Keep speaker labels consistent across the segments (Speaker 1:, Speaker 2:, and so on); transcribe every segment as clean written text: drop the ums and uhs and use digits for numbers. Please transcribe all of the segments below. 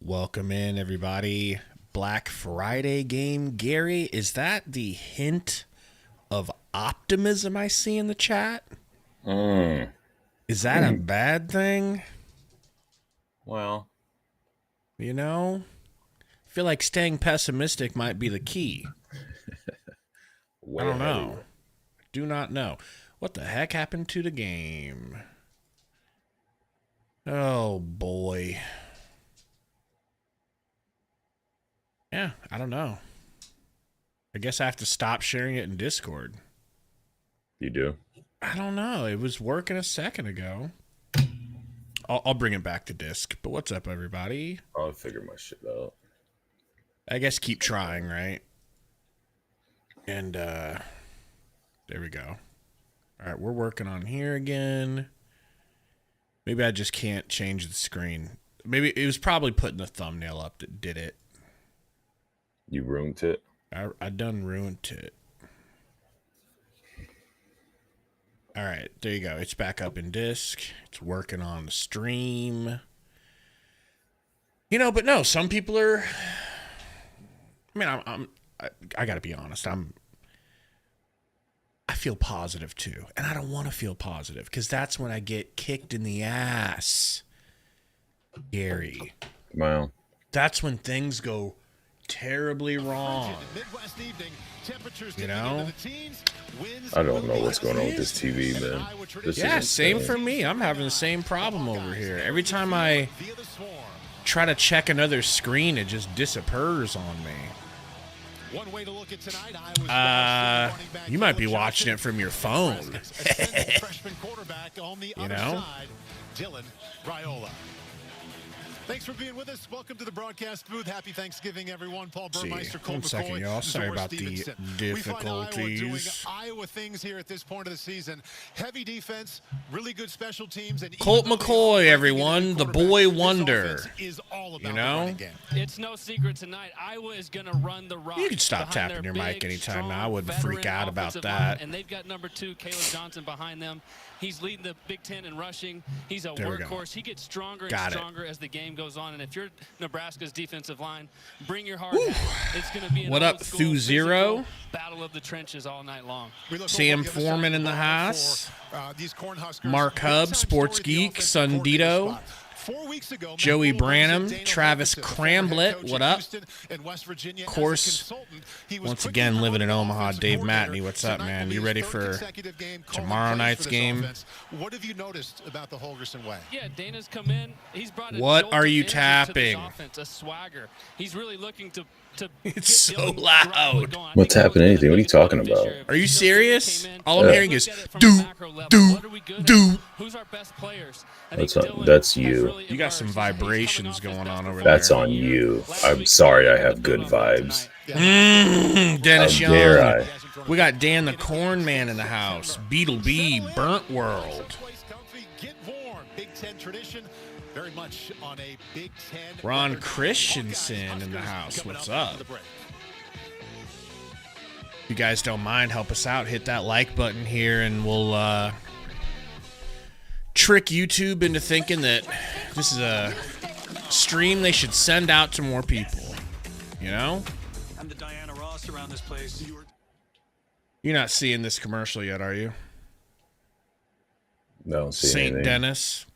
Speaker 1: Welcome in, everybody. Black Friday game. Gary, is that the hint of optimism I see in the chat? Is that a bad thing?
Speaker 2: Well,
Speaker 1: I feel like staying pessimistic might be the key. I don't know. Do not know. What the heck happened to the game? Oh, boy. Yeah, I don't know. I guess I have to stop sharing it in Discord.
Speaker 2: You do?
Speaker 1: I don't know. It was working a second ago. I'll bring it back to disc. But what's up, everybody?
Speaker 2: I'll figure my shit out.
Speaker 1: I guess keep trying, right? And there we go. All right, we're working on here again. Maybe I just can't change the screen. Maybe it was probably putting the thumbnail up that did it.
Speaker 2: You ruined it?
Speaker 1: I done ruined it. All right, there you go. It's back up in disc. It's working on the stream. But no, some people are. I mean, I got to be honest. I feel positive too, and I don't want to feel positive because that's when I get kicked in the ass, Gary.
Speaker 2: Well,
Speaker 1: that's when things go terribly wrong.
Speaker 2: I don't know what's going on with this TV, man.
Speaker 1: Same for me. I'm having the same problem over here. Every time I try to check another screen, it just disappears on me. You might be watching it from your phone.
Speaker 3: Thanks for being with us. Welcome to the broadcast booth. Happy Thanksgiving, everyone. Paul Burmeister, Colt
Speaker 1: One second,
Speaker 3: McCoy,
Speaker 1: y'all. Sorry about the
Speaker 3: Stevenson.
Speaker 1: difficulties.
Speaker 3: We find Iowa doing Iowa things here at this point of the season. Heavy defense, really good special teams. And
Speaker 1: Colt McCoy, everyone, the boy wonder.
Speaker 3: Is all about
Speaker 4: It's no secret tonight. Iowa is going to run the rock.
Speaker 1: You can stop tapping your mic anytime now. I wouldn't freak out about that.
Speaker 4: And they've got number 2, Caleb Johnson, behind them. He's leading the Big Ten in rushing. He's a workhorse. He gets stronger and stronger as the game goes on. And if you're Nebraska's defensive line, bring your heart out. It's going to be an
Speaker 1: Through zero
Speaker 4: battle of the trenches all night long.
Speaker 1: Sam Foreman in the house. Mark Hubb, Sports Geek, Sundito.
Speaker 3: 4 weeks ago,
Speaker 1: Joey Branham, Travis Cramblett, what up? Of course, once again, living in Omaha, Dave Matney, what's up, man? You ready for tomorrow night's game?
Speaker 3: What have you noticed about the Holgorsen way?
Speaker 4: Yeah, Dana's come in. He's brought
Speaker 1: What are you tapping?
Speaker 4: A swagger. He's really looking to
Speaker 1: it's so loud.
Speaker 2: What's happening? Anything? What are you talking about?
Speaker 1: Are you serious? All I'm hearing is do.
Speaker 4: Who's our best players?
Speaker 2: That's you.
Speaker 1: You got some vibrations going on over
Speaker 2: That's
Speaker 1: there.
Speaker 2: on you. I'm sorry. I have good vibes.
Speaker 1: Dennis
Speaker 2: How dare
Speaker 1: Young.
Speaker 2: I?
Speaker 1: We got Dan the Corn Man in the house. Beetle B, Burnt World.
Speaker 3: Get warm. Big Ten tradition. Very much on a Big Ten.
Speaker 1: Ron Christensen in the house. What's up? If you guys don't mind, help us out. Hit that like button here, and we'll trick YouTube into thinking that this is a stream they should send out to more people. I'm the Diana Ross around this place. You're not seeing this commercial yet, are you?
Speaker 2: No,
Speaker 1: St. Dennis.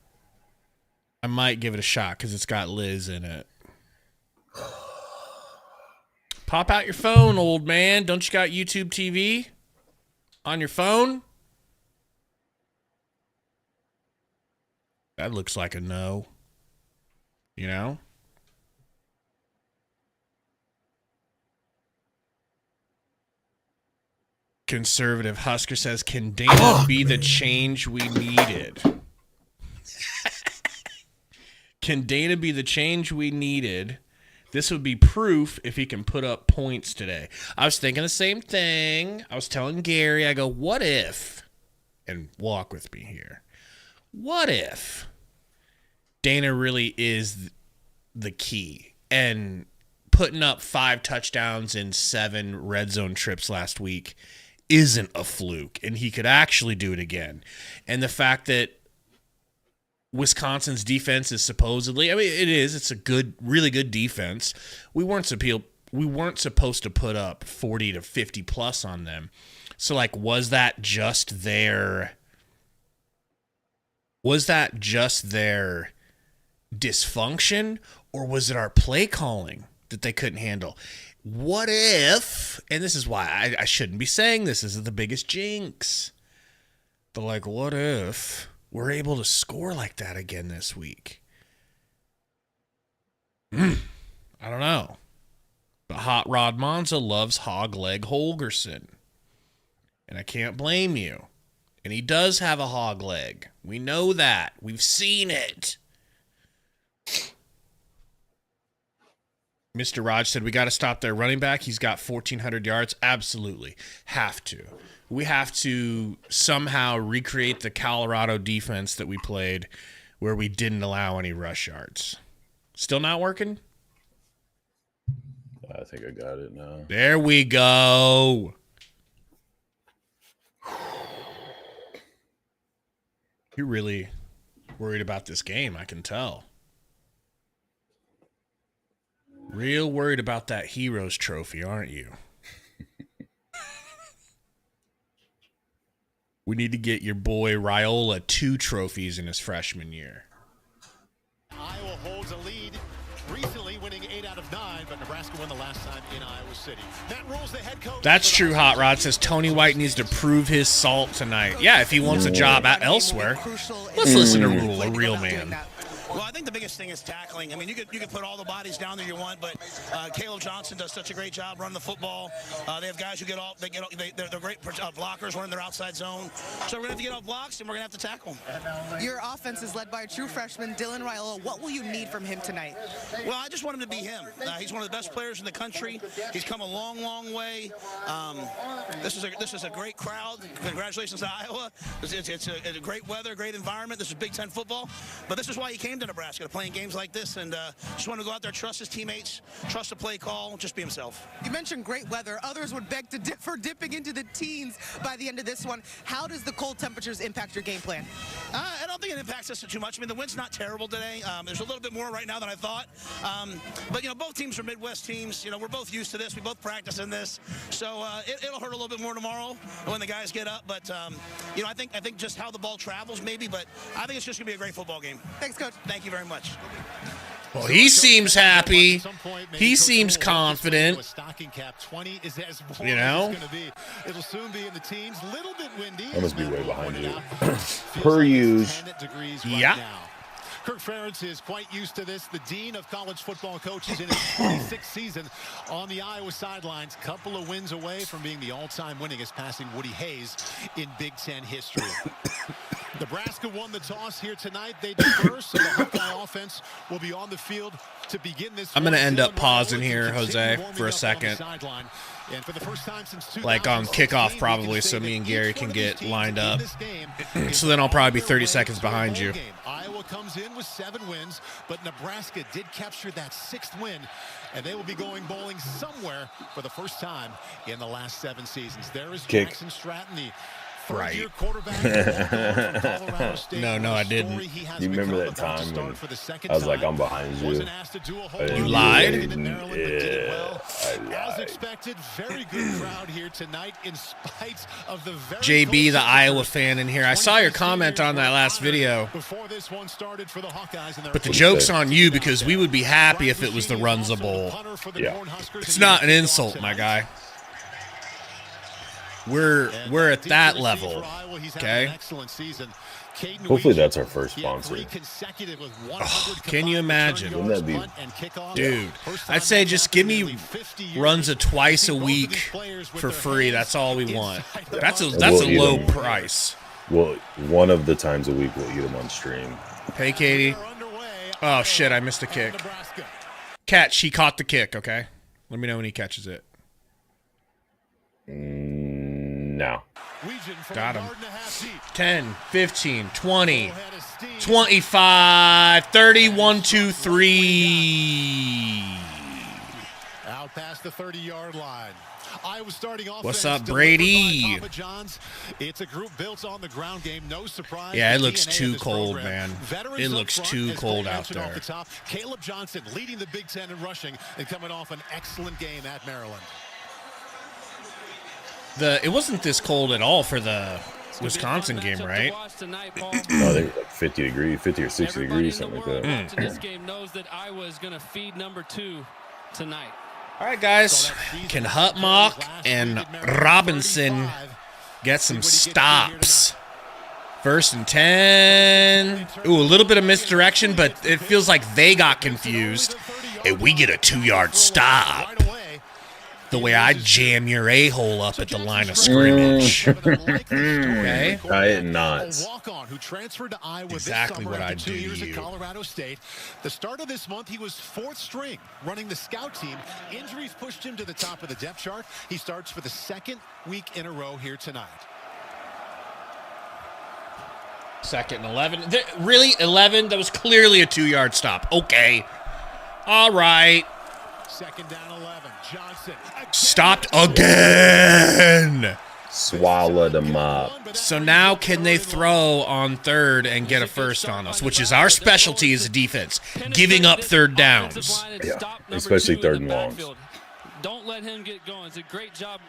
Speaker 1: I might give it a shot because it's got Liz in it. Pop out your phone, old man. Don't you got YouTube TV on your phone? That looks like a no. Conservative Husker says, can Dana be the change we needed? Can Dana be the change we needed? This would be proof if he can put up points today. I was thinking the same thing. I was telling Gary, I go, what if, and walk with me here, what if Dana really is the key and putting up 5 touchdowns in 7 red zone trips last week isn't a fluke and he could actually do it again? And the fact that Wisconsin's defense is supposedly, I mean, it is. It's a good, really good defense. We weren't supposed to put up 40 to 50 plus on them. So, like, was that just their dysfunction, or was it our play calling that they couldn't handle? What if, and this is why I shouldn't be saying this is the biggest jinx, but, like, what if we're able to score like that again this week? I don't know. But Hot Rod Monza loves Hogleg Holgerson. And I can't blame you. And he does have a hog leg. We know that. We've seen it. Mr. Raj said, we got to stop their running back. He's got 1,400 yards. Absolutely. Have to. We have to somehow recreate the Colorado defense that we played where we didn't allow any rush yards. Still not working?
Speaker 2: I think I got it now.
Speaker 1: There we go. You're really worried about this game, I can tell. Real worried about that Heroes Trophy, aren't you? We need to get your boy Raiola 2 trophies in his freshman year.
Speaker 3: Iowa holds a lead, recently winning 8 out of 9, but Nebraska won the last time in Iowa City. Matt Rule's the head coach.
Speaker 1: That's true, Hot Rod says Tony White needs to prove his salt tonight. Yeah, if he wants a job elsewhere. Let's listen to Rule, a real man.
Speaker 5: Well, I think the biggest thing is tackling. I mean, you could put all the bodies down there you want, but Caleb Johnson does such a great job running the football. They have guys who get off. They're great blockers running their outside zone. So we're gonna have to get off blocks, and we're gonna have to tackle them.
Speaker 6: Your offense is led by a true freshman, Dylan Raiola. What will you need from him tonight?
Speaker 5: Well, I just want him to be him. He's one of the best players in the country. He's come a long, long way. This is a great crowd. Congratulations to Iowa. It's a great weather, great environment. This is Big Ten football, but this is why he came to Nebraska, to playing games like this, and just want to go out there, trust his teammates, trust the play call, just be himself.
Speaker 6: You mentioned great weather. Others would beg to differ, dipping into the teens by the end of this one. How does the cold temperatures impact your game plan?
Speaker 5: I don't think it impacts us too much. I mean, the wind's not terrible today. There's a little bit more right now than I thought. But, you know, both teams are Midwest teams. You know, we're both used to this. We both practice in this. So it'll hurt a little bit more tomorrow when the guys get up. But, you know, I think just how the ball travels maybe. But I think it's just going to be a great football game.
Speaker 6: Thanks, Coach.
Speaker 5: Thank you very much.
Speaker 1: Well, he seems happy. He seems confident. You know?
Speaker 3: It'll soon be in the teens. Little bit windy.
Speaker 2: I must be way behind you. Per usual.
Speaker 1: Yeah.
Speaker 3: Kirk Ferentz is quite used to this. The dean of college football coaches in his 26th season on the Iowa sidelines. Couple of wins away from being the all-time winningest, passing Woody Hayes in Big Ten history. Nebraska won the toss here tonight. They defer, so the Hawkeye offense will be on the field to begin this.
Speaker 1: I'm going to end up pausing here, Jose, for a second.
Speaker 3: And for the first time since
Speaker 1: Like on kickoff probably, so me and Gary can get lined up. So then I'll probably be 30 seconds behind you.
Speaker 3: Iowa comes in with 7 wins, but Nebraska did capture that 6th win, and they will be going bowling somewhere for the first time in the last 7 seasons. There is Jackson Stratton, the
Speaker 1: right.
Speaker 3: No,
Speaker 1: I didn't.
Speaker 2: You remember that time when I was like, I'm behind you?
Speaker 1: You lied?
Speaker 2: Yeah, I lied.
Speaker 3: As expected, very good crowd here tonight in spite of the very
Speaker 1: JB, the Iowa fan in here. I saw your comment on that last video. But the joke's on you because we would be happy if it was the Runza Bowl.
Speaker 2: Yeah.
Speaker 1: It's not an insult, my guy. We're at that level, okay?
Speaker 2: Hopefully that's our first sponsor.
Speaker 1: Oh, can you imagine?
Speaker 2: Wouldn't that be...
Speaker 1: Dude, I'd say just give me Runza twice a week for free. That's all we want. That's a low price.
Speaker 2: Well, one of the times a week we'll eat them on stream.
Speaker 1: Hey, Katie. Oh, shit, I missed a kick. Catch, he caught the kick, okay? Let me know when he catches it.
Speaker 2: No.
Speaker 1: Got him. 10, 15, 20, 25, 30, 1, 2, 3.
Speaker 3: Out past the 30-yard line. Iowa starting offense.
Speaker 1: What's up, Brady?
Speaker 3: Papa John's. It's a group built on the ground game. No surprise.
Speaker 1: Yeah, it
Speaker 3: the
Speaker 1: looks
Speaker 3: DNA
Speaker 1: too
Speaker 3: of this
Speaker 1: cold,
Speaker 3: program.
Speaker 1: man.
Speaker 3: Veterans
Speaker 1: It
Speaker 3: up
Speaker 1: looks
Speaker 3: front,
Speaker 1: too
Speaker 3: as
Speaker 1: cold
Speaker 3: Clay
Speaker 1: out
Speaker 3: mentioned off
Speaker 1: there.
Speaker 3: the top. Caleb Johnson leading the Big Ten in rushing and coming off an excellent game at Maryland.
Speaker 1: It wasn't this cold at all for the Wisconsin game, right?
Speaker 2: No, they were like 50 degrees, 50 or 60 degrees, something like that.
Speaker 4: This game knows that Iowa is going to feed number 2 tonight.
Speaker 1: All right, guys. Can Hutmock and Robinson get some stops? 1st and 10. Ooh, a little bit of misdirection, but it feels like they got confused. And we get a 2-yard stop. The way I jam your a-hole up at the line of scrimmage. Okay?
Speaker 2: Diet knots.
Speaker 1: Exactly what I do to you.
Speaker 3: Colorado State. The start of this month, he was 4th string running the scout team. Injuries pushed him to the top of the depth chart. He starts for the 2nd week in a row here tonight.
Speaker 1: 2nd and 11. Really? 11? That was clearly a 2-yard stop. Okay. All right.
Speaker 3: 2nd down 11. Johnson.
Speaker 1: Stopped again.
Speaker 2: Swallowed them up.
Speaker 1: So now can they throw on 3rd and get a first on us, which is our specialty as a defense, giving up 3rd downs.
Speaker 2: Yeah, especially 3rd and longs.
Speaker 4: Don't let him get going. It's a great job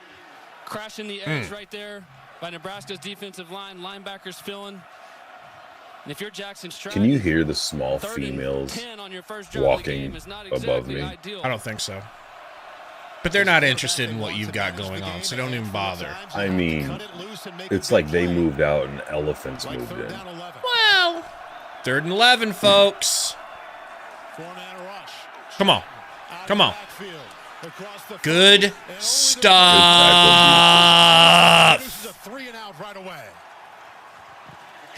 Speaker 4: crashing the edge right there by Nebraska's defensive line. Linebackers filling. And if you're Jackson Stroud,
Speaker 2: Can you hear the small females walking above me?
Speaker 1: I don't think so. But they're not interested in what you've got going on, so don't even bother.
Speaker 2: I mean, it's like they moved out and elephants moved in.
Speaker 1: Well, 3rd and 11, folks. Come on. Come on. Good stuff.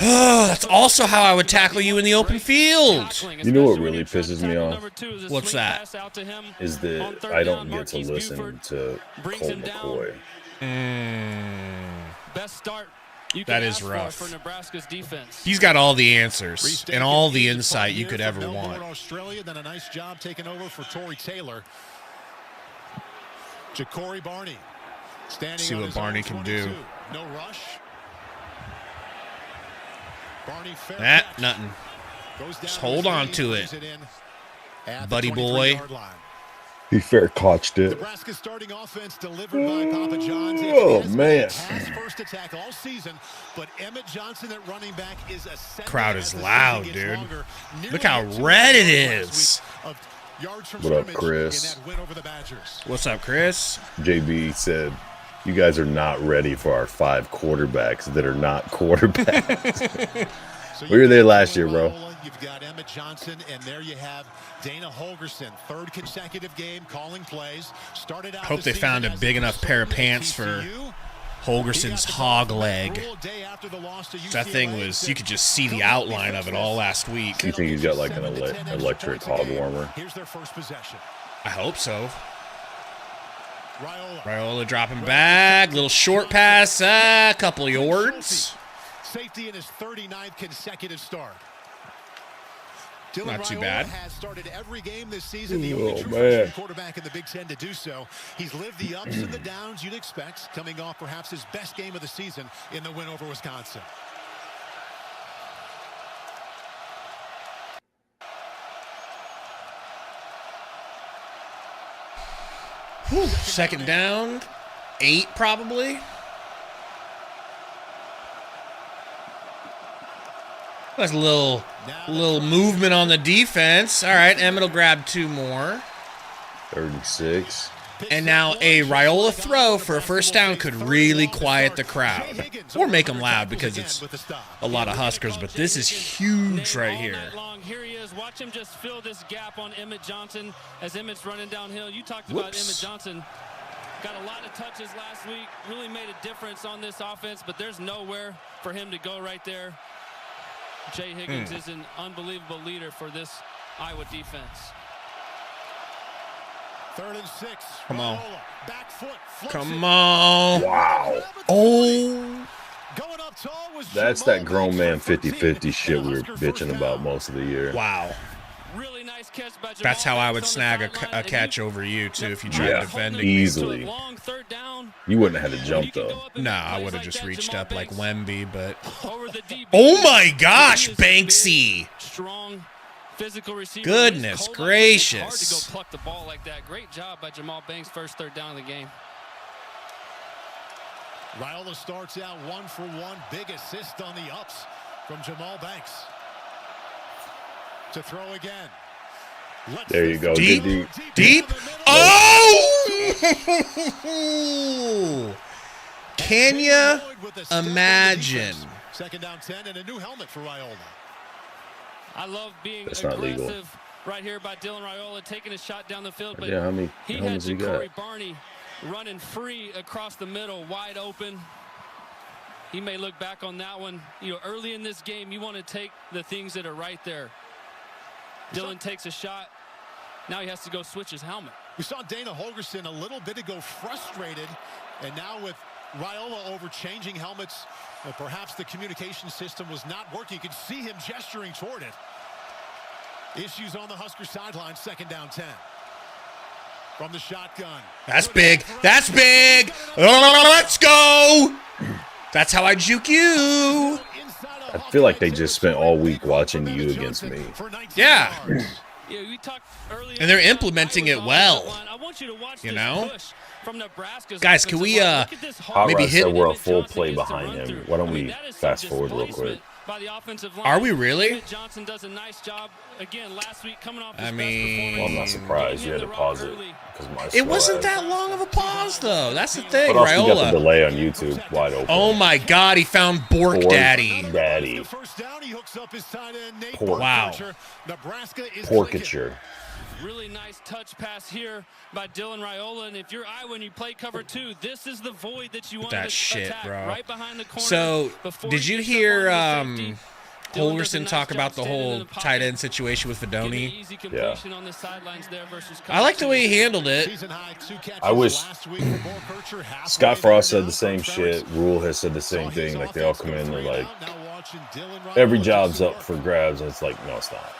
Speaker 1: Oh, that's also how I would tackle you in the open field.
Speaker 2: You know what really pisses me off?
Speaker 1: What's that?
Speaker 2: Is that I don't get to listen to Colt McCoy.
Speaker 4: Best start
Speaker 1: That is rough. He's got all the answers and all the insight you could ever want.
Speaker 3: Australia, then a nice job taking over for Tory Taylor. Ja'Cory Barney.
Speaker 1: See what Barney can do.
Speaker 3: No rush.
Speaker 1: Nothing. Just hold on to it, buddy boy.
Speaker 2: He fair catched it.
Speaker 3: Nebraska starting offense delivered by Papa John's.
Speaker 2: Oh, man.
Speaker 3: First attack all season, but Emmett Johnson at running back is a
Speaker 1: crowd is loud, dude. Look how red it is.
Speaker 2: What up, Chris?
Speaker 1: What's up, Chris?
Speaker 2: JB said, you guys are not ready for our 5 quarterbacks that are not quarterbacks. We were there last year, bro.
Speaker 3: You've got Emmett Johnson, and there you have Dana Holgerson, 3rd consecutive game calling plays. Started out.
Speaker 1: Hope they found a big enough pair of pants for Holgerson's hog leg. That thing was, you could just see the outline of it all last week.
Speaker 2: You think he's got like an electric hog warmer?
Speaker 3: Here's their first possession.
Speaker 1: I hope so. Raiola dropping back, little short pass, a couple of yards.
Speaker 3: Safety in his 39th consecutive start.
Speaker 1: Not too bad.
Speaker 3: Has started every game this season. The only true freshman quarterback in the Big Ten to do so. He's lived the ups and the downs you'd expect, coming off perhaps his best game of the season in the win over Wisconsin.
Speaker 1: Whew. 2nd down, 8 probably. That's a little movement on the defense. All right, Emmett will grab 2 more.
Speaker 2: 36.
Speaker 1: And now a Raiola throw for a first down could really quiet the crowd. Or make them loud because it's a lot of Huskers, but this is huge right here.
Speaker 4: Here he is. Watch him just fill this gap on Emmett Johnson as Emmett's running downhill. You talked about Emmett Johnson. Got a lot of touches last week. Really made a difference on this offense, but there's nowhere for him to go right there. Jay Higgins is an unbelievable leader for this Iowa defense.
Speaker 3: 3rd and 6.
Speaker 1: Come on.
Speaker 3: Back foot.
Speaker 1: Come on.
Speaker 2: Wow.
Speaker 1: Oh.
Speaker 3: Going up tall was
Speaker 2: That's that grown man 50-50 shit we were bitching about most of the year.
Speaker 1: Wow.
Speaker 4: Really nice catch by Jamal
Speaker 1: That's how I
Speaker 4: Banks
Speaker 1: would
Speaker 4: on the
Speaker 1: snag
Speaker 4: sideline,
Speaker 1: a
Speaker 4: and
Speaker 1: catch
Speaker 4: he-
Speaker 1: over you, too, if you tried
Speaker 2: Yeah,
Speaker 1: defending.
Speaker 2: easily.
Speaker 4: Long third down.
Speaker 2: You wouldn't have had to
Speaker 4: When
Speaker 2: jump,
Speaker 4: you can go
Speaker 2: though.
Speaker 4: up and
Speaker 1: Nah,
Speaker 4: make
Speaker 1: I
Speaker 4: plays
Speaker 1: would have
Speaker 4: like
Speaker 1: just
Speaker 4: that,
Speaker 1: reached
Speaker 4: Jamal
Speaker 1: up like
Speaker 4: Banks
Speaker 1: Wemby, but...
Speaker 4: over the DB.
Speaker 1: Oh, my gosh,
Speaker 4: He is a
Speaker 1: Banksy.
Speaker 4: big, strong, physical receiver.
Speaker 1: Goodness
Speaker 4: He's cold
Speaker 1: gracious.
Speaker 4: Like this. It's hard to go pluck the ball like that. Great job by Jamal Banks, first third down of the game.
Speaker 3: Raiola starts out 1-for-1. Big assist on the ups from Jamal Banks. To throw again.
Speaker 2: There you go.
Speaker 1: Deep.
Speaker 2: Good
Speaker 1: Deep. Oh! Can you imagine?
Speaker 3: Second down 10 and a new helmet for Raiola.
Speaker 4: I love being
Speaker 2: That's not legal.
Speaker 4: aggressive right here by Dylan Raiola, taking a shot down the field. But
Speaker 2: Yeah, how many
Speaker 4: he had
Speaker 2: helmets you got?
Speaker 4: Ja'Cory Barney running free across the middle, wide open. He may look back on that one. You know, early in this game, you want to take the things that are right there. Dylan takes a shot. Now he has to go switch his helmet.
Speaker 3: We saw Dana Holgorsen a little bit ago frustrated, and now with Raiola over changing helmets, perhaps the communication system was not working. You could see him gesturing toward it. Issues on the Husker sideline, second down 10. From the shotgun.
Speaker 1: That's big. That's big. Let's go. That's how I juke you.
Speaker 2: I feel like they just spent all week watching you against me.
Speaker 1: Yeah.
Speaker 4: Yeah, we talked earlier
Speaker 1: And they're
Speaker 4: about
Speaker 1: implementing it
Speaker 4: Iowa's
Speaker 1: well.
Speaker 4: offensive line. I want you to watch
Speaker 1: You
Speaker 4: this
Speaker 1: know?
Speaker 4: push from Nebraska's
Speaker 1: Guys, can
Speaker 4: offensive
Speaker 1: we,
Speaker 4: line. Look at this hard
Speaker 1: maybe
Speaker 2: Hot
Speaker 1: hit-
Speaker 2: said we're a
Speaker 4: Emmett
Speaker 2: full
Speaker 4: Johnson
Speaker 2: play
Speaker 4: gets to
Speaker 2: behind
Speaker 4: run
Speaker 2: him.
Speaker 4: through.
Speaker 2: Why don't
Speaker 4: I mean,
Speaker 2: we
Speaker 4: that is some
Speaker 2: fast forward real quick?
Speaker 4: displacement by the offensive line.
Speaker 1: Are we really?
Speaker 4: Emmett Johnson does a nice job again last week coming off his
Speaker 1: I
Speaker 4: best
Speaker 1: mean-
Speaker 2: Well, I'm not
Speaker 4: performance.
Speaker 2: surprised you had to
Speaker 4: Getting
Speaker 2: pause
Speaker 4: the
Speaker 2: it
Speaker 4: rock early.
Speaker 2: because my
Speaker 1: It wasn't
Speaker 2: slow
Speaker 1: that
Speaker 2: ass-
Speaker 1: long of a pause, though. That's the thing,
Speaker 2: But also you got the
Speaker 1: Raiola.
Speaker 2: delay on YouTube wide open.
Speaker 1: Oh, my God. He found Bork
Speaker 2: Pork
Speaker 1: Daddy.
Speaker 2: Daddy.
Speaker 3: First down, he hooks up his tight end, Nate
Speaker 2: Pork.
Speaker 1: Wow.
Speaker 3: Borkircher. Nebraska is
Speaker 2: Porkatcher.
Speaker 4: Really nice touch pass here by Dylan Raiola. And if you're Iowa and you play cover 2, this is the void that you want
Speaker 1: That
Speaker 4: to
Speaker 1: shit,
Speaker 4: attack
Speaker 1: bro.
Speaker 4: right behind the corner.
Speaker 1: So,
Speaker 4: before
Speaker 1: did you
Speaker 4: gets up
Speaker 1: hear
Speaker 4: on the safety. Dylan does a
Speaker 1: Holgerson
Speaker 4: nice
Speaker 1: talk
Speaker 4: job
Speaker 1: about the
Speaker 4: standing in
Speaker 1: whole
Speaker 4: the pocket,
Speaker 1: tight end situation with
Speaker 4: getting
Speaker 1: Fedoni?
Speaker 4: easy completion on the sidelines there versus
Speaker 1: I like the
Speaker 4: cover
Speaker 1: way
Speaker 4: 2.
Speaker 1: he handled it.
Speaker 3: Season high, 2 catches
Speaker 2: I wish
Speaker 3: last week for Borkircher, halfway
Speaker 2: Scott Frost
Speaker 3: through
Speaker 2: said the same
Speaker 3: now.
Speaker 2: shit. Rule has said the same
Speaker 3: Saw his
Speaker 2: thing. Like they all
Speaker 3: offense
Speaker 2: come
Speaker 3: go
Speaker 2: in, they're
Speaker 3: 3
Speaker 2: like,
Speaker 3: down. Now watching Dylan Raiola
Speaker 2: every
Speaker 3: do
Speaker 2: job's
Speaker 3: some
Speaker 2: up
Speaker 3: work.
Speaker 2: for grabs, and it's like, no, it's not.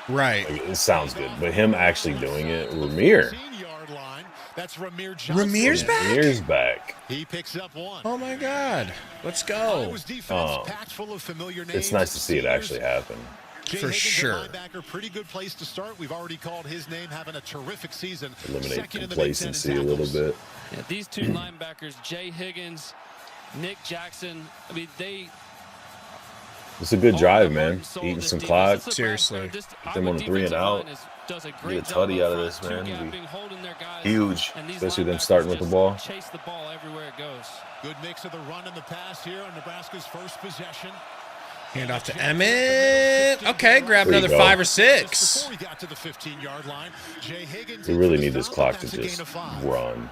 Speaker 1: Right.
Speaker 2: Like, it sounds good, but him actually doing it, Ramir.
Speaker 3: 15-yard line. That's Ramir Johnson.
Speaker 1: Ramir's back?
Speaker 2: Ramir's back.
Speaker 3: He picks up 1.
Speaker 1: Oh, my God. Let's go.
Speaker 3: Iowa's defense packed full of familiar names.
Speaker 2: It's nice to see it actually happen.
Speaker 3: Jay
Speaker 1: For
Speaker 3: Higgins, a
Speaker 1: sure.
Speaker 3: linebacker, pretty good place to start. We've already called his name, having a terrific season.
Speaker 2: Eliminate
Speaker 3: Second in the Big Ten in
Speaker 2: complacency a little
Speaker 3: tackles.
Speaker 2: bit.
Speaker 4: Yeah, these two linebackers, Jay Higgins, Nick Jackson, I mean, they
Speaker 2: It's a good
Speaker 4: all
Speaker 2: drive,
Speaker 4: have
Speaker 2: man.
Speaker 4: heart and soul in
Speaker 2: Eating
Speaker 4: this
Speaker 2: some
Speaker 4: defense.
Speaker 2: clod.
Speaker 4: It's a
Speaker 1: Seriously.
Speaker 4: Nebraska, just
Speaker 2: Get them on
Speaker 4: Iowa
Speaker 2: the 3 and
Speaker 4: defensive
Speaker 2: out.
Speaker 4: line does a
Speaker 2: Get
Speaker 4: great
Speaker 2: a
Speaker 4: job
Speaker 2: tutty
Speaker 4: up
Speaker 2: out of
Speaker 4: front,
Speaker 2: this, man.
Speaker 4: two-gapping,
Speaker 2: Be
Speaker 4: holding their guys,
Speaker 2: huge,
Speaker 4: and these
Speaker 2: especially them
Speaker 4: linebackers
Speaker 2: starting with the
Speaker 4: just
Speaker 2: ball.
Speaker 4: chase the ball everywhere it goes.
Speaker 3: Good mix of the run and the pass here on Nebraska's first possession.
Speaker 1: Hand off to Emmett. Okay, grab
Speaker 2: There you
Speaker 1: another
Speaker 2: go.
Speaker 1: 5 or
Speaker 3: Just
Speaker 1: 6.
Speaker 3: before we got to the 15-yard line, Jay Higgins
Speaker 2: We
Speaker 3: into
Speaker 2: really
Speaker 3: the
Speaker 2: need this
Speaker 3: stop,
Speaker 2: clock to
Speaker 3: that's a gain
Speaker 2: just
Speaker 3: of 5.
Speaker 2: run.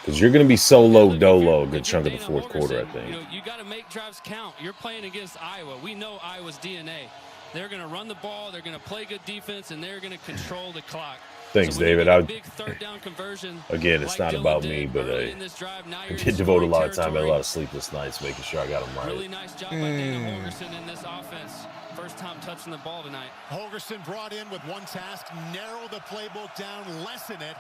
Speaker 2: Because you're going to be solo dolo a good chunk of the fourth quarter, I think.
Speaker 4: You got to make drives count. You're playing against Iowa. We know Iowa's DNA. They're going to run the ball, they're going to play good defense, and they're going to control the clock.
Speaker 2: Thanks,
Speaker 4: So when you
Speaker 2: David.
Speaker 4: get a
Speaker 2: I-
Speaker 4: big third down conversion,
Speaker 2: Again, it's
Speaker 4: like
Speaker 2: not
Speaker 4: Dylan
Speaker 2: about
Speaker 4: did
Speaker 2: me, but
Speaker 4: early in this drive, now
Speaker 2: I
Speaker 4: you're
Speaker 2: did
Speaker 4: in
Speaker 2: devote a
Speaker 4: scoring
Speaker 2: lot of time and a
Speaker 4: territory.
Speaker 2: lot of sleepless nights making sure I got them
Speaker 4: Really
Speaker 2: right.
Speaker 4: nice job by Dana Holgorsen in this offense. First time touching the ball tonight.
Speaker 3: Holgorsen brought in with one task, narrow the playbook down, lessen it,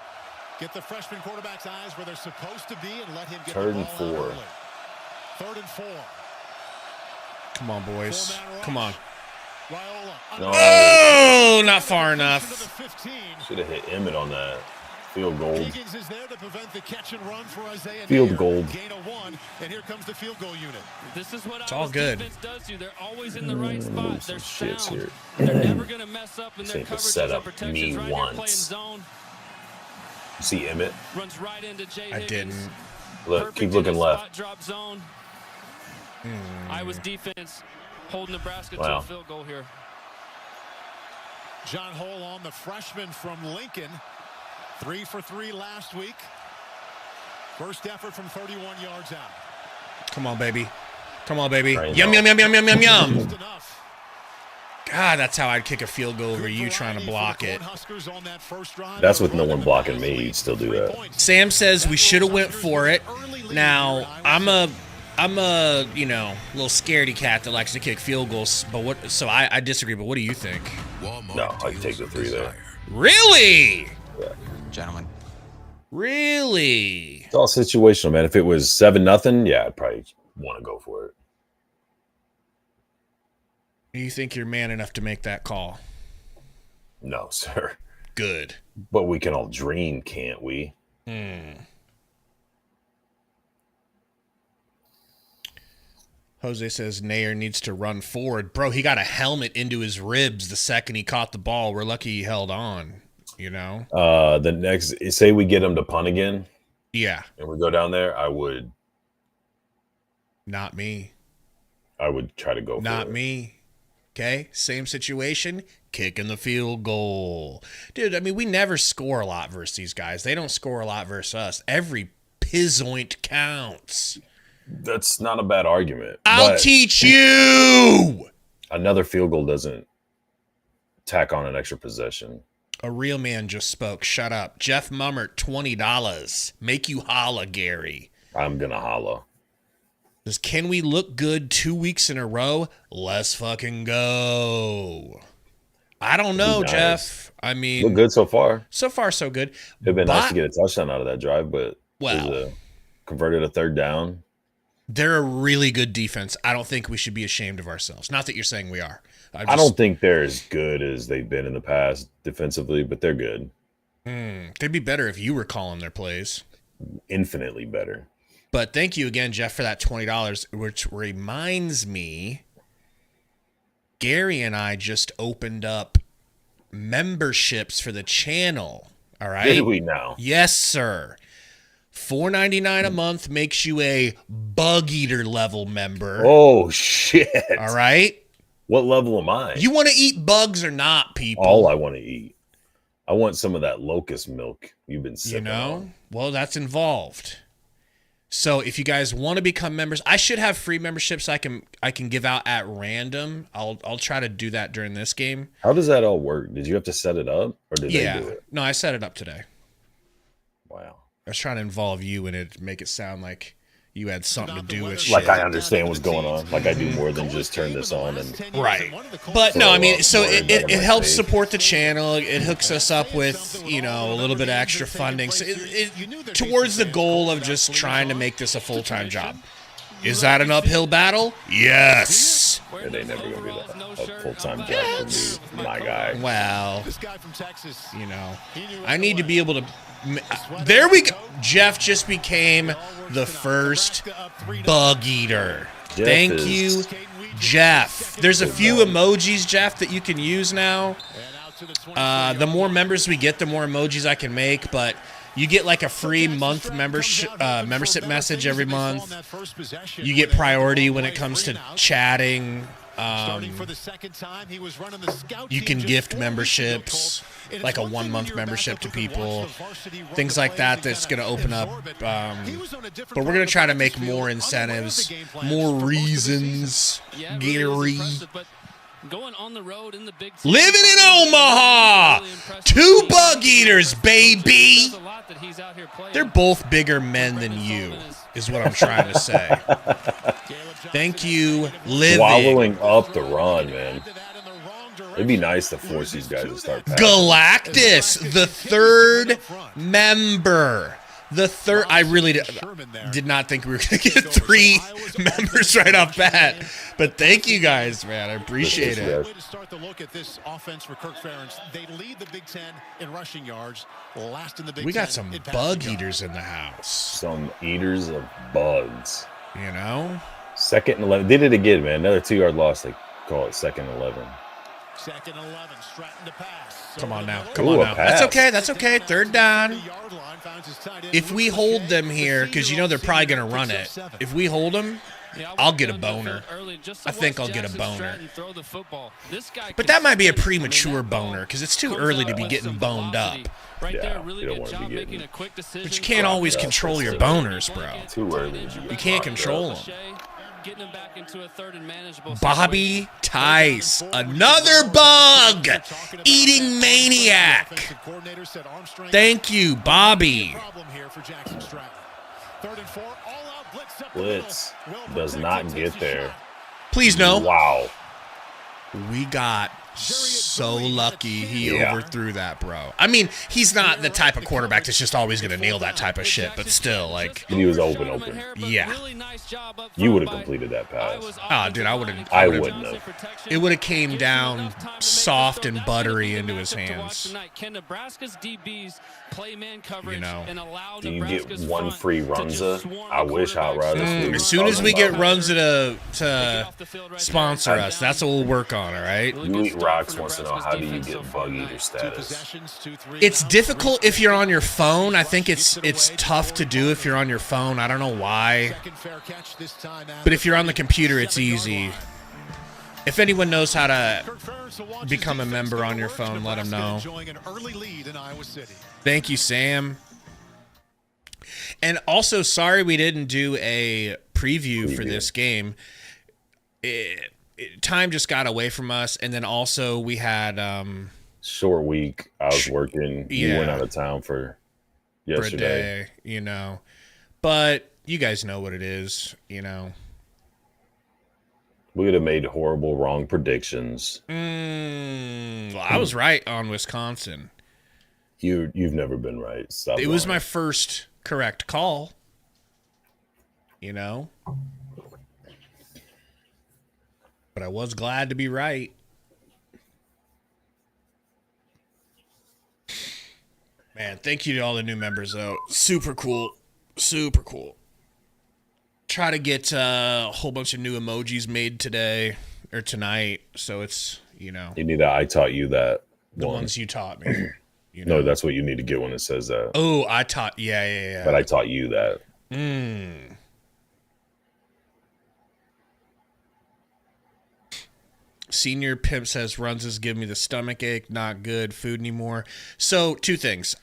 Speaker 3: get the freshman quarterback's eyes where they're supposed to be, and let him get
Speaker 2: Third
Speaker 3: the
Speaker 2: and
Speaker 3: ball out
Speaker 2: 4.
Speaker 3: early. 3rd and 4.
Speaker 1: Come on, boys. Come on.
Speaker 3: Raiola.
Speaker 2: No.
Speaker 1: Oh, not far
Speaker 3: To
Speaker 1: enough.
Speaker 3: the 15.
Speaker 2: Should have hit Emmett on that. Field goal.
Speaker 3: Higgins is there to prevent the catch and run for Isaiah
Speaker 2: Field
Speaker 3: Neer.
Speaker 2: goal.
Speaker 3: Gain of 1, and here comes the field goal unit.
Speaker 4: This is what
Speaker 1: It's all
Speaker 4: Iowa's
Speaker 1: good.
Speaker 4: defense does to you. They're always in the right spot. They're
Speaker 2: some shits
Speaker 4: sound.
Speaker 2: here.
Speaker 4: They're never going to mess up in
Speaker 2: This
Speaker 4: their
Speaker 2: ain't the
Speaker 4: coverages
Speaker 2: setup
Speaker 4: and protections.
Speaker 2: me
Speaker 4: Right here, playing
Speaker 2: once.
Speaker 4: zone.
Speaker 2: You see Emmett?
Speaker 4: Runs right into Jay
Speaker 1: I
Speaker 4: Higgins.
Speaker 1: didn't.
Speaker 2: Look,
Speaker 4: Perfect
Speaker 2: keep
Speaker 4: in
Speaker 2: looking
Speaker 4: a
Speaker 2: left.
Speaker 4: spot drop zone. Iowa's defense holding Nebraska to
Speaker 2: Wow.
Speaker 4: a field goal here.
Speaker 3: John Hole on the freshman from Lincoln. 3 for 3 last week. First effort from 31 yards out.
Speaker 1: Come on, baby. Come on, baby.
Speaker 2: Right
Speaker 1: Yum,
Speaker 2: now.
Speaker 1: yum, yum, yum, yum, yum, yum.
Speaker 3: Just enough.
Speaker 1: God, that's how I'd kick a field goal over
Speaker 3: Good
Speaker 1: you trying to
Speaker 3: variety
Speaker 1: block
Speaker 3: for the
Speaker 1: it.
Speaker 3: Cornhuskers on that first drive.
Speaker 2: That's with no
Speaker 3: They're
Speaker 2: one
Speaker 3: running
Speaker 2: blocking
Speaker 3: the
Speaker 2: me.
Speaker 3: lead.
Speaker 2: You'd still do
Speaker 3: 3
Speaker 2: that.
Speaker 3: points.
Speaker 1: Sam says we should have went
Speaker 3: Huskers
Speaker 1: for
Speaker 3: with
Speaker 1: it.
Speaker 3: an early lead
Speaker 1: Now,
Speaker 3: here at Iowa
Speaker 1: I'm a little scaredy cat that likes to kick field goals. But what? So I disagree. But what do you think?
Speaker 2: No, I'd take the 3 there.
Speaker 1: Really?
Speaker 2: Yeah.
Speaker 7: Gentlemen.
Speaker 1: Really?
Speaker 2: It's all situational, man. If it was 7-0, yeah, I'd probably want to go for it.
Speaker 1: Do you think you're man enough to make that call?
Speaker 2: No, sir.
Speaker 1: Good.
Speaker 2: But we can all dream, can't we?
Speaker 1: Jose says Nair needs to run forward. Bro, he got a helmet into his ribs the second he caught the ball. We're lucky he held on, you know?
Speaker 2: The next, say we get him to punt again.
Speaker 1: Yeah.
Speaker 2: And we go down there, I would
Speaker 1: Not me.
Speaker 2: try to go for it.
Speaker 1: Not me. Okay? Same situation. Kicking the field goal. Dude, I mean, we never score a lot versus these guys. They don't score a lot versus us. Every pizzoint counts.
Speaker 2: That's not a bad argument.
Speaker 1: I'll teach you.
Speaker 2: Another field goal doesn't tack on an extra possession.
Speaker 1: A real man just spoke. Shut up. Jeff Mummert, $20. Make you holla, Gary.
Speaker 2: I'm going to holla.
Speaker 1: Says, can we look good 2 weeks in a row? Let's fucking go. I don't know,
Speaker 2: Nice.
Speaker 1: Jeff. I mean,
Speaker 2: Look good so far.
Speaker 1: so far so good.
Speaker 2: It'd been nice to get a touchdown out of that drive, but
Speaker 1: Well,
Speaker 2: converted a 3rd down.
Speaker 1: they're a really good defense. I don't think we should be ashamed of ourselves. Not that you're saying we are.
Speaker 2: I don't think they're as good as they've been in the past defensively, but they're good.
Speaker 1: They'd be better if you were calling their plays.
Speaker 2: Infinitely better.
Speaker 1: But thank you again, Jeff, for that $20, which reminds me, Gary and I just opened up memberships for the channel. All right?
Speaker 2: Did we now?
Speaker 1: Yes, sir. $4.99 a month makes you a Bug Eater level member.
Speaker 2: Oh, shit.
Speaker 1: All right?
Speaker 2: What level am I?
Speaker 1: You want to eat bugs or not, people?
Speaker 2: All I want to eat. I want some of that locust milk you've been sipping on.
Speaker 1: Well, that's involved. So if you guys want to become members, I should have free memberships I can give out at random. I'll try to do that during this game.
Speaker 2: How does that all work? Did you have to set it up, or did they do it?
Speaker 1: No, I set it up today.
Speaker 2: Wow.
Speaker 1: I was trying to involve you in it, make it sound like you had something to do with shit.
Speaker 2: Like I understand what's going on. Like I do more than just turn this on and
Speaker 1: Right. But no, I mean, so it helps
Speaker 2: face.
Speaker 1: support the channel. It hooks us up with, you know, a little bit of extra funding. So towards the goal of just trying to make this a full-time job. Is that an uphill battle? Yes.
Speaker 2: It ain't never going to be a full-time job for me, my guy.
Speaker 1: Well, you know, I need to be able to. There we go. Jeff just became the first Bug Eater. Thank you, Jeff. There's a few emojis, Jeff, that you can use now. The more members we get, the more emojis I can make, but you get like a free membership message every month. You get priority when it comes to chatting. You can gift memberships, like a 1-month membership to people, things like that. That's going to open up. But we're going to try to make more incentives, more reasons. Gary.
Speaker 4: Going on the road in the Big Ten.
Speaker 1: Living in Omaha, 2 Bug Eaters, baby. They're both bigger men than you, is what I'm trying to say. Thank you, Living.
Speaker 2: Swallowing up the run, man. It'd be nice to force these guys to start passing.
Speaker 1: Galactus, the 3rd member. The 3rd. I really did not think we were going to get 3 members right off bat. But thank you guys, man. I appreciate it.
Speaker 3: Way to start the look at this offense for Kirk Ferentz. They lead the Big Ten in rushing yards, last in the Big Ten.
Speaker 1: We got some
Speaker 3: in
Speaker 1: Bug
Speaker 3: passing
Speaker 1: Eaters in the house.
Speaker 2: Some eaters of bugs.
Speaker 1: You know?
Speaker 2: 2nd and 11. Did it again, man. Another 2-yard loss. They call it 2nd and 11.
Speaker 3: 2nd and 11. Stratton to pass.
Speaker 1: Come on now. Come on now. That's okay. That's okay. 3rd down. If we hold them here, because you know they're probably going to run it. If we hold them, I'll get a boner. I think I'll get a boner. But that might be a premature boner, because it's too early to be getting boned up.
Speaker 2: Yeah, you don't want to be getting.
Speaker 1: But you can't always control your boners, bro.
Speaker 2: Too early.
Speaker 1: You can't control them. Bobby Tice, another bug eating maniac. Thank you, Bobby.
Speaker 2: Blitz does not get there.
Speaker 1: Please no.
Speaker 2: Wow.
Speaker 1: We got so lucky he overthrew that, bro. I mean, he's not the type of quarterback that's just always going to nail that type of shit, but still, like.
Speaker 2: And he was open.
Speaker 1: Yeah.
Speaker 2: You would have completed that pass.
Speaker 1: Oh, dude, I wouldn't
Speaker 2: have.
Speaker 1: It would have came down soft and buttery into his hands.
Speaker 4: Can Nebraska's DBs play man coverage and allow
Speaker 2: Do you get
Speaker 4: Nebraska's
Speaker 2: one
Speaker 4: front
Speaker 2: free
Speaker 4: to
Speaker 2: Runza?
Speaker 4: just swarm
Speaker 2: I
Speaker 4: the
Speaker 2: wish Hot
Speaker 4: quarterbacks?
Speaker 2: Rodders.
Speaker 1: As soon as we get Runza to sponsor us, that's what we'll work on, all right?
Speaker 2: You Eat Rocks wants to know, how do you get bug eater status?
Speaker 1: It's difficult if you're on your phone. I think it's tough to do if you're on your phone. I don't know why. But if you're on the computer, it's easy. If anyone knows how to become a member on your phone, let them know. Thank you, Sam. And also, sorry we didn't do a preview for this game. Time just got away from us, and then also we had
Speaker 2: short week. I was working. You went out of town for yesterday.
Speaker 1: For a day, But you guys know what it is,
Speaker 2: We would have made horrible, wrong predictions.
Speaker 1: Well, I was right on Wisconsin.
Speaker 2: You've never been right. Stop
Speaker 1: It
Speaker 2: lying.
Speaker 1: was my first correct call. But I was glad to be right. Man, thank you to all the new members, though. Super cool. Super cool. Try to get a whole bunch of new emojis made today or tonight. So it's,
Speaker 2: You need a I taught you that.
Speaker 1: The ones you taught me.
Speaker 2: No, that's what you need to get when it says that.
Speaker 1: Oh, I taught. Yeah.
Speaker 2: But I taught you that.
Speaker 1: Senior Pimp says Runzas give me the stomach ache, not good food anymore. So 2 things.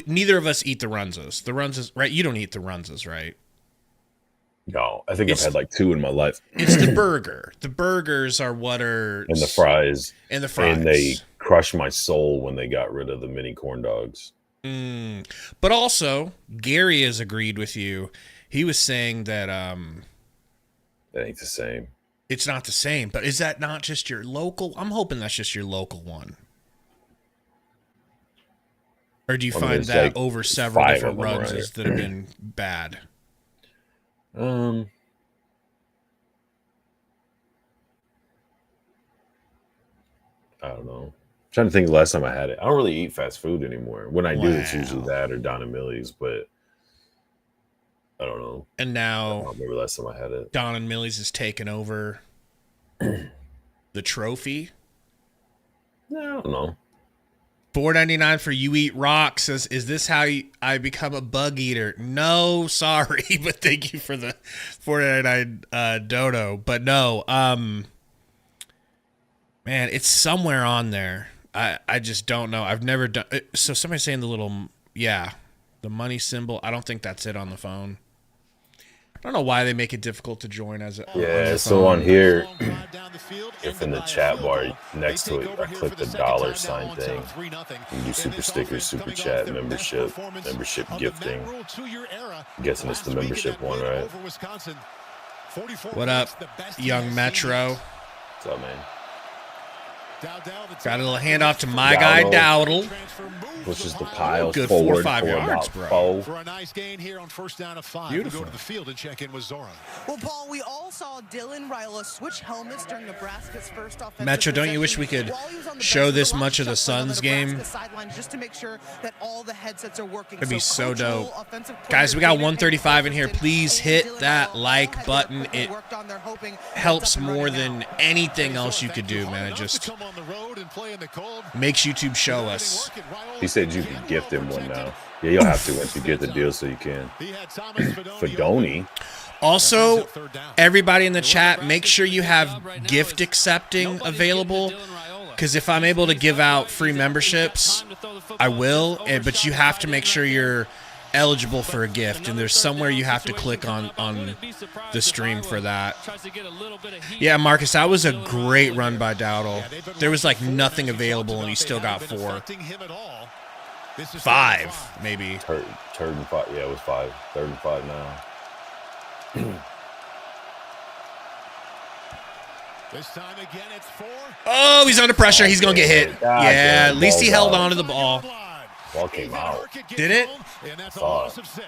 Speaker 1: Neither of us eat the Runzas. The Runzas, right? You don't eat the Runzas, right?
Speaker 2: No, I think I've had like 2 in my life.
Speaker 1: It's the burger. The burgers are what are...
Speaker 2: And the fries.
Speaker 1: And the fries.
Speaker 2: And they crushed my soul when they got rid of the mini corn dogs.
Speaker 1: But also, Gary has agreed with you. He was saying that...
Speaker 2: That ain't the same.
Speaker 1: It's not the same, but is that not just your local? I'm hoping that's just your local one. Or do you find that like over several different runs that have been bad?
Speaker 2: I don't know. I'm trying to think of the last time I had it. I don't really eat fast food anymore. When I do, it's usually that or Don and Millie's, but I don't know.
Speaker 1: And now,
Speaker 2: I don't remember the last time I had it.
Speaker 1: Don and Millie's has taken over the trophy.
Speaker 2: No, I don't know.
Speaker 1: $4.99 for You Eat Rock says, "Is this how I become a bug eater?" No, sorry, but thank you for the $4.99 dono. But no, man, it's somewhere on there. I just don't know. I've never done. So somebody's saying the money symbol. I don't think that's it on the phone. I don't know why they make it difficult to join as a
Speaker 2: so on here, if in the chat bar next to it, I click the $sign thing. You can do super stickers, super chat, membership gifting. I'm guessing it's the membership one, right?
Speaker 1: What up, Young Metro?
Speaker 2: What's up, man?
Speaker 1: Got a little handoff to my guy Dowdle.
Speaker 2: Pushes the pile
Speaker 1: good
Speaker 2: forward
Speaker 1: 4 or 5 yards, bro.
Speaker 2: 4.
Speaker 3: For a nice gain here on 1st down of 5.
Speaker 1: Beautiful.
Speaker 3: We go to the field and check in with Zora.
Speaker 6: Well, Paul, we all saw Dylan Raiola switch helmets during Nebraska's first offensive
Speaker 1: Metro, don't you wish we could show this much of the Suns game?
Speaker 6: Just to make sure that all the headsets are working.
Speaker 1: It'd be so dope. Guys, we got 135 in here. Please hit that like button. It helps more than anything else you could do, man. It just makes YouTube show us.
Speaker 2: He said you can gift him one now. Yeah, you'll have to once you get the deal so you can. Fedoni.
Speaker 1: Also, everybody in the chat, make sure you have gift accepting available. Because if I'm able to give out free memberships, I will. But you have to make sure you're eligible for a gift, and there's somewhere you have to click on the stream for that. Yeah, Marcus, that was a great run by Dowdle. There was like nothing available, and he still got 4. 5, maybe.
Speaker 2: Third and 5. Yeah, it was 5. 3rd and 5 now.
Speaker 3: This time again, it's 4.
Speaker 1: Oh, he's under pressure. He's going to get hit. Yeah, at least he held on to the ball.
Speaker 2: Ball came out.
Speaker 1: Did it?
Speaker 3: And that's a loss of 6.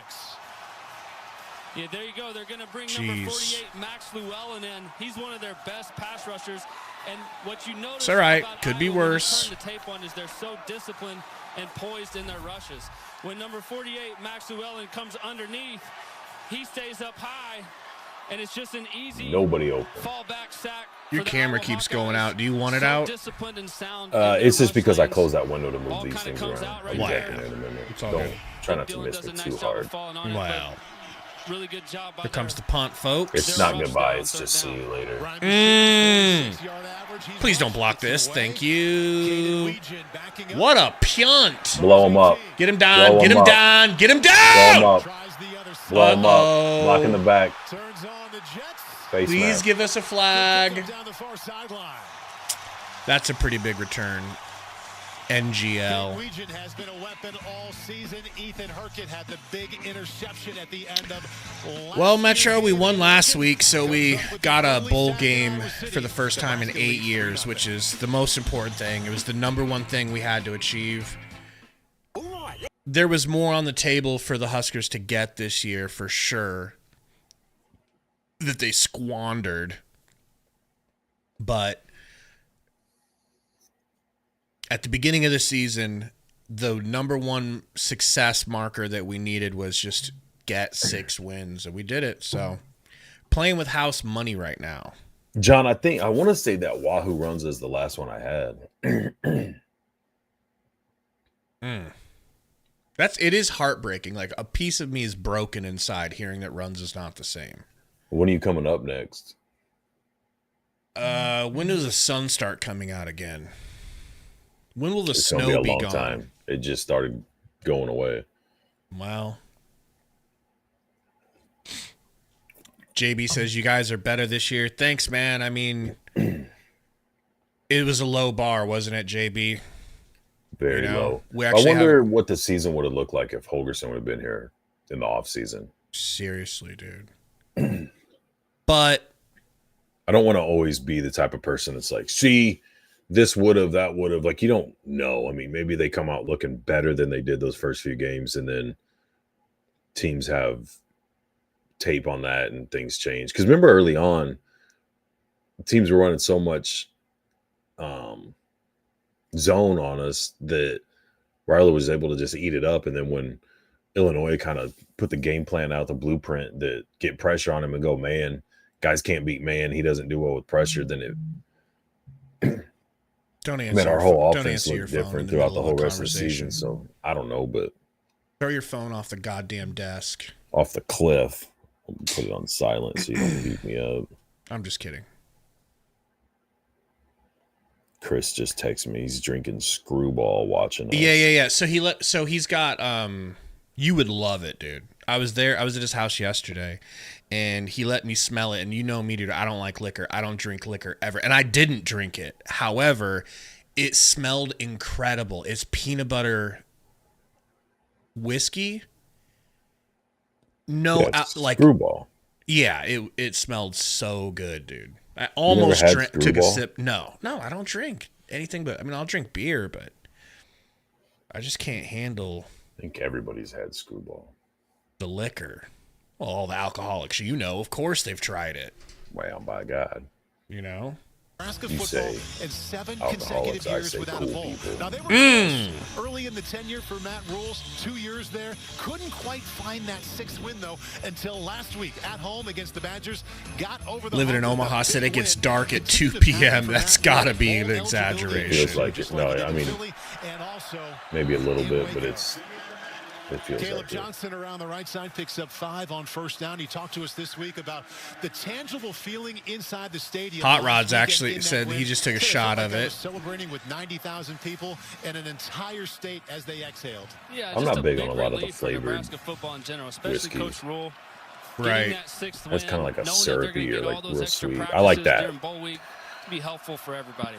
Speaker 4: Yeah, there you go. They're going to bring number 48, Max Llewellyn, in. He's one of their best pass rushers. And what you notice
Speaker 1: it's all right.
Speaker 4: about
Speaker 1: Could be
Speaker 4: Iowa,
Speaker 1: worse.
Speaker 4: turn the tape on, is they're so disciplined and poised in their rushes. When number 48, Max Llewellyn, comes underneath, he stays up high, and it's just an easy fallback sack.
Speaker 1: Your camera keeps going out. Do you want it out?
Speaker 4: Disciplined and sound
Speaker 2: It's just because I closed that window to move these things around.
Speaker 4: Right
Speaker 2: I'll be back in there in a minute. Don't try not to miss me too hard.
Speaker 1: Wow.
Speaker 4: Really good job.
Speaker 1: Here comes the punt, folks.
Speaker 2: It's not goodbye. It's just see you later.
Speaker 1: Please don't block this. Thank you. What a punt.
Speaker 2: Blow him up.
Speaker 1: Get him down. Get him down. Get him
Speaker 2: Blow
Speaker 1: down.
Speaker 2: him up. Blow him up. Block in the back. Face
Speaker 1: Please
Speaker 2: mask.
Speaker 1: give us a flag. That's a pretty big return. NGL.
Speaker 3: Has been a weapon all season. Ethan Hurkett had the big interception at the end of
Speaker 1: Well, Metro, we won last week, so we got a bowl game for the first time in 8 years, which is the most important thing. It was the number one thing we had to achieve. There was more on the table for the Huskers to get this year, for sure, that they squandered. But at the beginning of the season, the number one success marker that we needed was just get 6 wins, and we did it. So, playing with house money right now.
Speaker 2: John, I want to say that Wahoo Runs is the last one I had.
Speaker 1: It is heartbreaking. Like, a piece of me is broken inside hearing that Runs is not the same.
Speaker 2: When are you coming up next?
Speaker 1: When does the sun start coming out again? When will the snow
Speaker 2: be
Speaker 1: be
Speaker 2: a long
Speaker 1: gone?
Speaker 2: time. It just started going away.
Speaker 1: Well, JB says you guys are better this year. Thanks, man. I mean, it was a low bar, wasn't it, JB?
Speaker 2: Very low. I wonder what the season would have looked like if Holgerson would have been here in the off season.
Speaker 1: Seriously, dude. But
Speaker 2: I don't want to always be the type of person that's like, see, this would have, that would have. Like, you don't know. I mean, maybe they come out looking better than they did those first few games, and then teams have tape on that and things change. Because remember early on, teams were running so much zone on us that Riley was able to just eat it up. And then when Illinois kind of put the game plan out, the blueprint that get pressure on him and go, man, guys can't beat man. He doesn't do well with pressure. Then it
Speaker 1: don't answer.
Speaker 2: Our whole offense looked different throughout the whole rest of the season. So I don't know, but
Speaker 1: throw your phone off the goddamn desk.
Speaker 2: Off the cliff. I'll put it on silent so you don't beat me up.
Speaker 1: I'm just kidding.
Speaker 2: Chris just texted me. He's drinking Screwball watching us.
Speaker 1: Yeah. So he's got you would love it, dude. I was there. I was at his house yesterday, and he let me smell it. And you know me, dude. I don't like liquor. I don't drink liquor ever. And I didn't drink it. However, it smelled incredible. It's peanut butter whiskey. No, like
Speaker 2: Screwball.
Speaker 1: Yeah, it smelled so good, dude. I almost took a sip. No, I don't drink anything but. I mean, I'll drink beer, but I just can't handle.
Speaker 2: I think everybody's had Screwball.
Speaker 1: The liquor. Well, all the alcoholics, of course they've tried it.
Speaker 2: Wow, by God.
Speaker 3: Nebraska
Speaker 2: You
Speaker 3: football
Speaker 2: say
Speaker 3: in 7
Speaker 2: alcoholics,
Speaker 3: consecutive years
Speaker 2: I say
Speaker 3: without
Speaker 2: cool
Speaker 3: a bowl.
Speaker 2: people.
Speaker 3: Now, they were early in the tenure for Matt Rule's 2 years there. Couldn't quite find that 6th win, though, until last week at home against the Badgers. Got over the
Speaker 1: Living in Omaha said it gets dark at 2 p.m. That's got to be an exaggeration.
Speaker 2: Feels like it. No, I mean, maybe a little bit, but it feels
Speaker 3: Caleb
Speaker 2: like
Speaker 3: Johnson around the right side picks up 5 on first down. He talked to us this week about the tangible feeling inside the stadium.
Speaker 1: Hot Rod's actually said he just took a shot of it.
Speaker 3: Celebrating with 90,000 people and an entire state as they exhaled.
Speaker 4: Yeah,
Speaker 2: I'm not big on a lot of the flavored
Speaker 4: Nebraska football in general, especially
Speaker 2: whiskey.
Speaker 4: Coach Rule.
Speaker 1: Right.
Speaker 2: That's kind of like a syrupy or like real sweet. I like that.
Speaker 4: to be helpful for everybody.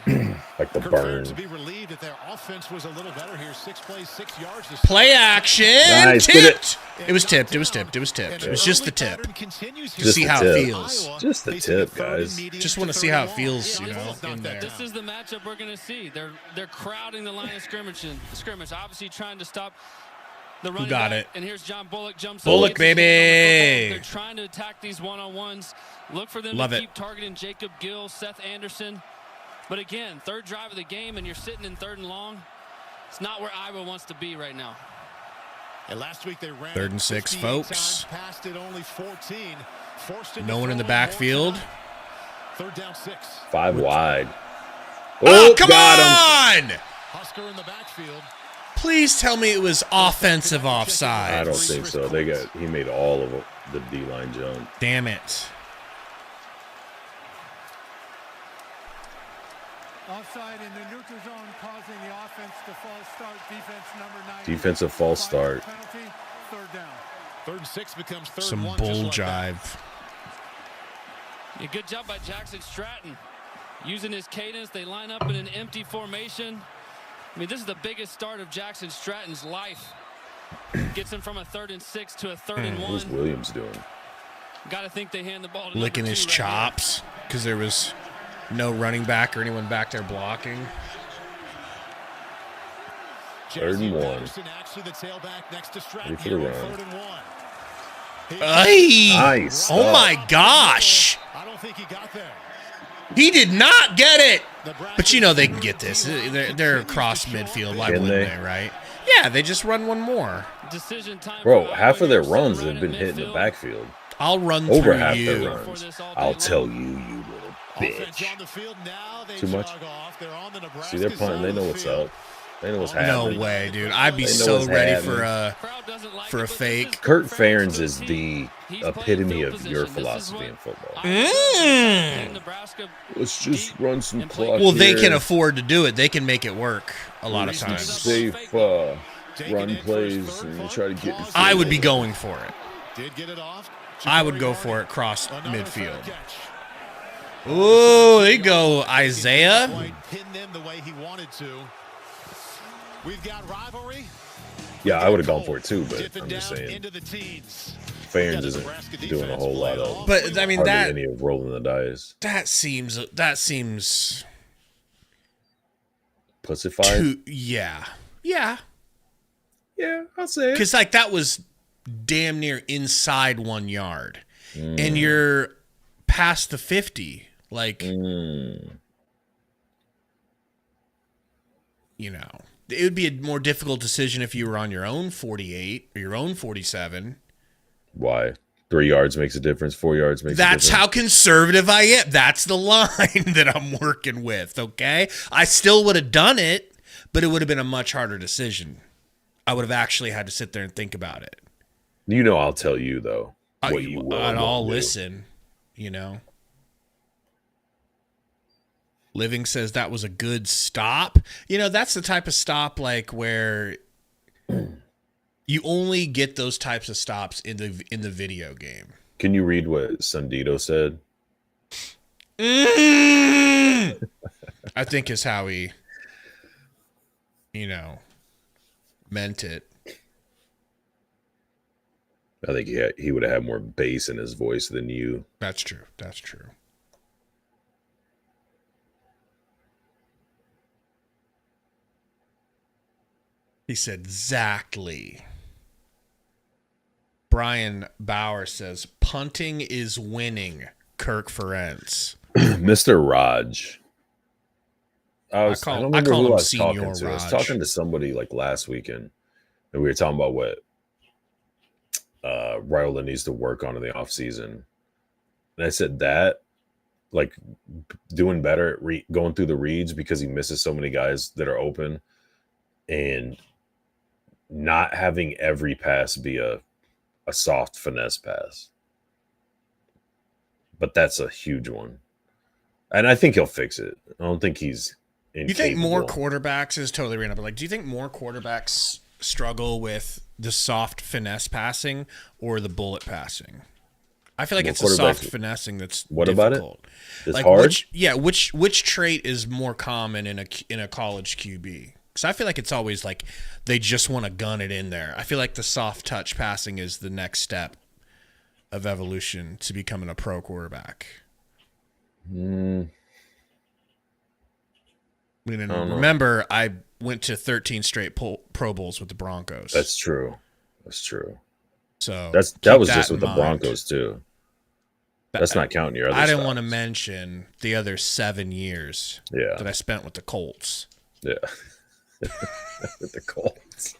Speaker 2: Like the burn.
Speaker 3: To be relieved that their offense was a little better here. 6 plays, 6 yards.
Speaker 1: Play action.
Speaker 2: Nice.
Speaker 1: Tipped. It was tipped. It was tipped. It was tipped. It was just the tip.
Speaker 2: Just
Speaker 1: see
Speaker 2: the
Speaker 1: how
Speaker 2: tip.
Speaker 1: it feels.
Speaker 2: Just the tip, guys.
Speaker 1: Just want to see how it feels, you know, in there.
Speaker 4: This is the matchup we're going to see. They're crowding the line of scrimmage, obviously trying to stop the running
Speaker 1: got
Speaker 4: back.
Speaker 1: it?
Speaker 4: And here's John Bullock jumps
Speaker 1: Bullock,
Speaker 4: up, gets his hands on the
Speaker 1: baby.
Speaker 4: football. They're trying to attack these one-on-ones. Look for them
Speaker 1: Love
Speaker 4: to
Speaker 1: it.
Speaker 4: keep targeting Jacob Gill, Seth Anderson. But again, third drive of the game, and you're sitting in 3rd and long. It's not where Iowa wants to be right now.
Speaker 3: And last week they ran
Speaker 1: 3rd and 6, folks.
Speaker 3: Passed it only 14.
Speaker 1: No one in the backfield.
Speaker 3: 3rd down 6.
Speaker 2: 5 wide.
Speaker 1: Oh, come
Speaker 2: got him.
Speaker 1: on!
Speaker 3: Husker in the backfield.
Speaker 1: Please tell me it was offensive offside.
Speaker 2: I don't think so. He made all of the D-line jump.
Speaker 1: Damn it.
Speaker 7: Offside in the neutral zone, causing the offense to false start. Defense number 9.
Speaker 2: Defensive false start.
Speaker 7: Penalty, 3rd down.
Speaker 3: 3rd and 6 becomes 3rd
Speaker 1: Some
Speaker 3: and 1.
Speaker 1: bull jive.
Speaker 4: Yeah, good job by Jackson Stratton. Using his cadence, they line up in an empty formation. I mean, this is the biggest start of Jackson Stratton's life. Gets him from a 3rd and 6 to a 3rd and 1.
Speaker 2: What's Williams doing?
Speaker 4: Got to think they hand the ball to
Speaker 1: Licking
Speaker 4: number
Speaker 1: his
Speaker 4: 2 right
Speaker 1: chops because there was no running back or anyone back there blocking.
Speaker 2: 3rd and 1.
Speaker 3: Actually, the tailback next to
Speaker 2: Ready
Speaker 3: Stratton
Speaker 2: for the
Speaker 3: here on
Speaker 2: run.
Speaker 3: 3rd and 1.
Speaker 1: Hey!
Speaker 2: Nice.
Speaker 1: Oh my gosh!
Speaker 3: I don't think he got there.
Speaker 1: He did not get it. But you know they can get this. They're across midfield. Why
Speaker 2: Can
Speaker 1: wouldn't
Speaker 2: they?
Speaker 1: they, right? Yeah, they just run one more.
Speaker 4: Decision time.
Speaker 2: Bro,
Speaker 4: for
Speaker 2: half
Speaker 4: Iowa
Speaker 2: of their
Speaker 4: here,
Speaker 2: runs
Speaker 4: right
Speaker 2: have been
Speaker 4: in
Speaker 2: hit in the
Speaker 4: midfield.
Speaker 2: backfield.
Speaker 1: I'll run
Speaker 2: Over
Speaker 1: through
Speaker 2: half
Speaker 1: you.
Speaker 2: their runs. I'll tell you, you little bitch.
Speaker 3: On the field now, they
Speaker 2: Too much?
Speaker 3: jog off. They're on the Nebraska
Speaker 2: See, they're punting. They know what's up. They know what's
Speaker 1: No
Speaker 2: happening.
Speaker 1: way, dude. I'd be
Speaker 2: They know
Speaker 1: so
Speaker 2: what's
Speaker 1: ready
Speaker 2: happening.
Speaker 1: for a fake.
Speaker 2: Kurt Ferentz is the epitome of your philosophy in football. Let's just run some clock.
Speaker 1: Well, they
Speaker 2: here.
Speaker 1: can afford to do it. They can make it work a lot of
Speaker 2: Some
Speaker 1: times.
Speaker 2: safe run plays and try to get.
Speaker 1: I would be going for it.
Speaker 3: Did get it off.
Speaker 1: I would go for it cross midfield. Ooh, there you go, Isaiah.
Speaker 3: Pin them the way he wanted to. We've got rivalry.
Speaker 2: Yeah, I would have gone for it too, but
Speaker 3: Dipping
Speaker 2: I'm just
Speaker 3: down
Speaker 2: saying.
Speaker 3: into the teens.
Speaker 2: Ferentz isn't doing a whole lot of.
Speaker 1: But I mean
Speaker 2: hardly
Speaker 1: that
Speaker 2: any of rolling the dice.
Speaker 1: that seems
Speaker 2: Pussified.
Speaker 1: yeah.
Speaker 2: Yeah, I'll say it.
Speaker 1: Because like that was damn near inside 1 yard, and you're past the 50. Like, you know, it would be a more difficult decision if you were on your own 48 or your own 47.
Speaker 2: Why? 3 yards makes a difference. 4 yards makes a difference.
Speaker 1: That's how conservative I am. That's the line that I'm working with, okay? I still would have done it, but it would have been a much harder decision. I would have actually had to sit there and think about it.
Speaker 2: You know, I'll tell you, though, what you will.
Speaker 1: And I'll
Speaker 2: do.
Speaker 1: listen, you know. Living says that was a good stop. You know, that's the type of stop like where you only get those types of stops in the video game.
Speaker 2: Can you read what Sundito said?
Speaker 1: I think is how he, you know, meant it.
Speaker 2: I think he would have had more bass in his voice than you.
Speaker 1: That's true. That's true. He said exactly. Brian Bauer says punting is winning. Kirk Ferentz.
Speaker 2: Mr. Raj. I don't remember who I was talking to. I was talking to somebody like last weekend, and we were talking about what Raiola needs to work on in the offseason. And I said that, like, doing better at going through the reads because he misses so many guys that are open, and not having every pass be a soft finesse pass. But that's a huge one. And I think he'll fix it. I don't think he's incapable.
Speaker 1: You think more quarterbacks is totally random, but like, do you think more quarterbacks struggle with the soft finesse passing or the bullet passing? I feel like
Speaker 2: More
Speaker 1: it's a soft
Speaker 2: quarterbacks-
Speaker 1: finessing that's
Speaker 2: What about it?
Speaker 1: difficult.
Speaker 2: It's
Speaker 1: Like
Speaker 2: hard.
Speaker 1: which trait is more common in a college QB? Because I feel like it's always like they just want to gun it in there. I feel like the soft touch passing is the next step of evolution to becoming a pro quarterback. Remember, I went to 13 straight Pro Bowls with the Broncos.
Speaker 2: That's true.
Speaker 1: So
Speaker 2: that was
Speaker 1: keep
Speaker 2: just
Speaker 1: in
Speaker 2: with the
Speaker 1: mind.
Speaker 2: Broncos too. That's not counting your other.
Speaker 1: I didn't
Speaker 2: stops.
Speaker 1: want to mention the other 7 years that I spent with the Colts.
Speaker 2: Yeah, with the Colts.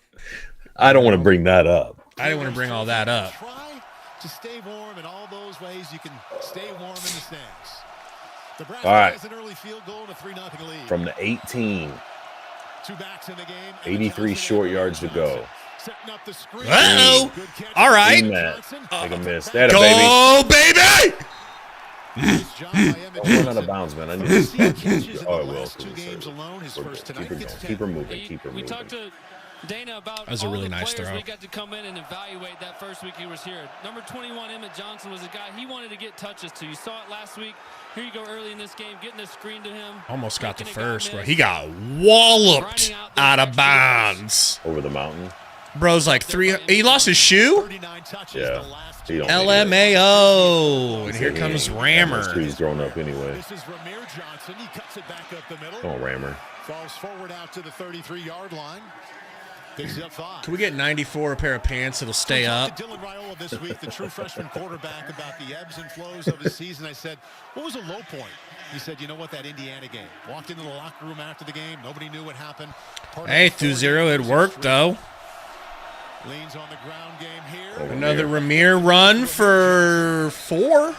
Speaker 2: I don't want to bring that up.
Speaker 1: I didn't want to bring all that up.
Speaker 3: Try to stay warm in all those ways you can stay warm in the stands. Nebraska
Speaker 2: All right.
Speaker 3: has an early field goal and a 3-0 lead.
Speaker 2: From the 18,
Speaker 3: Two backs in the game.
Speaker 2: 83 short yards to go.
Speaker 3: Setting up the screen.
Speaker 1: Uh-oh.
Speaker 3: Good catch.
Speaker 1: All right.
Speaker 2: Team that. Take a miss. That a baby.
Speaker 1: Go, baby!
Speaker 3: Nice job by Emmett
Speaker 2: Don't run out
Speaker 3: Johnson.
Speaker 2: of bounds, man. I need to
Speaker 3: 16 catches in
Speaker 2: Oh,
Speaker 3: the
Speaker 2: it will.
Speaker 3: last 2 games alone. His
Speaker 2: We're
Speaker 3: first
Speaker 2: good.
Speaker 3: tonight
Speaker 2: Keep it
Speaker 3: gets
Speaker 2: going.
Speaker 3: 10.
Speaker 2: Keep her moving. Keep her
Speaker 4: We
Speaker 2: moving.
Speaker 4: talked to Dana about
Speaker 1: was a
Speaker 4: all
Speaker 1: really
Speaker 4: the
Speaker 1: nice
Speaker 4: players
Speaker 1: throw.
Speaker 4: we got to come in and evaluate that first week he was here. Number 21, Emmett Johnson, was a guy he wanted to get touches to. You saw it last week. Here you go early in this game, getting a screen to him.
Speaker 1: Almost got the
Speaker 4: making a guy
Speaker 1: first, bro.
Speaker 4: miss.
Speaker 1: He got walloped out of bounds.
Speaker 2: Over the mountain.
Speaker 1: Bro's like 3. He lost his shoe?
Speaker 3: 39 touches
Speaker 2: Yeah.
Speaker 3: the last
Speaker 2: He
Speaker 3: 2
Speaker 2: don't
Speaker 3: games.
Speaker 1: LMAO. And here comes
Speaker 2: That
Speaker 1: Rammer.
Speaker 2: tree's grown up anyway.
Speaker 3: This is Ramir Johnson. He cuts it back up the middle.
Speaker 2: Come on, Rammer.
Speaker 3: Falls forward out to the 33-yard line. Picks up 5.
Speaker 1: Can we get 94 a pair of pants that'll stay
Speaker 3: We
Speaker 1: up?
Speaker 3: talked to Dylan Raiola this week, the true freshman quarterback, about the ebbs and flows of his season. I said, what was a low point? He said, you know what, that Indiana game. Walked into the locker room after the game. Nobody knew what happened. Part of
Speaker 1: Hey,
Speaker 3: the
Speaker 1: through
Speaker 3: 4-game
Speaker 1: 0, it
Speaker 3: losing
Speaker 1: worked,
Speaker 3: streak.
Speaker 1: though.
Speaker 3: Leans on the ground game here.
Speaker 2: Oh,
Speaker 1: Another Ramir run for 4.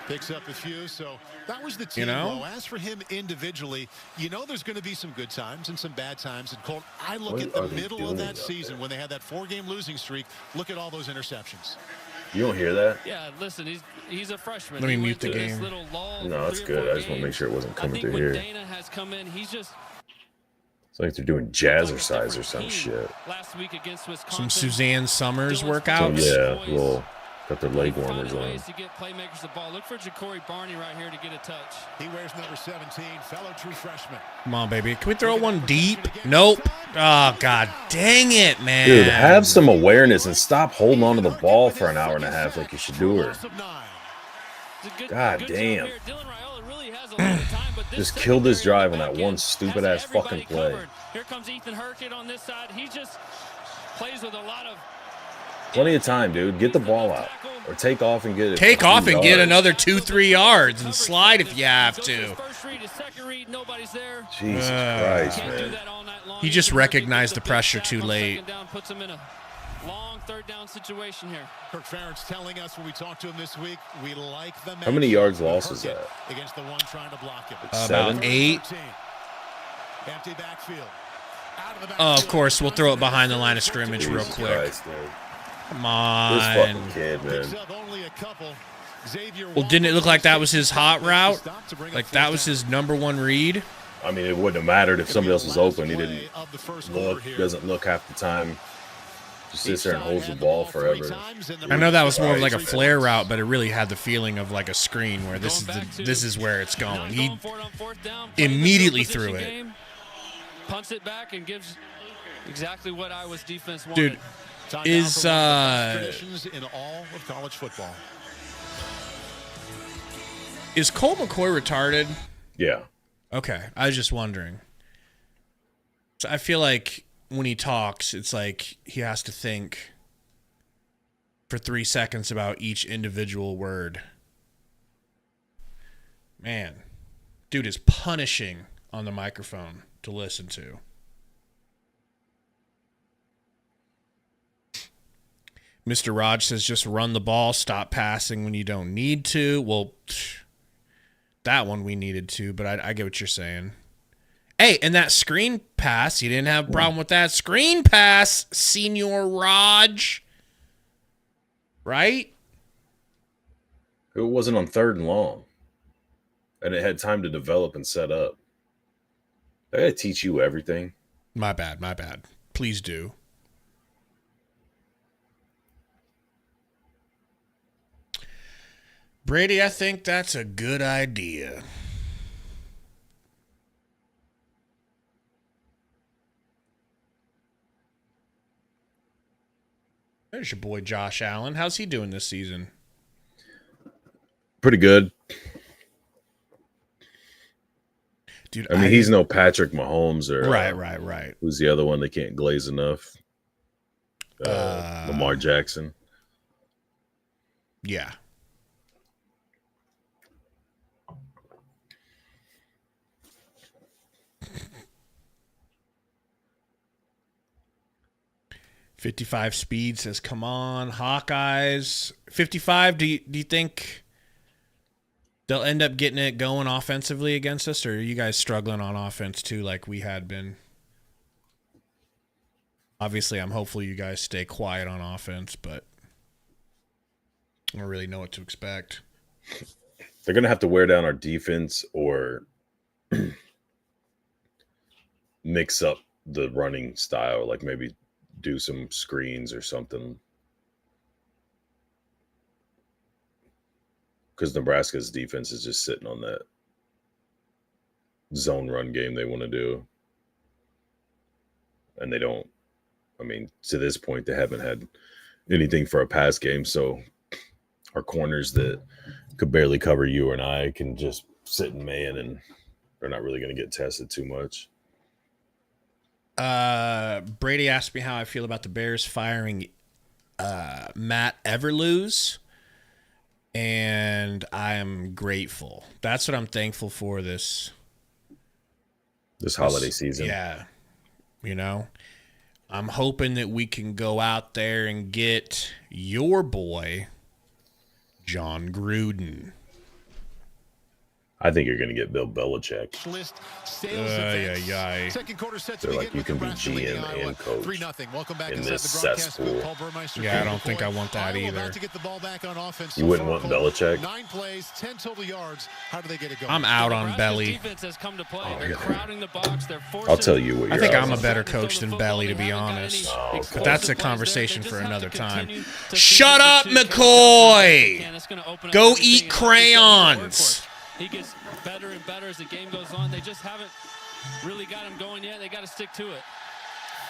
Speaker 3: Picks up a few, so that was the team.
Speaker 1: You know?
Speaker 3: Though. As for him individually, you know there's going to be some good times and some bad times. And Colt, I look
Speaker 2: What
Speaker 3: at the
Speaker 2: are they
Speaker 3: middle of
Speaker 2: doing
Speaker 3: that
Speaker 2: out
Speaker 3: season
Speaker 2: there?
Speaker 3: when they had that 4-game losing streak. Look at all those interceptions.
Speaker 2: You don't hear that?
Speaker 4: Yeah, listen, he's a freshman.
Speaker 1: Let me
Speaker 4: He
Speaker 1: mute
Speaker 4: went
Speaker 1: the
Speaker 4: through this
Speaker 1: game.
Speaker 4: little lull
Speaker 2: No,
Speaker 4: for
Speaker 2: that's
Speaker 4: 3 or 4
Speaker 2: good. I just want to make
Speaker 4: games.
Speaker 2: sure it wasn't coming
Speaker 4: I think
Speaker 2: through
Speaker 4: when
Speaker 2: here.
Speaker 4: Dana has come in, he's just
Speaker 2: It's like they're doing jazzercise or
Speaker 4: different
Speaker 2: some
Speaker 4: team.
Speaker 2: shit.
Speaker 4: Last week against Wisconsin.
Speaker 1: Some Suzanne Summers
Speaker 2: So,
Speaker 1: workouts.
Speaker 2: yeah, well, got their leg
Speaker 4: Finding
Speaker 2: warmers on.
Speaker 4: ways to get playmakers the ball. Look for Ja'Cory Barney right here to get a touch.
Speaker 3: He wears number 17, fellow true freshman.
Speaker 1: Come on, baby. Can we throw one deep? Nope. Oh, God dang it, man.
Speaker 2: Dude, have some awareness and stop holding on to the ball for an hour and a half like you should do her.
Speaker 3: Loss of 9.
Speaker 4: It's a good,
Speaker 2: God
Speaker 4: good
Speaker 2: damn.
Speaker 4: job here. Dylan Raiola really has a lot of time, but this
Speaker 2: Just killed this
Speaker 4: secondary
Speaker 2: drive on that
Speaker 4: back
Speaker 2: one
Speaker 4: end
Speaker 2: stupid-ass
Speaker 4: has
Speaker 2: fucking
Speaker 4: everybody
Speaker 2: play.
Speaker 4: covered. Here comes Ethan Hurkett on this side. He just plays with a lot of
Speaker 2: Plenty of time, dude. Get the ball out. Or take off and get it.
Speaker 1: Take off and get
Speaker 2: yards.
Speaker 1: another 2-3 yards and slide if you have
Speaker 4: Goes his
Speaker 1: to.
Speaker 4: first read, his second read, nobody's there.
Speaker 2: Jesus Christ,
Speaker 4: Can't do
Speaker 2: man.
Speaker 4: that all night long.
Speaker 1: He just
Speaker 4: Ethan Hurkett
Speaker 1: recognized
Speaker 4: gets
Speaker 1: the
Speaker 4: a big
Speaker 1: pressure
Speaker 4: sack
Speaker 1: too
Speaker 4: on
Speaker 1: late.
Speaker 4: second down, puts him in a long third down situation here.
Speaker 3: Kirk Ferentz telling us when we talked to him this week, we like the
Speaker 2: How many
Speaker 3: matchup
Speaker 2: yards
Speaker 3: with
Speaker 2: lost is
Speaker 3: Hurkett
Speaker 2: that?
Speaker 3: against the one trying to block him.
Speaker 1: About
Speaker 2: 7?
Speaker 1: 8.
Speaker 3: 13. Empty backfield. Out of the
Speaker 1: Oh, of
Speaker 3: backfield.
Speaker 1: course. We'll throw it behind the line of scrimmage real
Speaker 2: Jesus
Speaker 1: quick.
Speaker 2: Christ, dude.
Speaker 1: Come
Speaker 2: This
Speaker 1: on.
Speaker 2: fucking kid,
Speaker 3: Picks
Speaker 2: man.
Speaker 3: up only a couple. Xavier
Speaker 1: Well, didn't it look like that was his hot route?
Speaker 3: Stop to bring up
Speaker 1: Like that was
Speaker 3: first
Speaker 1: his number 1 read?
Speaker 2: I mean, it wouldn't have mattered if somebody else was open. He
Speaker 3: Play
Speaker 2: didn't
Speaker 3: of the first quarter
Speaker 2: look,
Speaker 3: here.
Speaker 2: doesn't look half the time. Just sits there and
Speaker 3: Each
Speaker 2: holds
Speaker 3: side
Speaker 2: the
Speaker 3: had
Speaker 2: ball
Speaker 3: three
Speaker 2: forever.
Speaker 3: times in the
Speaker 1: I know that was more of
Speaker 2: Right.
Speaker 1: like a flare route, but it really had the feeling of like a screen where this
Speaker 4: Going back
Speaker 1: is
Speaker 4: to
Speaker 1: this is where it's going.
Speaker 4: not
Speaker 1: He
Speaker 4: going for it on fourth down, playing the
Speaker 1: immediately
Speaker 4: field
Speaker 1: threw
Speaker 4: position
Speaker 1: it.
Speaker 4: game, punts it back and gives exactly what Iowa's defense wanted.
Speaker 1: Dude,
Speaker 3: Time now
Speaker 1: is
Speaker 3: for one of the best traditions in all of college football.
Speaker 1: is Colt McCoy retarded?
Speaker 2: Yeah.
Speaker 1: Okay, I was just wondering. So I feel like when he talks, it's like he has to think for 3 seconds about each individual word. Man, dude is punishing on the microphone to listen to. Mr. Raj says just run the ball, stop passing when you don't need to. Well, that one we needed to, but I get what you're saying. Hey, and that screen pass, you didn't have a problem with that screen pass, Senior Raj. Right?
Speaker 2: It wasn't on 3rd and long. And it had time to develop and set up. I gotta teach you everything.
Speaker 1: My bad. Please do. Brady, I think that's a good idea. There's your boy Josh Allen. How's he doing this season?
Speaker 2: Pretty good.
Speaker 1: Dude,
Speaker 2: I mean, he's no Patrick Mahomes or
Speaker 1: right.
Speaker 2: Who's the other one they can't glaze enough? Lamar Jackson.
Speaker 1: Yeah. $55 Speed says, come on, Hawkeyes. 55, do you think they'll end up getting it going offensively against us, or are you guys struggling on offense too like we had been? Obviously, I'm hopeful you guys stay quiet on offense, but I don't really know what to expect.
Speaker 2: They're going to have to wear down our defense or mix up the running style, like maybe do some screens or something. Because Nebraska's defense is just sitting on that zone run game they want to do. And they don't. I mean, to this point, they haven't had anything for a pass game. So our corners that could barely cover you and I can just sit in man, and they're not really going to get tested too much.
Speaker 1: Brady asked me how I feel about the Bears firing Matt Everluse, and I am grateful. That's what I'm thankful for this
Speaker 2: holiday season.
Speaker 1: Yeah. You know, I'm hoping that we can go out there and get your boy, John Gruden.
Speaker 2: I think you're going to get Bill Belichick.
Speaker 3: Second quarter set to
Speaker 2: They're
Speaker 3: begin
Speaker 2: like, you
Speaker 3: with
Speaker 2: can be
Speaker 3: Nebraska leading
Speaker 2: GM
Speaker 3: Iowa
Speaker 2: and coach
Speaker 3: 3-0. Welcome back
Speaker 2: in
Speaker 3: inside
Speaker 2: this
Speaker 3: the broadcast
Speaker 2: cesspool.
Speaker 3: booth. Paul Burmeister.
Speaker 1: Yeah, I don't think I want that
Speaker 3: Iowa
Speaker 1: either.
Speaker 3: about to get the ball back on offense.
Speaker 2: You wouldn't want Belichick?
Speaker 3: 9 plays, 10 total yards. How do they get it going?
Speaker 1: I'm out on Belly.
Speaker 4: Defense has come to play. They're crowding the box. They're forcing.
Speaker 2: I'll tell you what
Speaker 1: I
Speaker 2: you're
Speaker 1: think
Speaker 2: out
Speaker 1: I'm a
Speaker 2: on.
Speaker 1: better coach than Belly, to be honest. But that's a conversation for another time.
Speaker 4: to
Speaker 1: Shut up, McCoy! Go eat crayons!
Speaker 4: He gets better and better as the game goes on. They just haven't really got him going yet. They got to stick to it.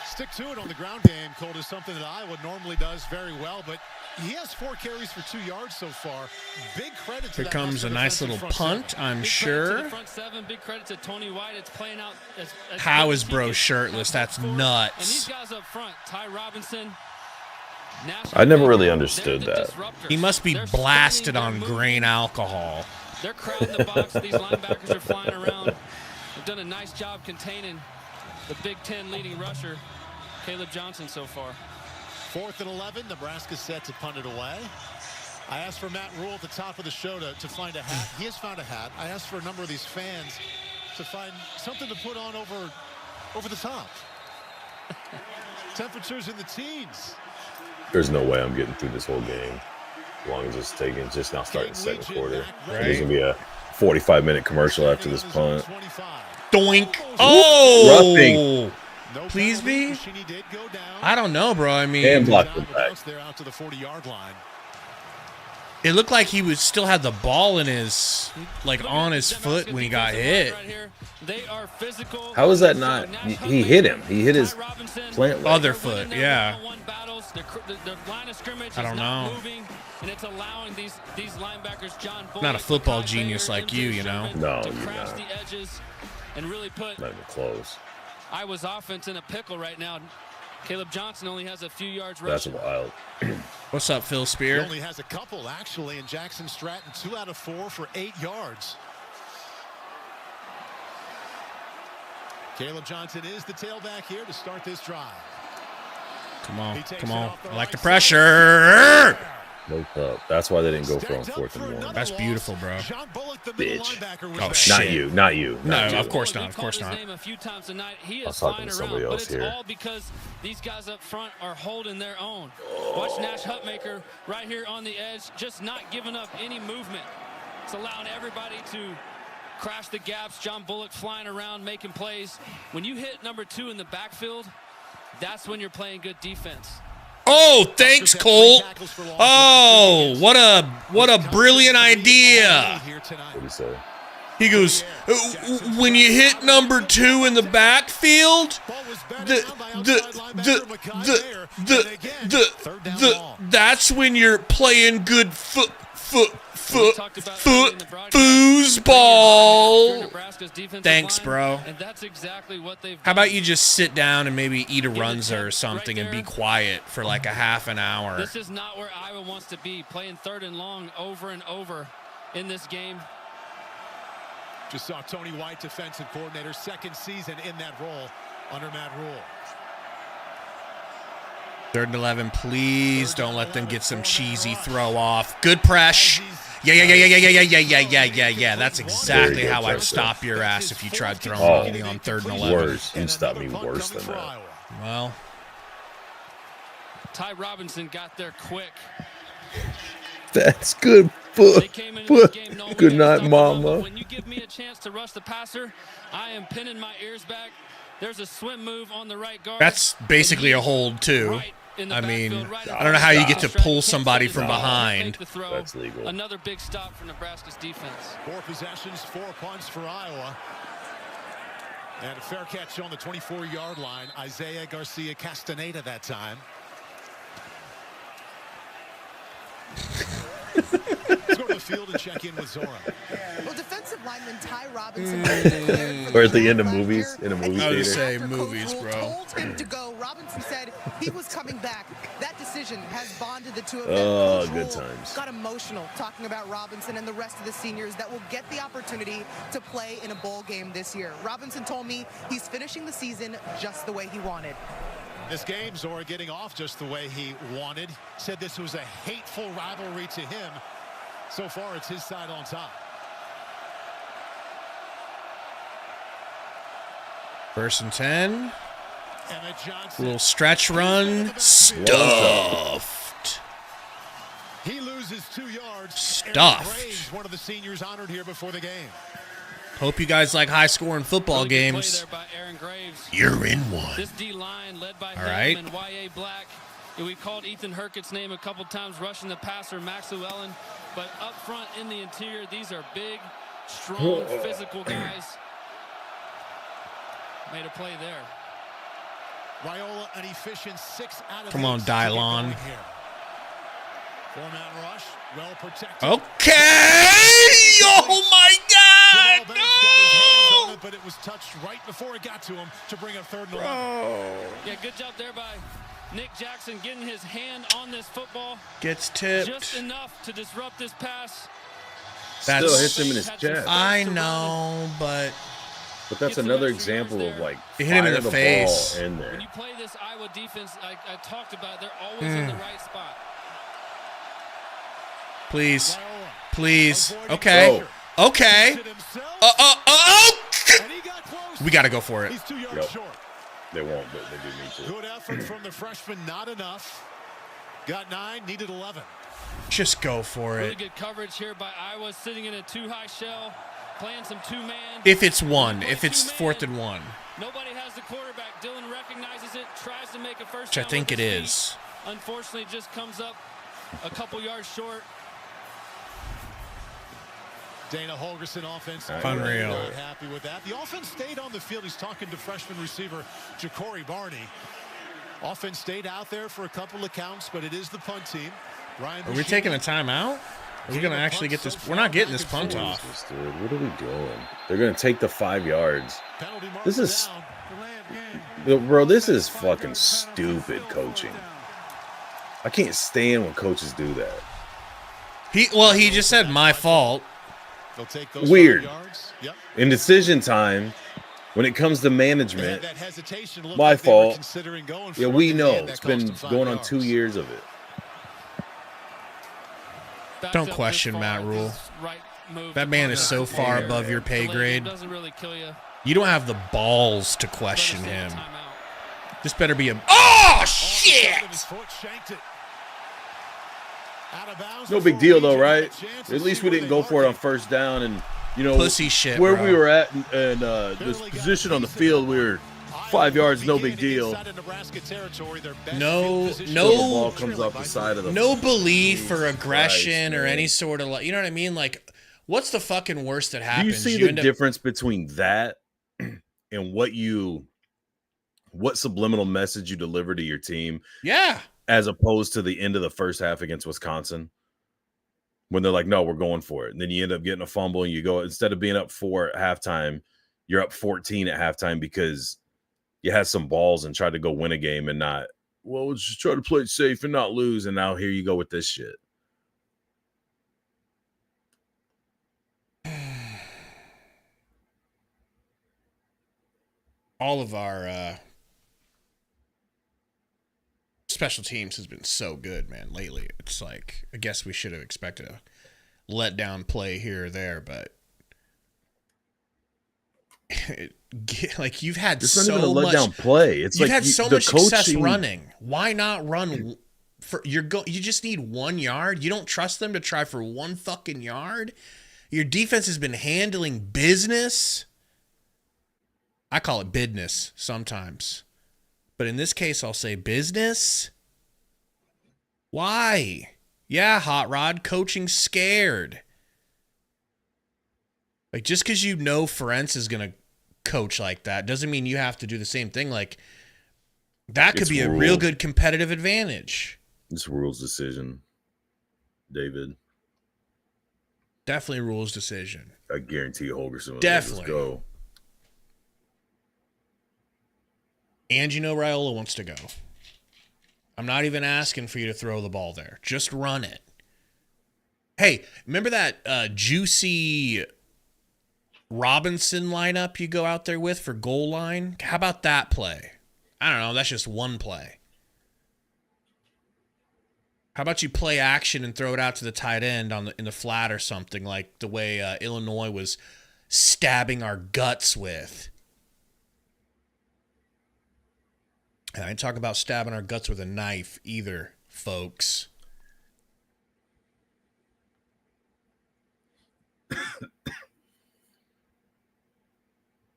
Speaker 3: Stick to it on the ground game, Colt, is something that Iowa normally does very well, but he has 4 carries for 2 yards so far. Big credit to
Speaker 1: Here
Speaker 3: that
Speaker 1: comes a nice little punt, I'm
Speaker 4: Big
Speaker 1: sure.
Speaker 4: credit to the front 7. Big credit to Tony White. It's playing out as
Speaker 1: How
Speaker 4: good
Speaker 1: is
Speaker 4: as he
Speaker 1: bro
Speaker 4: can.
Speaker 1: shirtless? That's
Speaker 4: And these
Speaker 1: nuts.
Speaker 4: guys up front, Ty Robinson, Nash,
Speaker 2: I never really understood
Speaker 4: they're the
Speaker 2: that.
Speaker 4: disruptors.
Speaker 1: He must be
Speaker 4: They're
Speaker 1: blasted
Speaker 4: spinning,
Speaker 1: on
Speaker 4: they're moving.
Speaker 1: grain alcohol.
Speaker 4: They're crowding the box. These linebackers are flying around. They've done a nice job containing the Big Ten leading rusher, Caleb Johnson, so far.
Speaker 3: 4th and 11. Nebraska set to punt it away. I asked for Matt Rule at the top of the show to find a hat. He has found a hat. I asked for a number of these fans to find something to put on over the top. Temperatures in the teens.
Speaker 2: There's no way I'm getting through this whole game. As long as it's just now starting the second quarter. There's going to be a 45-minute commercial after this punt.
Speaker 1: Doink. Oh!
Speaker 2: Roughing.
Speaker 1: Please be? I don't know, bro. I mean,
Speaker 2: And block the back.
Speaker 3: They're out to the 40-yard line.
Speaker 1: it looked like he still had the ball in his, on his foot when he got hit.
Speaker 4: They are physical.
Speaker 2: How is that not? He hit him. He hit his plant leg.
Speaker 1: Other foot, yeah.
Speaker 4: The line of scrimmage
Speaker 1: I don't
Speaker 4: is not
Speaker 1: know.
Speaker 4: moving, and it's allowing these linebackers, John Bullock,
Speaker 1: Not a football
Speaker 4: Kai
Speaker 1: genius
Speaker 4: Baker,
Speaker 1: like you, you know.
Speaker 2: No,
Speaker 4: to
Speaker 2: you're
Speaker 4: crash
Speaker 2: not.
Speaker 4: the edges and really put
Speaker 2: Not even close.
Speaker 4: Iowa's offense in a pickle right now. Caleb Johnson only has a few yards
Speaker 2: That's
Speaker 4: rushing.
Speaker 2: wild.
Speaker 1: What's up, Phil
Speaker 3: He
Speaker 1: Spear?
Speaker 3: only has a couple, actually, and Jackson Stratton 2 out of 4 for 8 yards. Caleb Johnson is the tailback here to start this drive.
Speaker 1: Come on,
Speaker 3: He takes
Speaker 1: come
Speaker 3: it
Speaker 1: on.
Speaker 3: off the
Speaker 1: I like
Speaker 3: right
Speaker 1: the
Speaker 3: side.
Speaker 1: pressure.
Speaker 2: No up. That's why they didn't go for on
Speaker 3: Stacked up
Speaker 2: 4th and
Speaker 3: another
Speaker 2: 1.
Speaker 1: That's
Speaker 3: loss.
Speaker 1: beautiful, bro.
Speaker 3: John Bullock, the middle
Speaker 2: Bitch.
Speaker 3: linebacker, was
Speaker 1: Oh,
Speaker 3: back.
Speaker 1: shit.
Speaker 2: Not you. Not you.
Speaker 1: No,
Speaker 2: Not you.
Speaker 1: of course not.
Speaker 4: We've
Speaker 1: Of course
Speaker 4: called
Speaker 1: not.
Speaker 4: his name a few times tonight. He
Speaker 2: I
Speaker 4: is
Speaker 2: was talking
Speaker 4: flying
Speaker 2: to
Speaker 4: around,
Speaker 2: somebody
Speaker 4: but
Speaker 2: else
Speaker 4: it's
Speaker 2: here.
Speaker 4: all because these guys up front are holding their own. Watch Nash Hutmaker right here on the edge, just not giving up any movement. It's allowing everybody to crash the gaps. John Bullock flying around, making plays. When you hit number 2 in the backfield, that's when you're playing good defense.
Speaker 1: Oh, thanks, Colt. Oh, what a brilliant idea.
Speaker 2: What do you say?
Speaker 1: He goes, when you hit number 2 in the backfield, that's when you're playing good foosball. Thanks, bro. How about you just sit down and maybe eat a runza or something and be quiet for like a half an hour?
Speaker 4: This is not where Iowa wants to be, playing 3rd and long over and over in this game.
Speaker 3: Just saw Tony White, defensive coordinator, 2nd season in that role under Matt Rule.
Speaker 1: 3rd and 11, please don't let them get some cheesy throw off. Good press. Yeah. That's exactly how I'd stop your ass if you tried throwing me on 3rd and 11.
Speaker 2: Worse. You'd stop me worse than that.
Speaker 1: Well,
Speaker 4: Ty Robinson got there quick.
Speaker 2: That's good. Good night, mama.
Speaker 4: When you give me a chance to rush the passer, I am pinning my ears back. There's a swim move on the right guard.
Speaker 1: that's basically a hold, too. I mean, I don't know how you get to pull somebody from behind.
Speaker 2: That's legal.
Speaker 4: Another big stop for Nebraska's defense.
Speaker 3: 4 possessions, 4 punts for Iowa. And a fair catch on the 24-yard line. Isaiah Garcia Castaneda that time. Let's go to the field and check in with Zora.
Speaker 6: Well, defensive lineman Ty Robinson.
Speaker 2: Or at the end of movies, in a movie
Speaker 1: I would
Speaker 2: theater.
Speaker 1: say movies, bro.
Speaker 6: Told him to go. Robinson said he was coming back. That decision has bonded the two of them.
Speaker 2: Oh,
Speaker 6: Coach
Speaker 2: good
Speaker 6: Rule
Speaker 2: times.
Speaker 6: Got emotional talking about Robinson and the rest of the seniors that will get the opportunity to play in a bowl game this year. Robinson told me he's finishing the season just the way he wanted.
Speaker 3: This game, Zora getting off just the way he wanted. Said this was a hateful rivalry to him. So far, it's his side on top.
Speaker 1: 1st and 10.
Speaker 3: Emmett Johnson.
Speaker 1: Little stretch run. Stuffed.
Speaker 3: He loses 2 yards.
Speaker 1: Stuffed.
Speaker 3: Aaron Graves, one of the seniors honored here before the game.
Speaker 1: Hope you guys like high-scoring football
Speaker 4: Really good play
Speaker 1: games.
Speaker 4: there by Aaron Graves.
Speaker 1: You're in one.
Speaker 4: This D-line led by
Speaker 1: All
Speaker 4: him
Speaker 1: right.
Speaker 4: and Y.A. Black. We called Ethan Hurkett's name a couple times, rushing the passer, Max Llewellyn. But up front in the interior, these are big, strong, physical guys. Made a play there.
Speaker 3: Raiola, an efficient 6 out of 8.
Speaker 1: Come on, Dylon.
Speaker 3: 4-man rush, well protected.
Speaker 1: Okay. Oh, my God.
Speaker 3: Got his hands on
Speaker 1: No.
Speaker 3: it, but it was touched right before it got to him to bring up 3rd and 11.
Speaker 4: Yeah, good job there by Nick Jackson getting his hand on this football.
Speaker 1: Gets tipped.
Speaker 4: Just enough to disrupt this pass.
Speaker 1: That's,
Speaker 2: Still hits him in his chest.
Speaker 1: I know, but
Speaker 2: But that's another example of like
Speaker 1: it hit him in the face.
Speaker 2: Ball in there.
Speaker 4: When you play this Iowa defense, I talked about, they're always in the right spot.
Speaker 1: Please. Please. Okay. Okay. We got to go for it.
Speaker 3: He's 2 yards
Speaker 2: Yep.
Speaker 3: short.
Speaker 2: They won't, but they do need to.
Speaker 3: Good effort from the freshman, not enough. Got 9, needed 11.
Speaker 1: Just go for
Speaker 4: Really
Speaker 1: it.
Speaker 4: good coverage here by Iowa, sitting in a too-high shell, playing some two-man.
Speaker 1: If it's 1, if it's 4th and 1.
Speaker 4: Nobody has the quarterback. Dylan recognizes it, tries to make a first
Speaker 1: Which I
Speaker 4: down
Speaker 1: think
Speaker 4: with
Speaker 1: it
Speaker 4: his
Speaker 1: is.
Speaker 4: feet. Unfortunately, just comes up a couple yards short.
Speaker 3: Dana Holgerson offense.
Speaker 1: Unreal.
Speaker 3: Not happy with that. The offense stayed on the field. He's talking to freshman receiver Ja'Cory Barney. Offense stayed out there for a couple of counts, but it is the punt team. Ryan
Speaker 1: Are we taking a timeout? Are we going to actually get this? We're not getting this punt off.
Speaker 2: Dude, what are we doing? They're going to take the 5 yards. This is, bro, this is fucking stupid coaching. I can't stand when coaches do that.
Speaker 1: He just said my fault.
Speaker 2: Weird.
Speaker 3: Yep.
Speaker 2: In decision time, when it comes to management,
Speaker 3: That hesitation looked
Speaker 2: my
Speaker 3: like they were
Speaker 2: fault.
Speaker 3: considering going for
Speaker 2: Yeah,
Speaker 3: it.
Speaker 2: we
Speaker 3: In the
Speaker 2: know.
Speaker 3: end, that
Speaker 2: It's
Speaker 3: cost
Speaker 2: been
Speaker 3: them 5
Speaker 2: going on
Speaker 3: yards.
Speaker 2: 2 years of it.
Speaker 1: Don't question Matt Rule. That man is so far above your pay grade.
Speaker 4: Doesn't really kill you.
Speaker 1: You don't have the balls to question him. This better be a. Oh, shit!
Speaker 2: No big deal, though, right? At least we didn't go for it on first down, and you know,
Speaker 1: Pussy shit,
Speaker 2: where
Speaker 1: bro.
Speaker 2: we were at and this position on the field, we were 5 yards, no big deal.
Speaker 1: No
Speaker 2: ball comes off the side of the
Speaker 1: no belief or aggression or any sort of, you know what I mean? Like, what's the fucking worst that happens?
Speaker 2: Do you see the difference between that and what subliminal message you deliver to your team?
Speaker 1: Yeah.
Speaker 2: As opposed to the end of the first half against Wisconsin, when they're like, no, we're going for it. And then you end up getting a fumble and you go, instead of being up 4 at halftime, you're up 14 at halftime because you had some balls and tried to go win a game and not, well, let's just try to play it safe and not lose. And now here you go with this shit.
Speaker 1: All of our special teams has been so good, man, lately. It's like, I guess we should have expected a letdown play here or there, but like, you've had
Speaker 2: it's
Speaker 1: so
Speaker 2: not even a
Speaker 1: much
Speaker 2: letdown play. It's
Speaker 1: you've
Speaker 2: like
Speaker 1: had so much success running. Why not run for you just need 1 yard? You don't trust them to try for 1 fucking yard? Your defense has been handling business. I call it business sometimes. But in this case, I'll say business. Why? Yeah, Hot Rod, coaching scared. Like, just because you know Ferentz is going to coach like that doesn't mean you have to do the same thing. Like, that could be a real good competitive advantage.
Speaker 2: It's Rule's decision, David.
Speaker 1: Definitely Rule's decision.
Speaker 2: I guarantee Holgerson will
Speaker 1: Definitely
Speaker 2: go.
Speaker 1: And you know Raiola wants to go. I'm not even asking for you to throw the ball there. Just run it. Hey, remember that juicy Robinson lineup you go out there with for goal line? How about that play? I don't know. That's just one play. How about you play action and throw it out to the tight end in the flat or something, like the way Illinois was stabbing our guts with. And I ain't talking about stabbing our guts with a knife either, folks.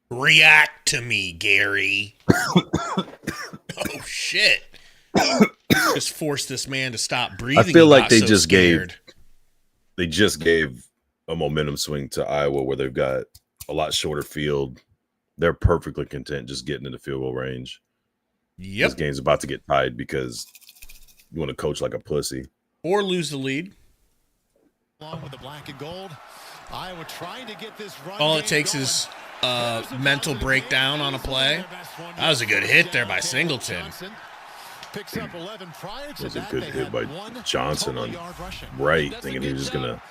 Speaker 1: React to me, Gary. Oh, shit. Just force this man to stop breathing.
Speaker 2: I feel like they just gave a momentum swing to Iowa where they've got a lot shorter field. They're perfectly content just getting into field goal range.
Speaker 1: Yep.
Speaker 2: This game's about to get tied because you want to coach like a pussy.
Speaker 1: Or lose the lead.
Speaker 3: Along with the black and gold, Iowa trying to get this run.
Speaker 1: All it takes is a mental breakdown on a play. That was a good hit there by Singleton.
Speaker 3: Picks up 11 prior to
Speaker 2: It was a
Speaker 3: that.
Speaker 2: good hit by Johnson on right, thinking he was just going to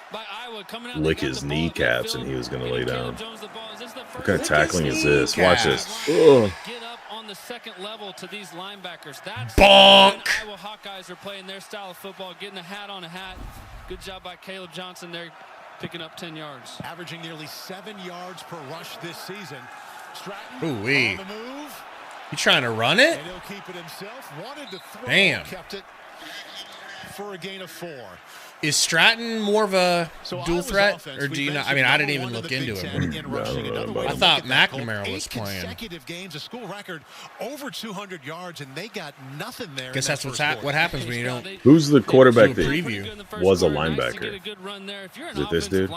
Speaker 2: lick his kneecaps and he was going to lay down. What kind of tackling is this? Watch this. Ugh.
Speaker 4: Get up on the second level to these linebackers. That's
Speaker 1: bonk.
Speaker 4: Iowa Hawkeyes are playing their style of football, getting a hat on a hat. Good job by Caleb Johnson there, picking up 10 yards.
Speaker 3: Averaging nearly 7 yards per rush this season. Stratton
Speaker 1: Ooh-wee.
Speaker 3: on the move.
Speaker 1: You trying to run it?
Speaker 3: And he'll keep it himself. Wanted to throw.
Speaker 1: Damn.
Speaker 3: Kept it for a gain of 4.
Speaker 1: Is Stratton more of a dual threat, or do you not? I mean, I didn't even look into it. I thought McNamara was playing.
Speaker 3: Consecutive games, a school record over 200 yards, and they got nothing there.
Speaker 1: Guess that's what happens when you don't.
Speaker 2: Who's the quarterback that
Speaker 1: preview
Speaker 2: was a linebacker? Is it this dude?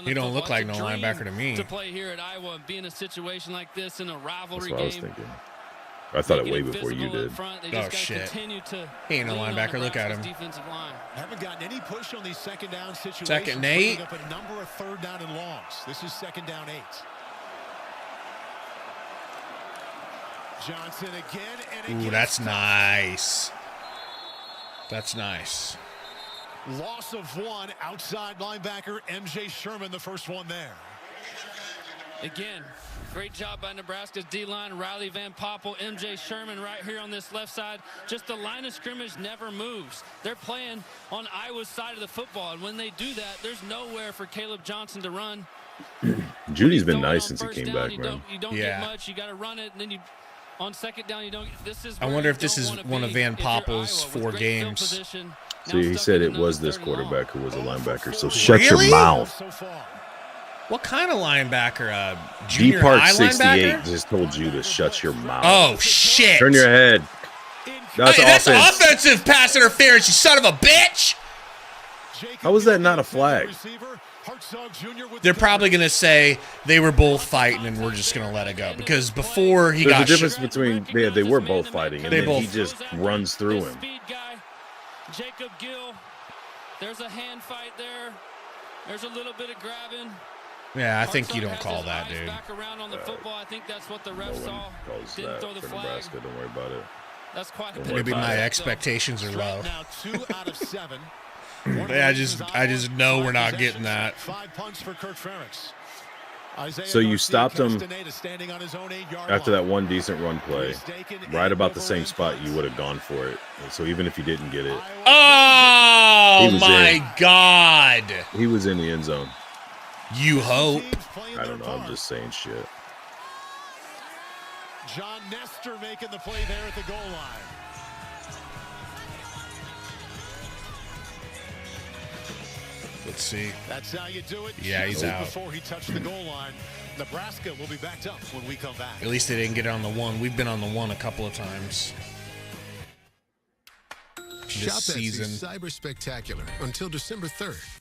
Speaker 1: He don't look like no linebacker to me.
Speaker 4: To play here at Iowa and be in a situation like this in a rivalry
Speaker 2: That's what I was
Speaker 4: game.
Speaker 2: thinking. I thought it way before you did.
Speaker 1: Oh, shit. He ain't no linebacker. Look at him.
Speaker 3: Haven't gotten any push on these second down situations.
Speaker 1: Second and 8.
Speaker 3: Up a number of third down and longs. This is second down 8. Johnson again and again.
Speaker 1: Ooh, that's nice. That's nice.
Speaker 3: Loss of 1 outside linebacker MJ Sherman, the first one there.
Speaker 4: Again, great job by Nebraska's D-line. Riley Van Poppel, MJ Sherman right here on this left side. Just the line of scrimmage never moves. They're playing on Iowa's side of the football, and when they do that, there's nowhere for Caleb Johnson to run.
Speaker 2: Judy's been nice since he came back, man.
Speaker 4: You don't get much. You got to run it, and then on second down, you don't.
Speaker 1: I wonder if this is one of Van Poppel's 4 games.
Speaker 2: See, he said it was this quarterback who was a linebacker, so shut your mouth.
Speaker 1: What kind of linebacker? Junior
Speaker 2: D-Park
Speaker 1: high
Speaker 2: 68
Speaker 1: linebacker?
Speaker 2: just told you to shut your mouth.
Speaker 1: Oh, shit.
Speaker 2: Turn your head. That's
Speaker 1: that's
Speaker 2: offense.
Speaker 1: offensive pass interference, you son of a bitch.
Speaker 2: How is that not a flag?
Speaker 1: They're probably going to say they were both fighting and we're just going to let it go. Because before he
Speaker 2: There's
Speaker 1: got
Speaker 2: a difference between they were both fighting, and then he just runs through him.
Speaker 4: Jacob Gill. There's a hand fight there. There's a little bit of grabbing.
Speaker 1: Yeah, I think you don't call that, dude.
Speaker 4: Back around on the football. I think that's what the ref saw.
Speaker 2: Calls
Speaker 4: Didn't
Speaker 2: that
Speaker 4: throw the
Speaker 2: for
Speaker 4: flag.
Speaker 2: Nebraska. Don't worry about it.
Speaker 4: That's quite a bit.
Speaker 1: Maybe my expectations are low.
Speaker 3: Now 2 out of 7.
Speaker 1: I just know we're not getting that.
Speaker 3: 5 punts for Kirk Ferentz.
Speaker 2: So you stopped him after that one decent run play, right about the same spot you would have gone for it. So even if you didn't get it,
Speaker 1: oh my God!
Speaker 2: He was in the end zone.
Speaker 1: You hope.
Speaker 2: I don't know. I'm just saying shit.
Speaker 3: John Nestor making the play there at the goal line.
Speaker 1: Let's see.
Speaker 3: That's how you do it.
Speaker 1: Yeah, he's out.
Speaker 3: Before he touched the goal line, Nebraska will be backed up when we come back.
Speaker 1: At least they didn't get it on the 1. We've been on the 1 a couple of times this season.
Speaker 8: Cyber Spectacular until December 3rd.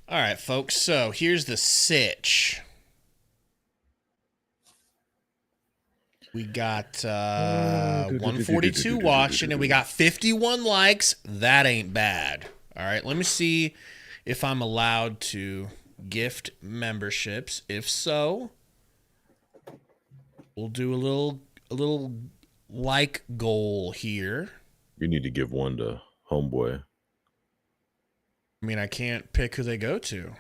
Speaker 1: All right, folks. So here's the sitch. We got 142 watching, and we got 51 likes. That ain't bad. All right, let me see if I'm allowed to gift memberships. If so, we'll do a little like goal here.
Speaker 2: You need to give one to Homeboy.
Speaker 1: I mean, I can't pick who they go to.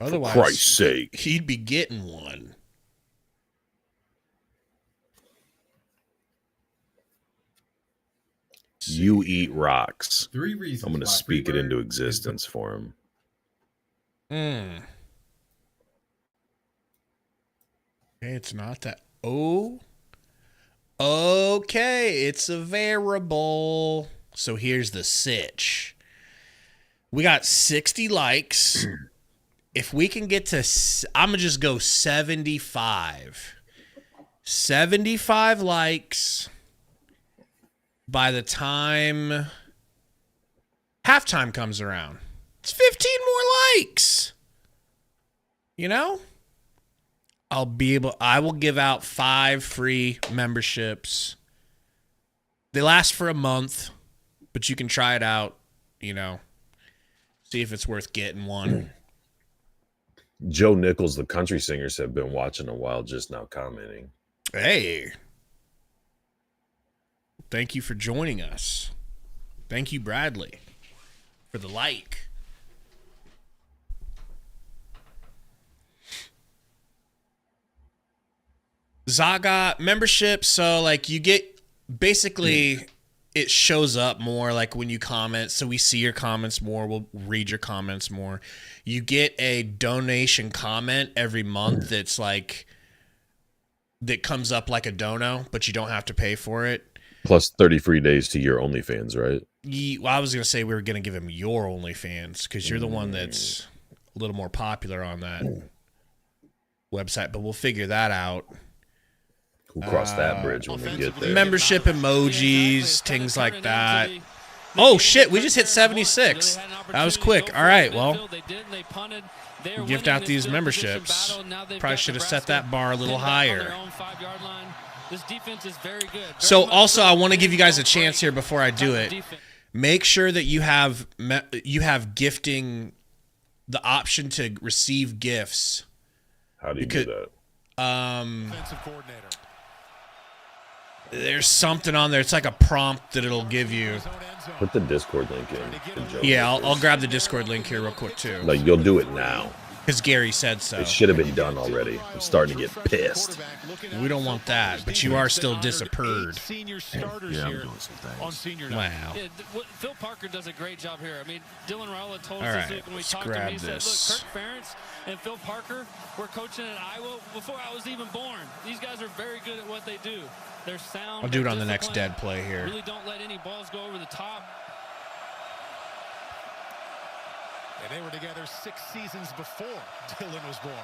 Speaker 1: Otherwise,
Speaker 2: for Christ's sake,
Speaker 1: he'd be getting one.
Speaker 2: You eat rocks.
Speaker 9: 3 reasons.
Speaker 2: I'm going to speak it into existence for him.
Speaker 1: Okay, it's not that. Oh. Okay, it's a variable. So here's the sitch. We got 60 likes. If we can get to, I'm going to just go 75. 75 likes. By the time halftime comes around, it's 15 more likes. You know? I will give out 5 free memberships. They last for a month, but you can try it out, you know, see if it's worth getting one.
Speaker 2: Joe Nichols, the country singers, have been watching a while, just now commenting.
Speaker 1: Hey. Thank you for joining us. Thank you, Bradley, for the like. Zaga membership, so like you get basically it shows up more like when you comment, so we see your comments more, we'll read your comments more. You get a donation comment every month that's like that comes up like a dono, but you don't have to pay for it.
Speaker 2: Plus 30 free days to your OnlyFans, right?
Speaker 1: Well, I was going to say we were going to give him your OnlyFans because you're the one that's a little more popular on that website, but we'll figure that out.
Speaker 2: We'll cross that bridge when we get there.
Speaker 1: Membership emojis, things like that. Oh, shit, we just hit 76. That was quick. All right, well, we'll gift out these memberships. Probably should have set that bar a little higher.
Speaker 4: This defense is very good.
Speaker 1: So also, I want to give you guys a chance here before I do it. Make sure that you have gifting, the option to receive gifts.
Speaker 2: How do you do that?
Speaker 1: There's something on there. It's like a prompt that it'll give you.
Speaker 2: Put the Discord link in.
Speaker 1: Yeah, I'll grab the Discord link here real quick too.
Speaker 2: Like, you'll do it now.
Speaker 1: Because Gary said so.
Speaker 2: It should have been done already. I'm starting to get pissed.
Speaker 1: We don't want that, but you are still disapproved.
Speaker 2: Yeah, I'm doing some things.
Speaker 1: Wow.
Speaker 4: Yeah, Phil Parker does a great job here. I mean, Dylan Raiola told
Speaker 1: All
Speaker 4: us
Speaker 1: right,
Speaker 4: this week when we
Speaker 1: let's
Speaker 4: talked to him.
Speaker 1: grab
Speaker 4: He
Speaker 1: this.
Speaker 4: said, look, Kirk Ferentz and Phil Parker were coaching at Iowa before I was even born. These guys are very good at what they do. They're sound.
Speaker 1: I'll do it on the next dead play here.
Speaker 4: Really don't let any balls go over the top.
Speaker 3: And they were together 6 seasons before Dylan was born.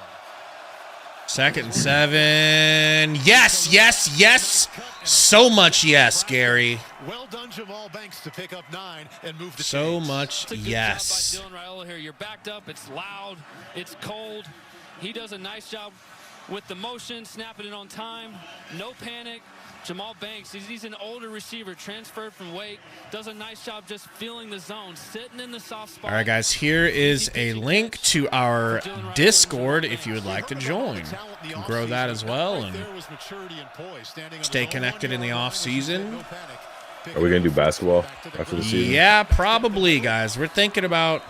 Speaker 1: 2nd and 7. Yes, yes, yes. So much yes, Gary.
Speaker 3: Well done, Jamal Banks, to pick up 9 and move the
Speaker 1: So
Speaker 3: chains.
Speaker 1: much yes.
Speaker 4: Job by Dylan Raiola here. You're backed up. It's loud. It's cold. He does a nice job with the motion, snapping it on time. No panic. Jamal Banks, he's an older receiver, transferred from Wake, does a nice job just feeling the zone, sitting in the soft spot.
Speaker 1: All right, guys, here is a link to our Discord if you would like to join. You can grow that as well and stay connected in the off season.
Speaker 2: Are we going to do basketball after the season?
Speaker 1: Yeah, probably, guys. We're thinking about,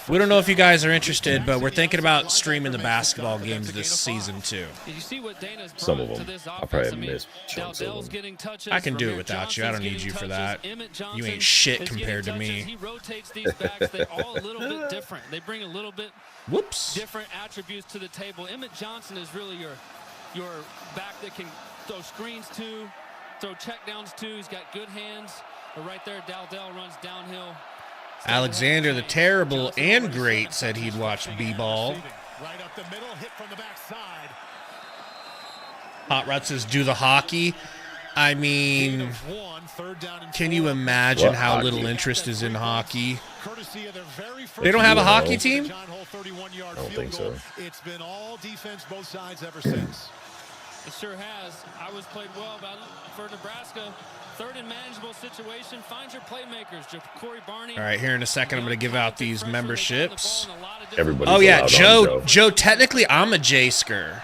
Speaker 1: we don't know if you guys are interested, but we're thinking about streaming the basketball games this season, too.
Speaker 2: Some of them. I'll probably miss chunks of them.
Speaker 1: I can do it without you. I don't need you for that. You ain't shit compared to me.
Speaker 4: He rotates these backs. They're all a little bit different. They bring a little bit different attributes to the table. Emmett Johnson is really your back that can throw screens to, throw checkdowns too. He's got good hands. But right there, Dowdell runs downhill.
Speaker 1: Alexander the Terrible and Great said he'd watch B-ball.
Speaker 3: Right up the middle, hit from the backside.
Speaker 1: Hot Rod says, do the hockey. I mean, can you imagine how little interest is in hockey? They don't have a hockey team?
Speaker 2: I don't think so.
Speaker 3: It's been all defense both sides ever since.
Speaker 4: It sure has. I was played well for Nebraska. Third and manageable situation. Find your playmakers. Corey Barney.
Speaker 1: All right, here in a second, I'm going to give out these memberships.
Speaker 2: Everybody's
Speaker 1: Oh yeah,
Speaker 2: Joe.
Speaker 1: Joe. Technically, I'm a J-Sker,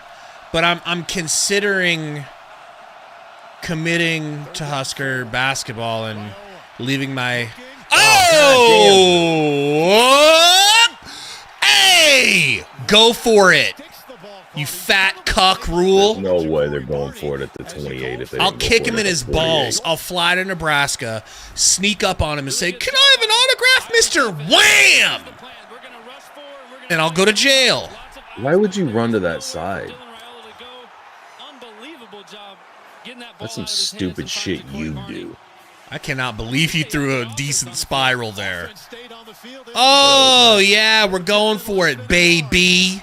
Speaker 1: but I'm considering committing to Husker basketball and leaving my. Oh! Hey! Go for it, you fat cuck rule.
Speaker 2: There's no way they're going for it at the 28. If they
Speaker 1: I'll
Speaker 2: don't go
Speaker 1: kick
Speaker 2: for
Speaker 1: him
Speaker 2: it
Speaker 1: in
Speaker 2: at
Speaker 1: his
Speaker 2: the 48.
Speaker 1: balls. I'll fly to Nebraska, sneak up on him and say, "Can I have an autograph, Mr. Wham?" And I'll go to jail.
Speaker 2: Why would you run to that side? That's some stupid shit you do.
Speaker 1: I cannot believe he threw a decent spiral there. Oh, yeah, we're going for it, baby.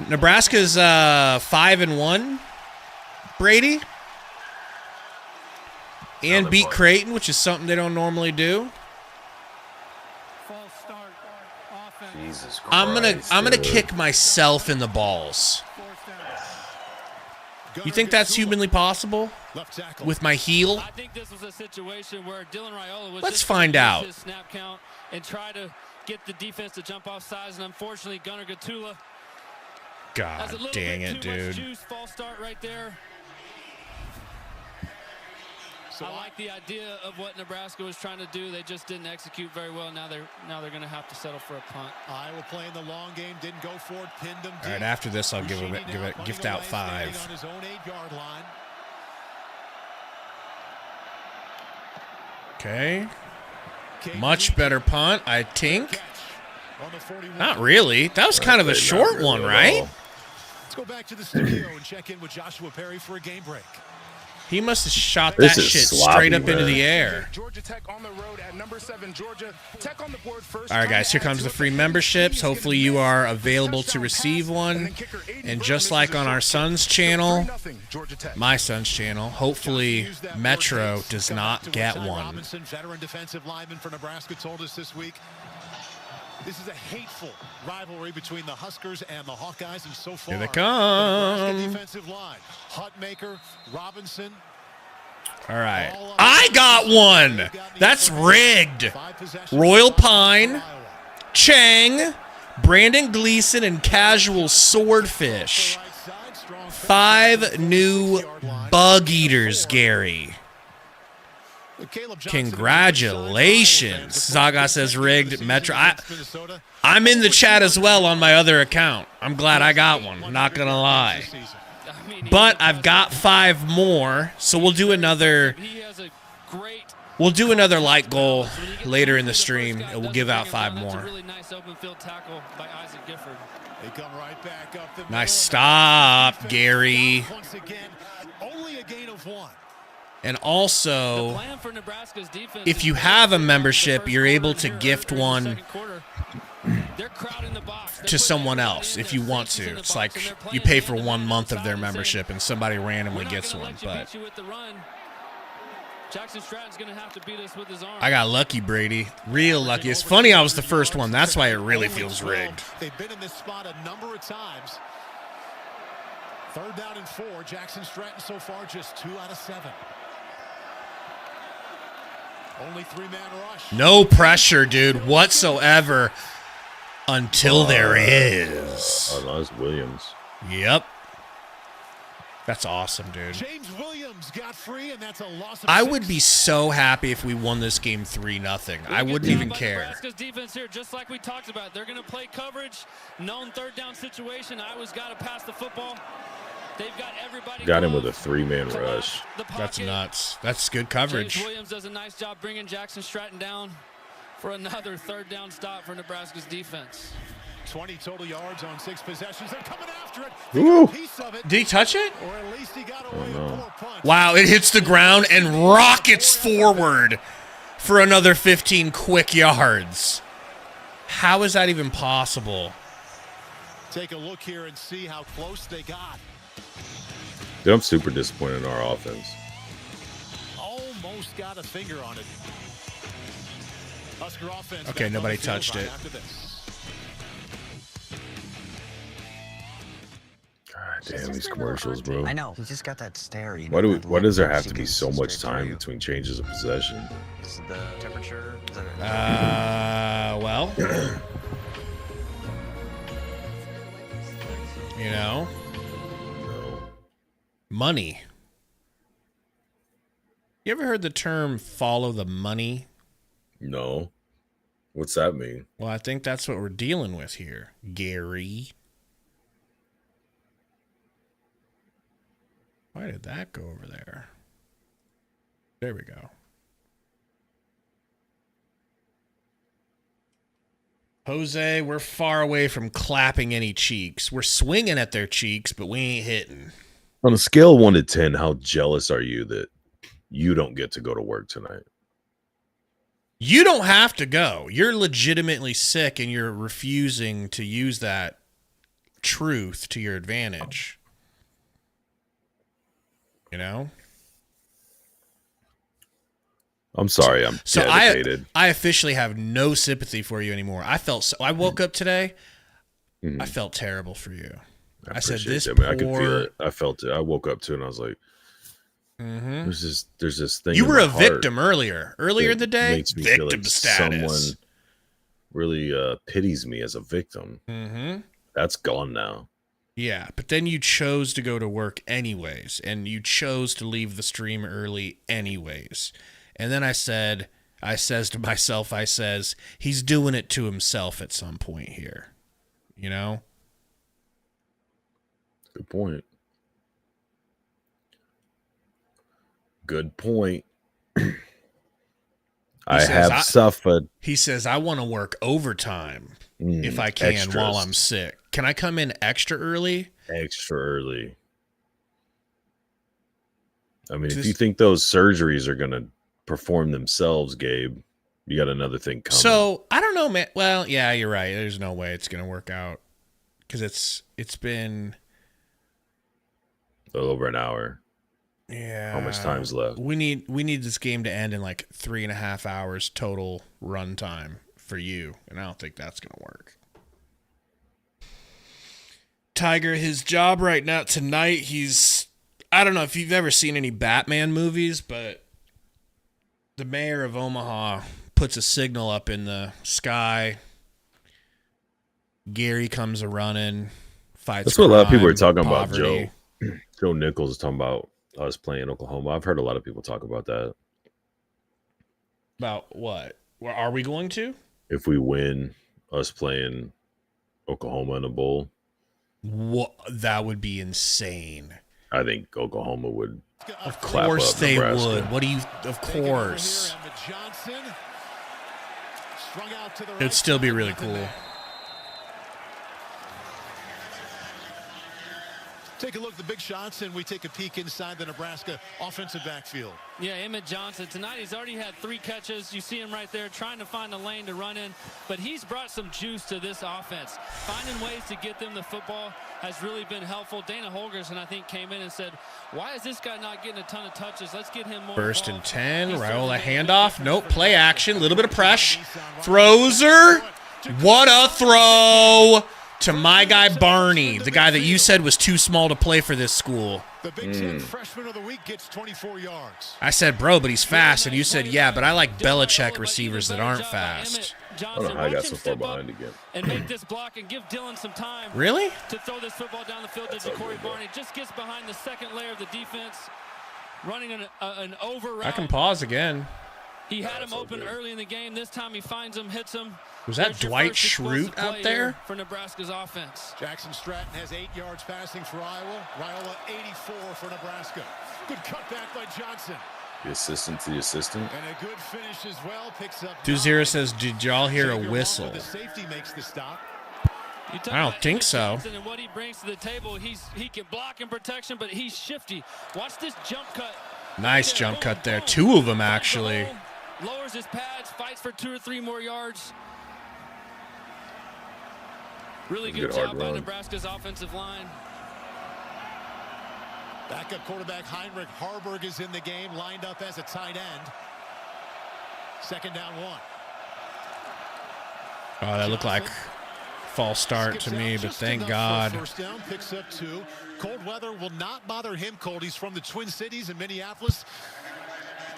Speaker 1: Nebraska's 5-1, Brady. And beat Creighton, which is something they don't normally do.
Speaker 2: Jesus Christ.
Speaker 1: I'm gonna kick myself in the balls. You think that's humanly possible with my heel?
Speaker 4: I think this was a situation where Dylan Raiola was
Speaker 1: Let's
Speaker 4: just
Speaker 1: find out.
Speaker 4: his snap count and try to get the defense to jump off sides, and unfortunately Gunnar Gatula has a
Speaker 1: God
Speaker 4: little
Speaker 1: dang
Speaker 4: bit
Speaker 1: it,
Speaker 4: too much
Speaker 1: dude.
Speaker 4: juice. False start right there. I like the idea of what Nebraska was trying to do. They just didn't execute very well. Now they're going to have to settle for a punt.
Speaker 3: Iowa playing the long game, didn't go for it, pinned them deep.
Speaker 1: All right, after this, I'll give it gift out 5.
Speaker 3: On his own 8-yard line.
Speaker 1: Okay. Much better punt, I think. Not really. That was kind of a short one, right?
Speaker 3: Let's go back to the studio and check in with Joshua Perry for a game break.
Speaker 1: He must have shot
Speaker 2: This
Speaker 1: that
Speaker 2: is
Speaker 1: shit
Speaker 2: sloppy,
Speaker 1: straight up into
Speaker 2: man.
Speaker 1: the air.
Speaker 9: Georgia Tech on the road at number 7 Georgia. Tech on the board first.
Speaker 1: All right, guys, here comes the free memberships. Hopefully you are available to receive one. And just like on our son's channel, my son's channel, hopefully Metro does not get one.
Speaker 3: Robinson, veteran defensive lineman for Nebraska, told us this week this is a hateful rivalry between the Huskers and the Hawkeyes, and so far,
Speaker 1: Here they
Speaker 3: the
Speaker 1: come.
Speaker 3: Nebraska defensive line, Hutmaker, Robinson.
Speaker 1: All right. I got one. That's rigged. Royal Pine, Chang, Brandon Gleason, and Casual Swordfish. 5 new bug eaters, Gary. Congratulations. Zaga says rigged. Metro. I'm in the chat as well on my other account. I'm glad I got one. I'm not going to lie. But I've got 5 more, so we'll do another. We'll do another light goal later in the stream, and we'll give out 5 more. Nice stop, Gary.
Speaker 3: Once again, only a gain of 1.
Speaker 1: And also,
Speaker 4: plan for Nebraska's defense,
Speaker 1: if you have a membership, you're able to gift one to someone else if you want to. It's like you pay for 1 month of their membership and somebody randomly gets one. But
Speaker 4: Jackson Stratton's gonna have to beat us with his arm.
Speaker 1: I got lucky, Brady. Real lucky. It's funny I was the first one. That's why it really feels rigged.
Speaker 3: They've been in this spot a number of times. 3rd down and 4. Jackson Stratton so far just 2 out of 7. Only 3-man rush.
Speaker 1: No pressure, dude, whatsoever until there is.
Speaker 2: Oh, no, that's Williams.
Speaker 1: Yep. That's awesome, dude.
Speaker 3: James Williams got free, and that's a loss of
Speaker 1: I
Speaker 3: 6.
Speaker 1: would be so happy if we won this game 3-0. I wouldn't even care.
Speaker 4: Nebraska's defense here, just like we talked about. They're going to play coverage, known 3rd down situation. Iowa's got to pass the football. They've got everybody.
Speaker 2: Got him with a 3-man rush.
Speaker 1: That's nuts. That's good coverage.
Speaker 4: James Williams does a nice job bringing Jackson Stratton down for another 3rd down stop for Nebraska's defense.
Speaker 3: 20 total yards on 6 possessions. They're coming after it.
Speaker 2: Ooh.
Speaker 3: Piece of it.
Speaker 1: Did he touch it?
Speaker 3: Or at least he got away with 4 punch.
Speaker 1: Wow, it hits the ground and rockets forward for another 15 quick yards. How is that even possible?
Speaker 3: Take a look here and see how close they got.
Speaker 2: Dude, I'm super disappointed in our offense.
Speaker 3: Almost got a finger on it. Husker offense.
Speaker 1: Okay, nobody touched it.
Speaker 2: God damn these commercials, bro.
Speaker 10: I know. He just got that stare.
Speaker 2: Why does there have to be so much time between changes of possession?
Speaker 10: Is the temperature?
Speaker 1: Well, you know, money. You ever heard the term follow the money?
Speaker 2: No. What's that mean?
Speaker 1: Well, I think that's what we're dealing with here, Gary. Why did that go over there? There we go. Jose, we're far away from clapping any cheeks. We're swinging at their cheeks, but we ain't hitting.
Speaker 2: On a scale of 1 to 10, how jealous are you that you don't get to go to work tonight?
Speaker 1: You don't have to go. You're legitimately sick, and you're refusing to use that truth to your advantage. You know?
Speaker 2: I'm sorry, I'm dedicated.
Speaker 1: I officially have no sympathy for you anymore. I woke up today. I felt terrible for you. I said this.
Speaker 2: I could feel it. I felt it. I woke up too, and I was like, "There's this thing."
Speaker 1: You were a victim earlier in the day.
Speaker 2: Makes me
Speaker 1: victim
Speaker 2: feel like
Speaker 1: status.
Speaker 2: Someone really pities me as a victim. That's gone now.
Speaker 1: Yeah, but then you chose to go to work anyways, and you chose to leave the stream early anyways. And then I says to myself, he's doing it to himself at some point here. You know?
Speaker 2: Good point. Good point. I have suffered.
Speaker 1: He says, I want to work overtime if I can
Speaker 2: extras.
Speaker 1: while I'm sick. Can I come in extra early?
Speaker 2: Extra early. I mean, if you think those surgeries are going to perform themselves, Gabe, you got another thing coming.
Speaker 1: So, I don't know, man. Well, yeah, you're right. There's no way it's going to work out because it's been
Speaker 2: a little over an hour.
Speaker 1: Yeah.
Speaker 2: How much time's left?
Speaker 1: We need this game to end in like 3.5 hours total run time for you, and I don't think that's going to work. Tiger, his job right now tonight, I don't know if you've ever seen any Batman movies, but the mayor of Omaha puts a signal up in the sky. Gary comes a-running, fights.
Speaker 2: That's what a lot of people are talking
Speaker 1: poverty.
Speaker 2: about, Joe Nichols is talking about us playing in Oklahoma. I've heard a lot of people talk about that.
Speaker 1: About what? Where are we going to?
Speaker 2: If we win, us playing Oklahoma in a bowl.
Speaker 1: What? That would be insane.
Speaker 2: I think Oklahoma would.
Speaker 1: Of course they
Speaker 2: Nebraska.
Speaker 1: would. What do you? Of course. It'd still be really cool.
Speaker 3: Take a look at the big shots, and we take a peek inside the Nebraska offensive backfield.
Speaker 4: Yeah, Emmett Johnson. Tonight he's already had 3 catches. You see him right there trying to find a lane to run in. But he's brought some juice to this offense. Finding ways to get them the football has really been helpful. Dana Holgerson, I think, came in and said, why is this guy not getting a ton of touches? Let's get him more
Speaker 1: First and
Speaker 4: involved.
Speaker 1: 10. Raiola handoff. Nope. Play action. A little bit of press. Throws her. What a throw to my guy Barney, the guy that you said was too small to play for this school.
Speaker 3: The Big Ten freshman of the week gets 24 yards.
Speaker 1: I said, bro, but he's fast. And you said, yeah, but I like Belichick receivers that aren't fast.
Speaker 2: I don't know how I got so far behind again.
Speaker 4: And make this block and give Dylan some time.
Speaker 1: Really?
Speaker 4: To throw this football down the field to Ja'Cory Barney. Just gets behind the second layer of the defense, running an over route.
Speaker 1: I can pause again.
Speaker 4: He had him open early in the game. This time he finds him, hits him.
Speaker 1: Was that Dwight Schrute out there?
Speaker 4: For Nebraska's offense.
Speaker 3: Jackson Stratton has 8 yards passing for Iowa. Raiola 84 for Nebraska. Good cutback by Johnson.
Speaker 2: The assistant to the assistant.
Speaker 3: And a good finish as well. Picks up
Speaker 1: 2-0 says, did y'all hear a whistle?
Speaker 3: The safety makes the stop.
Speaker 1: I don't think so.
Speaker 4: And what he brings to the table, he can block in protection, but he's shifty. Watch this jump cut.
Speaker 1: Nice jump cut there. 2 of them, actually.
Speaker 4: Lowers his pads, fights for 2 or 3 more yards. Really good job by Nebraska's offensive line.
Speaker 3: Backup quarterback Heinrich Harburg is in the game, lined up as a tight end. 2nd down 1.
Speaker 1: Oh, that looked like false start to me, but thank God.
Speaker 3: First down, picks up 2. Cold weather will not bother him, Cold. He's from the Twin Cities in Minneapolis.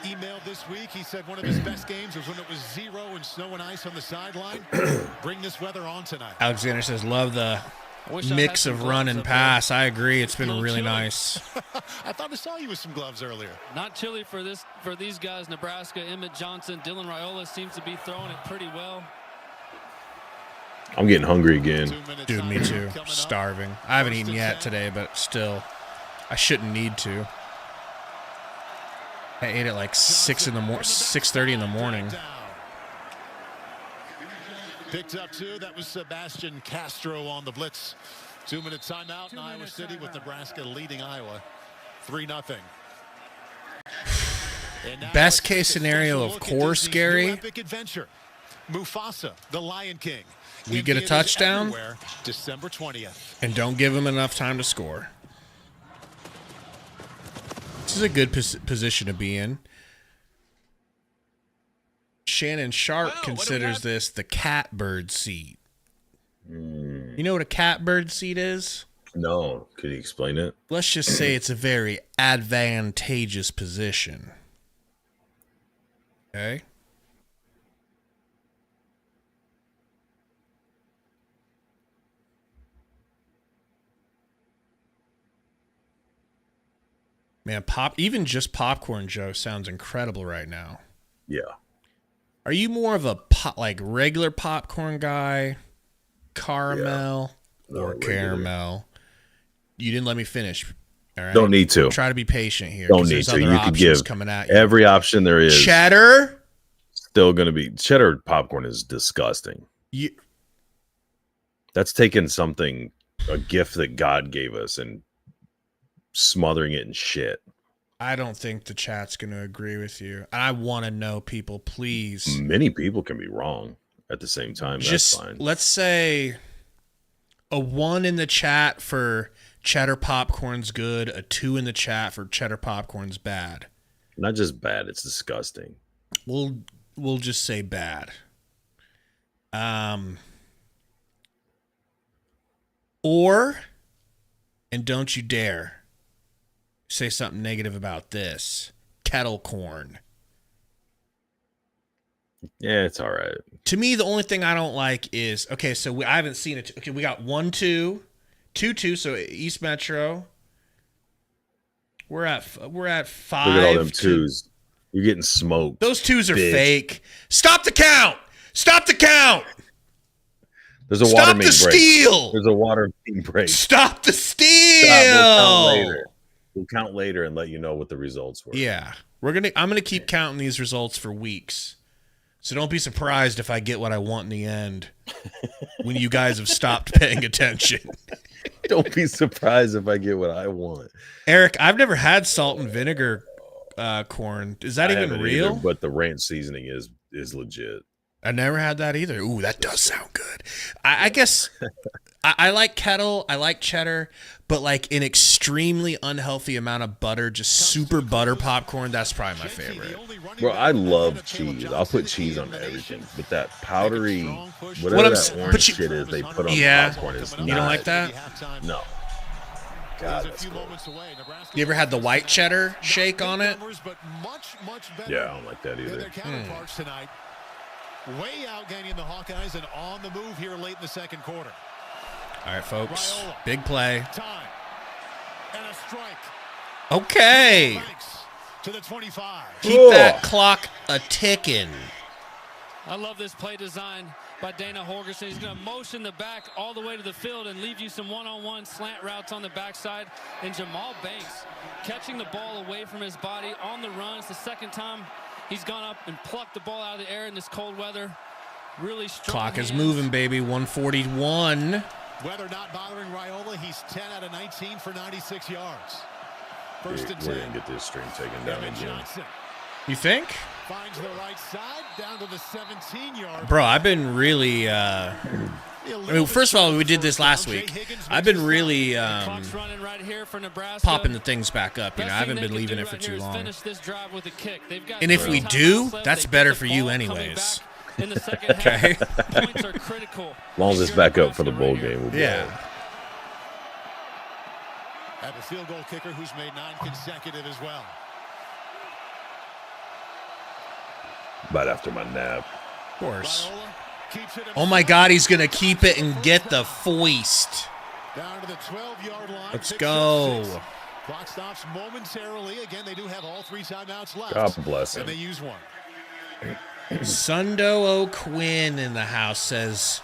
Speaker 3: Emailed this week. He said one of his best games was when it was 0 and snow and ice on the sideline. Bring this weather on tonight.
Speaker 1: Alexander says, love the mix of run and pass. I agree. It's been really nice.
Speaker 3: I thought I saw you with some gloves earlier.
Speaker 4: Not chilly for these guys. Nebraska, Emmett Johnson, Dylan Raiola seems to be throwing it pretty well.
Speaker 2: I'm getting hungry again.
Speaker 1: Dude, me too. Starving. I haven't eaten yet today, but still, I shouldn't need to. I ate at like 6:30 in the morning.
Speaker 3: Picked up 2. That was Sebastian Castro on the blitz. 2-minute timeout in Iowa City with Nebraska leading Iowa 3-0.
Speaker 1: Best case scenario, of course, Gary.
Speaker 3: Epic adventure. Mufasa, the Lion King.
Speaker 1: We get a touchdown.
Speaker 3: December 20th.
Speaker 1: And don't give him enough time to score. This is a good position to be in. Shannon Sharp considers this the catbird seat. You know what a catbird seat is?
Speaker 2: No. Could you explain it?
Speaker 1: Let's just say it's a very advantageous position. Okay? Man, even just Popcorn Joe sounds incredible right now.
Speaker 2: Yeah.
Speaker 1: Are you more of a regular popcorn guy, caramel, or caramel? You didn't let me finish. All right?
Speaker 2: Don't need to.
Speaker 1: Try to be patient here.
Speaker 2: Don't need to. You could give
Speaker 1: coming at you.
Speaker 2: Every option there is.
Speaker 1: Cheddar?
Speaker 2: Still going to be. Cheddar popcorn is disgusting. That's taking something, a gift that God gave us, and smothering it in shit.
Speaker 1: I don't think the chat's going to agree with you. I want to know, people, please.
Speaker 2: Many people can be wrong at the same time. That's fine.
Speaker 1: Let's say a 1 in the chat for cheddar popcorn's good, a 2 in the chat for cheddar popcorn's bad.
Speaker 2: Not just bad, it's disgusting.
Speaker 1: We'll just say bad. Or, and don't you dare say something negative about this, kettle corn.
Speaker 2: Yeah, it's all right.
Speaker 1: To me, the only thing I don't like is, okay, so I haven't seen it. Okay, we got 1-2, 2-2, so East Metro. We're at 5.
Speaker 2: Look at all them 2s. You're getting smoked.
Speaker 1: Those 2s are fake. Stop the count. Stop the count.
Speaker 2: There's a water main break.
Speaker 1: Stop the steal.
Speaker 2: There's a water main break.
Speaker 1: Stop the steal.
Speaker 2: We'll count later and let you know what the results were.
Speaker 1: Yeah. I'm gonna keep counting these results for weeks. So don't be surprised if I get what I want in the end when you guys have stopped paying attention.
Speaker 2: Don't be surprised if I get what I want.
Speaker 1: Eric, I've never had salt and vinegar corn. Is that even real?
Speaker 2: Either, but the ranch seasoning is legit.
Speaker 1: I never had that either. Ooh, that does sound good. I guess I like kettle. I like cheddar, but like an extremely unhealthy amount of butter, just super butter popcorn, that's probably my favorite.
Speaker 2: Bro, I love cheese. I'll put cheese on everything, but that powdery, whatever that orange shit is they put on popcorn is not.
Speaker 1: You don't like that?
Speaker 2: No. God, that's cool.
Speaker 1: You ever had the white cheddar shake on it?
Speaker 2: Yeah, I don't like that either.
Speaker 3: Way outgaining the Hawkeyes and on the move here late in the second quarter.
Speaker 1: All right, folks. Big play.
Speaker 3: Time. And a strike.
Speaker 1: Okay.
Speaker 3: To the 25.
Speaker 1: Keep that clock a-ticking.
Speaker 4: I love this play design by Dana Holgorsen. He's going to motion the back all the way to the field and leave you some one-on-one slant routes on the backside. And Jamal Banks catching the ball away from his body on the run. It's the second time he's gone up and plucked the ball out of the air in this cold weather. Really strong.
Speaker 1: Clock is moving, baby. 1:41.
Speaker 3: Weather not bothering Raiola. He's 10 out of 19 for 96 yards. First and 10.
Speaker 2: We're going to get this string taken down again.
Speaker 1: You think?
Speaker 3: Finds the right side down to the 17-yard.
Speaker 1: Bro, I've been really I mean, first of all, we did this last week. I've been really popping the things back up. You know, I haven't been leaving it for too long. And if we do, that's better for you anyways. Okay.
Speaker 2: As long as it's back up for the bowl game, we'll be all right.
Speaker 3: Have a field goal kicker who's made 9 consecutive as well.
Speaker 2: Right after my nap.
Speaker 1: Of course. Oh my God, he's going to keep it and get the foist.
Speaker 3: Down to the 12-yard line.
Speaker 1: Let's go.
Speaker 3: Clock stops momentarily. Again, they do have all 3 timeouts left.
Speaker 2: God bless him.
Speaker 3: And they use one.
Speaker 1: Sundo O'Quinn in the house says,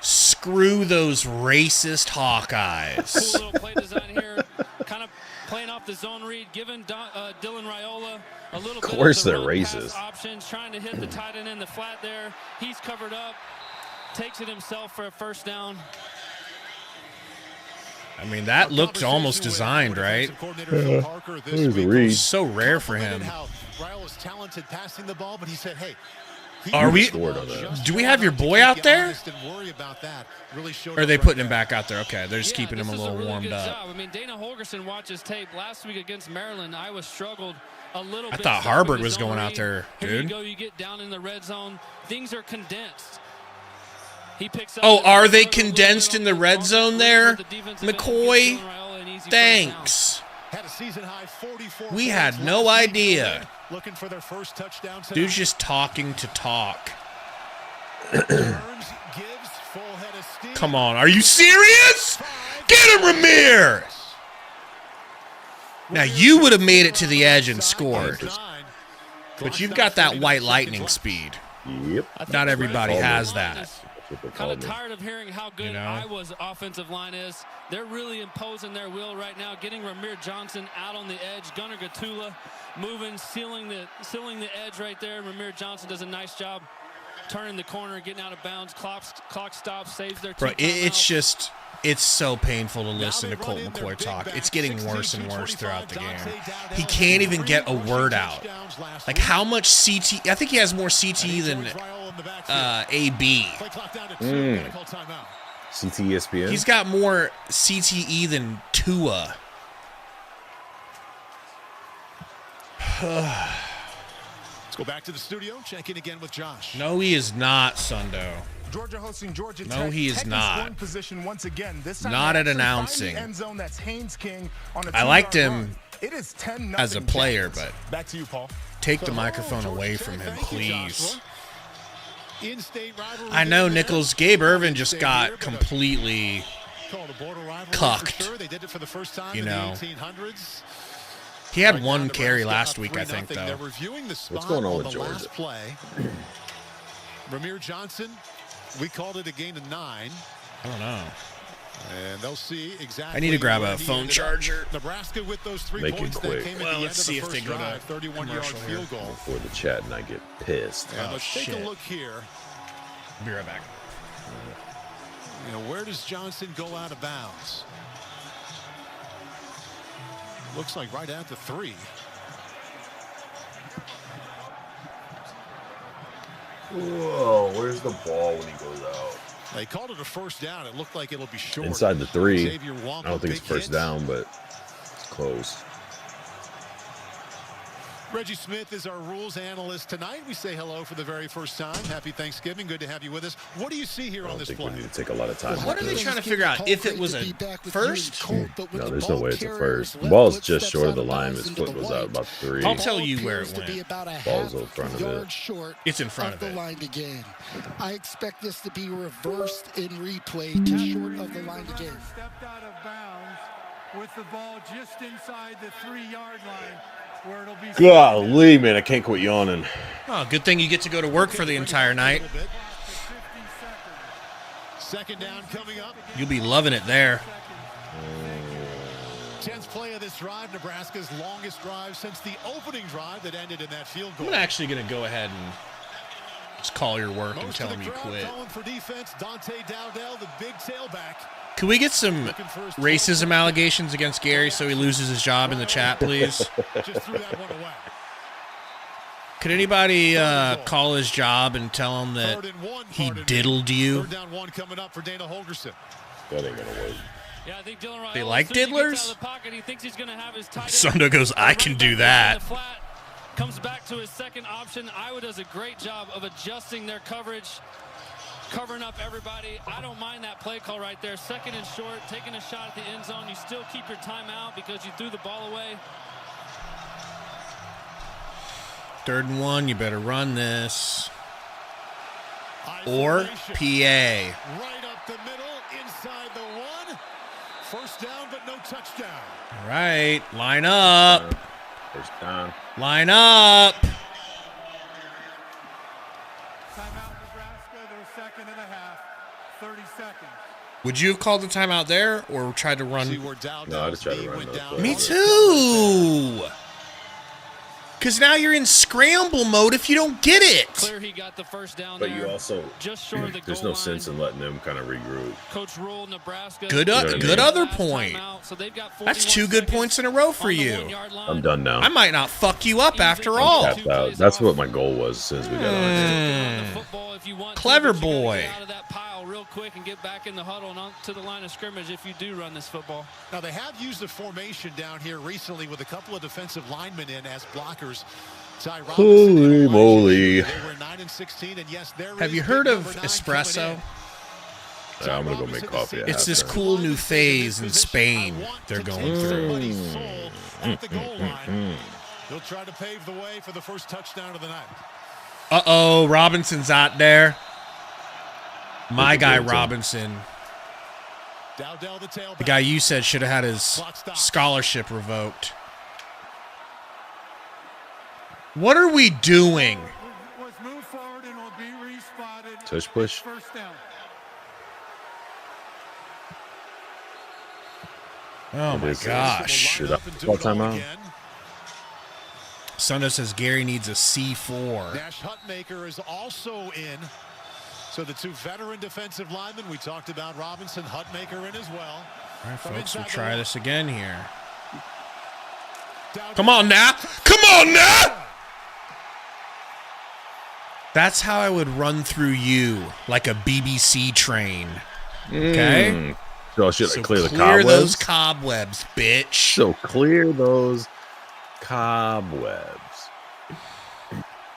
Speaker 1: screw those racist Hawkeyes.
Speaker 4: Cool little play design here. Kind of playing off the zone read, giving Dylan Raiola a little bit of
Speaker 2: course
Speaker 4: the
Speaker 2: they're
Speaker 4: run
Speaker 2: racist.
Speaker 4: pass options, trying to hit the tight end in the flat there. He's covered up, takes it himself for a first down.
Speaker 1: I mean, that looked almost designed, right? So rare for him.
Speaker 3: Raiola's talented passing the ball, but he said, hey,
Speaker 1: are we? Do we have your boy out there? Or are they putting him back out there? Okay, they're just keeping him a little warmed up.
Speaker 4: I mean, Dana Holgorsen watches tape last week against Maryland. Iowa struggled a little bit.
Speaker 1: I thought Harbord was going out there, dude.
Speaker 4: Here you go. You get down in the red zone. Things are condensed. He picks up.
Speaker 1: Oh, are they condensed in the red zone there, McCoy? Thanks. We had no idea.
Speaker 3: Looking for their first touchdown tonight.
Speaker 1: Dude's just talking to talk. Come on, are you serious? Get him, Ramir! Now, you would have made it to the edge and scored. But you've got that white lightning speed.
Speaker 2: Yep.
Speaker 1: Not everybody has that.
Speaker 4: Kind of tired of hearing how good Iowa's offensive line is. They're really imposing their will right now, getting Ramir Johnson out on the edge. Gunnar Gatula moving, sealing the edge right there. Ramir Johnson does a nice job turning the corner, getting out of bounds. Clock stops, saves their team.
Speaker 1: It's so painful to listen to Colt McCoy talk. It's getting worse and worse throughout the game. He can't even get a word out. Like, how much CT? I think he has more CTE than AB.
Speaker 2: CTE ESPN?
Speaker 1: He's got more CTE than Tua.
Speaker 3: Let's go back to the studio. Check in again with Josh.
Speaker 1: No, he is not, Sundo.
Speaker 9: Georgia hosting Georgia Tech.
Speaker 1: No, he is not.
Speaker 9: Position once again. This time
Speaker 1: not at announcing.
Speaker 9: End zone, that's Haynes King on a
Speaker 1: I liked him
Speaker 9: run. It is 10-0
Speaker 1: as a player, but
Speaker 9: back to you, Paul.
Speaker 1: Take the microphone away from him, please.
Speaker 3: In-state
Speaker 1: I know, Nichols. Gabe Irvin just got completely cucked.
Speaker 3: They did it for the first time
Speaker 1: you
Speaker 3: in
Speaker 1: know.
Speaker 3: the 1800s.
Speaker 1: He had one carry last week, I think, though.
Speaker 2: What's going on with Georgia?
Speaker 3: Play. Ramir Johnson, we called it a gain of 9.
Speaker 1: I don't know.
Speaker 3: And they'll see exactly.
Speaker 1: I need to grab a phone charger.
Speaker 3: Nebraska with those 3
Speaker 2: Make it
Speaker 3: points
Speaker 2: quick.
Speaker 3: that came
Speaker 1: Well,
Speaker 3: at the
Speaker 1: let's
Speaker 3: end
Speaker 1: see
Speaker 3: of
Speaker 1: if
Speaker 3: the
Speaker 1: they
Speaker 3: first
Speaker 1: go to
Speaker 3: drive, 31-yard
Speaker 1: commercial here.
Speaker 3: field goal.
Speaker 2: Before the chat and I get pissed.
Speaker 3: And let's take a look here.
Speaker 1: Be right back.
Speaker 3: Where does Johnson go out of bounds? Looks like right at the 3.
Speaker 2: Whoa, where's the ball when he goes out?
Speaker 3: They called it a first down. It looked like it'll be short.
Speaker 2: Inside the 3.
Speaker 3: Xavier Wampa,
Speaker 2: I don't think it's
Speaker 3: big
Speaker 2: first
Speaker 3: hit.
Speaker 2: down, but it's close.
Speaker 3: Reggie Smith is our rules analyst tonight. We say hello for the very first time. Happy Thanksgiving. Good to have you with us. What do you see here on this play?
Speaker 2: We need to take a lot of time.
Speaker 1: What are they trying to figure out? If it was a first?
Speaker 2: No, there's no way it's a first. The ball's just short of the line. His foot was out about 3.
Speaker 1: I'll tell you where it went.
Speaker 2: Ball's in front of it.
Speaker 1: It's in front of
Speaker 11: the
Speaker 1: it.
Speaker 11: line to gain. I expect this to be reversed in replay to short of the line to gain.
Speaker 7: Stepped out of bounds with the ball just inside the 3-yard line. Where it'll be
Speaker 2: Golly, man, I can't quit yawning.
Speaker 1: Oh, good thing you get to go to work for the entire night.
Speaker 3: Second down coming up.
Speaker 1: You'll be loving it there.
Speaker 3: 10th play of this drive, Nebraska's longest drive since the opening drive that ended in that field goal.
Speaker 1: I'm actually going to go ahead and just call your work and tell them you quit.
Speaker 3: Calling for defense, Dante Dowdell, the big tailback.
Speaker 1: Can we get some racism allegations against Gary so he loses his job in the chat, please?
Speaker 3: Just threw that one away.
Speaker 1: Could anybody call his job and tell him that he diddled you?
Speaker 3: Third down 1 coming up for Dana Holgerson.
Speaker 2: That ain't going to work.
Speaker 4: Yeah, I think Dylan Raiola,
Speaker 1: They like
Speaker 4: as soon as he gets
Speaker 1: diddlers?
Speaker 4: out of the pocket, he thinks he's going to have his tight end.
Speaker 1: Sundo goes, I can do that.
Speaker 4: Comes back to his second option. Iowa does a great job of adjusting their coverage, covering up everybody. I don't mind that play call right there. Second and short, taking a shot at the end zone. You still keep your timeout because you threw the ball away.
Speaker 1: 3rd and 1, you better run this. Or PA.
Speaker 3: Right up the middle, inside the 1. First down, but no touchdown.
Speaker 1: All right, line up.
Speaker 2: First down.
Speaker 1: Line up.
Speaker 7: Timeout Nebraska, their second and a half, 30 seconds.
Speaker 1: Would you have called the timeout there or tried to run?
Speaker 2: No, I just tried to run those.
Speaker 1: Me too. Because now you're in scramble mode if you don't get it.
Speaker 4: Clear he got the first down
Speaker 2: But
Speaker 4: there.
Speaker 2: you also,
Speaker 4: just short of the
Speaker 2: there's
Speaker 4: goal
Speaker 2: no sense in letting them kind of regroup.
Speaker 4: Coach Rule, Nebraska.
Speaker 1: Good, good other point.
Speaker 4: So
Speaker 1: That's 2 good points in a row for you.
Speaker 2: I'm done now.
Speaker 1: I might not fuck you up after all.
Speaker 2: Tapped out. That's what my goal was since we got on.
Speaker 1: Clever boy.
Speaker 4: Get out of that pile real quick and get back in the huddle and to the line of scrimmage if you do run this football.
Speaker 3: Now, they have used the formation down here recently with a couple of defensive linemen in as blockers.
Speaker 2: Holy moly.
Speaker 1: Have you heard of espresso?
Speaker 2: Yeah, I'm going to go make coffee.
Speaker 1: It's this cool new phase in Spain they're going through.
Speaker 3: He'll try to pave the way for the first touchdown of the night.
Speaker 1: Uh-oh, Robinson's out there. My guy Robinson. The guy you said should have had his scholarship revoked. What are we doing?
Speaker 2: Touch push.
Speaker 1: Oh my gosh.
Speaker 2: Timeout.
Speaker 1: Sundo says Gary needs a C4.
Speaker 3: Nash Hutmaker is also in. So the 2 veteran defensive linemen, we talked about Robinson, Hutmaker in as well.
Speaker 1: All right, folks, we'll try this again here. Come on now. Come on now. That's how I would run through you, like a BBC train. Okay?
Speaker 2: So should I clear the cobwebs?
Speaker 1: Clear those cobwebs, bitch.
Speaker 2: So clear those cobwebs.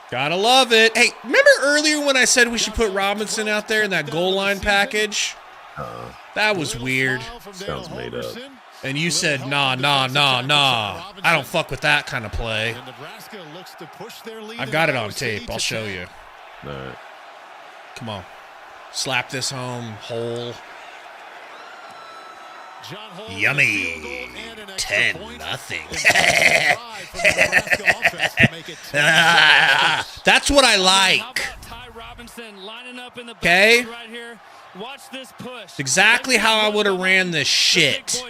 Speaker 1: Gotta love it. Hey, remember earlier when I said we should put Robinson out there in that goal line package? That was weird.
Speaker 2: Sounds made up.
Speaker 1: And you said, nah. I don't fuck with that kind of play. I've got it on tape. I'll show you.
Speaker 2: All right.
Speaker 1: Come on. Slap this home whole. Yummy. 10-0. That's what I like.
Speaker 4: Ty Robinson lining up in the
Speaker 1: Okay.
Speaker 4: right here. Watch this push.
Speaker 1: Exactly how I would have ran this shit.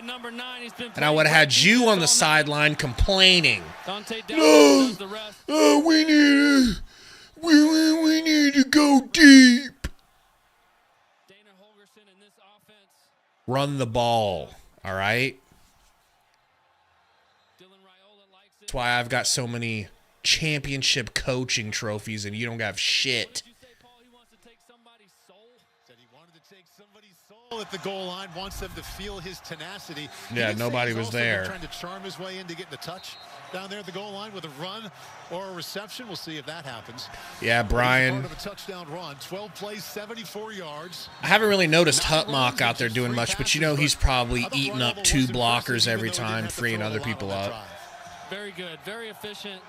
Speaker 1: And I would have had you on the sideline complaining. No, we need to go deep. Run the ball, all right? That's why I've got so many championship coaching trophies and you don't have shit.
Speaker 3: At the goal line, wants them to feel his tenacity.
Speaker 1: Yeah, nobody was there.
Speaker 3: Trying to charm his way in to get the touch down there at the goal line with a run or a reception. We'll see if that happens.
Speaker 1: Yeah, Brian.
Speaker 3: Part of a touchdown run, 12 plays, 74 yards.
Speaker 1: I haven't really noticed Hutmock out there doing much, but you know he's probably eating up 2 blockers every time, freeing other people up.
Speaker 4: Very good, very efficient.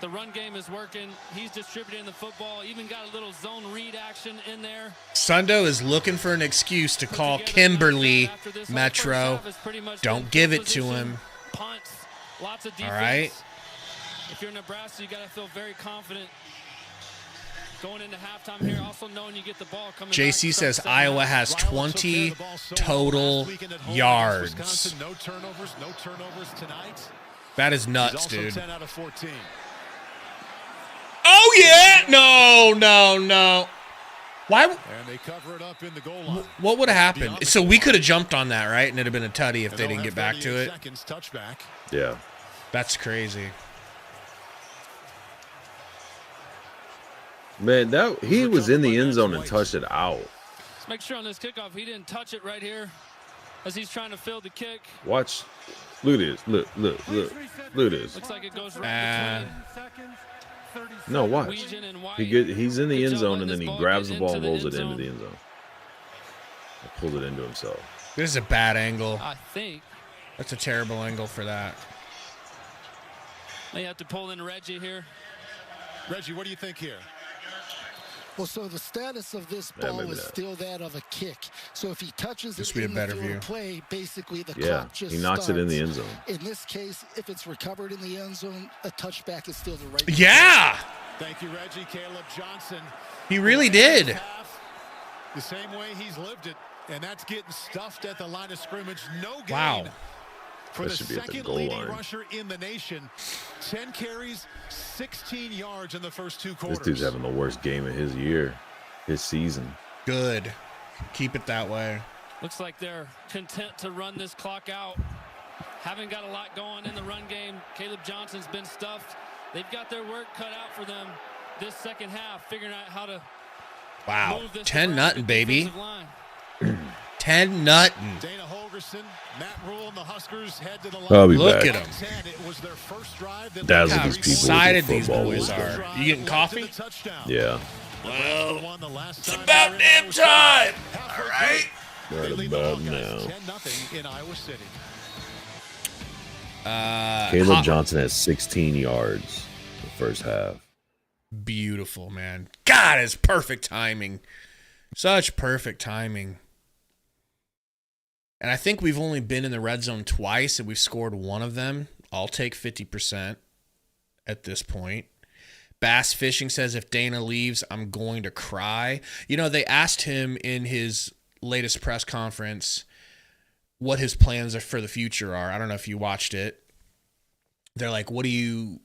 Speaker 4: The run game is working. He's distributing the football. Even got a little zone read action in there.
Speaker 1: Sundo is looking for an excuse to call Kimberly Metro. Don't give it to him.
Speaker 4: Punts, lots of defense.
Speaker 1: All right.
Speaker 4: If you're Nebraska, you got to feel very confident going into halftime here. Also knowing you get the ball coming.
Speaker 1: JC says Iowa has 20 total yards.
Speaker 3: No turnovers tonight.
Speaker 1: That is nuts, dude.
Speaker 3: 10 out of 14.
Speaker 1: Oh, yeah. No. Why?
Speaker 3: And they cover it up in the goal line.
Speaker 1: What would have happened? So we could have jumped on that, right? And it'd have been a tutty if they didn't get back to it.
Speaker 3: Touchback.
Speaker 2: Yeah.
Speaker 1: That's crazy.
Speaker 2: Man, he was in the end zone and touched it out.
Speaker 4: Let's make sure on this kickoff he didn't touch it right here as he's trying to field the kick.
Speaker 2: Watch. Look at this. Look at this.
Speaker 4: Looks like it goes right
Speaker 7: between.
Speaker 2: No, watch. He's in the end zone, and then he grabs the ball and rolls it into the end zone. Pulls it into himself.
Speaker 1: This is a bad angle.
Speaker 4: I think.
Speaker 1: That's a terrible angle for that.
Speaker 4: They have to pull in Reggie here.
Speaker 3: Reggie, what do you think here?
Speaker 11: Well, so the status of this ball is still that of a kick. So if he touches it in the field of play, basically the clock just
Speaker 2: he knocks it in the end zone.
Speaker 11: In this case, if it's recovered in the end zone, a touchback is still the right.
Speaker 1: Yeah.
Speaker 3: Thank you, Reggie. Caleb Johnson.
Speaker 1: He really did.
Speaker 3: The same way he's lived it, and that's getting stuffed at the line of scrimmage. No gain.
Speaker 1: Wow.
Speaker 3: For the second leading rusher in the nation. 10 carries, 16 yards in the first 2 quarters.
Speaker 2: This dude's having the worst game of his season.
Speaker 1: Good. Keep it that way.
Speaker 4: Looks like they're content to run this clock out. Haven't got a lot going in the run game. Caleb Johnson's been stuffed. They've got their work cut out for them this second half, figuring out how to move this
Speaker 1: 10-0, baby. 10-0.
Speaker 3: Dana Holgerson, Matt Rule, and the Huskers head to the line.
Speaker 2: I'll be
Speaker 1: Look
Speaker 2: back.
Speaker 1: at them.
Speaker 3: It was their first drive.
Speaker 2: Dazzle
Speaker 1: How
Speaker 2: these people
Speaker 1: excited
Speaker 2: with the
Speaker 1: these
Speaker 2: football
Speaker 1: boys
Speaker 2: with
Speaker 1: are. You getting coffee?
Speaker 2: Yeah.
Speaker 1: Well, it's about damn time. All right.
Speaker 2: Right about now.
Speaker 3: 10-0 in Iowa City.
Speaker 2: Caleb Johnson has 16 yards in the first half.
Speaker 1: Beautiful, man. God, it's perfect timing. Such perfect timing. And I think we've only been in the red zone twice, and we've scored one of them. I'll take 50% at this point. Bass Fishing says, if Dana leaves, I'm going to cry. You know, they asked him in his latest press conference what his plans for the future are. I don't know if you watched it. They're like, what do you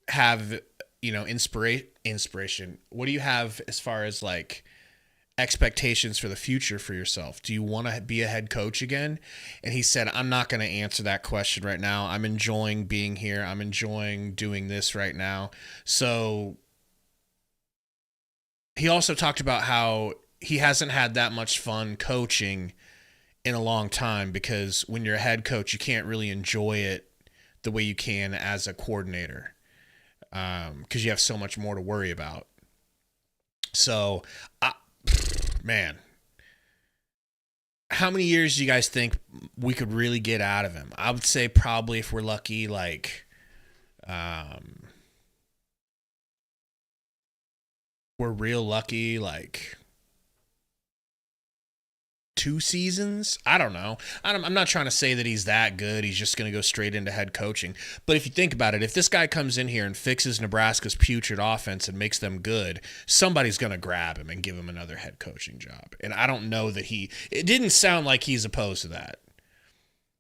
Speaker 1: have, inspiration? What do you have as far as, like, expectations for the future for yourself? Do you want to be a head coach again? And he said, I'm not going to answer that question right now. I'm enjoying being here. I'm enjoying doing this right now. So he also talked about how he hasn't had that much fun coaching in a long time, because when you're a head coach, you can't really enjoy it the way you can as a coordinator, because you have so much more to worry about. So, man, how many years do you guys think we could really get out of him? I would say probably, if we're lucky, like, we're real lucky, like 2 seasons. I don't know. I'm not trying to say that he's that good. He's just going to go straight into head coaching. But if you think about it, if this guy comes in here and fixes Nebraska's putrid offense and makes them good, somebody's going to grab him and give him another head coaching job. And I don't know that it didn't sound like he's opposed to that.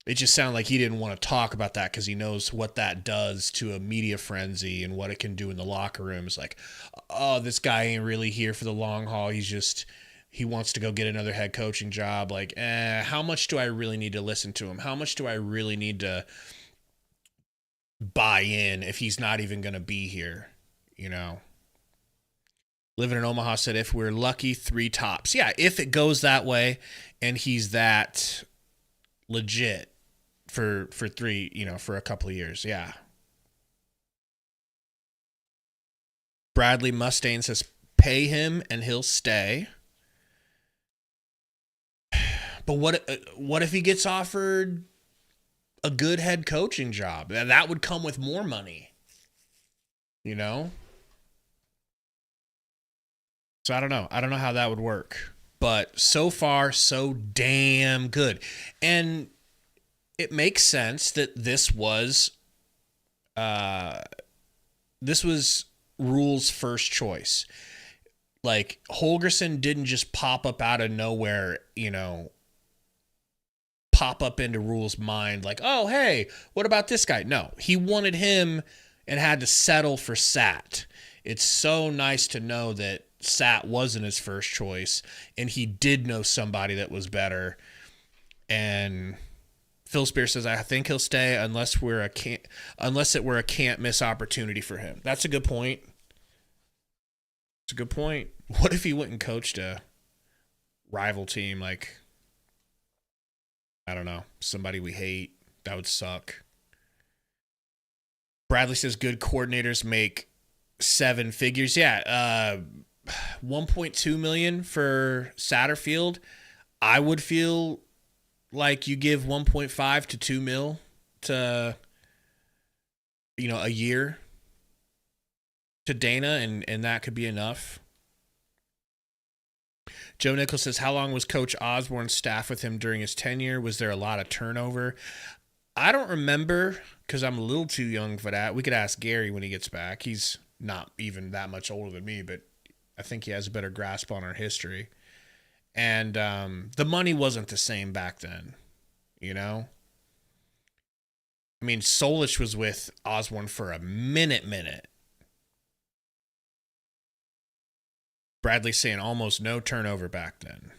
Speaker 1: It just sounded like he didn't want to talk about that because he knows what that does to a media frenzy and what it can do in the locker room. It's like, oh, this guy ain't really here for the long haul. He wants to go get another head coaching job. Like, how much do I really need to listen to him? How much do I really need to buy in if he's not even going to be here? You know? Living in Omaha said, if we're lucky, 3 tops. Yeah, if it goes that way and he's that legit for 3, you know, for a couple of years. Yeah. Bradley Mustaine says, pay him and he'll stay. But what if he gets offered a good head coaching job? That would come with more money, you know? So I don't know. I don't know how that would work. But so far, so damn good. And it makes sense that this was Rule's first choice. Like, Holgorsen didn't just pop up out of nowhere, you know, pop up into Rule's mind like, oh, hey, what about this guy? No, he wanted him and had to settle for Sat. It's so nice to know that Sat wasn't his first choice and he did know somebody that was better. And Phil Spear says, I think he'll stay unless it were a can't miss opportunity for him. That's a good point. It's a good point. What if he went and coached a rival team like, I don't know, somebody we hate? That would suck. Bradley says good coordinators make 7 figures. Yeah, 1.2 million for Satterfield. I would feel like you give 1.5 to 2 mil to, you know, a year to Dana, and that could be enough. Joe Nichols says, how long was Coach Osborne's staff with him during his tenure? Was there a lot of turnover? I don't remember because I'm a little too young for that. We could ask Gary when he gets back. He's not even that much older than me, but I think he has a better grasp on our history. And the money wasn't the same back then, you know? I mean, Solich was with Osborne for a minute. Bradley's saying almost no turnover back then.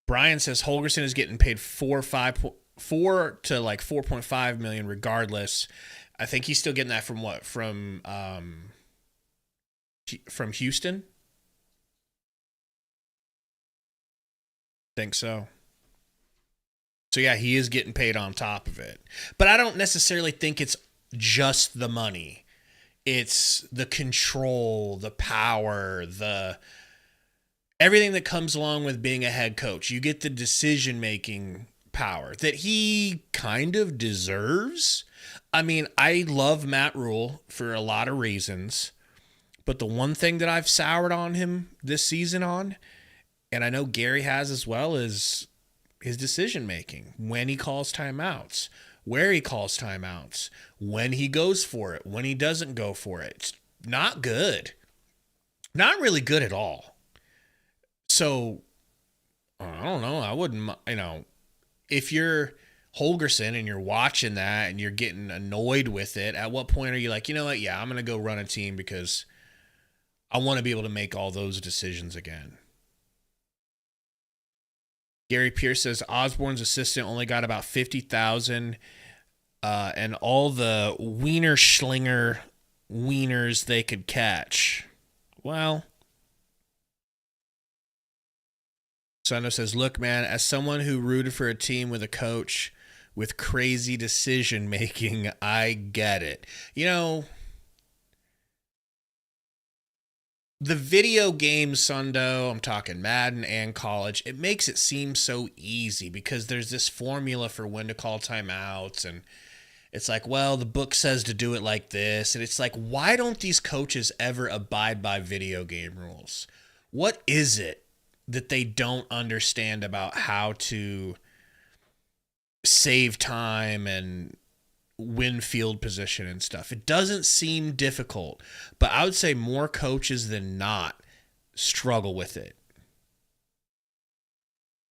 Speaker 1: Brian says Holgorsen is getting paid 4 to like 4.5 million regardless. I think he's still getting that from what? From Houston? Think so. So yeah, he is getting paid on top of it. But I don't necessarily think it's just the money. It's the control, the power, everything that comes along with being a head coach. You get the decision-making power that he kind of deserves. I mean, I love Matt Rule for a lot of reasons, but the one thing that I've soured on him this season on, and I know Gary has as well, is his decision-making. When he calls timeouts, where he calls timeouts, when he goes for it, when he doesn't go for it. It's not good. Not really good at all. So, I don't know. I wouldn't, you know, if you're Holgorsen and you're watching that and you're getting annoyed with it, at what point are you like, you know what? Yeah, I'm going to go run a team because I want to be able to make all those decisions again. Gary Pierce says Osborne's assistant only got about 50,000 and all the wiener schlinger wieners they could catch. Well, Sando says, look, man, as someone who rooted for a team with a coach with crazy decision making, I get it. You know, the video game, Sundo, I'm talking Madden and college, it makes it seem so easy because there's this formula for when to call timeouts, and it's like, well, the book says to do it like this, and it's like, why don't these coaches ever abide by video game rules? What is it that they don't understand about how to save time and win field position and stuff. It doesn't seem difficult, but I would say more coaches than not struggle with it.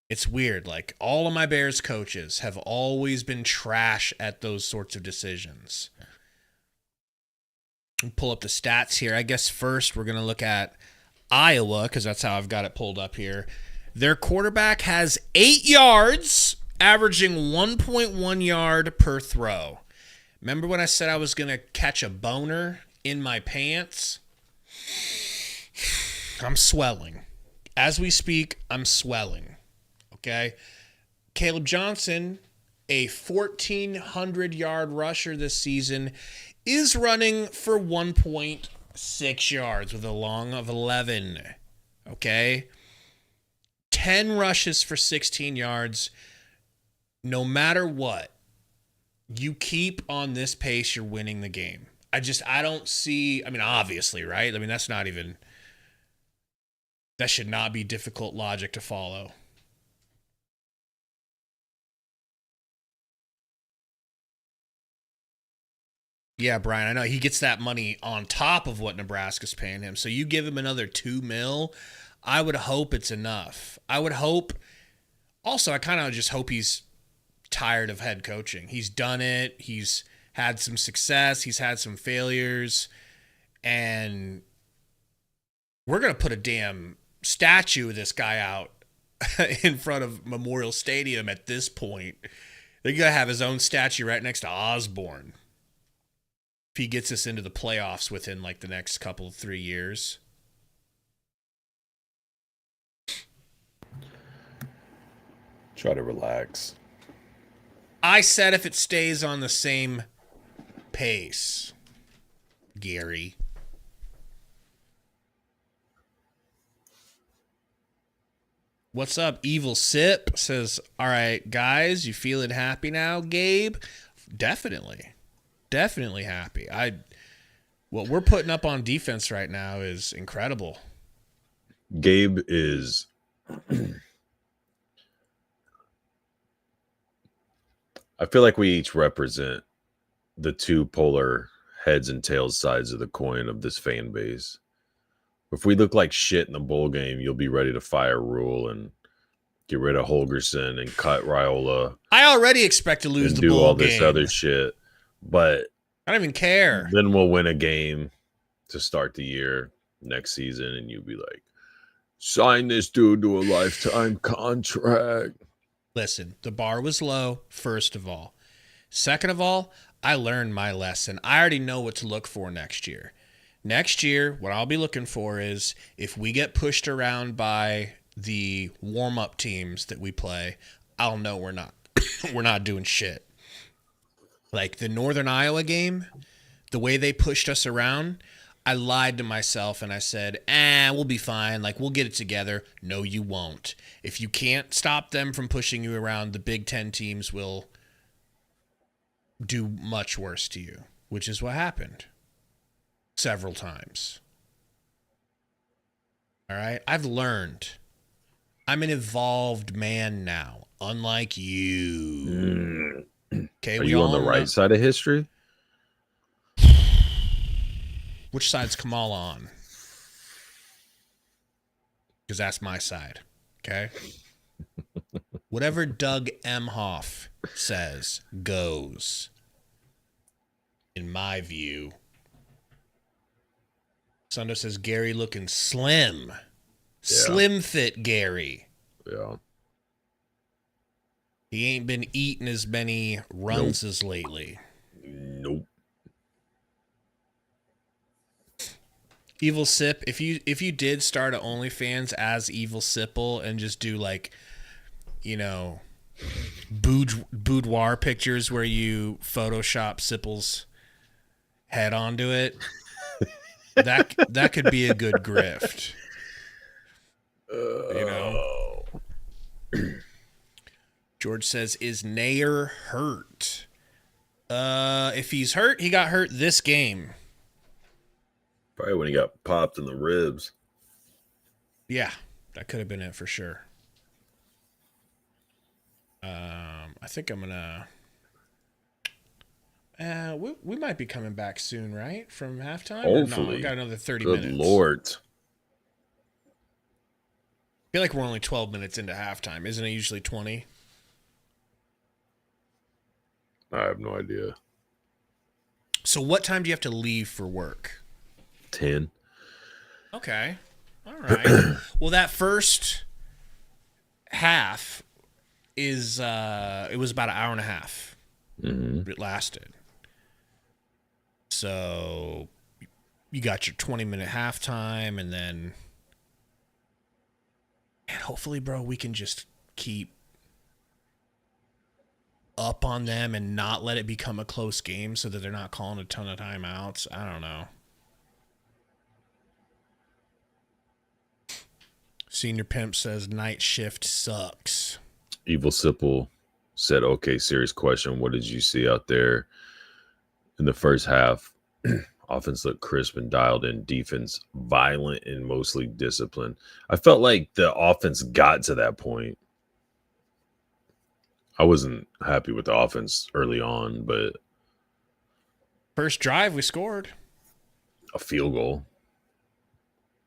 Speaker 1: It's weird. Like, all of my Bears coaches have always been trash at those sorts of decisions. I'll pull up the stats here. I guess first we're going to look at Iowa, because that's how I've got it pulled up here. Their quarterback has 8 yards, averaging 1.1 yard per throw. Remember when I said I was going to catch a boner in my pants? I'm swelling. As we speak, I'm swelling. Okay? Caleb Johnson, a 1,400-yard rusher this season, is running for 1.6 yards with a long of 11. Okay? 10 rushes for 16 yards. No matter what, you keep on this pace, you're winning the game. I don't see, I mean, obviously, right? I mean, that should not be difficult logic to follow. Yeah, Brian, I know he gets that money on top of what Nebraska's paying him. So you give him another $2 million, I would hope it's enough. I kind of just hope he's tired of head coaching. He's done it. He's had some success. He's had some failures. And we're going to put a damn statue of this guy out in front of Memorial Stadium at this point. They're going to have his own statue right next to Osborne if he gets us into the playoffs within like the next couple of 3 years.
Speaker 2: Try to relax.
Speaker 1: I said if it stays on the same pace, Gary. What's up, Evil Sip? Says, all right, guys, you feeling happy now, Gabe? Definitely. Definitely happy. What we're putting up on defense right now is incredible.
Speaker 2: Gabe is I feel like we each represent the two polar heads and tails sides of the coin of this fan base. If we look like shit in the bowl game, you'll be ready to fire Rule and get rid of Holgerson and cut Raiola.
Speaker 1: I already expect to lose the bowl game.
Speaker 2: Do all this other shit, but
Speaker 1: I don't even care.
Speaker 2: Then we'll win a game to start the year next season, and you'll be like, sign this dude to a lifetime contract.
Speaker 1: Listen, the bar was low, first of all. Second of all, I learned my lesson. I already know what to look for next year. Next year, what I'll be looking for is if we get pushed around by the warm-up teams that we play, I'll know we're not doing shit. Like the Northern Iowa game, the way they pushed us around, I lied to myself and I said, we'll be fine. Like, we'll get it together. No, you won't. If you can't stop them from pushing you around, the Big Ten teams will do much worse to you, which is what happened several times. All right? I've learned. I'm an evolved man now, unlike you. Okay,
Speaker 2: Are you on the right side of history?
Speaker 1: Which side's Kamala on? Because that's my side. Okay? Whatever Doug Emhoff says goes. In my view. Sundo says Gary looking slim. Yeah. Slim fit Gary.
Speaker 2: Yeah.
Speaker 1: He ain't been eating as many runs as lately.
Speaker 2: Nope.
Speaker 1: Evil Sip, if you did start a OnlyFans as Evil Sipple and just do like, boudoir pictures where you Photoshop Sipple's head onto it, that could be a good grift. George says, is Nair hurt? If he's hurt, he got hurt this game.
Speaker 2: Probably when he got popped in the ribs.
Speaker 1: Yeah, That could have been it for sure. I think I'm gonna. We might be coming back soon, right? From halftime.
Speaker 2: Hopefully,
Speaker 1: no, we got another 30
Speaker 2: Good
Speaker 1: minutes.
Speaker 2: Lord.
Speaker 1: I feel like we're only 12 minutes into halftime. Isn't it usually 20?
Speaker 2: I have no idea.
Speaker 1: So what time do you have to leave for work?
Speaker 2: 10.
Speaker 1: Okay. All right. Well, that first half is it was about an hour and a half.
Speaker 2: Mm-hmm.
Speaker 1: It lasted. So you got your 20-minute halftime, and then hopefully, bro, we can just keep up on them and not let it become a close game so that they're not calling a ton of timeouts. I don't know. Senior Pimp says night shift sucks.
Speaker 2: Evil Sipple said, okay, serious question. What did you see out there in the first half? Offense looked crisp and dialed in. Defense violent and mostly disciplined. I felt like the offense got to that point. I wasn't happy with the offense early on, but
Speaker 1: first drive we scored
Speaker 2: a field goal.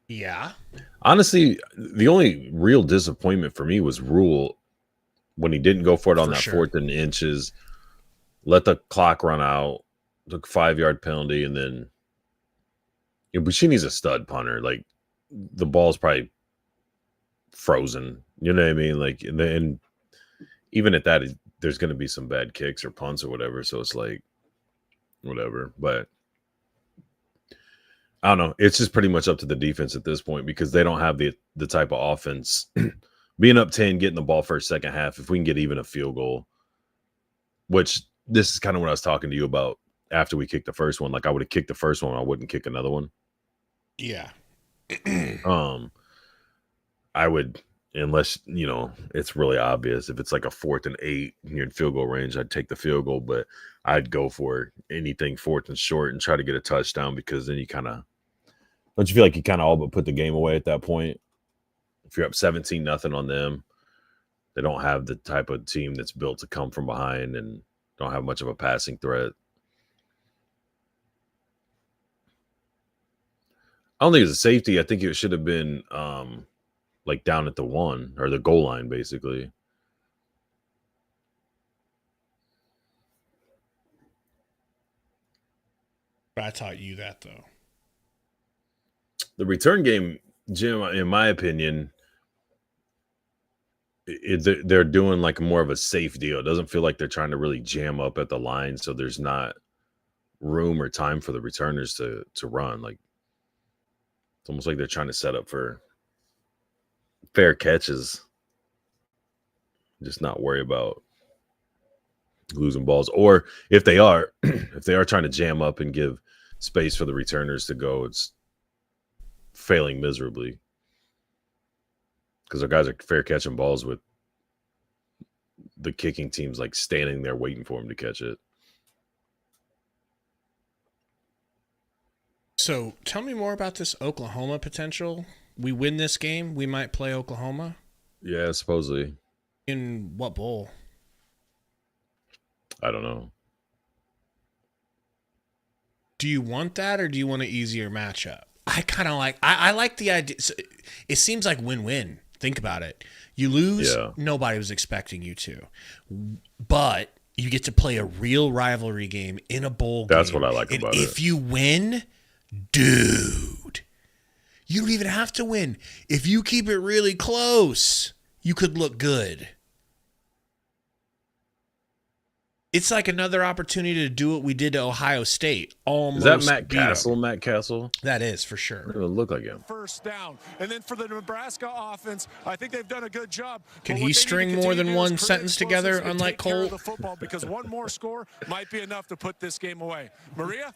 Speaker 1: Yeah.
Speaker 2: Honestly, the only real disappointment for me was Rule when he didn't go for it on that 4th and inches, let the clock run out, took a 5-yard penalty, and then Buccini's a stud punter. Like, the ball's probably frozen. You know what I mean? Like, and even at that, there's going to be some bad kicks or punts or whatever. So it's like, whatever. But I don't know. It's just pretty much up to the defense at this point because they don't have the type of offense. Being up 10, getting the ball first, second half, if we can get even a field goal, which this is kind of what I was talking to you about after we kicked the first one. Like, I would have kicked the first one. I wouldn't kick another one.
Speaker 1: Yeah.
Speaker 2: I would, unless, it's really obvious. If it's like a 4th and 8 and you're in field goal range, I'd take the field goal, but I'd go for anything 4th and short and try to get a touchdown because then you don't you feel like you kind of all but put the game away at that point? If you're up 17-0 on them, they don't have the type of team that's built to come from behind and don't have much of a passing threat. I don't think it's a safety. I think it should have been like down at the 1 or the goal line, basically.
Speaker 1: I taught you that, though.
Speaker 2: The return game, Jim, in my opinion, they're doing like more of a safe deal. It doesn't feel like they're trying to really jam up at the line, so there's not room or time for the returners to run. Like, it's almost like they're trying to set up for fair catches, just not worry about losing balls. Or if they are trying to jam up and give space for the returners to go, it's failing miserably because our guys are fair catching balls with the kicking teams like standing there waiting for them to catch it.
Speaker 1: So tell me more about this Oklahoma potential. We win this game, we might play Oklahoma.
Speaker 2: Yeah, supposedly.
Speaker 1: In what bowl?
Speaker 2: I don't know.
Speaker 1: Do you want that, or do you want an easier matchup? I like the idea. It seems like win-win. Think about it. You lose, Nobody was expecting you to. But you get to play a real rivalry game in a bowl game.
Speaker 2: That's what I like about it.
Speaker 1: If you win, dude, you don't even have to win. If you keep it really close, you could look good. It's like another opportunity to do what we did to Ohio State. Almost.
Speaker 2: Is that Matt Castle? Matt Castle?
Speaker 1: That is, for sure.
Speaker 2: It would look like him.
Speaker 7: First down. And then for the Nebraska offense, I think they've done a good job.
Speaker 1: Can he string more than one sentence together, unlike Cole?
Speaker 7: The football, because one more score might be enough to put this game away. Maria?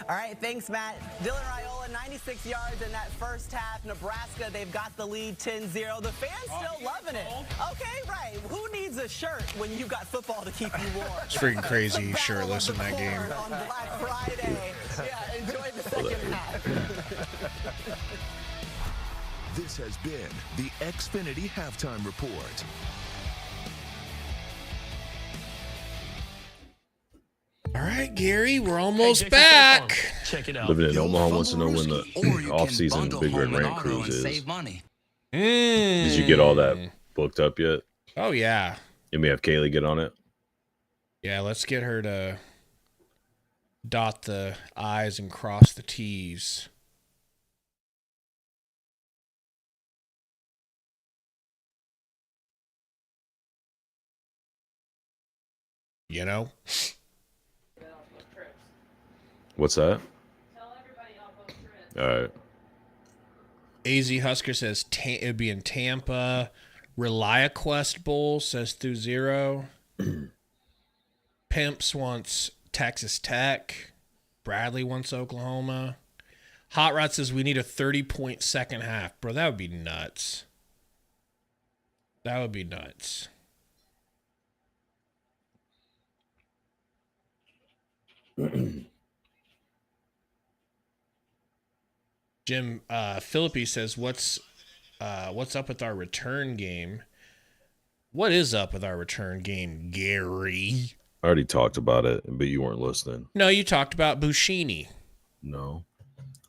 Speaker 12: All right, thanks, Matt. Dylan Raiola, 96 yards in that first half. Nebraska, they've got the lead 10-0. The fans still loving it. Okay, right. Who needs a shirt when you've got football to keep you warm?
Speaker 1: Freaking crazy shirtless in that game.
Speaker 12: On Black Friday. Yeah, enjoy the second half.
Speaker 13: This has been the Xfinity Halftime Report.
Speaker 1: All right, Gary, we're almost back.
Speaker 2: Check it out. Living in Omaha wants to know when the off-season Big Red Rent Cruise is.
Speaker 1: Did
Speaker 2: you get all that booked up yet?
Speaker 1: Oh, yeah.
Speaker 2: You may have Kaylee get on it.
Speaker 1: Yeah, let's get her to dot the I's and cross the T's. You know?
Speaker 2: What's that? All right.
Speaker 1: AZ Husker says it would be in Tampa. ReliaQuest Bowl says through 0. Pimps wants Texas Tech. Bradley wants Oklahoma. Hot Rod says we need a 30-point second half. Bro, that would be nuts. That would be nuts. Jim Philippi says, what's up with our return game? What is up with our return game, Gary?
Speaker 2: I already talked about it, but you weren't listening.
Speaker 1: No, you talked about Bushini.
Speaker 2: No.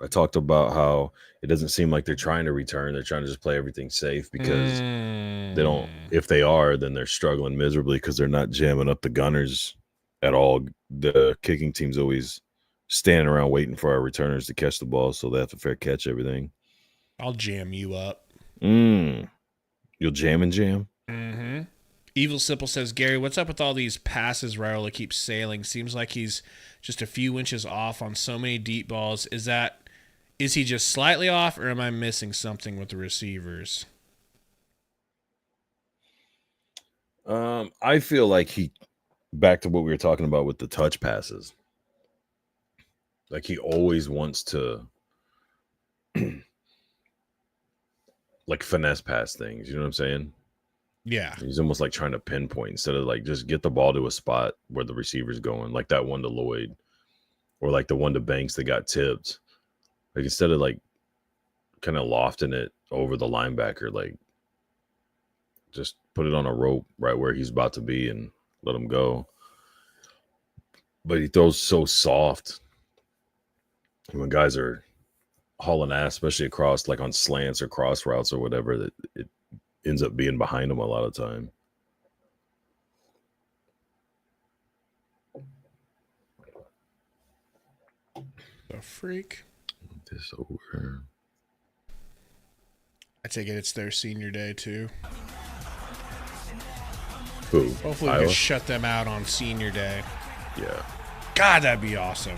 Speaker 2: I talked about how it doesn't seem like they're trying to return. They're trying to just play everything safe because they don't. If they are, then they're struggling miserably because they're not jamming up the gunners at all. The kicking team's always standing around waiting for our returners to catch the ball, so they have to fair catch everything.
Speaker 1: I'll jam you up.
Speaker 2: You'll jam and jam?
Speaker 1: Mm-hmm. Evil Simple says, Gary, what's up with all these passes Raiola keeps sailing? Seems like he's just a few inches off on so many deep balls. Is he just slightly off, or am I missing something with the receivers?
Speaker 2: I feel like back to what we were talking about with the touch passes. Like he always wants to like finesse pass things. You know what I'm saying?
Speaker 1: Yeah.
Speaker 2: He's almost like trying to pinpoint instead of like just get the ball to a spot where the receiver's going. Like that one to Lloyd or like the one to Banks that got tipped. Like instead of like kind of lofting it over the linebacker, like just put it on a rope right where he's about to be and let him go. But he throws so soft. When guys are hauling ass, especially across like on slants or cross routes or whatever, that it ends up being behind them a lot of time.
Speaker 1: The freak.
Speaker 2: This over.
Speaker 1: I take it it's their senior day too.
Speaker 2: Who?
Speaker 1: Hopefully we can shut them out on senior day.
Speaker 2: Yeah.
Speaker 1: God, that'd be awesome.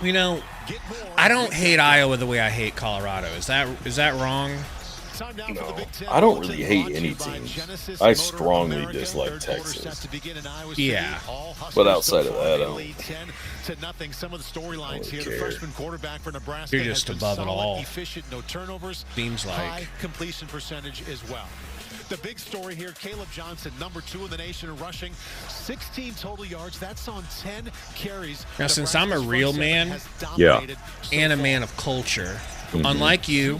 Speaker 1: You know, I don't hate Iowa the way I hate Colorado. Is that wrong?
Speaker 2: No, I don't really hate any teams. I strongly dislike Texas.
Speaker 1: Yeah.
Speaker 2: But outside of that, I don't
Speaker 3: Some of the storylines here. The freshman quarterback for Nebraska.
Speaker 1: You're just above it all.
Speaker 3: Efficient, no turnovers.
Speaker 1: Seems like
Speaker 3: high completion percentage as well. The big story here, Caleb Johnson, number 2 in the nation in rushing, 16 total yards. That's on 10 carries.
Speaker 1: Now, since I'm a real man, and a man of culture, unlike you,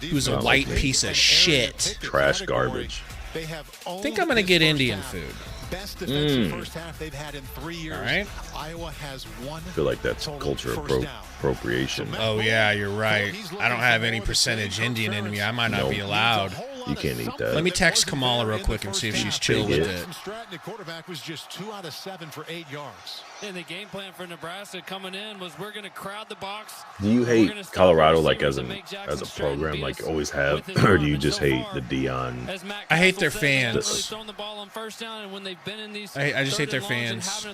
Speaker 1: who's a white piece of shit,
Speaker 2: trash garbage,
Speaker 1: I think I'm going to get Indian food.
Speaker 3: Best defensive first half they've had in 3 years.
Speaker 1: All right.
Speaker 3: Iowa has one.
Speaker 2: I feel like that's culture appropriation.
Speaker 1: Oh, yeah, you're right. I don't have any percentage Indian in me. I might not be allowed.
Speaker 2: You can't eat that.
Speaker 1: Let me text Kamala real quick and see if she's chill with it.
Speaker 3: The quarterback was just 2 out of 7 for 8 yards.
Speaker 4: And the game plan for Nebraska coming in was we're going to crowd the box.
Speaker 2: Do you hate Colorado like as a program, like you always have, or do you just hate the Dion?
Speaker 1: I hate their fans.
Speaker 4: I
Speaker 1: just hate their fans.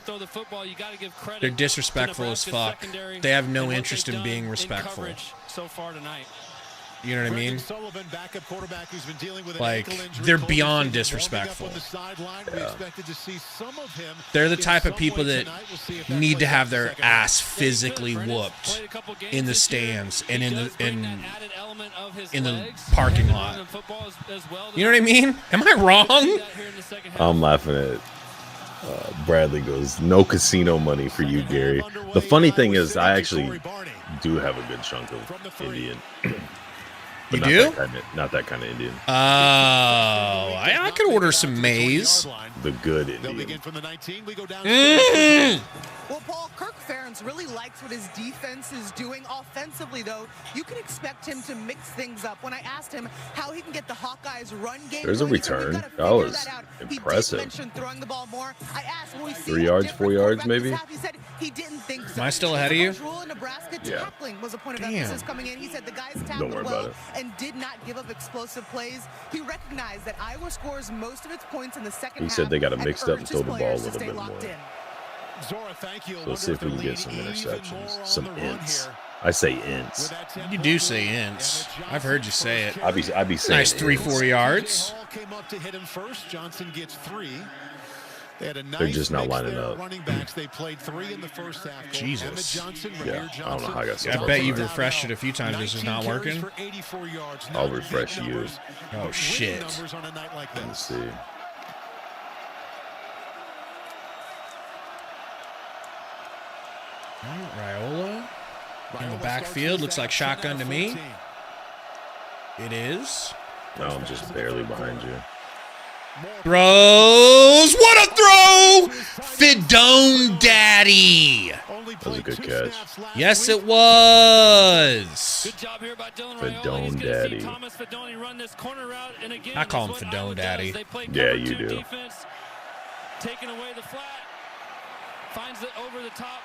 Speaker 1: They're disrespectful as fuck. They have no interest in being respectful.
Speaker 4: So far tonight.
Speaker 1: You know what I mean? Like, they're beyond disrespectful.
Speaker 2: Yeah.
Speaker 1: They're the type of people that need to have their ass physically whooped in the stands and in the parking lot. You know what I mean? Am I wrong?
Speaker 2: I'm laughing at Bradley goes, no casino money for you, Gary. The funny thing is, I actually do have a good chunk of Indian.
Speaker 1: You do?
Speaker 2: Not that kind of Indian.
Speaker 1: Oh, I could order some maize.
Speaker 2: The good Indian.
Speaker 6: Well, Paul, Kirk Ferentz really likes what his defense is doing offensively, though. You can expect him to mix things up. When I asked him how he can get the Hawkeyes run game,
Speaker 2: there's a return. That was impressive.
Speaker 6: He did mention throwing the ball more. I asked, will we see
Speaker 2: 3 yards, 4 yards, maybe.
Speaker 6: He said he didn't think so.
Speaker 1: Am I still ahead of you?
Speaker 6: Nebraska
Speaker 2: yeah.
Speaker 6: Tackling was a point of emphasis coming in. He said the guys tackled well and did not give up explosive plays. He recognized that Iowa scores most of its points in the second half.
Speaker 2: He said they got to mix up and throw the ball a little bit more.
Speaker 3: Zora, thank you.
Speaker 2: So let's see if we can get some interceptions, some ints. I say ints.
Speaker 1: You do say ints. I've heard you say it.
Speaker 2: I'd be saying
Speaker 1: nice 3-4 yards.
Speaker 3: Came up to hit him first. Johnson gets 3. They had a nice
Speaker 2: They're just not lining up.
Speaker 3: Running backs. They played 3 in the first half.
Speaker 1: Jesus.
Speaker 3: Johnson,
Speaker 2: yeah, I don't know how I got so
Speaker 1: I bet you've refreshed it a few times. This is not working.
Speaker 2: I'll refresh you.
Speaker 1: Oh, shit.
Speaker 2: Let's see.
Speaker 1: Raiola in the backfield. Looks like shotgun to me. It is.
Speaker 2: No, I'm just barely behind you.
Speaker 1: Throws. What a throw! Fidone Daddy.
Speaker 2: That was a good catch.
Speaker 1: Yes, it was.
Speaker 4: Good job here by Dylan
Speaker 2: Fidone Daddy.
Speaker 1: I call him Fidone Daddy.
Speaker 2: Yeah, you do.
Speaker 4: Defense, taking away the flat. Finds it over the top.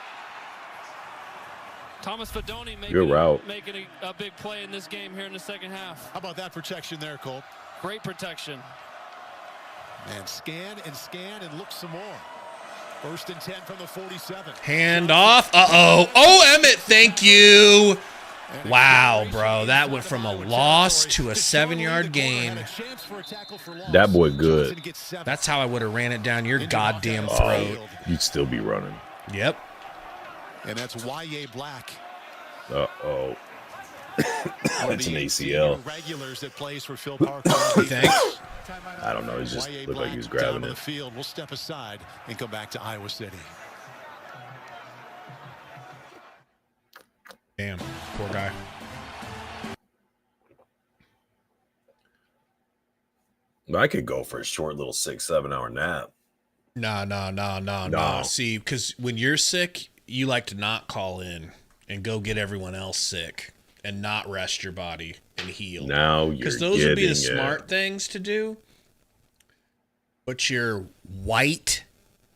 Speaker 4: Thomas Fidone making a big play in this game here in the second half.
Speaker 3: How about that protection there, Colt?
Speaker 4: Great protection.
Speaker 3: And scan and look some more. 1st and 10 from the 47.
Speaker 1: Hand off. Uh-oh. Oh, Emmett, thank you. Wow, bro. That went from a loss to a 7-yard gain.
Speaker 2: That boy good.
Speaker 1: That's how I would have ran it down your goddamn throat.
Speaker 2: You'd still be running.
Speaker 1: Yep.
Speaker 3: And that's Y.A. Black.
Speaker 2: Uh-oh. That's an ACL.
Speaker 3: Regulars that plays for Phil Parker.
Speaker 1: Thanks.
Speaker 2: I don't know. He just looked like he was grabbing it.
Speaker 3: The field. We'll step aside and come back to Iowa City.
Speaker 1: Damn, poor guy.
Speaker 2: I could go for a short little 6-7 hour nap.
Speaker 1: No. See, because when you're sick, you like to not call in and go get everyone else sick and not rest your body and heal.
Speaker 2: Now you're
Speaker 1: because those would be the smart things to do. But your white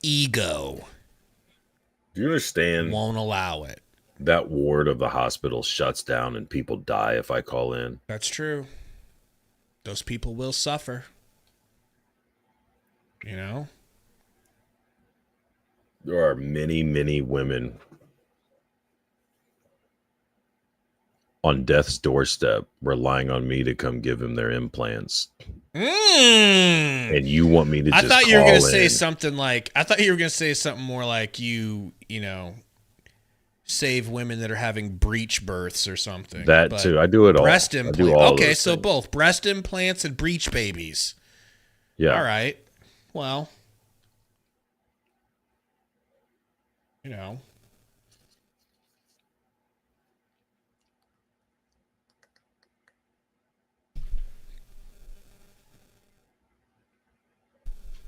Speaker 1: ego,
Speaker 2: do you understand?
Speaker 1: Won't allow it.
Speaker 2: That ward of the hospital shuts down and people die if I call in.
Speaker 1: That's true. Those people will suffer. You know?
Speaker 2: There are many, many women on death's doorstep relying on me to come give them their implants. And you want me to just
Speaker 1: I thought you were going to say something like, I thought you were going to say something more like you know, save women that are having breech births or something.
Speaker 2: That too. I do it all.
Speaker 1: Breast implants. Okay, so both breast implants and breech babies.
Speaker 2: Yeah.
Speaker 1: All right. Well, you know.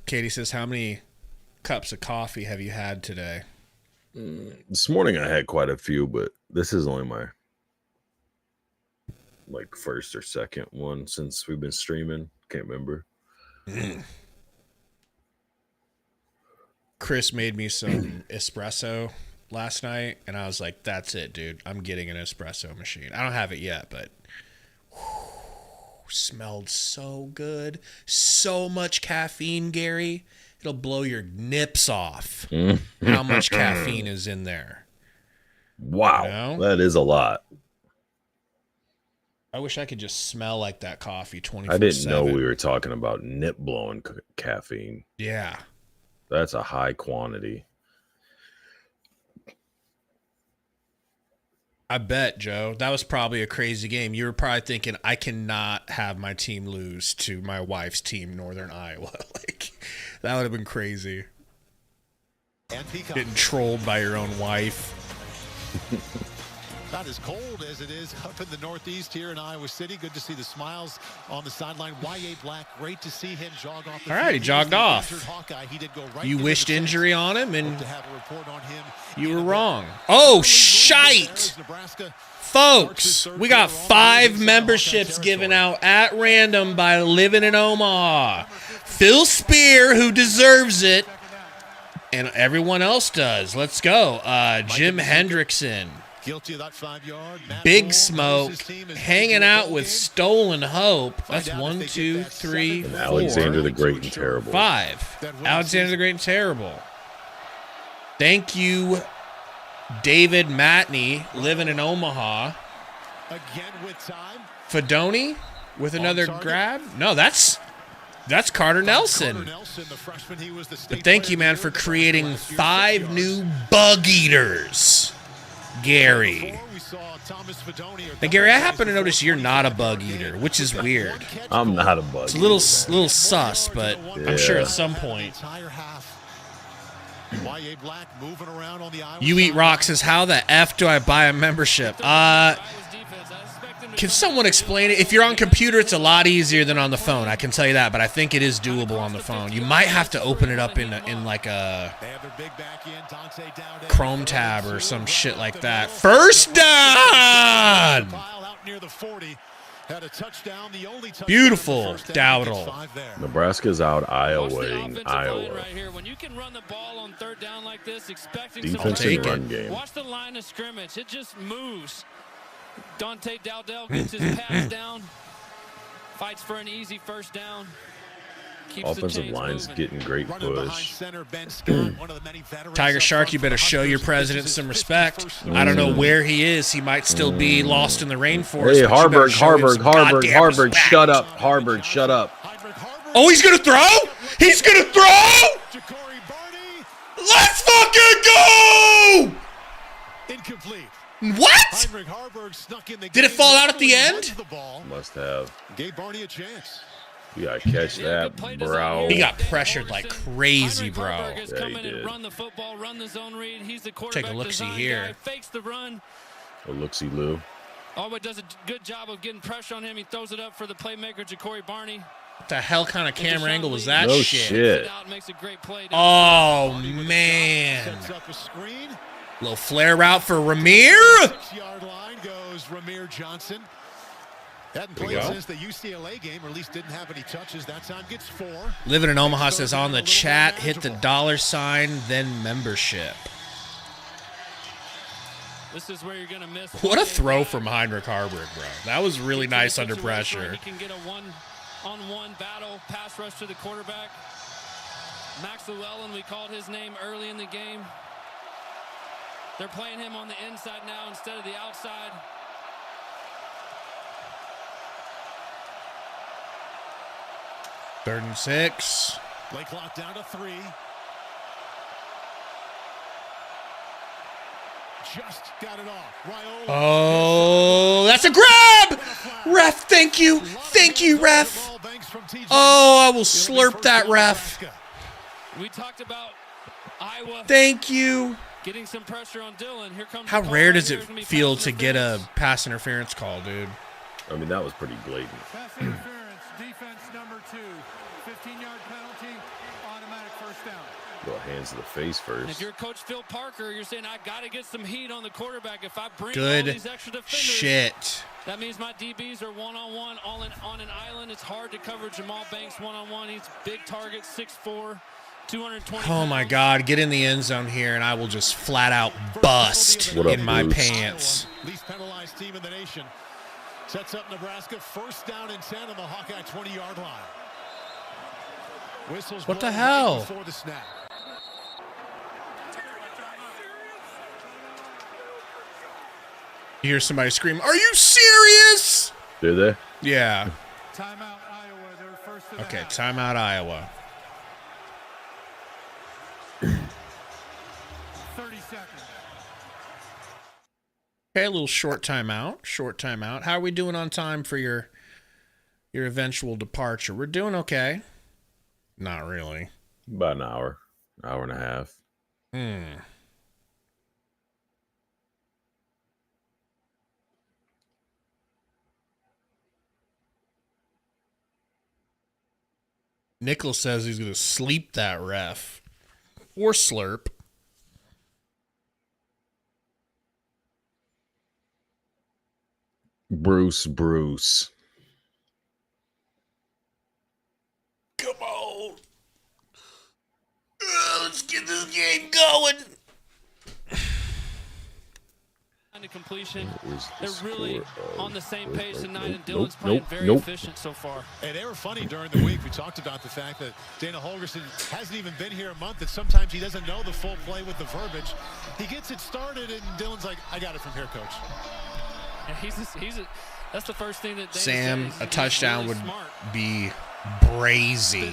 Speaker 1: Katie says, how many cups of coffee have you had today?
Speaker 2: This morning I had quite a few, but this is only my first or second one since we've been streaming. Can't remember.
Speaker 1: Chris made me some espresso last night, and I was like, that's it, dude. I'm getting an espresso machine. I don't have it yet, but smelled so good. So much caffeine, Gary. It'll blow your nips off how much caffeine is in there.
Speaker 2: Wow.
Speaker 1: You know?
Speaker 2: That is a lot.
Speaker 1: I wish I could just smell like that coffee 24/7.
Speaker 2: I didn't know we were talking about nip blowing caffeine.
Speaker 1: Yeah.
Speaker 2: That's a high quantity.
Speaker 1: I bet, Joe. That was probably a crazy game. You were probably thinking, I cannot have my team lose to my wife's team, Northern Iowa. That would have been crazy. Getting trolled by your own wife.
Speaker 3: Not as cold as it is up in the Northeast here in Iowa City. Good to see the smiles on the sideline. Y.A. Black, great to see him jog off the field.
Speaker 1: All right, he jogged off.
Speaker 3: Hawkeye. He did go right.
Speaker 1: You wished injury on him, and
Speaker 3: on him
Speaker 1: you were wrong. Oh, shite! Folks, we got 5 memberships given out at random by Living in Omaha. Phil Spear, who deserves it, and everyone else does. Let's go. Jim Hendrickson.
Speaker 3: Guilty of that 5-yard.
Speaker 1: Big Smoke, hanging out with Stolen Hope. That's 1, 2, 3, 4.
Speaker 2: Alexander the Great and Terrible.
Speaker 1: 5. Alexander the Great and Terrible. Thank you, David Matney, living in Omaha.
Speaker 3: Again with time.
Speaker 1: Fedoni with another grab. No, that's Carter Nelson. But thank you, man, for creating 5 new bug eaters. Gary. Now, Gary, I happen to notice you're not a bug eater, which is weird.
Speaker 2: I'm not a bug
Speaker 1: It's a little sus, but yeah. I'm sure at some point. You Eat Rock says, how the F do I buy a membership? Can someone explain it? If you're on computer, it's a lot easier than on the phone. I can tell you that, but I think it is doable on the phone. You might have to open it up in like a Chrome tab or some shit like that. First down! Beautiful, Dowdle.
Speaker 2: Nebraska's out Iowa-ing Iowa. Defensive run game.
Speaker 4: Watch the line of scrimmage. It just moves. Dante Dowdell gets his pass down. Fights for an easy first down.
Speaker 2: Offensive line's getting great push.
Speaker 1: Tiger Shark, you better show your president some respect. I don't know where he is. He might still be lost in the rainforest.
Speaker 2: Hey, Harburg, shut up. Harburg, shut up.
Speaker 1: Oh, he's going to throw? He's going to throw? Let's fucking go!
Speaker 3: Incomplete.
Speaker 1: What? Did it fall out at the end?
Speaker 2: Must have.
Speaker 3: Gave Barney a chance.
Speaker 2: You gotta catch that, bro.
Speaker 1: He got pressured like crazy, bro.
Speaker 2: Yeah, he did.
Speaker 1: Take a look-see here.
Speaker 2: A look-see, Lou.
Speaker 4: Always does a good job of getting pressure on him. He throws it up for the playmaker, Ja'Cory Barney.
Speaker 1: What the hell kind of camera angle was that
Speaker 2: no
Speaker 1: shit?
Speaker 2: shit.
Speaker 1: Oh, man. Little flare route for Ramir.
Speaker 3: 6-yard line goes Ramir Johnson. Hadn't played since the UCLA game, or at least didn't have any touches. That time gets 4.
Speaker 1: Living in Omaha says on the chat, hit the $, then membership.
Speaker 4: This is where you're gonna miss.
Speaker 1: What a throw from Heinrich Harburg, bro. That was really nice under pressure.
Speaker 4: He can get a one-on-one battle, pass rush to the quarterback. Max Llewellyn, we called his name early in the game. They're playing him on the inside now instead of the outside.
Speaker 1: Third and 6.
Speaker 3: Play clock down to 3. Just got it off. Raiola.
Speaker 1: Oh, that's a grab! Ref, thank you. Thank you, ref. Oh, I will slurp that, ref.
Speaker 4: We talked about Iowa.
Speaker 1: Thank you.
Speaker 4: Getting some pressure on Dylan. Here comes
Speaker 1: How rare does it feel to get a pass interference call, dude?
Speaker 2: I mean, that was pretty blatant.
Speaker 7: Pass interference, defense number 2. 15-yard penalty, automatic first down.
Speaker 2: Go hands to the face first.
Speaker 4: And if you're Coach Phil Parker, you're saying, I got to get some heat on the quarterback. If I bring
Speaker 1: all
Speaker 4: these extra defenders,
Speaker 1: shit.
Speaker 4: That means my DBs are one-on-one, on an island. It's hard to cover Jamal Banks one-on-one. He's big target, 6'4". 220
Speaker 1: Oh my God, get in the end zone here and I will just flat out bust in my pants.
Speaker 3: Least penalized team in the nation. Sets up Nebraska first down and 10 on the Hawkeye 20-yard line. Whistles
Speaker 1: what the hell?
Speaker 3: Before the snap.
Speaker 1: You hear somebody scream, "Are you serious?"
Speaker 2: Did they?
Speaker 1: Yeah.
Speaker 7: Timeout Iowa. They're first to the
Speaker 1: Okay,
Speaker 7: half.
Speaker 1: timeout Iowa.
Speaker 7: 30 seconds.
Speaker 1: Okay, a little short timeout. Short timeout. How are we doing on time for your eventual departure? We're doing okay. Not really.
Speaker 2: About an hour and a half.
Speaker 1: Nichols says he's going to sleep that ref. Or slurp.
Speaker 2: Bruce.
Speaker 1: Come on. Let's get this game going.
Speaker 4: To completion, they're really on the same page tonight, and Dylan's playing very efficient so far.
Speaker 3: And they were funny during the week. We talked about the fact that Dana Holgorsen hasn't even been here a month, and sometimes he doesn't know the full play with the verbiage. He gets it started, and Dylan's like, I got it from here, coach.
Speaker 4: And that's the first thing that Dana
Speaker 1: Sam,
Speaker 4: says.
Speaker 1: a touchdown
Speaker 4: really
Speaker 1: would
Speaker 4: smart.
Speaker 1: be brazy.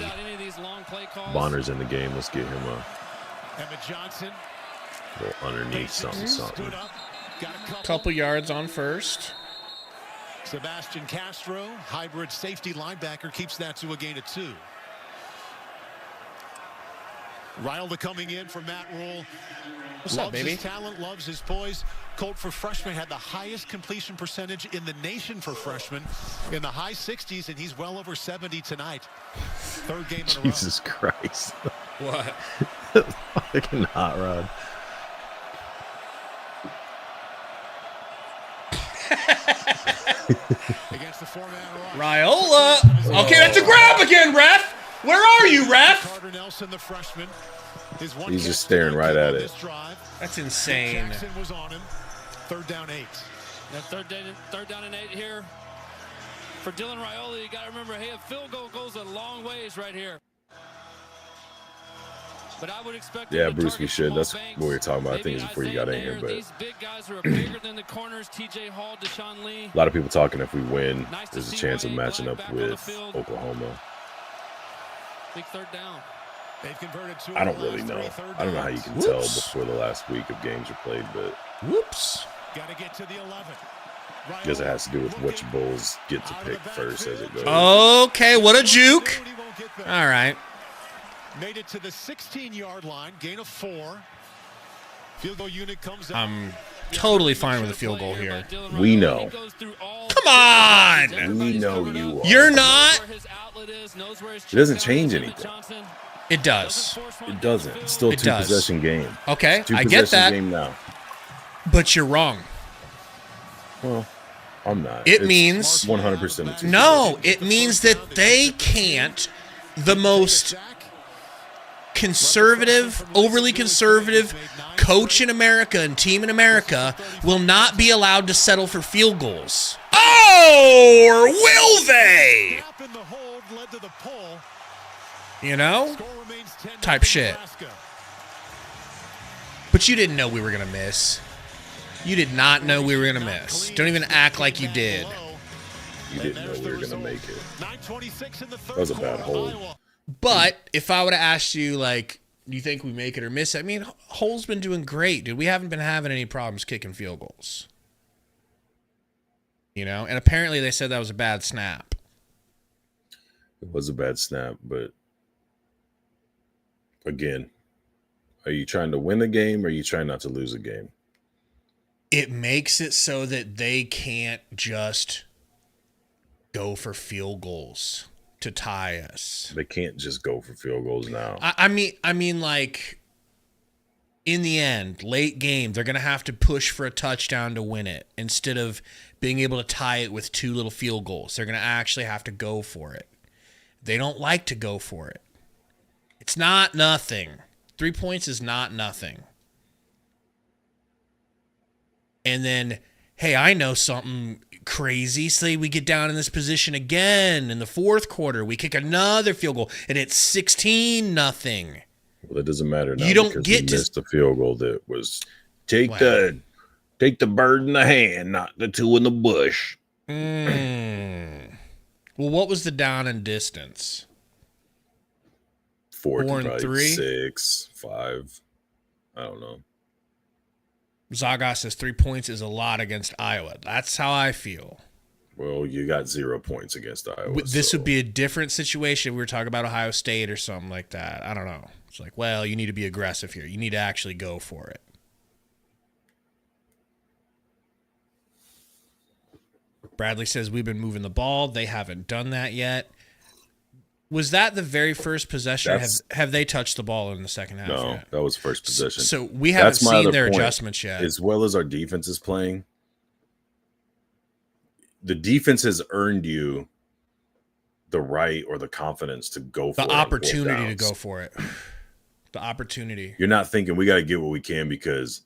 Speaker 2: Bonner's in the game. Let's get him a
Speaker 3: Emma Johnson.
Speaker 2: little underneath something.
Speaker 1: Couple yards on first.
Speaker 3: Sebastian Castro, hybrid safety linebacker, keeps that to a gain of 2. Rilda coming in for Matt Rule.
Speaker 1: What's
Speaker 3: loves
Speaker 1: up, baby?
Speaker 3: His talent, loves his poise. Colt for freshmen had the highest completion percentage in the nation for freshmen in the high 60s, and he's well over 70 tonight. Third game in a row.
Speaker 2: Jesus Christ.
Speaker 1: What?
Speaker 2: Fucking hot rod.
Speaker 3: Against the four-man
Speaker 1: Raiola. Okay, that's a grab again, ref. Where are you, ref?
Speaker 3: Carter Nelson, the freshman.
Speaker 2: He's just staring right at it.
Speaker 1: That's insane.
Speaker 3: Jackson was on him. 3rd down 8.
Speaker 4: Third down and 8 here for Dylan Raiola. You got to remember, hey, a field goal goes a long ways right here. But I would expect.
Speaker 2: Yeah, Bruce, we should. That's what we were talking about. I think it's before you got in here, but
Speaker 4: these big guys are bigger than the corners. TJ Hall, Deshaun Lee.
Speaker 2: a lot of people talking if we win, there's a chance of matching up with Oklahoma.
Speaker 4: Big 3rd down.
Speaker 3: They've converted 2.
Speaker 2: I don't really know. I don't know how you can tell before the last week of games are played, but
Speaker 3: Got to get to the 11.
Speaker 2: I guess it has to do with which Bulls get to pick first as it goes.
Speaker 1: Okay, what a juke. All right.
Speaker 3: Made it to the 16-yard line, gain of 4. Field goal unit comes out.
Speaker 1: I'm totally fine with a field goal here.
Speaker 2: We know.
Speaker 1: Come on.
Speaker 2: We know you are.
Speaker 1: You're not.
Speaker 2: It doesn't change anything.
Speaker 1: It does.
Speaker 2: It doesn't. It's still a two-possession game.
Speaker 1: Okay, I get that.
Speaker 2: Game now.
Speaker 1: But you're wrong.
Speaker 2: Well, I'm not.
Speaker 1: It means
Speaker 2: 100%.
Speaker 1: No, it means that they can't. The most conservative, overly conservative coach in America and team in America will not be allowed to settle for field goals. Oh, or will they? You know? Type shit. But you didn't know we were going to miss. You did not know we were going to miss. Don't even act like you did.
Speaker 2: You didn't know we were going to make it. That was a bad hold.
Speaker 1: But if I would have asked you, like, do you think we make it or miss it? I mean, Hull's been doing great, dude. We haven't been having any problems kicking field goals. You know? And apparently they said that was a bad snap.
Speaker 2: It was a bad snap, but again, are you trying to win a game or are you trying not to lose a game?
Speaker 1: It makes it so that they can't just go for field goals to tie us.
Speaker 2: They can't just go for field goals now.
Speaker 1: I mean, like, in the end, late game, they're going to have to push for a touchdown to win it instead of being able to tie it with 2 little field goals. They're going to actually have to go for it. They don't like to go for it. It's not nothing. 3 points is not nothing. And then, hey, I know something crazy. Say we get down in this position again in the 4th quarter. We kick another field goal, and it's 16-0.
Speaker 2: Well, it doesn't matter now.
Speaker 1: You don't get to
Speaker 2: missed the field goal that was take the bird in the hand, not the 2 in the bush.
Speaker 1: Well, what was the down and distance?
Speaker 2: 4
Speaker 1: and 3,
Speaker 2: 6, 5. I don't know.
Speaker 1: Zaga says 3 points is a lot against Iowa. That's how I feel.
Speaker 2: Well, you got 0 points against Iowa.
Speaker 1: This would be a different situation if we were talking about Ohio State or something like that. I don't know. It's like, well, you need to be aggressive here. You need to actually go for it. Bradley says we've been moving the ball. They haven't done that yet. Was that the very first possession? Have they touched the ball in the second half?
Speaker 2: No,
Speaker 1: yet?
Speaker 2: that was first possession.
Speaker 1: So we haven't seen their adjustments yet.
Speaker 2: As well as our defense is playing, the defense has earned you the right or the confidence to go for
Speaker 1: the opportunity to go for it. The opportunity.
Speaker 2: You're not thinking we got to get what we can because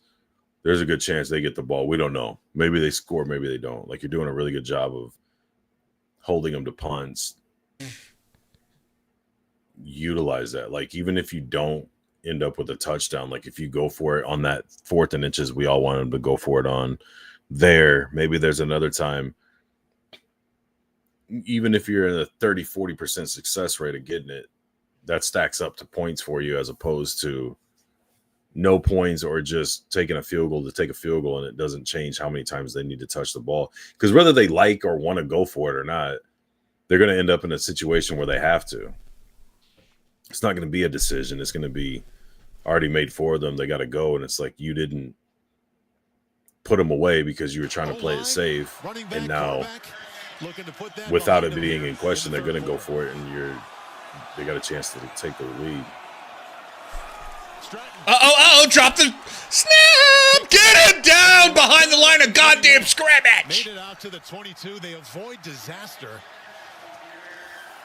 Speaker 2: there's a good chance they get the ball. We don't know. Maybe they score, maybe they don't. Like, you're doing a really good job of holding them to punts. Utilize that. Like, even if you don't end up with a touchdown, like if you go for it on that 4th and inches, we all want them to go for it on there. Maybe there's another time, even if you're in a 30-40% success rate of getting it, that stacks up to points for you, as opposed to no points or just taking a field goal to take a field goal, and it doesn't change how many times they need to touch the ball. Because whether they like or want to go for it or not, they're going to end up in a situation where they have to. It's not going to be a decision. It's going to be already made for them. They got to go, and it's like you didn't put them away because you were trying to play it safe, and now without it being in question, they're going to go for it, and they got a chance to take the lead.
Speaker 1: Drop the snap! Get him down behind the line of goddamn scrimmage!
Speaker 3: Made it out to the 22. They avoid disaster.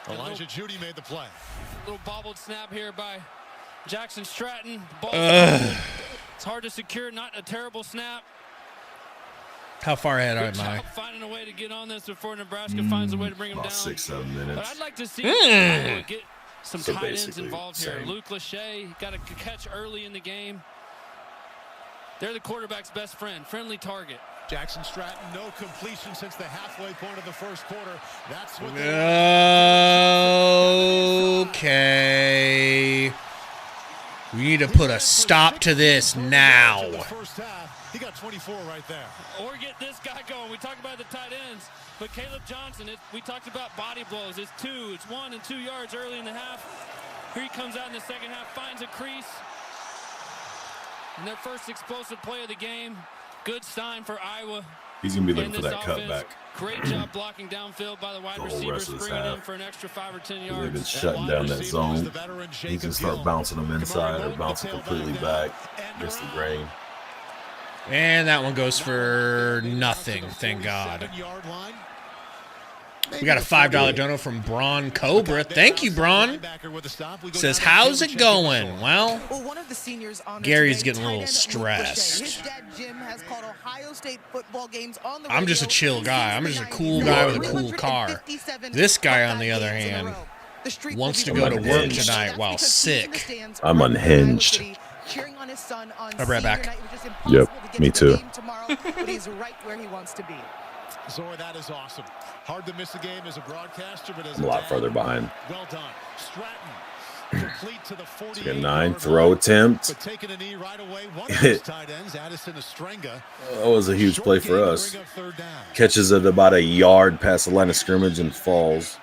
Speaker 3: Elijah Judy made the play.
Speaker 4: Little bobbled snap here by Jackson Stratton. Ball it's hard to secure, not a terrible snap.
Speaker 1: How far ahead am I?
Speaker 4: Finding a way to get on this before Nebraska finds a way to bring him down.
Speaker 2: About 6-7 minutes.
Speaker 4: But I'd like to see get some tight ends involved here. Luke Lachey got a catch early in the game. They're the quarterback's best friend, friendly target.
Speaker 3: Jackson Stratton, no completion since the halfway point of the first quarter. That's what
Speaker 1: okay. We need to put a stop to this now.
Speaker 3: He got 24 right there.
Speaker 4: Or get this guy going. We talked about the tight ends, but Caleb Johnson, we talked about body blows. It's 1 and 2 yards early in the half. Here he comes out in the second half, finds a crease. And their first explosive play of the game. Good sign for Iowa.
Speaker 2: He's going to be looking for that cutback.
Speaker 4: Great job blocking downfield by the wide receiver, springing in for an extra 5 or 10 yards.
Speaker 2: They've been shutting down that zone. He can start bouncing them inside or bouncing completely back. Gets the grain.
Speaker 1: And that one goes for nothing, thank God. We got a $5 dono from Braun Cobra. Thank you, Braun. Says, how's it going? Well, Gary's getting a little stressed. I'm just a chill guy. I'm just a cool guy with a cool car. This guy, on the other hand, wants to go to work tonight while sick.
Speaker 2: I'm unhinged.
Speaker 1: I'll be right back.
Speaker 2: Yep, me too.
Speaker 6: He's right where he wants to be.
Speaker 3: Zora, that is awesome. Hard to miss a game as a broadcaster, but as
Speaker 2: a lot further behind.
Speaker 3: Well done. Stratton complete to the 40.
Speaker 2: 9 throw attempt.
Speaker 3: But taking a knee right away. One of those tight ends, Addison Estrenga.
Speaker 2: That was a huge play for us. Catches it about a yard past the line of scrimmage and falls.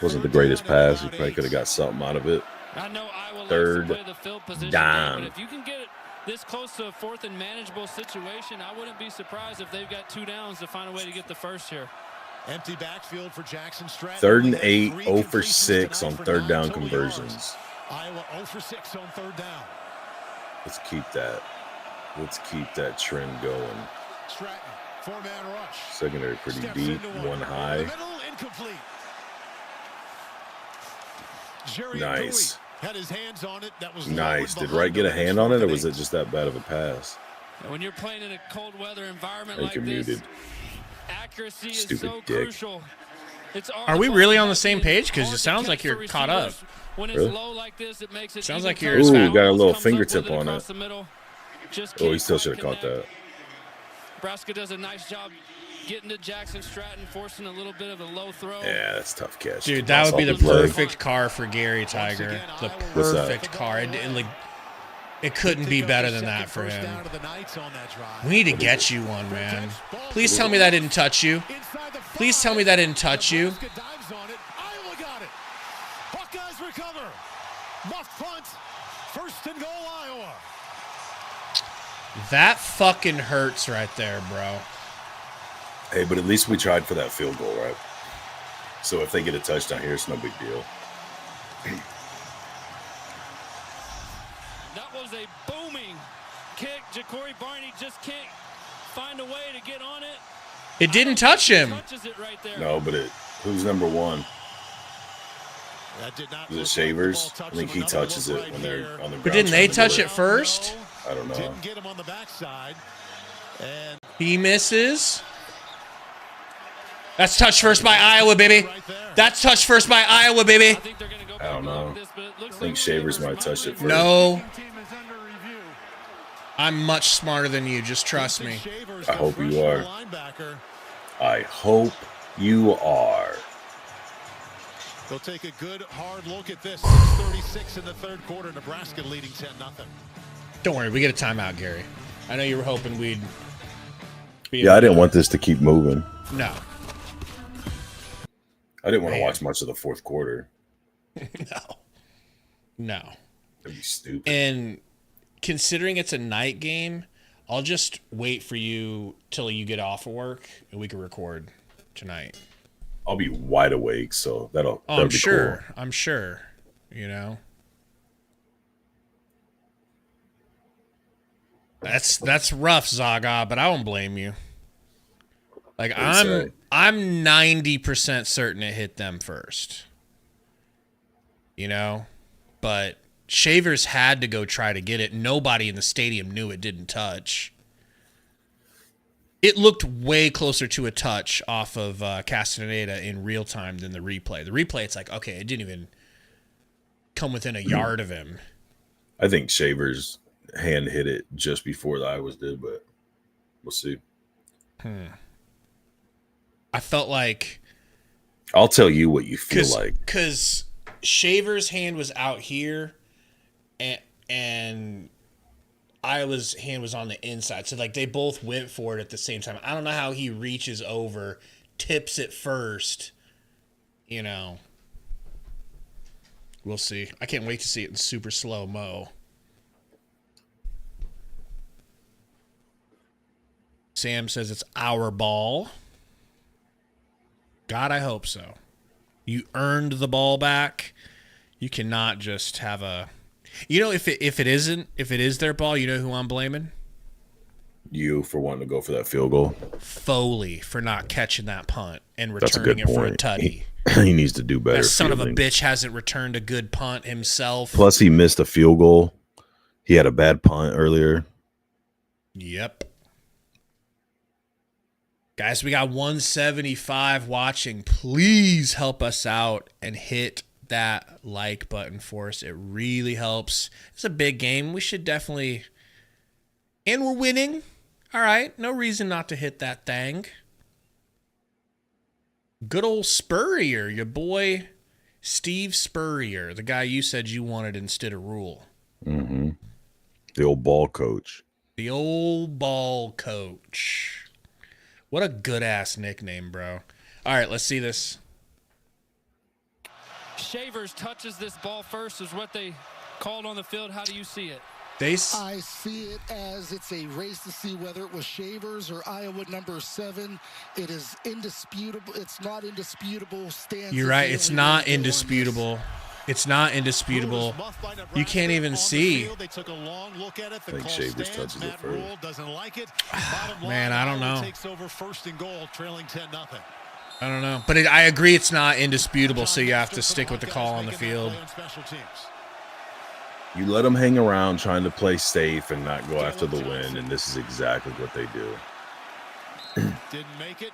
Speaker 2: Wasn't the greatest pass. He probably could have got something out of it. Third down.
Speaker 4: If you can get this close to a 4th and manageable situation, I wouldn't be surprised if they've got 2 downs to find a way to get the first here.
Speaker 3: Empty backfield for Jackson Stratton.
Speaker 2: 3rd and 8, 0 for 6 on 3rd down conversions.
Speaker 3: Iowa 0 for 6 on 3rd down.
Speaker 2: Let's keep that. Let's keep that trend going.
Speaker 3: Stratton, 4-man rush.
Speaker 2: Secondary pretty deep, 1 high. Nice.
Speaker 3: Had his hands on it. That was
Speaker 2: nice. Did Wright get a hand on it, or was it just that bad of a pass?
Speaker 4: When you're playing in a cold weather environment like this,
Speaker 2: muted.
Speaker 4: Accuracy
Speaker 2: Stupid
Speaker 4: is so
Speaker 2: dick.
Speaker 4: crucial.
Speaker 1: Are we really on the same page? Because it sounds like you're caught up.
Speaker 4: When it's
Speaker 2: Really?
Speaker 4: low like this, it makes it
Speaker 1: sounds like you're.
Speaker 2: Ooh, got a little fingertip on it. Oh, he still should have caught that.
Speaker 4: Nebraska does a nice job getting to Jackson Stratton, forcing a little bit of a low throw.
Speaker 2: Yeah, that's a tough catch.
Speaker 1: Dude, that would be the perfect car for Gary Tiger. The perfect car. It couldn't be better than that for him. We need to get you one, man. Please tell me that didn't touch you. Please tell me that didn't touch you.
Speaker 3: Hawkeyes recover. Muff punt. 1st and goal, Iowa.
Speaker 1: That fucking hurts right there, bro.
Speaker 2: Hey, but at least we tried for that field goal, right? So if they get a touchdown here, it's no big deal.
Speaker 4: That was a booming kick. Ja'Cory Barney just can't find a way to get on it.
Speaker 1: It didn't touch him.
Speaker 2: No, but who's number one? Is it Shavers? I think he touches it when they're on the ground.
Speaker 1: But didn't they touch it first?
Speaker 2: I don't know.
Speaker 3: Didn't get him on the backside. And
Speaker 1: he misses. That's touch first by Iowa, baby. That's touch first by Iowa, baby.
Speaker 2: I don't know. I think Shavers might touch it first.
Speaker 1: No. I'm much smarter than you. Just trust me.
Speaker 2: I hope you are. I hope you are.
Speaker 3: They'll take a good, hard look at this. 36 in the third quarter. Nebraska leading 10-0.
Speaker 1: Don't worry. We get a timeout, Gary. I know you were hoping we'd be
Speaker 2: I didn't want this to keep moving.
Speaker 1: No.
Speaker 2: I didn't want to watch much of the fourth quarter.
Speaker 1: No.
Speaker 2: That'd be stupid.
Speaker 1: And considering it's a night game, I'll just wait for you till you get off of work and we can record tonight.
Speaker 2: I'll be wide awake, so that'll
Speaker 1: I'm
Speaker 2: be
Speaker 1: sure.
Speaker 2: cool.
Speaker 1: I'm sure. You know. That's rough, Zaga, but I won't blame you. Like I'm 90% certain it hit them first. You know? But Shavers had to go try to get it. Nobody in the stadium knew it didn't touch. It looked way closer to a touch off of Castaneda in real time than the replay. The replay, it's like, okay, it didn't even come within a yard of him.
Speaker 2: I think Shavers' hand hit it just before the Iowas did, but we'll see.
Speaker 1: I felt like...
Speaker 2: I'll tell you what you feel like.
Speaker 1: Because Shavers' hand was out here, and Iowa's hand was on the inside. So, like, they both went for it at the same time. I don't know how he reaches over, tips it first, you know. We'll see. I can't wait to see it in super slow-mo. Sam says it's our ball. God, I hope so. You earned the ball back. You cannot just have a... You know, if it is their ball, you know who I'm blaming?
Speaker 2: You for wanting to go for that field goal.
Speaker 1: Foley for not catching that punt and returning it for a tutty.
Speaker 2: He needs to do better.
Speaker 1: That son of a bitch hasn't returned a good punt himself.
Speaker 2: Plus, he missed a field goal. He had a bad punt earlier.
Speaker 1: Yep. Guys, we got 175 watching. Please help us out and hit that like button for us. It really helps. It's a big game. We should definitely... And we're winning. All right. No reason not to hit that thing. Good old Spurrier. Your boy, Steve Spurrier. The guy you said you wanted instead of Rule.
Speaker 2: Mm-hmm. The old ball coach.
Speaker 1: The old ball coach. What a good-ass nickname, bro. All right, let's see this.
Speaker 4: Shavers touches this ball first is what they called on the field. How do you see it?
Speaker 11: I see it as it's a race to see whether it was Shavers or Iowa number 7. It is indisputable. It's not indisputable.
Speaker 1: You're right. It's not indisputable. It's not indisputable. You can't even see.
Speaker 3: They took a long look at it.
Speaker 2: I think Shavers touches it first.
Speaker 3: Doesn't like it.
Speaker 1: Man, I don't know.
Speaker 3: Takes over first and goal, trailing 10-0.
Speaker 1: I don't know. But I agree it's not indisputable, so you have to stick with the call on the field.
Speaker 2: You let them hang around trying to play safe and not go after the win, and this is exactly what they do.
Speaker 3: Didn't make it.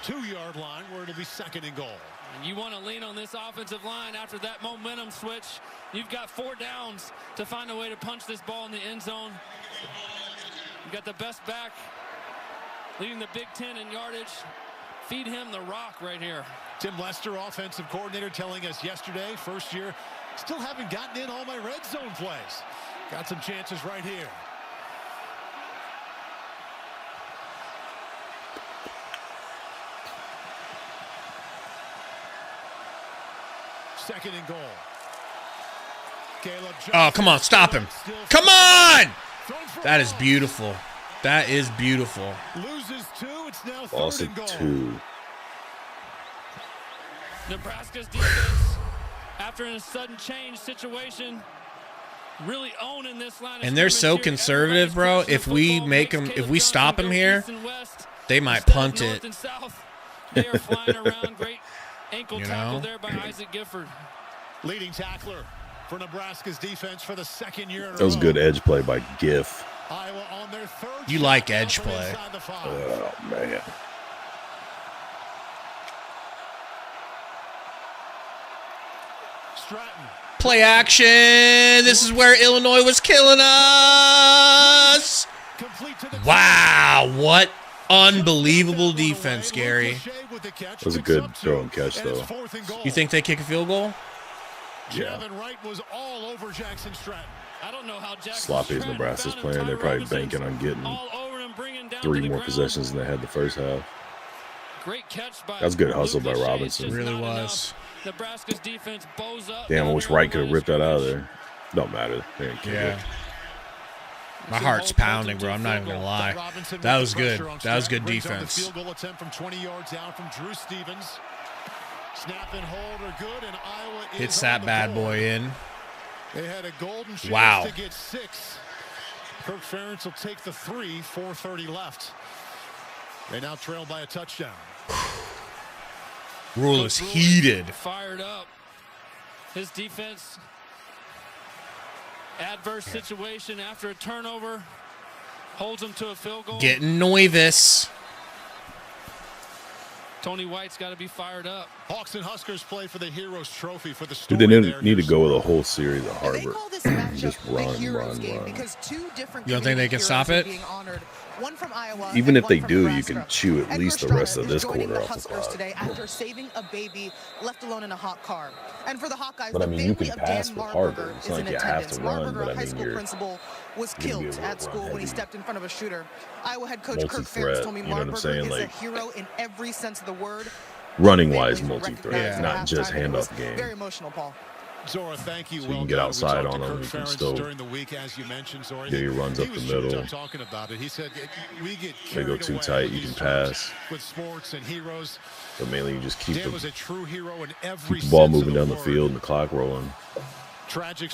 Speaker 3: 2-yard line where it'll be second and goal.
Speaker 4: And you want to lean on this offensive line after that momentum switch. You've got 4 downs to find a way to punch this ball in the end zone. You got the best back leading the Big Ten in yardage. Feed him the rock right here.
Speaker 3: Tim Lester, offensive coordinator, telling us yesterday, first year, still haven't gotten in all my red zone plays. Got some chances right here. Second and goal. Caleb Johnson.
Speaker 1: Oh, come on. Stop him. Come on. That is beautiful. That is beautiful.
Speaker 3: Loses 2. It's now
Speaker 2: Lost
Speaker 3: third and goal.
Speaker 2: 2.
Speaker 4: Nebraska's defense, after in a sudden change situation, really owning this line.
Speaker 1: And they're so conservative, bro. If we make them, if we stop them here, they might punt it.
Speaker 4: They are flying around. Great ankle tackle there by Isaac Gifford.
Speaker 3: Leading tackler for Nebraska's defense for the second year in a row.
Speaker 2: That was good edge play by Giff.
Speaker 3: Iowa on their third.
Speaker 1: You like edge play.
Speaker 2: Oh, man.
Speaker 3: Stratton.
Speaker 1: Play action. This is where Illinois was killing us. Wow, what unbelievable defense, Gary.
Speaker 2: That was a good throw and catch, though.
Speaker 1: You think they kick a field goal?
Speaker 2: Yeah.
Speaker 3: Was all over Jackson Stratton.
Speaker 4: I don't know how Jackson
Speaker 2: Sloppy as Nebraska's playing. They're probably banking on getting 3 more possessions than they had the first half.
Speaker 4: Great catch by
Speaker 2: that was good hustle by Robinson.
Speaker 1: It really was.
Speaker 4: Nebraska's defense bows up.
Speaker 2: Damn, I wish Wright could have ripped that out of there. Don't matter. They didn't kick it.
Speaker 1: My heart's pounding, bro. I'm not even gonna lie. That was good. That was good defense.
Speaker 3: Field goal attempt from 20 yards out from Drew Stevens. Snap and hold are good, and Iowa
Speaker 1: hits that bad boy in.
Speaker 3: They had a golden chance
Speaker 1: wow.
Speaker 3: to get 6. Kirk Ferentz will take the 3. 4:30 left. They now trail by a touchdown.
Speaker 1: Rule is heated.
Speaker 4: Fired up. His defense. Adverse situation after a turnover. Holds him to a field goal.
Speaker 1: Getting nervous.
Speaker 4: Tony White's got to be fired up.
Speaker 3: Hawks and Huskers play for the Heroes Trophy for the
Speaker 2: Dude, they need to go with a whole series of Harvard. Just run.
Speaker 6: Because 2 different
Speaker 1: you don't think they can stop it?
Speaker 6: One from Iowa,
Speaker 2: even if they do, you can chew at least the rest of this quarter off the clock.
Speaker 6: Today after saving a baby left alone in a hot car. And for the Hawkeyes,
Speaker 2: but I mean,
Speaker 6: the
Speaker 2: you can
Speaker 6: family
Speaker 2: pass
Speaker 6: of
Speaker 2: with
Speaker 6: Dan
Speaker 2: Harvard.
Speaker 6: Marburger
Speaker 2: It's
Speaker 6: is
Speaker 2: not
Speaker 6: in
Speaker 2: like you have
Speaker 6: attendance.
Speaker 2: to run,
Speaker 6: Marburger,
Speaker 2: but I
Speaker 6: high
Speaker 2: mean,
Speaker 6: school
Speaker 2: you're
Speaker 6: principal, was killed at school when he stepped in front of a shooter. Iowa head coach Kirk Ferentz told me Marburger is a hero in every sense of the word.
Speaker 2: Running-wise, multi-threat, not just handoff game.
Speaker 6: Very emotional, Paul.
Speaker 3: Zora, thank you.
Speaker 2: So you can get outside on them. You can still
Speaker 3: during the week, as you mentioned, Zora.
Speaker 2: get your runs up the middle.
Speaker 3: Talking about it. He said we get
Speaker 2: they go too tight, you can pass.
Speaker 3: With sports and heroes.
Speaker 2: But mainly you just keep
Speaker 3: the
Speaker 2: ball moving down the field and the clock rolling.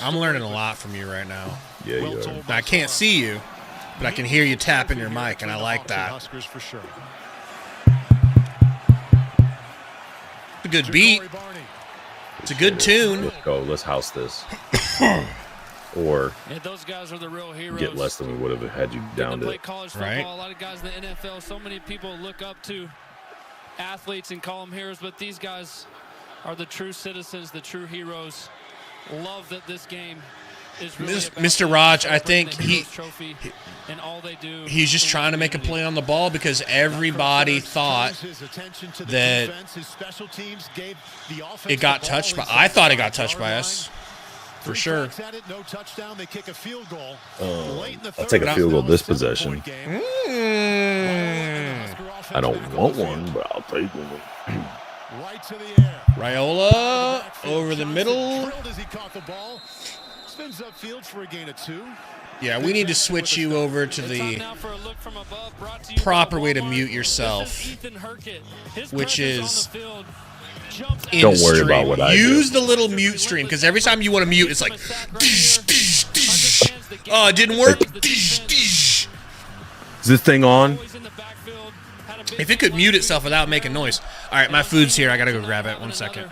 Speaker 1: I'm learning a lot from you right now.
Speaker 2: Yeah, you are.
Speaker 1: I can't see you, but I can hear you tapping your mic, and I like that.
Speaker 3: Huskers for sure.
Speaker 1: A good beat. It's a good tune.
Speaker 2: Let's go. Let's house this. Or
Speaker 4: those guys are the real heroes.
Speaker 2: get less than we would have had you down to.
Speaker 4: College football, right? A lot of guys in the NFL, so many people look up to athletes and call them heroes, but these guys are the true citizens, the true heroes. Love that this game is really
Speaker 1: Mr. Raj, I think
Speaker 4: and all they do
Speaker 1: he's just trying to make a play on the ball because everybody thought that it got touched by. I thought it got touched by us. For sure.
Speaker 3: No touchdown, they kick a field goal.
Speaker 2: I'll take a field goal this possession. I don't want one, but I'll take one.
Speaker 3: Right to the air.
Speaker 1: Raiola over the middle.
Speaker 3: As he caught the ball. Spins upfield for a gain of 2.
Speaker 1: Yeah, we need to switch you over to the proper way to mute yourself, which is
Speaker 2: don't worry about what I do.
Speaker 1: Use the little mute stream, because every time you want to mute, it's like, oh, it didn't work.
Speaker 2: Is this thing on?
Speaker 1: If it could mute itself without making noise. All right, my food's here. I got to go grab it. 1 second.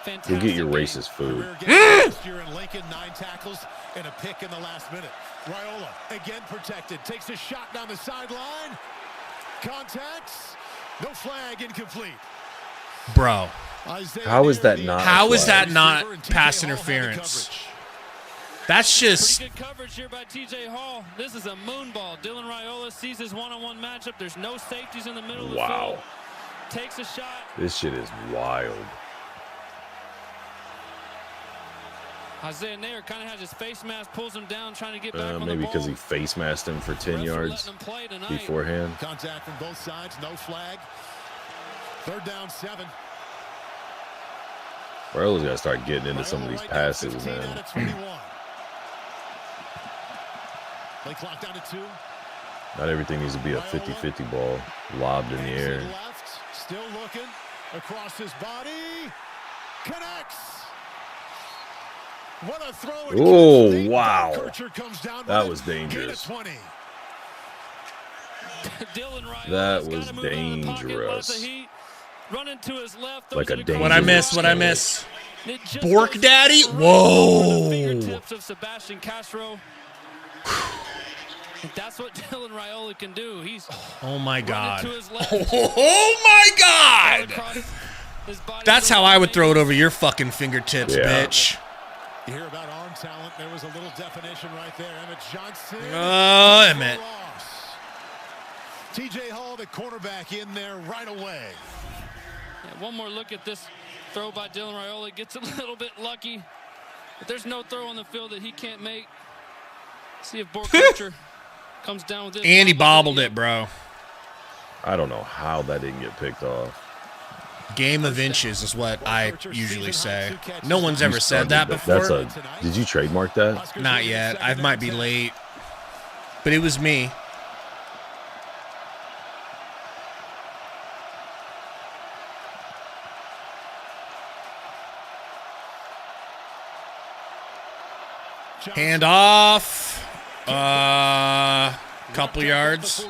Speaker 2: Go get your racist food.
Speaker 3: Lincoln, 9 tackles and a pick in the last minute. Raiola again protected. Takes a shot down the sideline. Contacts. No flag, incomplete.
Speaker 1: Bro.
Speaker 2: How is that not?
Speaker 1: How is that not pass interference? That's just.
Speaker 4: Pretty good coverage here by TJ Hall. This is a moon ball. Dylan Raiola sees his one-on-one matchup. There's no safeties in the middle of the field. Takes a shot.
Speaker 2: This shit is wild.
Speaker 4: Isaiah Nair kind of has his face mask, pulls him down, trying to get back on the ball.
Speaker 2: Maybe because he face masked him for 10 yards beforehand.
Speaker 3: Contact from both sides, no flag. 3rd down, 7.
Speaker 2: Raiola's got to start getting into some of these passes, man.
Speaker 3: Play clock down to 2.
Speaker 2: Not everything needs to be a 50-50 ball lobbed in the air.
Speaker 3: Still looking across his body. Connects. What a throw.
Speaker 2: Oh, wow. That was dangerous. That was dangerous. Like a dangerous.
Speaker 1: What I miss? What I miss? Bork Daddy? Whoa.
Speaker 4: That's what Dylan Raiola can do. He's
Speaker 1: oh my God. Oh my God. That's how I would throw it over your fucking fingertips, bitch.
Speaker 3: You hear about arm talent. There was a little definition right there. Emmett Johnson.
Speaker 1: Oh, Emmett.
Speaker 3: TJ Hall, the cornerback, in there right away.
Speaker 4: Yeah, one more look at this throw by Dylan Raiola. Gets a little bit lucky. But there's no throw on the field that he can't make. See if Bork comes down with this.
Speaker 1: And he bobbled it, bro.
Speaker 2: I don't know how that didn't get picked off.
Speaker 1: Game of inches is what I usually say. No one's ever said that before.
Speaker 2: Did you trademark that?
Speaker 1: Not yet. I might be late. But it was me. Hand off. Couple yards.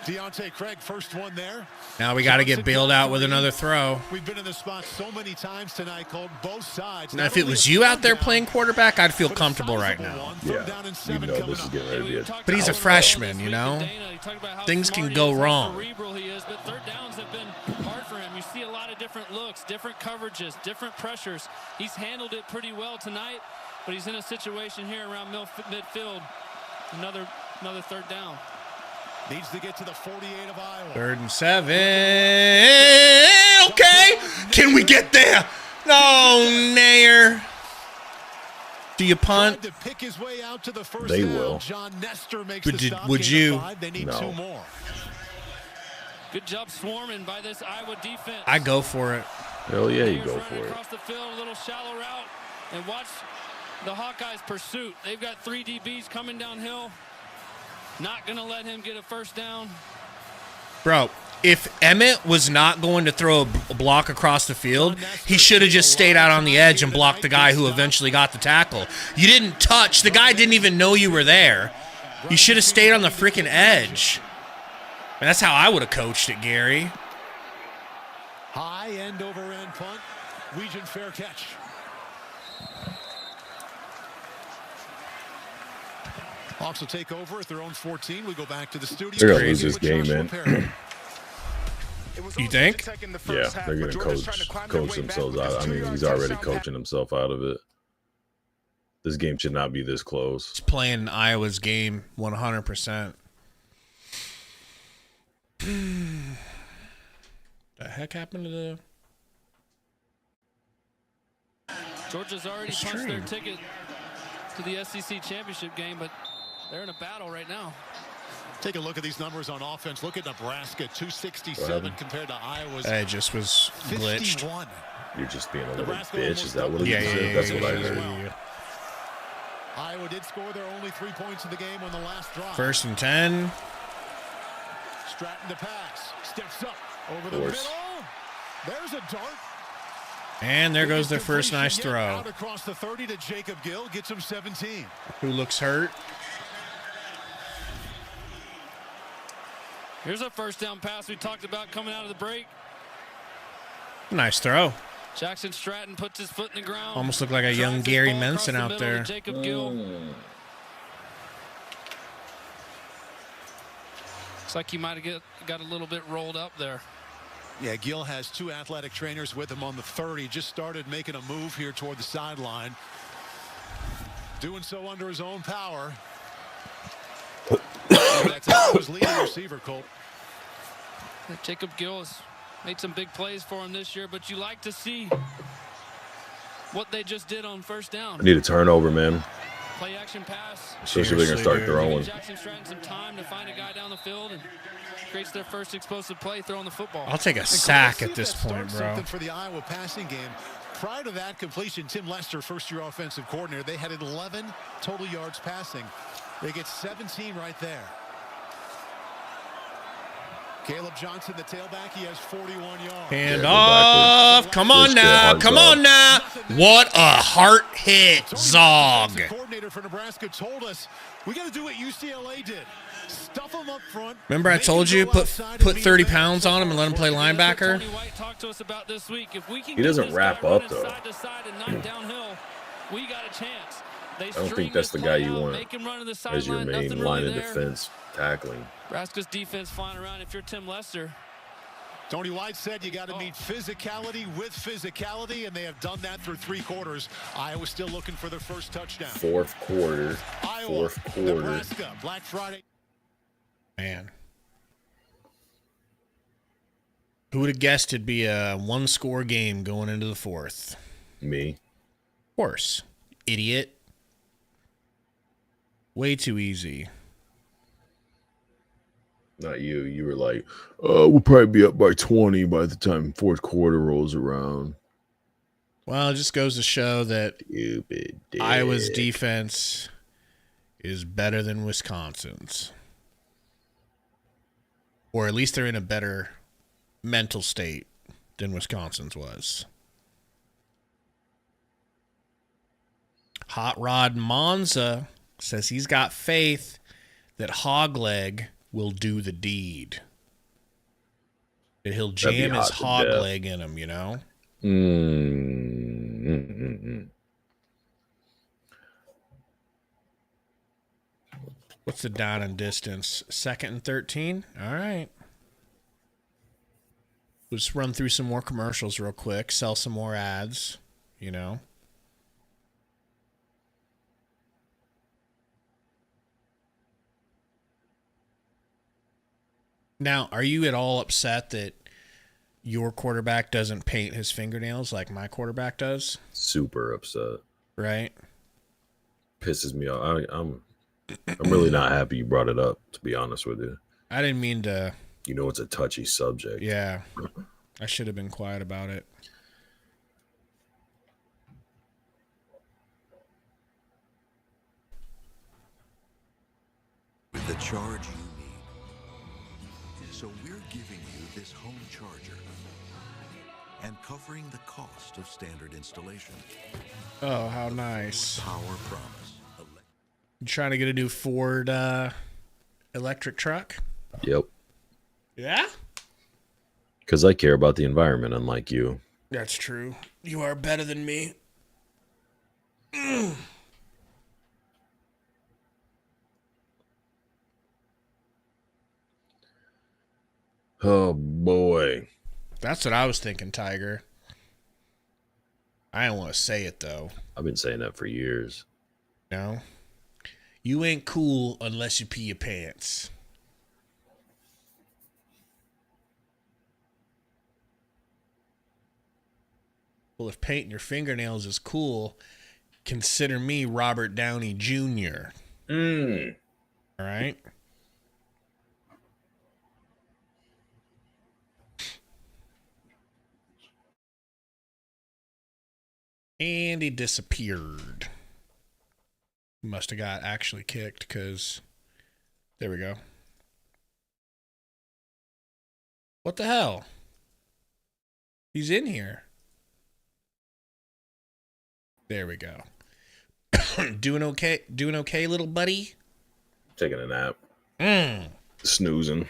Speaker 3: Deontay Craig, first one there.
Speaker 1: Now we got to get bailed out with another throw.
Speaker 3: We've been in this spot so many times tonight, called both sides.
Speaker 1: Now, if it was you out there playing quarterback, I'd feel comfortable right now.
Speaker 2: Yeah, you know this is getting ready to be.
Speaker 1: But he's a freshman, you know. Things can go wrong.
Speaker 4: But third downs have been hard for him. You see a lot of different looks, different coverages, different pressures. He's handled it pretty well tonight, but he's in a situation here around midfield. Another third down.
Speaker 3: Needs to get to the 48 of Iowa.
Speaker 1: 3rd and 7. Okay. Can we get there? No, Nair. Do you punt?
Speaker 3: To pick his way out to the first
Speaker 2: they
Speaker 3: down.
Speaker 2: will.
Speaker 3: John Nestor makes the stop.
Speaker 1: Would you?
Speaker 3: They need
Speaker 2: no.
Speaker 3: 2 more.
Speaker 4: Good job swarming by this Iowa defense.
Speaker 1: I go for it.
Speaker 2: Hell yeah, you go for it.
Speaker 4: Across the field, a little shallow route, and watch the Hawkeyes pursuit. They've got 3 DBs coming downhill. Not going to let him get a first down.
Speaker 1: Bro, if Emmett was not going to throw a block across the field, he should have just stayed out on the edge and blocked the guy who eventually got the tackle. You didn't touch. The guy didn't even know you were there. You should have stayed on the freaking edge. And that's how I would have coached it, Gary.
Speaker 3: High end over end punt. Region fair catch. Hawks will take over at their own 14. We go back to the studio.
Speaker 2: They're going to lose this game, man.
Speaker 1: You think?
Speaker 2: Yeah, they're going to coach themselves out. I mean, he's already coaching himself out of it. This game should not be this close.
Speaker 1: He's playing Iowa's game 100%. The heck happened to the...
Speaker 4: Georgia's already punched their ticket to the SEC championship game, but they're in a battle right now.
Speaker 3: Take a look at these numbers on offense. Look at Nebraska, 267 compared to Iowa's.
Speaker 1: I just was glitched.
Speaker 3: 51.
Speaker 2: You're just being a little bitch. Is that what it is?
Speaker 1: Yeah,
Speaker 2: that's what I heard.
Speaker 3: Iowa did score their only 3 points in the game on the last drive.
Speaker 1: 1st and 10.
Speaker 3: Stratton to pass. Steps up over the middle. There's a dart.
Speaker 1: And there goes their first nice throw.
Speaker 3: Out across the 30 to Jacob Gill. Gets him 17.
Speaker 1: Who looks hurt?
Speaker 4: Here's a first down pass we talked about coming out of the break.
Speaker 1: Nice throw.
Speaker 4: Jackson Stratton puts his foot in the ground.
Speaker 1: Almost looked like a young Gary Menson out there.
Speaker 4: Jacob Gill. Looks like he might have got a little bit rolled up there.
Speaker 3: Yeah, Gill has 2 athletic trainers with him on the 30. Just started making a move here toward the sideline. Doing so under his own power. That's his leading receiver, Colt.
Speaker 4: Jacob Gill has made some big plays for him this year, but you like to see what they just did on first down.
Speaker 2: I need a turnover, man.
Speaker 4: Play action pass.
Speaker 2: Especially if they're going to start throwing.
Speaker 4: Jackson Stratton some time to find a guy down the field and creates their first explosive play throwing the football.
Speaker 1: I'll take a sack at this point, bro.
Speaker 3: For the Iowa passing game. Prior to that completion, Tim Lester, first-year offensive coordinator, they had 11 total yards passing. They get 17 right there. Caleb Johnson, the tailback, he has 41 yards.
Speaker 1: Hand off. Come on now. Come on now. What a heart hit, Zog.
Speaker 3: The coordinator for Nebraska told us we got to do what UCLA did. Stuff them up front.
Speaker 1: Remember I told you put 30 pounds on him and let him play linebacker?
Speaker 2: He doesn't wrap up, though. I don't think that's the guy you want as your main line of defense tackling.
Speaker 4: Nebraska's defense flying around. If you're Tim Lester,
Speaker 3: Tony White said you got to meet physicality with physicality, and they have done that through 3 quarters. Iowa's still looking for their first touchdown.
Speaker 2: Fourth quarter.
Speaker 3: Nebraska, Black Friday.
Speaker 1: Man. Who would have guessed it'd be a 1-score game going into the 4th?
Speaker 2: Me.
Speaker 1: Of course. Idiot. Way too easy.
Speaker 2: Not you. You were like, we'll probably be up by 20 by the time fourth quarter rolls around.
Speaker 1: Well, it just goes to show that
Speaker 2: Stupid dick.
Speaker 1: Iowa's defense is better than Wisconsin's. Or at least they're in a better mental state than Wisconsin's was. Hot Rod Monza says he's got faith that Hogleg will do the deed. That he'll jam his hog leg in him, you know? What's the down and distance? 2nd and 13? All right. Let's run through some more commercials real quick. Sell some more ads, you know? Now, are you at all upset that your quarterback doesn't paint his fingernails like my quarterback does?
Speaker 2: Super upset.
Speaker 1: Right?
Speaker 2: Pisses me off. I'm really not happy you brought it up, to be honest with you.
Speaker 1: I didn't mean to.
Speaker 2: You know it's a touchy subject.
Speaker 1: Yeah. I should have been quiet about it.
Speaker 13: With the charge you need. So we're giving you this home charger and covering the cost of standard installation.
Speaker 1: Oh, how nice.
Speaker 13: Power Promise.
Speaker 1: You trying to get a new Ford electric truck?
Speaker 2: Yep.
Speaker 1: Yeah?
Speaker 2: Because I care about the environment, unlike you.
Speaker 1: That's true. You are better than me.
Speaker 2: Oh, boy.
Speaker 1: That's what I was thinking, Tiger. I don't want to say it, though.
Speaker 2: I've been saying that for years.
Speaker 1: No? You ain't cool unless you pee your pants. Well, if painting your fingernails is cool, consider me Robert Downey Jr. All right? And he disappeared. Must have got actually kicked because there we go. What the hell? He's in here. There we go. Doing okay, little buddy?
Speaker 2: Taking a nap. Snoozing.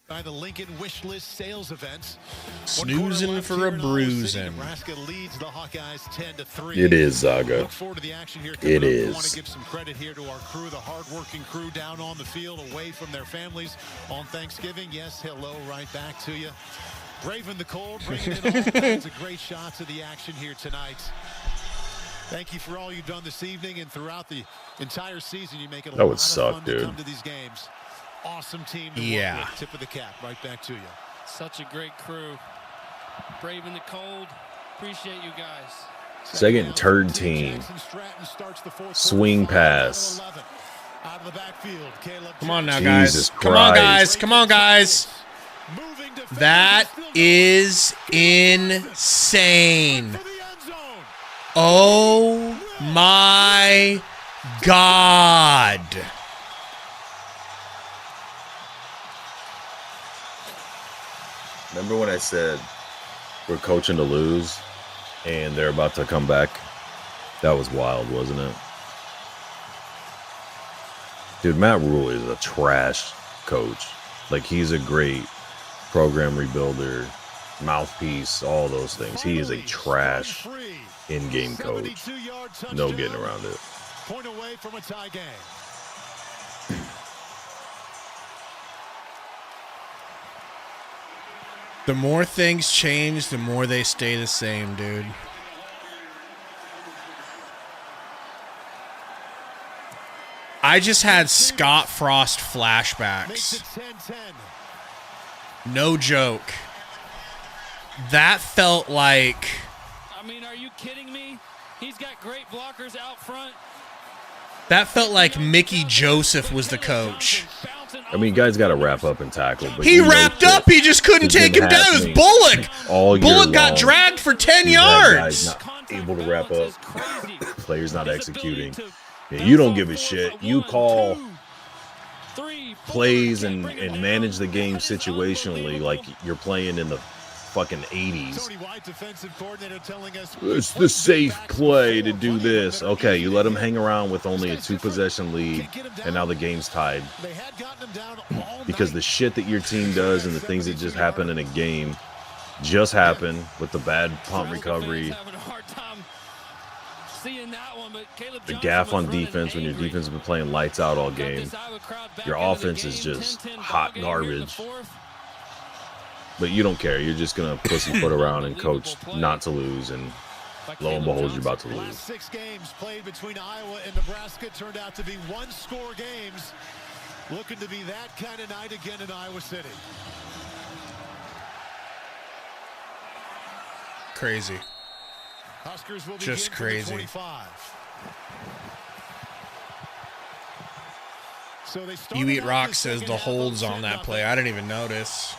Speaker 3: By the Lincoln Wish List sales events.
Speaker 1: Snoozing for a bruising.
Speaker 3: Nebraska leads the Hawkeyes 10-3.
Speaker 2: It is, Zaga.
Speaker 3: Look forward to the action here.
Speaker 2: It is.
Speaker 3: I want to give some credit here to our crew, the hardworking crew down on the field, away from their families on Thanksgiving. Yes, hello, right back to you. Braving the cold, bringing in all kinds of great shots of the action here tonight. Thank you for all you've done this evening and throughout the entire season. You make it a lot of fun to come to these games. Awesome team to work with. Tip of the cap. Right back to you.
Speaker 4: Such a great crew. Braving the cold. Appreciate you guys.
Speaker 2: Second and third team. Swing pass.
Speaker 1: Come on now, guys.
Speaker 2: Jesus Christ.
Speaker 1: Come on, guys. Come on, guys. That is insane. Oh, my God.
Speaker 2: Remember when I said we're coaching to lose and they're about to come back? That was wild, wasn't it? Dude, Matt Rule is a trash coach. Like, he's a great program rebuilder, mouthpiece, all those things. He is a trash in-game coach. No getting around it.
Speaker 3: Point away from a tie game.
Speaker 1: The more things change, the more they stay the same, dude. I just had Scott Frost flashbacks. No joke. That felt like...
Speaker 4: I mean, are you kidding me? He's got great blockers out front.
Speaker 1: That felt like Mickey Joseph was the coach.
Speaker 2: I mean, guys got to wrap up and tackle. But
Speaker 1: he wrapped up. He just couldn't take him down. It was Bullock. Bullock got dragged for 10 yards.
Speaker 2: Not able to wrap up. Players not executing. Yeah, you don't give a shit. You call plays and manage the game situationally like you're playing in the fucking 80s. It's the safe play to do this. Okay, you let them hang around with only a 2-possession lead, and now the game's tied. Because the shit that your team does and the things that just happen in a game just happen with the bad punt recovery. The gaff on defense when your defense has been playing lights out all game. Your offense is just hot garbage. But you don't care. You're just going to pussyfoot around and coach not to lose, and lo and behold, you're about to lose.
Speaker 3: 6 games played between Iowa and Nebraska turned out to be one-score games. Looking to be that kind of night again in Iowa City.
Speaker 1: Crazy.
Speaker 3: Huskers will
Speaker 1: just crazy. You Eat Rock says the holds on that play. I didn't even notice.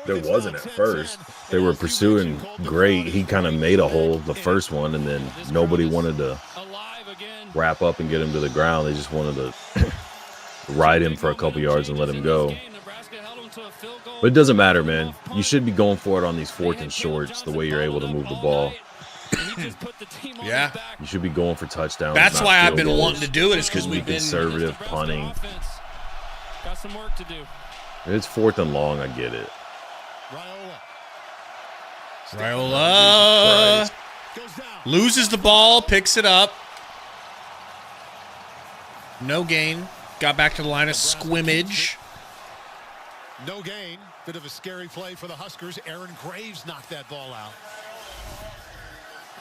Speaker 2: There wasn't at first. They were pursuing great. He kind of made a hold the first one, and then nobody wanted to wrap up and get him to the ground. They just wanted to ride him for a couple yards and let him go. But it doesn't matter, man. You should be going for it on these 4th and shorts, the way you're able to move the ball.
Speaker 1: Yeah.
Speaker 2: You should be going for touchdowns.
Speaker 1: That's why I've been wanting to do it, is because we've been
Speaker 2: conservative punting.
Speaker 4: Got some work to do.
Speaker 2: It's 4th and long, I get it.
Speaker 1: Raiola loses the ball, picks it up. No gain. Got back to the line of scrimmage.
Speaker 3: No gain. Bit of a scary play for the Huskers. Aaron Graves knocked that ball out.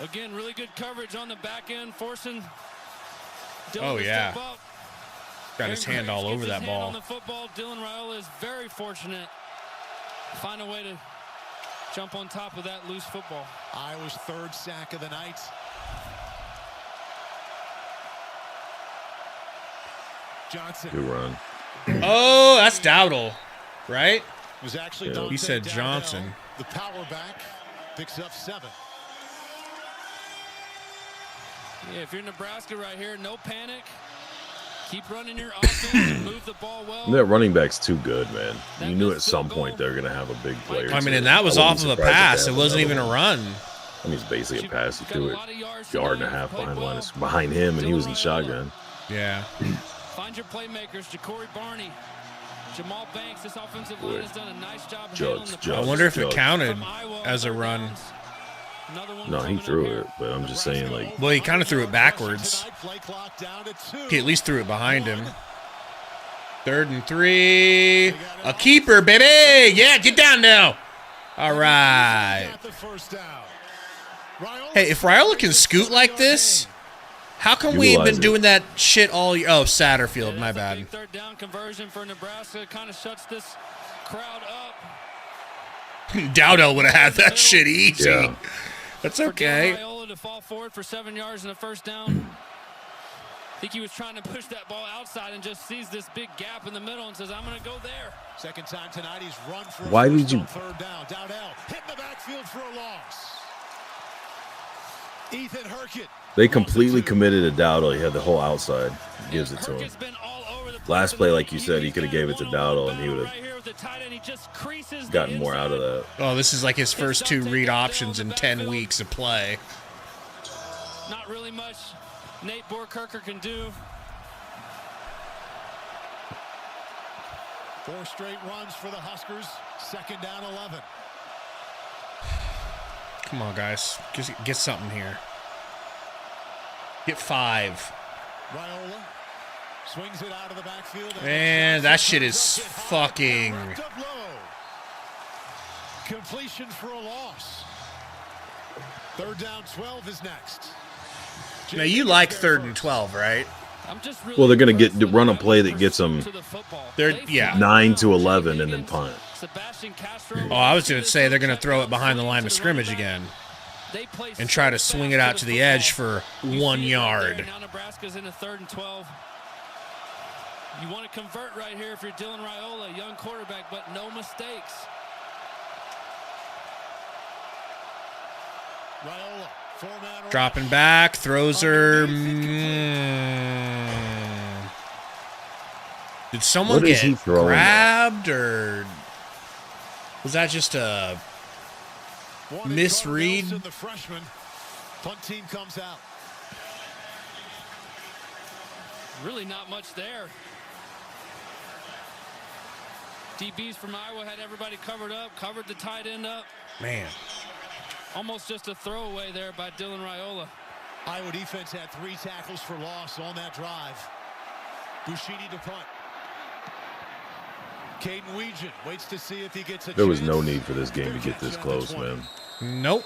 Speaker 4: Again, really good coverage on the back end, forcing
Speaker 1: Dylan to step up. Got his hand all over that ball.
Speaker 4: On the football. Dylan Raiola is very fortunate. Find a way to jump on top of that loose football.
Speaker 3: Iowa's 3rd sack of the night. Johnson.
Speaker 2: Good run.
Speaker 1: Oh, that's Dowdle, right?
Speaker 3: It was actually
Speaker 1: He said Johnson.
Speaker 3: The power back picks up 7.
Speaker 4: Yeah, if you're Nebraska right here, no panic. Keep running your offense, move the ball well.
Speaker 2: That running back's too good, man. You knew at some point they were going to have a big player.
Speaker 1: I mean, and that was off of a pass. It wasn't even a run.
Speaker 2: I mean, it's basically a pass. He threw it yard and a half behind him, and he was in shotgun.
Speaker 1: Yeah.
Speaker 4: Find your playmakers, Ja'Cory Barney, Jamal Banks. This offensive line has done a nice job handling the
Speaker 1: I wonder if it counted as a run.
Speaker 2: No, he threw it, but I'm just saying, like...
Speaker 1: Well, he kind of threw it backwards. He at least threw it behind him. 3rd and 3. A keeper, baby! Yeah, get down now! All right. Hey, if Raiola can scoot like this, how come we ain't been doing that shit all year? Oh, Satterfield, my bad.
Speaker 4: 3rd down conversion for Nebraska kind of shuts this crowd up.
Speaker 1: Dowdell would have had that shit easy.
Speaker 2: Yeah.
Speaker 1: That's okay.
Speaker 4: Raiola to fall forward for 7 yards and a 1st down. I think he was trying to push that ball outside and just sees this big gap in the middle and says, I'm going to go there.
Speaker 3: Second time tonight, he's run for
Speaker 2: Why did you...
Speaker 3: 3rd down. Dowdell hit in the backfield for a loss. Ethan Hurkett.
Speaker 2: They completely committed to Dowdell. He had the whole outside. Gives it to him. Last play, like you said, he could have gave it to Dowdle, and he would have gotten more out of that.
Speaker 1: Oh, this is like his first 2 read options in 10 weeks of play.
Speaker 4: Not really much Nate Borkirker can do.
Speaker 3: 4 straight runs for the Huskers. 2nd down 11.
Speaker 1: Come on, guys. Get something here. Get 5.
Speaker 3: Raiola swings it out of the backfield.
Speaker 1: Man, that shit is fucking...
Speaker 3: Completion for a loss. 3rd down 12 is next.
Speaker 1: Now, you like 3rd and 12, right?
Speaker 2: Well, they're going to run a play that gets them 9 to 11 and then punt.
Speaker 1: Oh, I was going to say they're going to throw it behind the line of scrimmage again and try to swing it out to the edge for 1 yard.
Speaker 4: Now Nebraska's in a 3rd and 12. You want to convert right here if you're Dylan Raiola, young quarterback, but no mistakes.
Speaker 3: Raiola, 4-man
Speaker 1: dropping back, throws her. Did someone get grabbed, or was that just a misread?
Speaker 3: The freshman punt team comes out.
Speaker 4: Really not much there. DBs from Iowa had everybody covered up, covered the tight end up.
Speaker 1: Man.
Speaker 4: Almost just a throwaway there by Dylan Raiola.
Speaker 3: Iowa defense had 3 tackles for loss on that drive. Buschini to punt. Caden Weegan waits to see if he gets a
Speaker 2: There was no need for this game to get this close, man.
Speaker 1: Nope.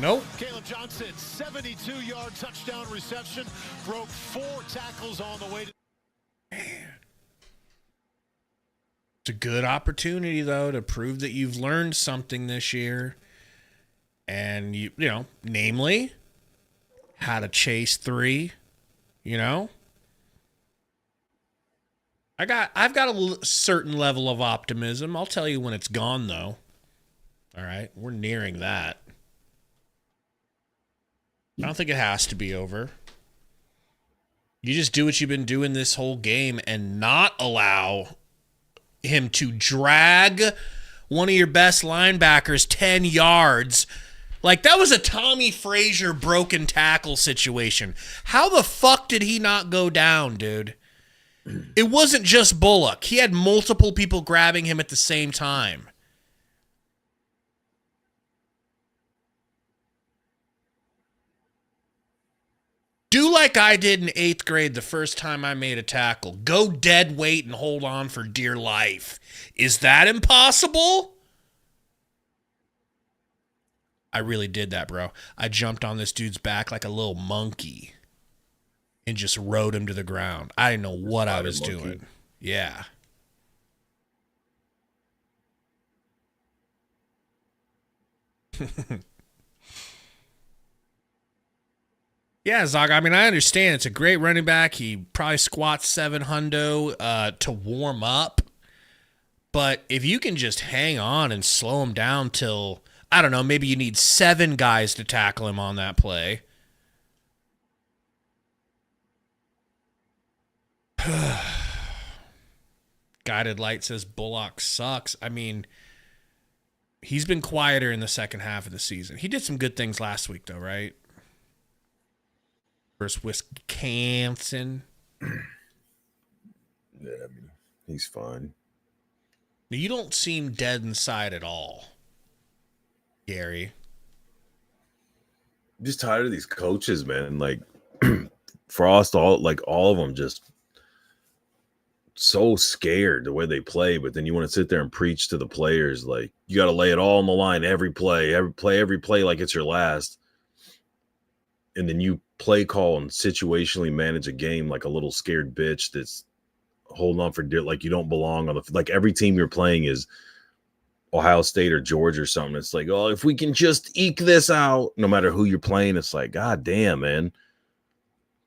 Speaker 1: Nope.
Speaker 3: Caleb Johnson, 72-yard touchdown reception, broke 4 tackles on the way to...
Speaker 1: It's a good opportunity, though, to prove that you've learned something this year. And, you know, namely, how to chase 3, you know? I've got a certain level of optimism. I'll tell you when it's gone, though. All right? We're nearing that. I don't think it has to be over. You just do what you've been doing this whole game and not allow him to drag one of your best linebackers 10 yards. Like, that was a Tommy Frazier broken tackle situation. How the fuck did he not go down, dude? It wasn't just Bullock. He had multiple people grabbing him at the same time. Do like I did in 8th grade the first time I made a tackle. Go dead weight and hold on for dear life. Is that impossible? I really did that, bro. I jumped on this dude's back like a little monkey and just rode him to the ground. I didn't know what I was doing. Yeah. Yeah, Zog, I mean, I understand. It's a great running back. He probably squats 700 to warm up. But if you can just hang on and slow him down till, I don't know, maybe you need 7 guys to tackle him on that play. Guided Light says Bullock sucks. I mean, he's been quieter in the second half of the season. He did some good things last week, though, right? Versus Wisconsin.
Speaker 2: Yeah, I mean, he's fine.
Speaker 1: You don't seem dead inside at all, Gary.
Speaker 2: I'm just tired of these coaches, man. Like, Frost, all of them just so scared the way they play, but then you want to sit there and preach to the players like you got to lay it all on the line every play like it's your last. And then you play call and situationally manage a game like a little scared bitch that's holding on for dear, like you don't belong on the, like every team you're playing is Ohio State or Georgia or something. It's like, oh, if we can just eke this out, no matter who you're playing, it's like, God damn, man.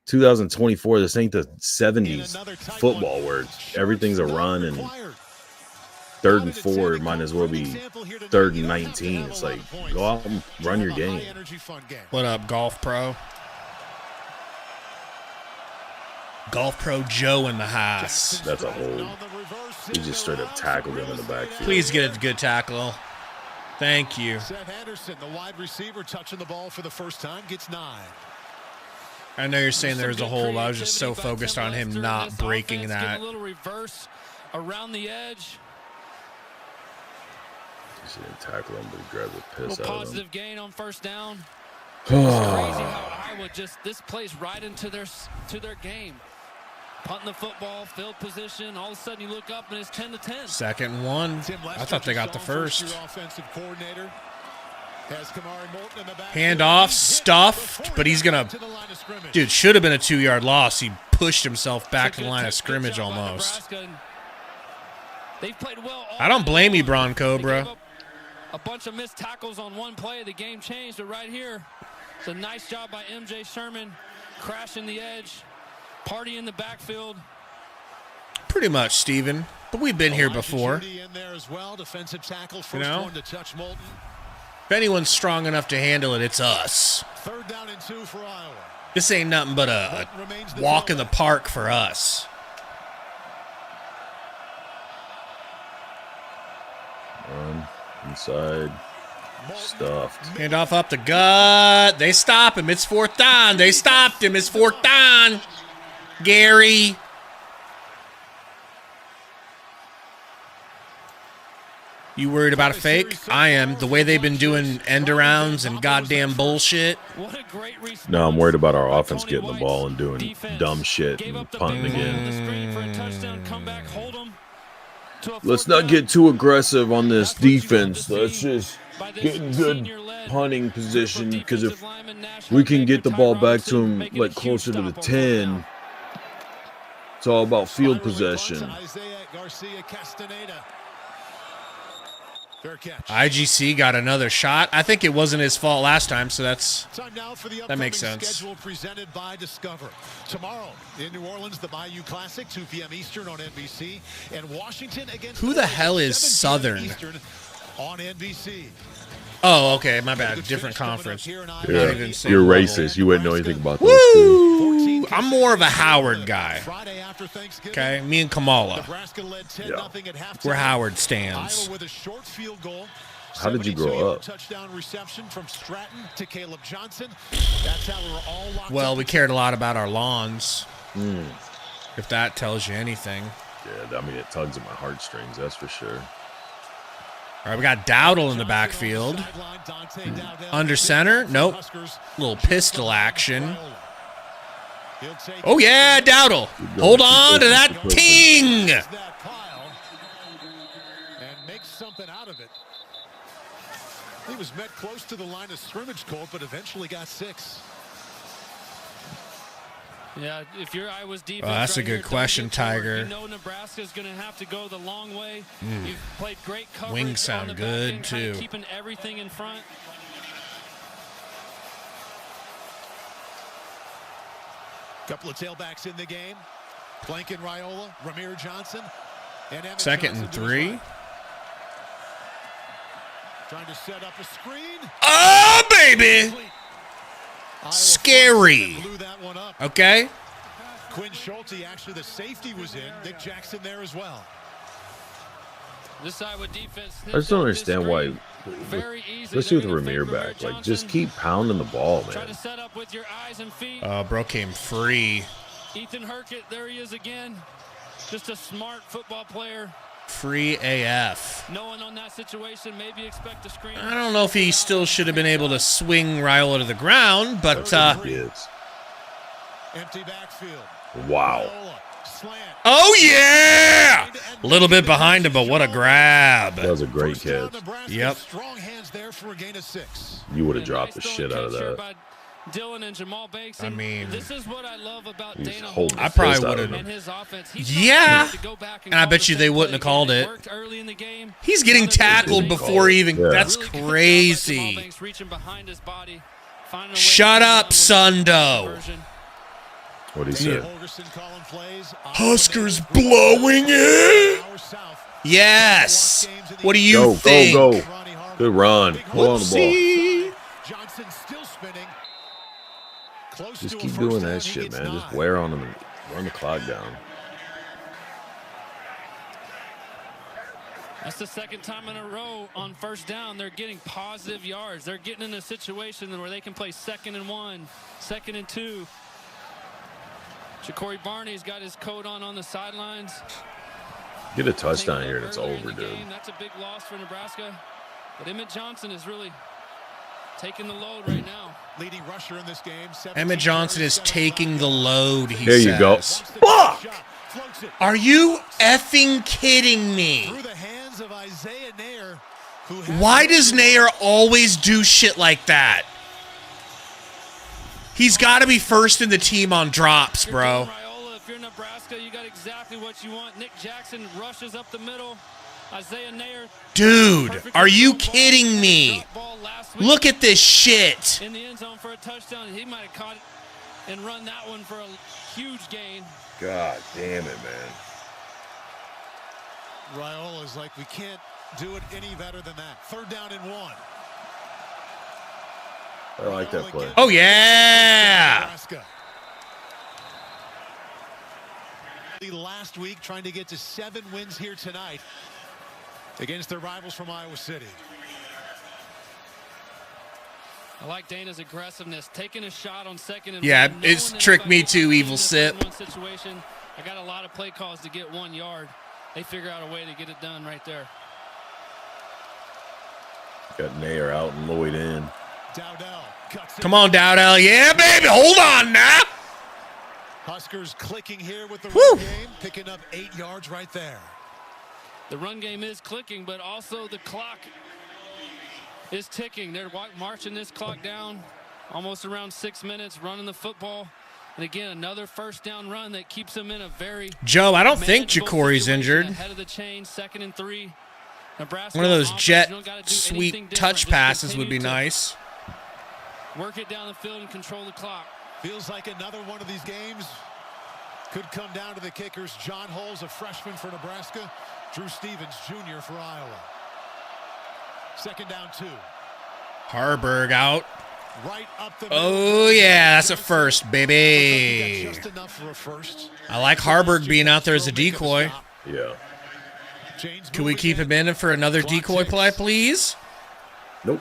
Speaker 2: 2024, this ain't the 70s football where everything's a run and 3rd and 4 might as well be 3rd and 19. It's like, go out and run your game.
Speaker 1: What up, Golf Pro? Golf Pro Joe in the house.
Speaker 2: That's a hold. He just straight up tackled him in the backfield.
Speaker 1: Please get a good tackle. Thank you.
Speaker 3: Seth Anderson, the wide receiver, touching the ball for the first time, gets 9.
Speaker 1: I know you're saying there's a hold. I was just so focused on him not breaking that.
Speaker 4: A little reverse around the edge.
Speaker 2: He didn't tackle him, but he grabbed the piss out of him.
Speaker 4: Positive gain on first down. It's crazy how Iowa this plays right into their game. Punting the football, field position. All of a sudden, you look up and it's 10-10.
Speaker 1: 2nd and 1. I thought they got the first. Handoff, stuffed, but he's going to... Dude, should have been a 2-yard loss. He pushed himself back to the line of scrimmage almost. I don't blame you, Bron Cobra.
Speaker 4: A bunch of missed tackles on one play. The game changed, but right here, it's a nice job by M.J. Sherman, crashing the edge, party in the backfield.
Speaker 1: Pretty much, Steven. But we've been here before.
Speaker 3: Defensive tackle, first
Speaker 1: you know?
Speaker 3: one to touch Moulton.
Speaker 1: If anyone's strong enough to handle it, it's us.
Speaker 3: 3rd down and 2 for Iowa.
Speaker 1: This ain't nothing but a walk in the park for us.
Speaker 2: Inside. Stuffed.
Speaker 1: Handoff up the gut. They stop him. It's 4th down. They stopped him. It's 4th down. Gary. You worried about a fake? I am. The way they've been doing end-arounds and goddamn bullshit.
Speaker 2: No, I'm worried about our offense getting the ball and doing dumb shit and punting again. Let's not get too aggressive on this defense. Let's just get in good punting position, because if we can get the ball back to him like closer to the 10, it's all about field possession.
Speaker 1: IGC got another shot. I think it wasn't his fault last time, so that makes sense.
Speaker 3: Schedule presented by Discover. Tomorrow in New Orleans, the Bayou Classic, 2 p.m. Eastern on NBC, and Washington against
Speaker 1: who the hell is Southern?
Speaker 3: Eastern on NBC.
Speaker 1: Oh, okay, my bad. Different conference.
Speaker 2: Yeah, you're racist. You wouldn't know anything about those
Speaker 1: two. I'm more of a Howard guy. Okay, me and Kamala. We're Howard stands.
Speaker 2: How did you grow up?
Speaker 1: Well, we cared a lot about our lawns. If that tells you anything.
Speaker 2: Yeah, I mean, it tugs at my heartstrings, that's for sure.
Speaker 1: All right, we got Dowdle in the backfield. Under center? Nope. Little pistol action. Oh, yeah, Dowdle. Hold on to that ting.
Speaker 3: And make something out of it. He was met close to the line of scrimmage, Colt, but eventually got 6.
Speaker 4: Yeah, if you're Iowa's defense,
Speaker 1: that's a good question, Tiger.
Speaker 4: You know Nebraska's going to have to go the long way. You've played great coverage.
Speaker 1: Wings sound good, too.
Speaker 4: Keeping everything in front.
Speaker 3: Couple of tailbacks in the game. Blanken, Raiola, Ramir Johnson, and Emmett
Speaker 1: 2nd
Speaker 3: Johnson
Speaker 1: and 3.
Speaker 3: Trying to set up a screen.
Speaker 1: Oh, baby. Scary. Okay.
Speaker 3: Quinn Schulte, actually the safety was in. Nick Jackson there as well.
Speaker 4: This Iowa defense.
Speaker 2: I just don't understand why, especially with Ramir back, like just keep pounding the ball, man.
Speaker 4: Try to set up with your eyes and feet.
Speaker 1: Bro came free.
Speaker 4: Ethan Herkett, there he is again. Just a smart football player.
Speaker 1: Free AF.
Speaker 4: No one on that situation, maybe expect a screen.
Speaker 1: I don't know if he still should have been able to swing Raiola to the ground, but
Speaker 3: Empty backfield.
Speaker 2: Wow.
Speaker 1: Oh yeah! A little bit behind him, but what a grab.
Speaker 2: That was a great catch.
Speaker 1: Yep.
Speaker 3: Strong hands there for a gain of 6.
Speaker 2: You would have dropped the shit out of that.
Speaker 4: Dylan and Jamal Banks.
Speaker 1: I mean,
Speaker 4: this is what I love about Dana.
Speaker 1: I probably would have. Yeah, and I bet you they wouldn't have called it. He's getting tackled before even. Yeah. That's crazy. Shut up, Sundo.
Speaker 2: What'd he say?
Speaker 1: Huskers blowing it. Yes. What do you think?
Speaker 2: Go. Good run. Hold on the ball.
Speaker 3: Johnson still spinning.
Speaker 2: Just keep doing that shit, man. Just wear on him and Run the clock down.
Speaker 4: That's the second time in a row on first down they're getting positive yards. They're getting in a situation where they can play 2nd and 1, 2nd and 2. Ja'Cory Barney's got his coat on the sidelines.
Speaker 2: Get a touchdown here and it's over, dude.
Speaker 4: That's a big loss for Nebraska. But Emmett Johnson is really taking the load right now.
Speaker 3: Leading rusher in this game.
Speaker 1: Emmett Johnson is taking the load, he
Speaker 2: says.
Speaker 1: There
Speaker 2: you go.
Speaker 1: Fuck! Are you effing kidding me? Why does Nair always do shit like that? He's got to be first in the team on drops, bro.
Speaker 4: If you're Nebraska, you got exactly what you want. Nick Jackson rushes up the middle. Isaiah Nair.
Speaker 1: Dude, are you kidding me? Look at this shit.
Speaker 4: In the end zone for a touchdown. He might have caught it and run that one for a huge gain.
Speaker 2: God damn it, man.
Speaker 3: Raiola's like, we can't do it any better than that. 3rd down and 1.
Speaker 2: I like that play.
Speaker 1: Oh, yeah.
Speaker 3: Last week, trying to get to 7 wins here tonight against their rivals from Iowa City.
Speaker 4: I like Dana's aggressiveness, taking a shot on 2nd and
Speaker 1: yeah,
Speaker 4: 1.
Speaker 1: it's trick me too, evil sip.
Speaker 4: Situation, I got a lot of play calls to get 1 yard. They figure out a way to get it done right there.
Speaker 2: Got Nair out and Lloyd in.
Speaker 1: Come on, Dowdell. Yeah, baby. Hold on now.
Speaker 3: Huskers clicking here with the run game, picking up 8 yards right there.
Speaker 4: The run game is clicking, but also the clock is ticking. They're marching this clock down almost around 6 minutes, running the football. And again, another first down run that keeps them in a very
Speaker 1: Joe, I don't think Ja'Cory's injured.
Speaker 4: Ahead of the chain, 2nd and 3. Nebraska
Speaker 1: one of those jet sweep touch passes would be nice.
Speaker 4: Work it down the field and control the clock.
Speaker 3: Feels like another one of these games could come down to the kickers. John Holmes, a freshman for Nebraska. Drew Stevens, junior for Iowa. 2nd down 2.
Speaker 1: Harburg out.
Speaker 3: Right up the
Speaker 1: oh, yeah, that's a first, baby.
Speaker 3: Just enough for a first.
Speaker 1: I like Harburg being out there as a decoy.
Speaker 2: Yeah.
Speaker 1: Can we keep him in for another decoy play, please?
Speaker 2: Nope.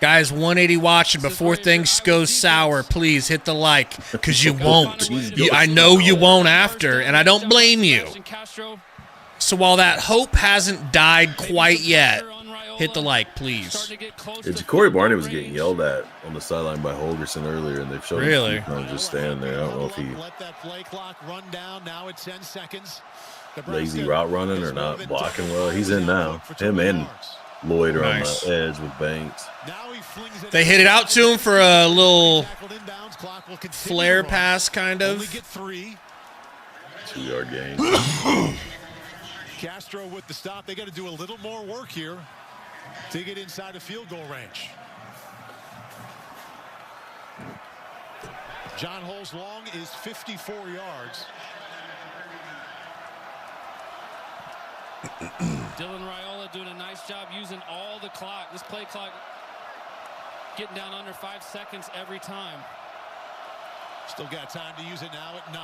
Speaker 1: Guys, 180 watching. Before things go sour, please hit the like, because you won't. I know you won't after, and I don't blame you. So while that hope hasn't died quite yet, hit the like, please.
Speaker 2: Yeah, Ja'Cory Barney was getting yelled at on the sideline by Holgerson earlier, and they've shown him just standing there. I don't know if he
Speaker 3: let that play clock run down. Now it's 10 seconds.
Speaker 2: Lazy route running or not blocking well. He's in now. Him and Lloyd are on the edge with Banks.
Speaker 1: They hit it out to him for a little flare pass, kind of.
Speaker 2: 2-yard gain.
Speaker 3: Castro with the stop. They got to do a little more work here to get inside a field goal range. John Holmes' long is 54 yards.
Speaker 4: Dylan Raiola doing a nice job using all the clock. This play clock getting down under 5 seconds every time.
Speaker 3: Still got time to use it now at 9.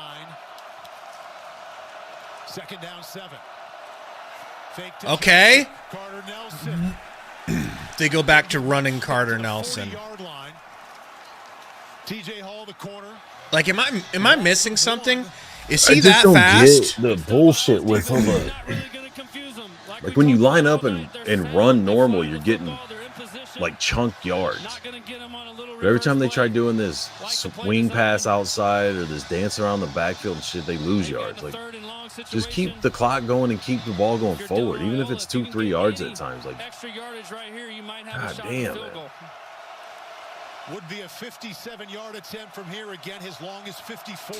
Speaker 3: 2nd down 7.
Speaker 1: Okay.
Speaker 3: Carter Nelson.
Speaker 1: They go back to running Carter Nelson.
Speaker 3: TJ Hall, the corner.
Speaker 1: Like, am I missing something? Is
Speaker 2: I
Speaker 1: he
Speaker 2: just
Speaker 1: that
Speaker 2: don't
Speaker 1: fast?
Speaker 2: get the bullshit with him. Like when you line up and run normal, you're getting like chunk yards. But every time they try doing this swing pass outside or this dance around the backfield and shit, they lose yards. Like, just keep the clock going and keep the ball going forward, even if it's 2-3 yards at times. Like, God damn, man.
Speaker 3: Would be a 57-yard attempt from here. Again, his long is 54.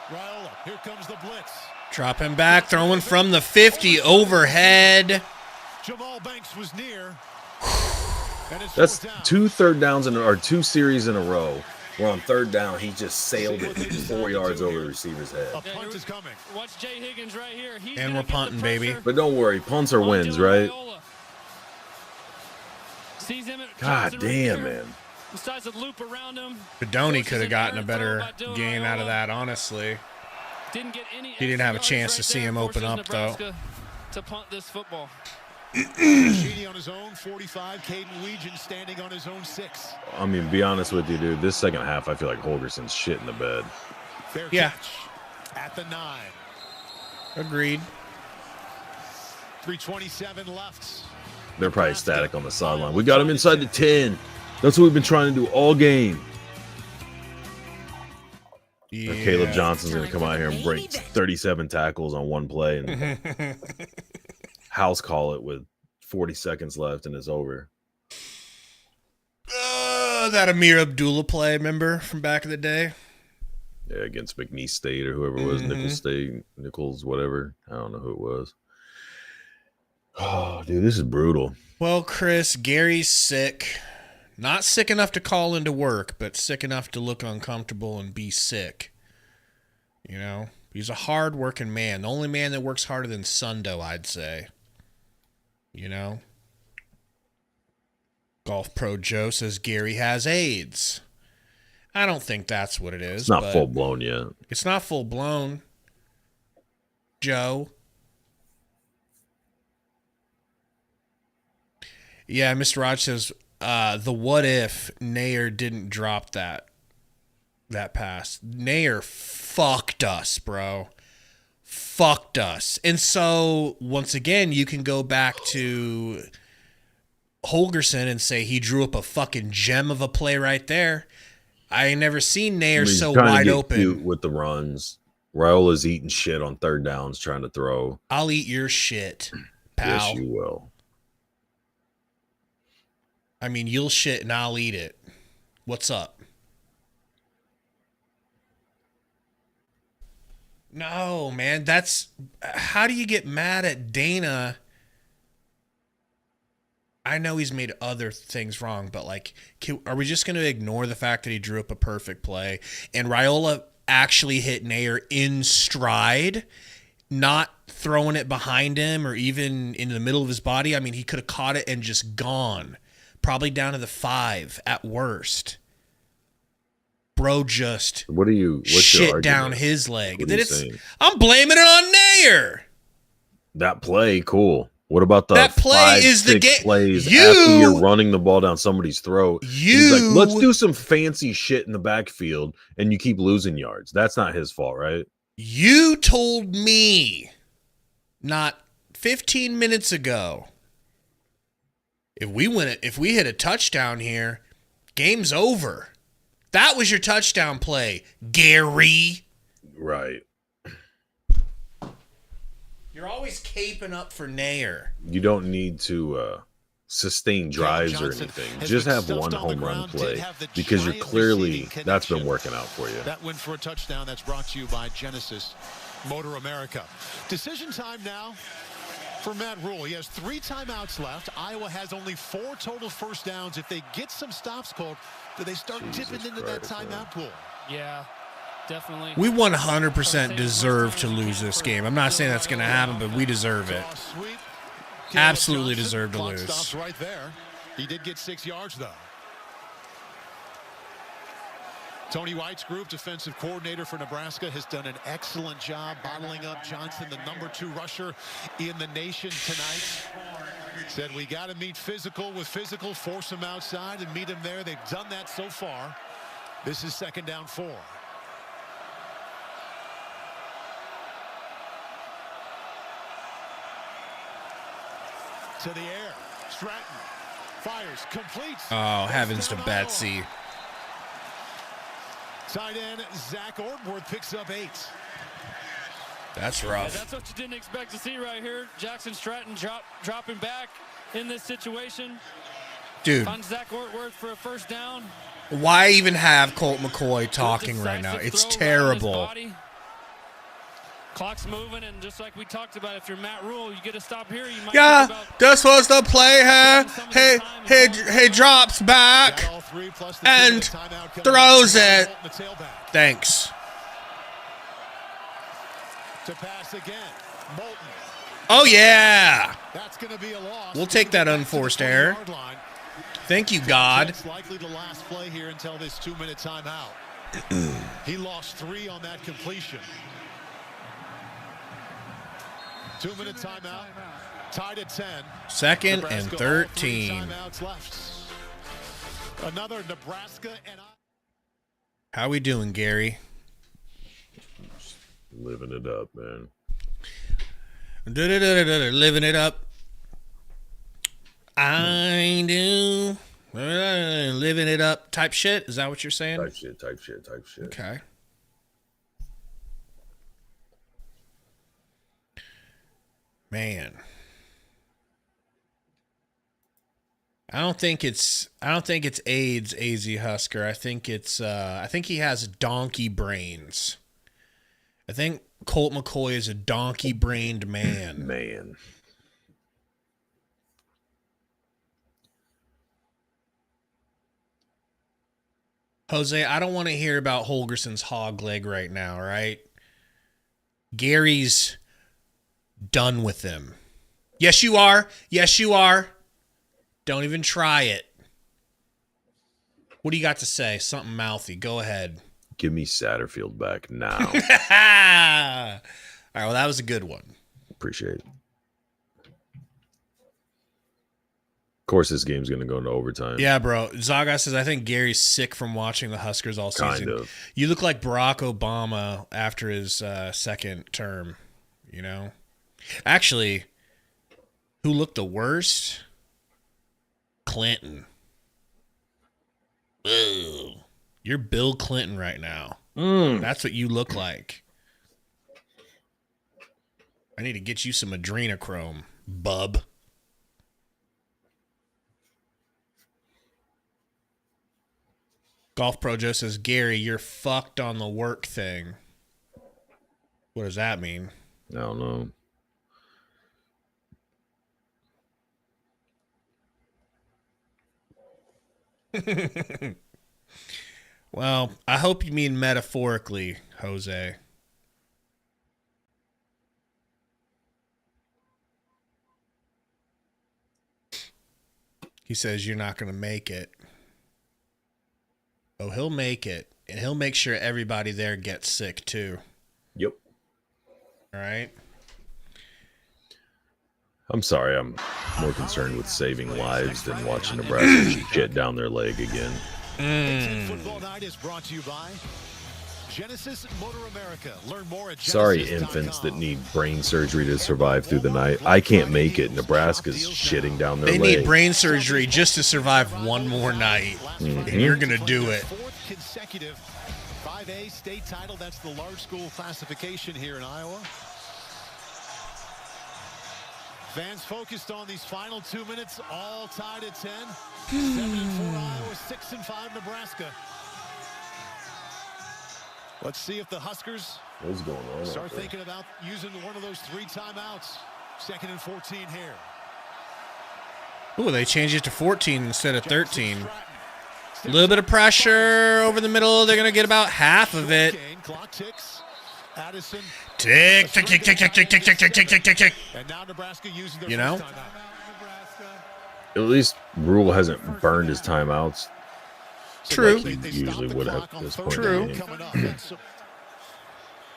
Speaker 3: Raiola, here comes the blitz.
Speaker 1: Drop him back, throwing from the 50 overhead.
Speaker 3: Jamal Banks was near.
Speaker 2: That's 2 third downs or 2 series in a row. Where on 3rd down, he just sailed it 4 yards over the receiver's head.
Speaker 3: A punt is coming.
Speaker 4: Watch Jay Higgins right here.
Speaker 1: And we're punting, baby.
Speaker 2: But don't worry, punts are wins, right? God damn, man.
Speaker 4: Decides to loop around him.
Speaker 1: Bedoni could have gotten a better gain out of that, honestly. He didn't have a chance to see him open up, though.
Speaker 4: To punt this football.
Speaker 3: Sheedy on his own 45, Caden Legion standing on his own 6.
Speaker 2: I mean, be honest with you, dude. This second half, I feel like Holgerson's shit in the bed.
Speaker 3: Fair catch at the 9.
Speaker 1: Agreed.
Speaker 3: 3:27 left.
Speaker 2: They're probably static on the sideline. We got him inside the 10. That's what we've been trying to do all game.
Speaker 1: Yeah.
Speaker 2: Caleb Johnson's going to come out here and break 37 tackles on one play and house call it with 40 seconds left and it's over.
Speaker 1: That Amir Abdullah play, remember, from back in the day?
Speaker 2: Yeah, against McNeese State or whoever it was, Nichols State, Nichols, whatever. I don't know who it was. Oh, dude, this is brutal.
Speaker 1: Well, Chris, Gary's sick. Not sick enough to call into work, but sick enough to look uncomfortable and be sick. You know? He's a hard-working man. The only man that works harder than Sundo, I'd say. You know? Golf Pro Joe says Gary has AIDS. I don't think that's what it is.
Speaker 2: It's not full-blown yet.
Speaker 1: It's not full-blown, Joe. Yeah, Mr. Raj says, the what if Nair didn't drop that pass. Nair fucked us, bro. Fucked us. And so, once again, you can go back to Holgerson and say he drew up a fucking gem of a play right there. I ain't never seen Nair so wide open.
Speaker 2: Cute with the runs. Raiola's eating shit on third downs trying to throw.
Speaker 1: I'll eat your shit, pal.
Speaker 2: Yes, you will.
Speaker 1: I mean, you'll shit and I'll eat it. What's up? No, man, that's... How do you get mad at Dana? I know he's made other things wrong, but, like, are we just going to ignore the fact that he drew up a perfect play? And Raiola actually hit Nair in stride, not throwing it behind him or even in the middle of his body. I mean, he could have caught it and just gone. Probably down to the 5 at worst. Bro just shit down his leg. I'm blaming it on Nair.
Speaker 2: That play, cool. What about the
Speaker 1: that play
Speaker 2: 5-6 plays after you're running the ball down somebody's throat? He's like, let's do some fancy shit in the backfield, and you keep losing yards. That's not his fault, right?
Speaker 1: You told me not 15 minutes ago, if we hit a touchdown here, game's over. That was your touchdown play, Gary.
Speaker 2: Right.
Speaker 1: You're always caping up for Nair.
Speaker 2: You don't need to sustain drives or anything. Just have one home run play because you're clearly that's been working out for you.
Speaker 3: That win for a touchdown. That's brought to you by Genesis Motor America. Decision time now for Matt Rule. He has 3 timeouts left. Iowa has only 4 total first downs. If they get some stops called, do they start dipping into that timeout pool?
Speaker 4: Yeah, definitely.
Speaker 1: We 100% deserve to lose this game. I'm not saying that's going to happen, but we deserve it. Absolutely deserve to lose.
Speaker 3: Stops right there. He did get 6 yards, though. Tony White's group, defensive coordinator for Nebraska, has done an excellent job bottling up Johnson, the number 2 rusher in the nation tonight. Said we got to meet physical with physical, force him outside and meet him there. They've done that so far. This is 2nd down 4. To the air. Stratton fires, completes.
Speaker 1: Oh, heavens to Betsy.
Speaker 3: Tight end Zach Ortworth picks up 8.
Speaker 1: That's rough.
Speaker 4: Yeah, that's what you didn't expect to see right here. Jackson Stratton dropping back in this situation.
Speaker 1: Dude.
Speaker 4: On Zach Ortworth for a first down.
Speaker 1: Why even have Colt McCoy talking right now? It's terrible.
Speaker 4: Clock's moving, and just like we talked about, if you're Matt Rule, you get to stop here. You might
Speaker 1: this was the play here. He drops back and throws it. Thanks.
Speaker 3: To pass again. Moulton.
Speaker 1: Oh, yeah.
Speaker 3: That's going to be a loss.
Speaker 1: We'll take that unforced error. Thank you, God.
Speaker 3: It's likely the last play here until this 2-minute timeout. He lost 3 on that completion. 2-minute timeout. Tied at 10.
Speaker 1: Second
Speaker 3: Nebraska,
Speaker 1: and 13.
Speaker 3: Timeouts left. Another Nebraska and
Speaker 1: How we doing, Gary?
Speaker 2: Living it up, man.
Speaker 1: Living it up. I do. Living it up type shit. Is that what you're saying?
Speaker 2: Type shit.
Speaker 1: Okay. Man. I don't think it's AIDS, AZ Husker. I think he has donkey brains. I think Colt McCoy is a donkey-brained man.
Speaker 2: Man.
Speaker 1: Jose, I don't want to hear about Holgerson's hog leg right now, right? Gary's done with him. Yes, you are. Yes, you are. Don't even try it. What do you got to say? Something mouthy. Go ahead.
Speaker 2: Give me Satterfield back now.
Speaker 1: All right, well, that was a good one.
Speaker 2: Appreciate it. Of course, this game's going to go into overtime.
Speaker 1: Yeah, bro. Zaga says, I think Gary's sick from watching the Huskers all season.
Speaker 2: Kind of.
Speaker 1: You look like Barack Obama after his second term, you know? Actually, who looked the worst? Clinton. Ugh. You're Bill Clinton right now. That's what you look like. I need to get you some adrenochrome, bub. Golf Pro Joe says, Gary, you're fucked on the work thing. What does that mean?
Speaker 2: I don't know.
Speaker 1: Well, I hope you mean metaphorically, Jose. He says you're not going to make it. Oh, he'll make it. And he'll make sure everybody there gets sick, too.
Speaker 2: Yep.
Speaker 1: All right?
Speaker 2: I'm sorry. I'm more concerned with saving lives than watching Nebraska jet down their leg again.
Speaker 3: Football Night is brought to you by Genesis Motor America. Learn more at
Speaker 2: Sorry, infants that need brain surgery to survive through the night. I can't make it. Nebraska's shitting down their leg.
Speaker 1: They need brain surgery just to survive one more night. And you're going to do it.
Speaker 3: Fourth consecutive 5A state title. That's the large school classification here in Iowa. Fans focused on these final 2 minutes, all tied at 10. 7-4 Iowa, 6-5 Nebraska. Let's see if the Huskers
Speaker 2: What's going on
Speaker 3: start thinking about using one of those 3 timeouts. 2nd and 14 here.
Speaker 1: Ooh, they changed it to 14 instead of 13. A little bit of pressure over the middle. They're going to get about half of it.
Speaker 3: Clock ticks. Addison.
Speaker 1: Tick, tick, tick, tick, tick, tick, tick, tick, tick, tick, tick, tick, tick.
Speaker 3: And now Nebraska using their
Speaker 1: you know?
Speaker 2: At least Rule hasn't burned his timeouts.
Speaker 1: True.
Speaker 2: Like he usually would have at this point.
Speaker 1: True.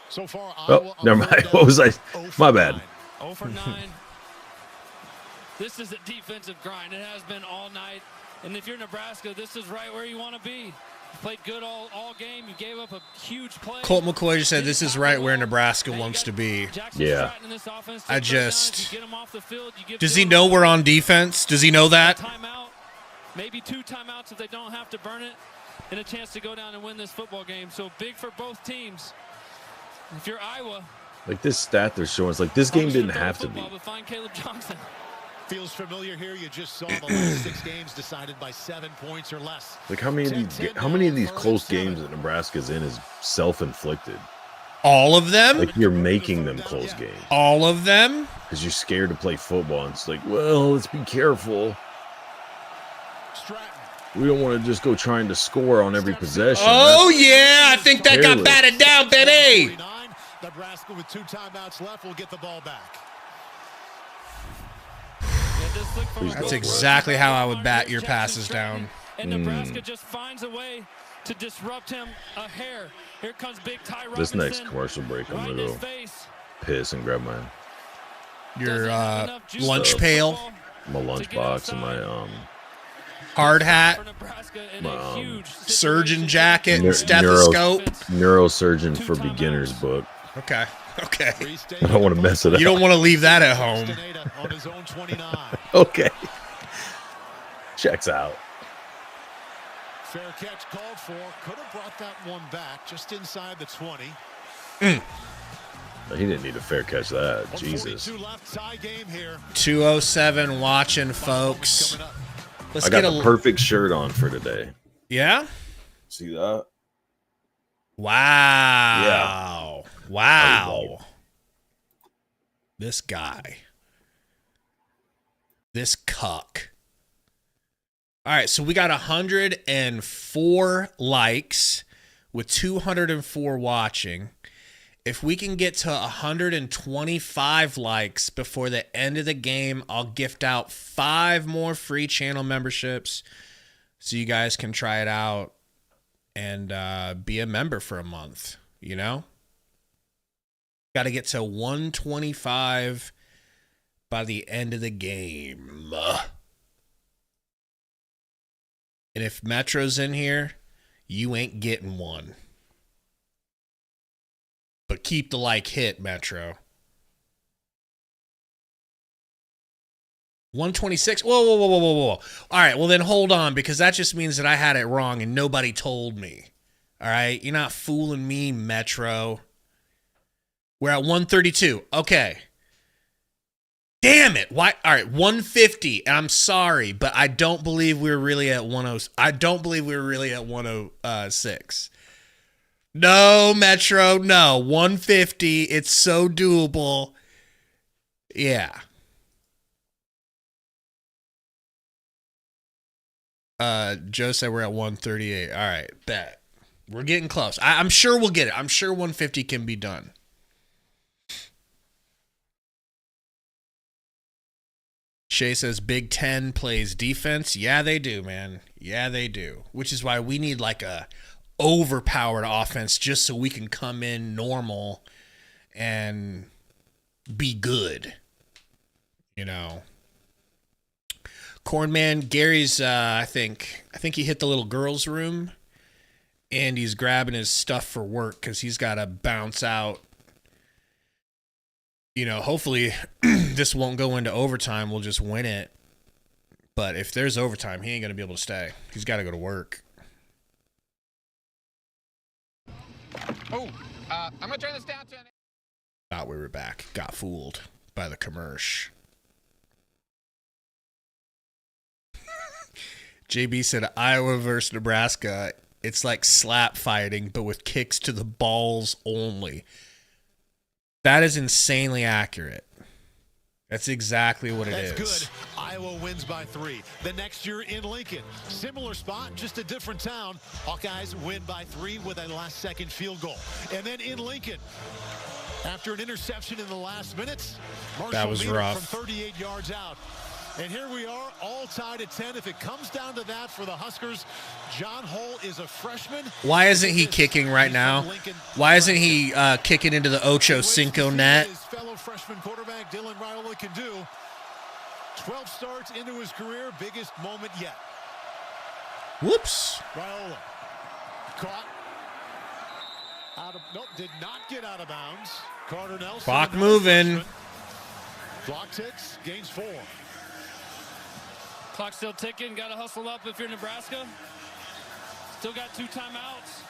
Speaker 3: So far,
Speaker 2: oh, never mind. What was I? My bad.
Speaker 4: 0 for 9. This is a defensive grind. It has been all night. And if you're Nebraska, this is right where you want to be. You played good all game. You gave up a huge play.
Speaker 1: Colt McCoy just said this is right where Nebraska wants to be.
Speaker 2: Yeah.
Speaker 1: I just... Does he know we're on defense? Does he know that?
Speaker 4: Timeout, maybe 2 timeouts if they don't have to burn it, and a chance to go down and win this football game. So big for both teams. If you're Iowa...
Speaker 2: Like this stat they're showing, it's like this game didn't have to be.
Speaker 4: Find Caleb Johnson.
Speaker 3: Feels familiar here. You just saw the last 6 games decided by 7 points or less.
Speaker 2: Like how many of these close games that Nebraska's in is self-inflicted?
Speaker 1: All of them?
Speaker 2: Like you're making them close games.
Speaker 1: All of them?
Speaker 2: Because you're scared to play football. And it's like, well, let's be careful. We don't want to just go trying to score on every possession.
Speaker 1: Oh, yeah. I think that got batted down, baby.
Speaker 3: Nebraska with 2 timeouts left will get the ball back.
Speaker 4: This
Speaker 1: That's exactly how I would bat your passes down.
Speaker 4: And Nebraska just finds a way to disrupt him a hair. Here comes big Ty Robinson.
Speaker 2: This next commercial break, I'm going to go piss and grab
Speaker 1: your lunch pail,
Speaker 2: my lunch box, and my
Speaker 1: hard hat,
Speaker 2: my
Speaker 1: surgeon jacket, and stethoscope.
Speaker 2: Neurosurgeon for Beginners book.
Speaker 1: Okay.
Speaker 2: I don't want to mess it up.
Speaker 1: You don't want to leave that at home.
Speaker 2: Okay. Checks out.
Speaker 3: Fair catch called for. Could have brought that one back just inside the 20.
Speaker 2: He didn't need a fair catch that. Jesus.
Speaker 1: 2:07 watching, folks.
Speaker 2: I got the perfect shirt on for today.
Speaker 1: Yeah?
Speaker 2: See that?
Speaker 1: Wow.
Speaker 2: Yeah.
Speaker 1: Wow. This guy. This cuck. All right, so we got 104 likes with 204 watching. If we can get to 125 likes before the end of the game, I'll gift out 5 more free channel memberships so you guys can try it out and be a member for a month, you know? Got to get to 125 by the end of the game. And if Metro's in here, you ain't getting one. But keep the like hit, Metro. 126. Whoa. All right, well then hold on, because that just means that I had it wrong and nobody told me. All right, you're not fooling me, Metro. We're at 132. Okay. Damn it. Why? All right, 150. I'm sorry, but I don't believe we're really at 10. I don't believe we're really at 106. No, Metro, no. 150. It's so doable. Yeah. Joe said we're at 138. All right, bet. We're getting close. I'm sure we'll get it. I'm sure 150 can be done. Shay says Big Ten plays defense. Yeah, they do, man. Yeah, they do. Which is why we need like a overpowered offense just so we can come in normal and be good. You know. Cornman, Gary's I think he hit the little girl's room and he's grabbing his stuff for work because he's got to bounce out. You know, hopefully this won't go into overtime. We'll just win it. But if there's overtime, he ain't going to be able to stay. He's got to go to work.
Speaker 14: Oh, I'm going to turn this down to...
Speaker 1: Thought we were back. Got fooled by the commercial. JB said Iowa versus Nebraska. It's like slap fighting, but with kicks to the balls only. That is insanely accurate. That's exactly what it is.
Speaker 3: That's good. Iowa wins by 3. The next year in Lincoln. Similar spot, just a different town. Hawkeyes win by 3 with a last-second field goal. And then in Lincoln, after an interception in the last minutes,
Speaker 1: that was rough.
Speaker 3: From 38 yards out. And here we are, all tied at 10. If it comes down to that for the Huskers, John Hull is a freshman.
Speaker 1: Why isn't he kicking right now? Why isn't he kicking into the Ocho Cinco net?
Speaker 3: His fellow freshman quarterback Dylan Raiola can do. 12 starts into his career, biggest moment yet.
Speaker 1: Whoops.
Speaker 3: Raiola caught. Nope, did not get out of bounds. Carter Nelson.
Speaker 1: Clock moving.
Speaker 3: Clock ticks, gains 4.
Speaker 4: Clock still ticking. Got to hustle up if you're Nebraska. Still got 2 timeouts.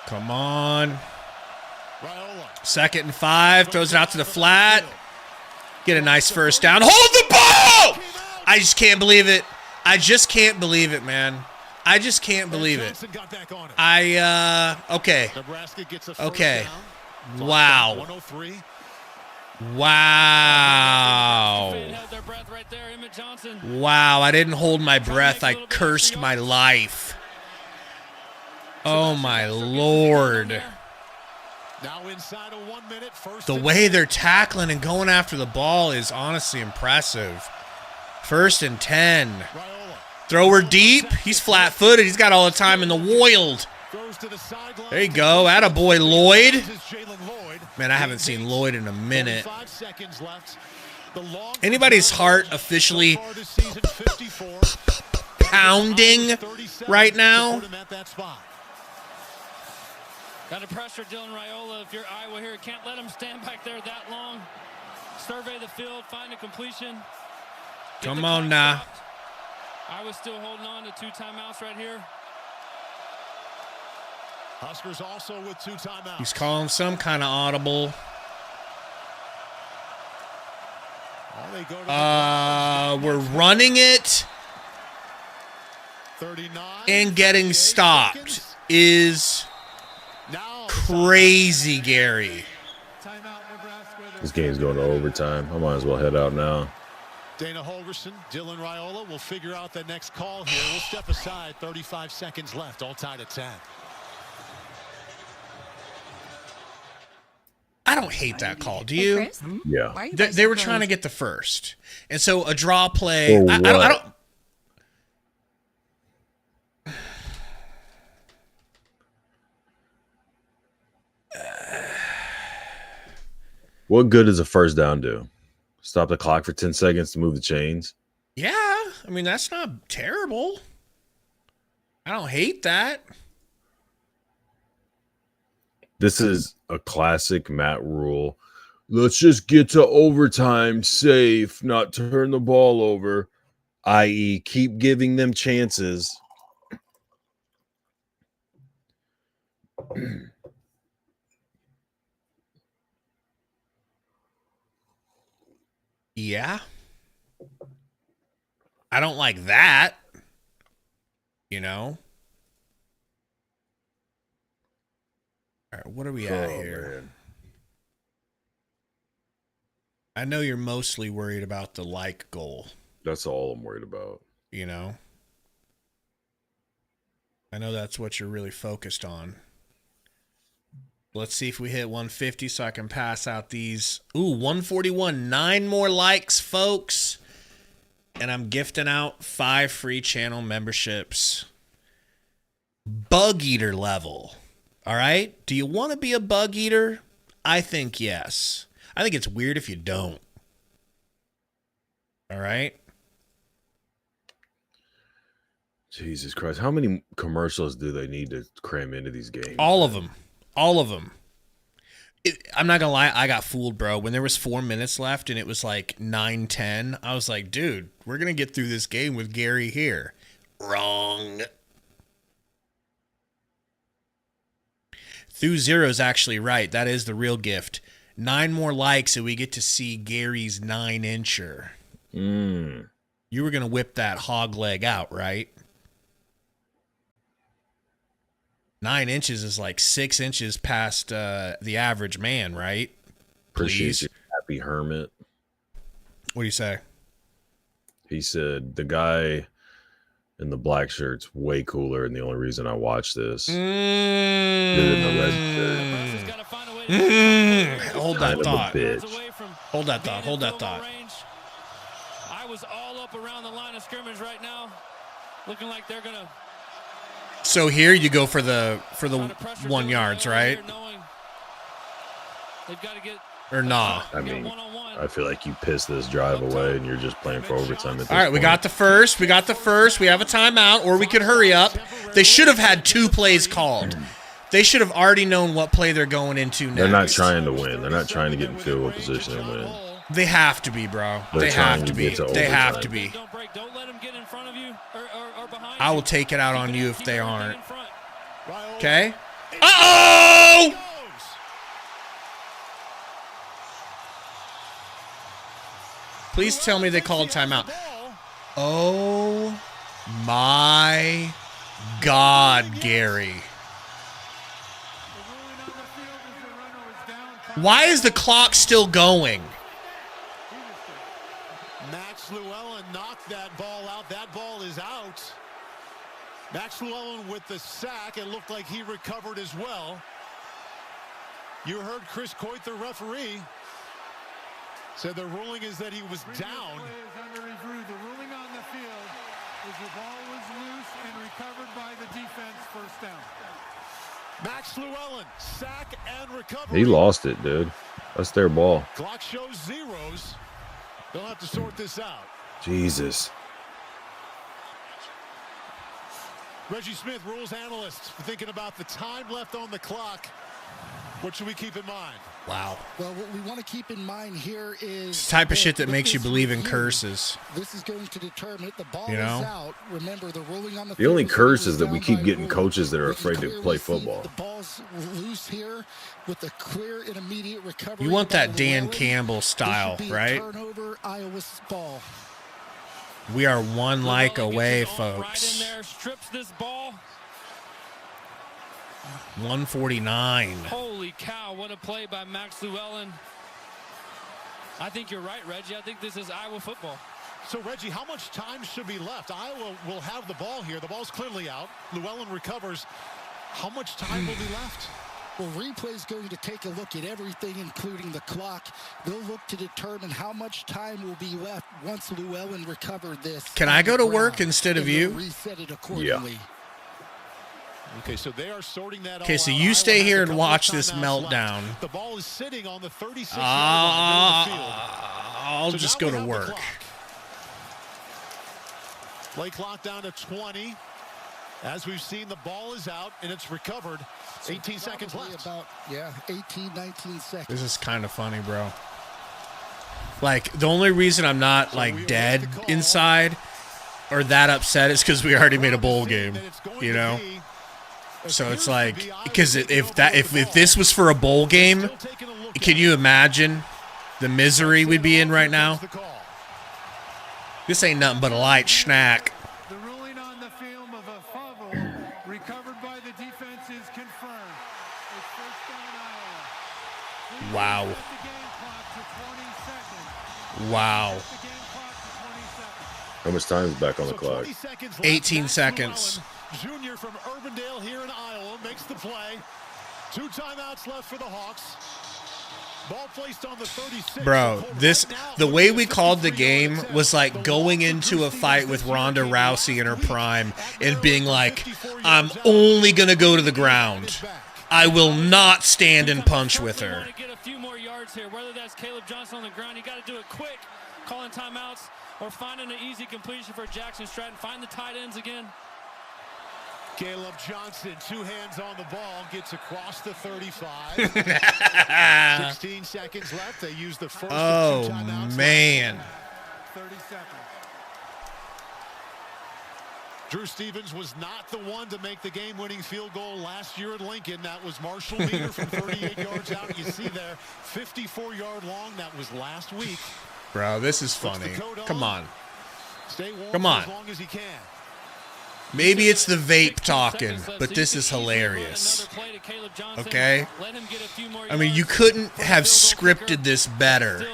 Speaker 1: Come on.
Speaker 3: Raiola.
Speaker 1: 2nd and 5. Throws it out to the flat. Get a nice first down. Hold the ball! I just can't believe it. I just can't believe it, man. I just can't believe it. Okay. Okay. Wow. Wow. Wow, I didn't hold my breath. I cursed my life. Oh, my Lord.
Speaker 3: Now inside of 1 minute.
Speaker 1: The way they're tackling and going after the ball is honestly impressive. 1st and 10. Thrower deep. He's flat-footed. He's got all the time in the world. There you go. Attaboy, Lloyd. Man, I haven't seen Lloyd in a minute. Anybody's heart officially pounding right now?
Speaker 4: Got to pressure Dylan Raiola if you're Iowa here. Can't let him stand back there that long. Survey the field, find a completion.
Speaker 1: Come on now.
Speaker 4: Iowa's still holding on to 2 timeouts right here.
Speaker 3: Huskers also with 2 timeouts.
Speaker 1: He's calling some kind of audible. We're running it.
Speaker 3: 39
Speaker 1: and getting stopped is crazy, Gary.
Speaker 2: This game's going to overtime. I might as well head out now.
Speaker 3: Dana Holgerson, Dylan Raiola will figure out the next call here. We'll step aside. 35 seconds left. All tied at 10.
Speaker 1: I don't hate that call. Do you?
Speaker 2: Yeah.
Speaker 1: They were trying to get the first. And so a draw play. I don't.
Speaker 2: What good does a first down do? Stop the clock for 10 seconds to move the chains?
Speaker 1: Yeah. I mean, that's not terrible. I don't hate that.
Speaker 2: This is a classic Matt Rule. Let's just get to overtime safe, not turn the ball over, i.e. keep giving them chances.
Speaker 1: Yeah. I don't like that. You know? All right, what are we at here?
Speaker 2: Man.
Speaker 1: I know you're mostly worried about the like goal.
Speaker 2: That's all I'm worried about.
Speaker 1: You know? I know that's what you're really focused on. Let's see if we hit 150 so I can pass out these. Ooh, 141. 9 more likes, folks. And I'm gifting out 5 free channel memberships. Bug eater level. All right? Do you want to be a bug eater? I think yes. I think it's weird if you don't. All right?
Speaker 2: Jesus Christ. How many commercials do they need to cram into these games?
Speaker 1: All of them. All of them. I'm not going to lie. I got fooled, bro. When there was 4 minutes left and it was like 9-10, I was like, dude, we're going to get through this game with Gary here. Wrong. Through Zero's actually right. That is the real gift. 9 more likes and we get to see Gary's 9-incher. You were going to whip that hog leg out, right? 9 inches is like 6 inches past the average man, right?
Speaker 2: Appreciate you, Happy Hermit.
Speaker 1: What do you say?
Speaker 2: He said the guy in the black shirt's way cooler, and the only reason I watched this.
Speaker 1: Hold that thought. Hold that thought. Hold that thought.
Speaker 4: I was all up around the line of scrimmage right now, looking like they're gonna.
Speaker 1: So here you go for the 1 yards, right? Or nah?
Speaker 2: I mean, I feel like you pissed this drive away, and you're just playing for overtime. All
Speaker 1: right, we got the first. We got the first. We have a timeout, or we could hurry up. They should have had 2 plays called. They should have already known what play they're going into next.
Speaker 2: They're not trying to win. They're not trying to get in field goal position and win.
Speaker 1: They have to be, bro. They have to be. They have to be. I will take it out on you if they aren't. Okay? Uh-oh! Please tell me they called timeout. Oh my God, Gary. Why is the clock still going?
Speaker 3: Max Llewellyn knocked that ball out. That ball is out. Max Llewellyn with the sack. It looked like he recovered as well. You heard Chris Coit, the referee, said the ruling is that he was down.
Speaker 7: Under review. The ruling on the field is the ball was loose and recovered by the defense. First down.
Speaker 3: Max Llewellyn, sack and recovery.
Speaker 2: He lost it, dude. That's their ball.
Speaker 3: Clock shows zeros. They'll have to sort this out.
Speaker 2: Jesus.
Speaker 3: Reggie Smith, rules analyst, thinking about the time left on the clock. What should we keep in mind?
Speaker 1: Wow.
Speaker 11: Well, what we want to keep in mind here is
Speaker 1: it's the type of shit that makes you believe in curses.
Speaker 11: This is going to determine if the ball
Speaker 1: is
Speaker 11: out. Remember the ruling on
Speaker 2: the only curse is that we keep getting coaches that are afraid to play football.
Speaker 11: The ball's loose here with a clear and immediate recovery.
Speaker 1: You want that Dan Campbell style, right?
Speaker 11: Turnover, Iowa's ball.
Speaker 1: We are one like away, folks.
Speaker 4: Right in there, strips this ball.
Speaker 1: 149.
Speaker 4: Holy cow, what a play by Max Llewellyn. I think you're right, Reggie. I think this is Iowa football.
Speaker 3: So, Reggie, how much time should be left? Iowa will have the ball here. The ball's clearly out. Llewellyn recovers. How much time will be left?
Speaker 11: Well, replay's going to take a look at everything, including the clock. They'll look to determine how much time will be left once Llewellyn recovered this.
Speaker 1: Can I go to work instead of you?
Speaker 11: Reset it accordingly.
Speaker 2: Yeah.
Speaker 3: Okay, so they are sorting that.
Speaker 1: Okay, so you stay here and watch this meltdown.
Speaker 3: The ball is sitting on the 36-yard line of the field.
Speaker 1: I'll just go to work.
Speaker 3: Play clock down to 20. As we've seen, the ball is out and it's recovered. 18 seconds left.
Speaker 11: About 18, 19 seconds.
Speaker 1: This is kind of funny, bro. Like, the only reason I'm not like dead inside or that upset is because we already made a bowl game, you know. So it's like, because if this was for a bowl game, can you imagine the misery we'd be in right now? This ain't nothing but a light snack.
Speaker 7: The ruling on the film of a fumble recovered by the defense is confirmed. It's first down Iowa.
Speaker 1: Wow. Wow.
Speaker 2: How much time is back on the clock?
Speaker 1: 18 seconds.
Speaker 3: Junior from Urbandale here in Iowa makes the play. 2 timeouts left for the Hawks. Ball placed on the 36.
Speaker 1: Bro, the way we called the game was like going into a fight with Ronda Rousey in her prime and being like, I'm only going to go to the ground. I will not stand and punch with her.
Speaker 4: Get a few more yards here, whether that's Caleb Johnson on the ground. You got to do it quick, calling timeouts, or finding an easy completion for Jackson Stratton. Find the tight ends again.
Speaker 3: Caleb Johnson, 2 hands on the ball, gets across the 35. 16 seconds left. They use the first of 2 timeouts.
Speaker 1: Man.
Speaker 7: 30 seconds.
Speaker 3: Drew Stevens was not the one to make the game-winning field goal last year at Lincoln. That was Marshall Meader from 38 yards out. You see there, 54-yard long. That was last week.
Speaker 1: Bro, this is funny. Come on.
Speaker 3: Stay warm
Speaker 1: Come on.
Speaker 3: as long as he can.
Speaker 1: Maybe it's the vape talking, but this is hilarious. Okay? I mean, you couldn't have scripted this better.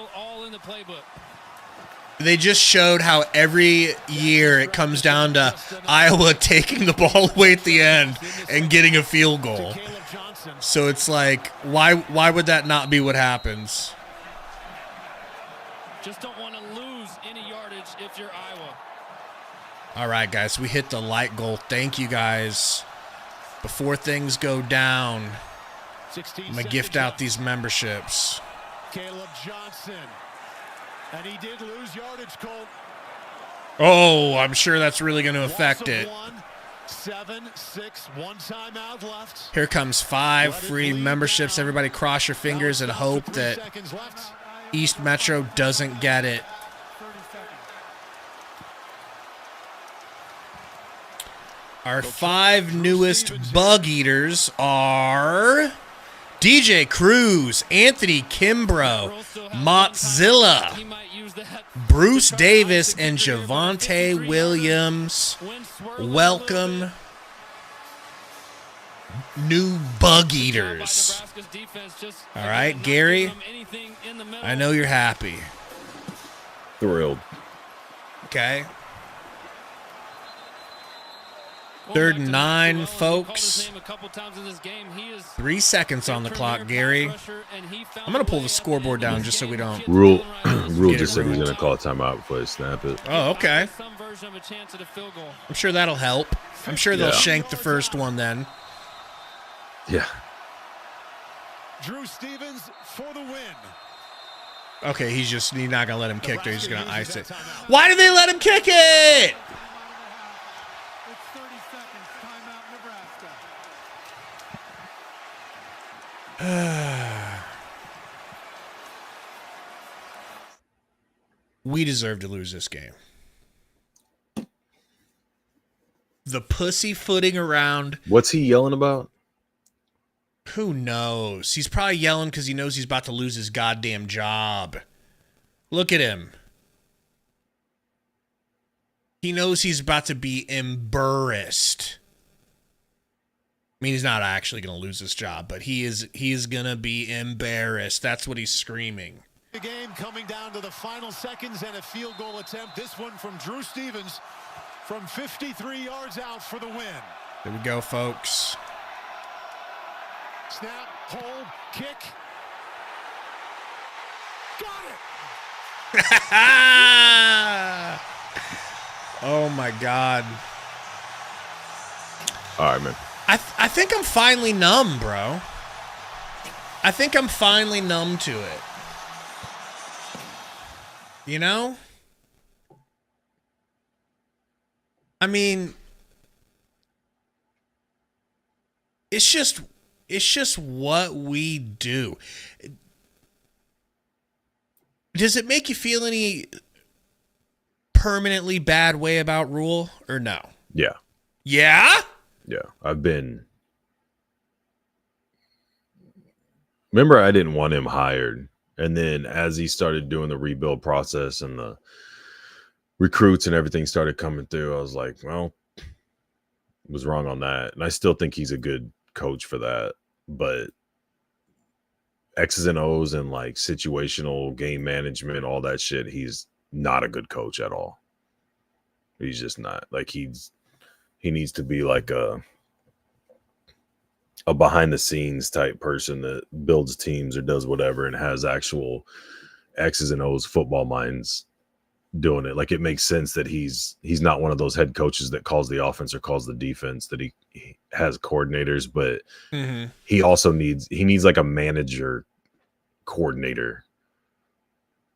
Speaker 1: They just showed how every year it comes down to Iowa taking the ball away at the end and getting a field goal. So it's like, why would that not be what happens?
Speaker 4: Just don't want to lose any yardage if you're Iowa.
Speaker 1: All right, guys, we hit the light goal. Thank you, guys. Before things go down, I'm going to gift out these memberships.
Speaker 3: Caleb Johnson. And he did lose yardage, Colt.
Speaker 1: Oh, I'm sure that's really going to affect it.
Speaker 3: 7-6, 1 timeout left.
Speaker 1: Here comes 5 free memberships. Everybody cross your fingers and hope that East Metro doesn't get it. Our 5 newest bug eaters are DJ Cruz, Anthony Kimbrough, Mottzilla, Bruce Davis, and Javonte Williams. Welcome, new bug eaters. All right, Gary, I know you're happy.
Speaker 2: Thrilled.
Speaker 1: Okay. 3rd and 9, folks. 3 seconds on the clock, Gary. I'm going to pull the scoreboard down just so we don't.
Speaker 2: Rule just said he's going to call a timeout before they snap it.
Speaker 1: Oh, okay. I'm sure that'll help. I'm sure they'll shank the first one then.
Speaker 2: Yeah.
Speaker 3: Drew Stevens for the win.
Speaker 1: Okay, he's not going to let him kick. They're just going to ice it. Why did they let him kick it?
Speaker 7: It's 30 seconds. Timeout, Nebraska.
Speaker 1: We deserve to lose this game. The pussyfooting around.
Speaker 2: What's he yelling about?
Speaker 1: Who knows? He's probably yelling because he knows he's about to lose his goddamn job. Look at him. He knows he's about to be embarrassed. I mean, he's not actually going to lose his job, but he is going to be embarrassed. That's what he's screaming.
Speaker 3: The game coming down to the final seconds and a field goal attempt. This one from Drew Stevens from 53 yards out for the win.
Speaker 1: There we go, folks.
Speaker 3: Snap, hold, kick. Got
Speaker 1: it. Oh, my God.
Speaker 2: All right, man.
Speaker 1: I think I'm finally numb, bro. I think I'm finally numb to it. You know? I mean, it's just what we do. Does it make you feel any permanently bad way about Rule or no?
Speaker 2: Yeah.
Speaker 1: Yeah?
Speaker 2: Yeah. Remember, I didn't want him hired. And then as he started doing the rebuild process and the recruits and everything started coming through, I was like, well, was wrong on that. And I still think he's a good coach for that. But X's and O's and like situational game management, all that shit, he's not a good coach at all. He's just not. Like he needs to be like a behind the scenes type person that builds teams or does whatever and has actual X's and O's football minds doing it. Like it makes sense that he's not one of those head coaches that calls the offense or calls the defense, that he has coordinators, but he also needs like a manager coordinator.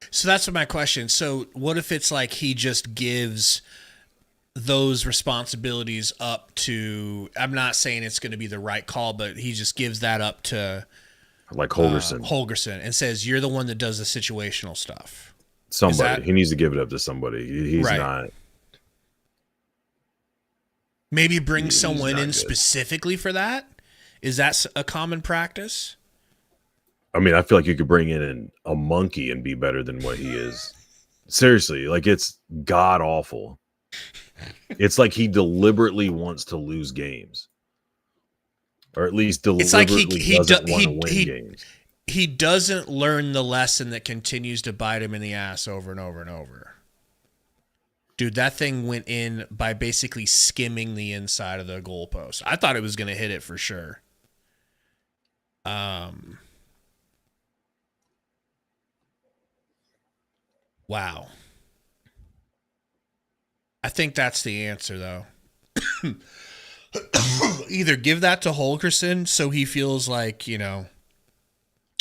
Speaker 1: So that's my question. So what if it's like he just gives those responsibilities up to, I'm not saying it's going to be the right call, but he just gives that up to
Speaker 2: like Holgorsen
Speaker 1: and says, you're the one that does the situational stuff.
Speaker 2: Somebody. He needs to give it up to somebody. He's right. Not.
Speaker 1: Maybe bring someone in specifically for that? Is that a common practice?
Speaker 2: I mean, I feel like you could bring in a monkey and be better than what he is. Seriously, like it's god awful. It's like he deliberately wants to lose games, or at least deliberately doesn't want to win games.
Speaker 1: He doesn't learn the lesson that continues to bite him in the ass over and over and over. Dude, that thing went in by basically skimming the inside of the goalpost. I thought it was going to hit it for sure. Wow. I think that's the answer, though. Either give that to Holgorsen so he feels like, you know,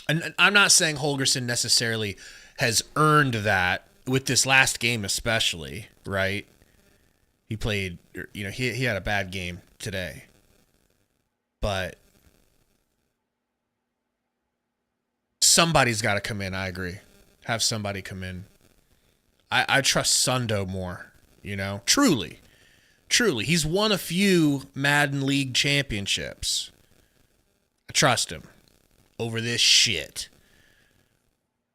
Speaker 1: and I'm not saying Holgorsen necessarily has earned that with this last game especially, right? He played, you know, he had a bad game today. But somebody's got to come in, I agree. Have somebody come in. I trust Sundo more. You know, truly, he's won a few Madden League championships. I trust him over this shit.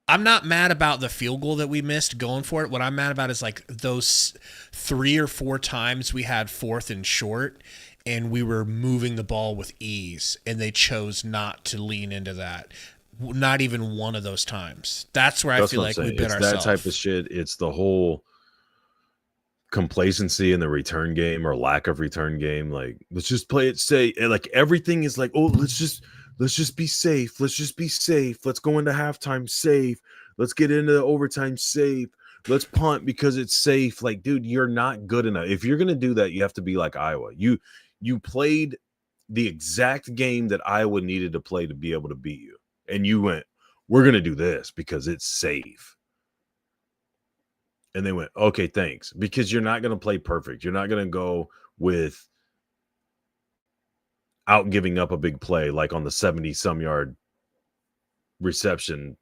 Speaker 1: I'm not mad about the field goal that we missed going for it. What I'm mad about is like those 3 or 4 times we had 4th and short and we were moving the ball with ease and they chose not to lean into that. Not even one of those times. That's where I feel like we bit ourselves.
Speaker 2: That type of shit. It's the whole complacency in the return game or lack of return game. Like, let's just play it safe. And like everything is like, oh, let's just be safe. Let's just be safe. Let's go into halftime safe. Let's get into the overtime safe. Let's punt because it's safe. Like, dude, you're not good enough. If you're gonna do that, you have to be like Iowa. You played the exact game that Iowa needed to play to be able to beat you, and you went, we're gonna do this because it's safe. And they went, okay, thanks. Because you're not going to play perfect. You're not going to go with out giving up a big play like on the 70-some yard reception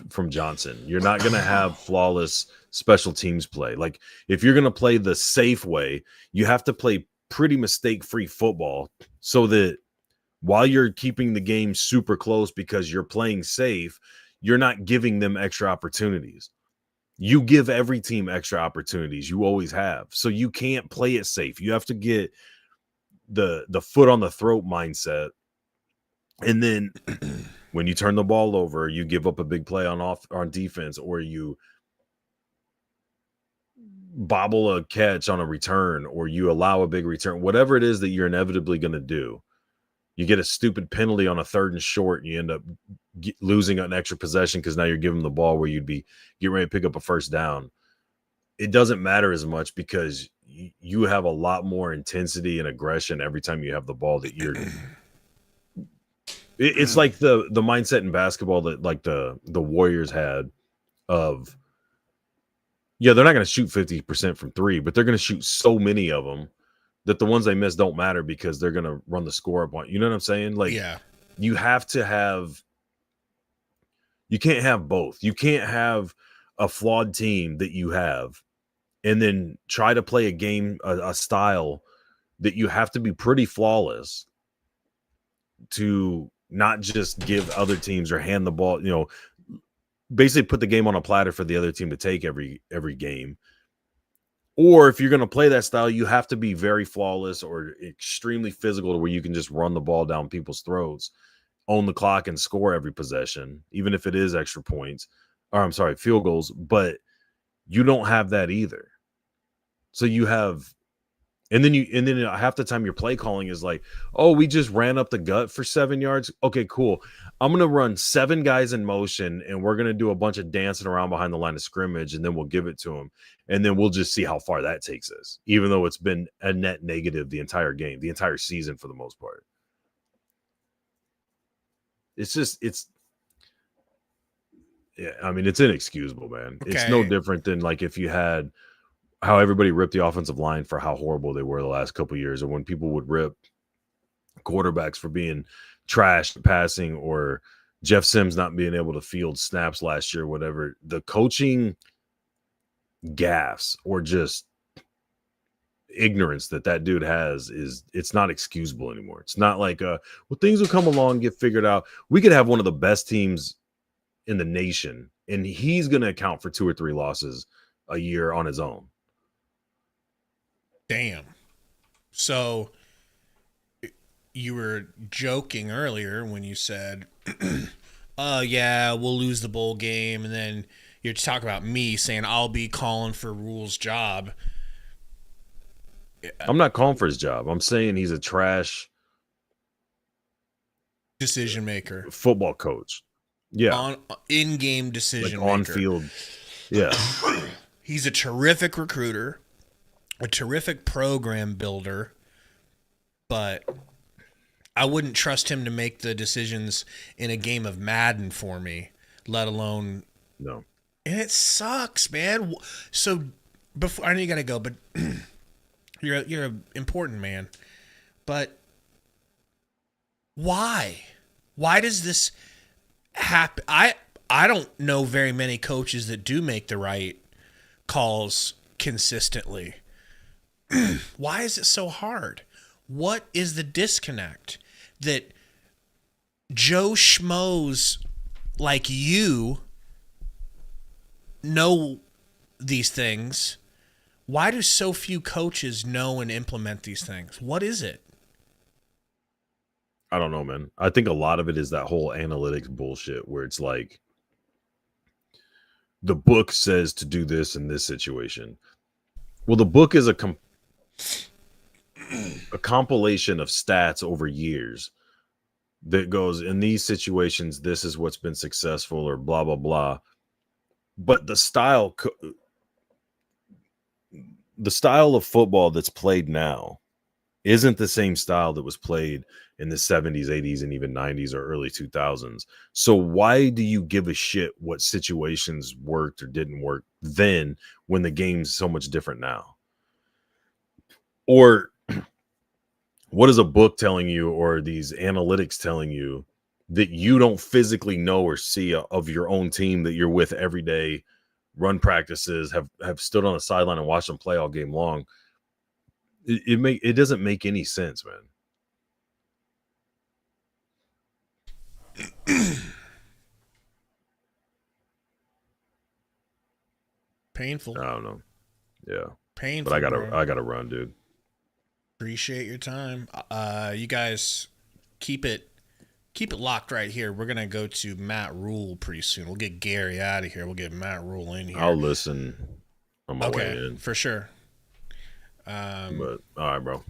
Speaker 2: from Johnson. You're not going to have flawless special teams play. Like, if you're going to play the safe way, you have to play pretty mistake-free football so that while you're keeping the game super close because you're playing safe, you're not giving them extra opportunities. You give every team extra opportunities. You always have. So you can't play it safe. You have to get the foot on the throat mindset. And then when you turn the ball over, you give up a big play on defense, or you bobble a catch on a return, or you allow a big return, whatever it is that you're inevitably going to do. You get a stupid penalty on a 3rd and short, and you end up losing an extra possession because now you're giving the ball where you'd be getting ready to pick up a first down. It doesn't matter as much because you have a lot more intensity and aggression every time you have the ball that you're – it's like the mindset in basketball that like the Warriors had of, yeah, they're not going to shoot 50% from three, but they're going to shoot so many of them that the ones they miss don't matter because they're going to run the score up on. You know what I'm saying? Like,
Speaker 1: yeah,
Speaker 2: you have to have – you can't have both. You can't have a flawed team that you have and then try to play a game, a style that you have to be pretty flawless to not just give other teams or hand the ball, you know, basically put the game on a platter for the other team to take every game. Or if you're going to play that style, you have to be very flawless or extremely physical to where you can just run the ball down people's throats, own the clock, and score every possession, even if it is extra points, or I'm sorry, field goals. But you don't have that either. So you have, and then half the time your play calling is like, oh, we just ran up the gut for 7 yards. Okay, cool. I'm going to run 7 guys in motion, and we're going to do a bunch of dancing around behind the line of scrimmage, and then we'll give it to them. And then we'll just see how far that takes us, even though it's been a net negative the entire game, the entire season for the most part. Yeah, I mean, it's inexcusable, man. Okay. It's no different than like if you had how everybody ripped the offensive line for how horrible they were the last couple of years, or when people would rip quarterbacks for being trash passing, or Jeff Sims not being able to field snaps last year, whatever. The coaching gaffes or just ignorance that dude has it's not excusable anymore. It's not like well, things will come along, get figured out. We could have one of the best teams in the nation, and he's going to account for 2 or 3 losses a year on his own.
Speaker 1: Damn. So you were joking earlier when you said, oh, yeah, we'll lose the bowl game. And then you're talking about me saying I'll be calling for Rule's job.
Speaker 2: I'm not calling for his job. I'm saying he's a trash
Speaker 1: decision maker,
Speaker 2: football coach. Yeah.
Speaker 1: In-game decision maker.
Speaker 2: On field. Yeah.
Speaker 1: He's a terrific recruiter, a terrific program builder, but I wouldn't trust him to make the decisions in a game of Madden for me, let alone.
Speaker 2: No.
Speaker 1: And it sucks, man. So before, I know you got to go, but you're an important man. But why? Why does this happen? I don't know very many coaches that do make the right calls consistently. Why is it so hard? What is the disconnect that Joe Schmoes like you know these things? Why do so few coaches know and implement these things? What is it?
Speaker 2: I don't know, man. I think a lot of it is that whole analytics bullshit where it's like the book says to do this in this situation. Well, the book is a compilation of stats over years that goes, in these situations, this is what's been successful or blah, blah, blah. But the style of football that's played now isn't the same style that was played in the 70s, 80s, and even 90s or early 2000s. So why do you give a shit what situations worked or didn't work then when the game's so much different now? Or what is a book telling you or these analytics telling you that you don't physically know or see of your own team that you're with every day, run practices, have stood on the sideline and watched them play all game long? It doesn't make any sense, man.
Speaker 1: Painful.
Speaker 2: I don't know. Yeah.
Speaker 1: Painful.
Speaker 2: But I gotta run, dude.
Speaker 1: Appreciate your time. You guys keep it locked right here. We're gonna go to Matt Rule pretty soon. We'll get Gary out of here. We'll get Matt Rule in here.
Speaker 2: I'll listen on my way in.
Speaker 1: For sure.
Speaker 2: But all right, bro.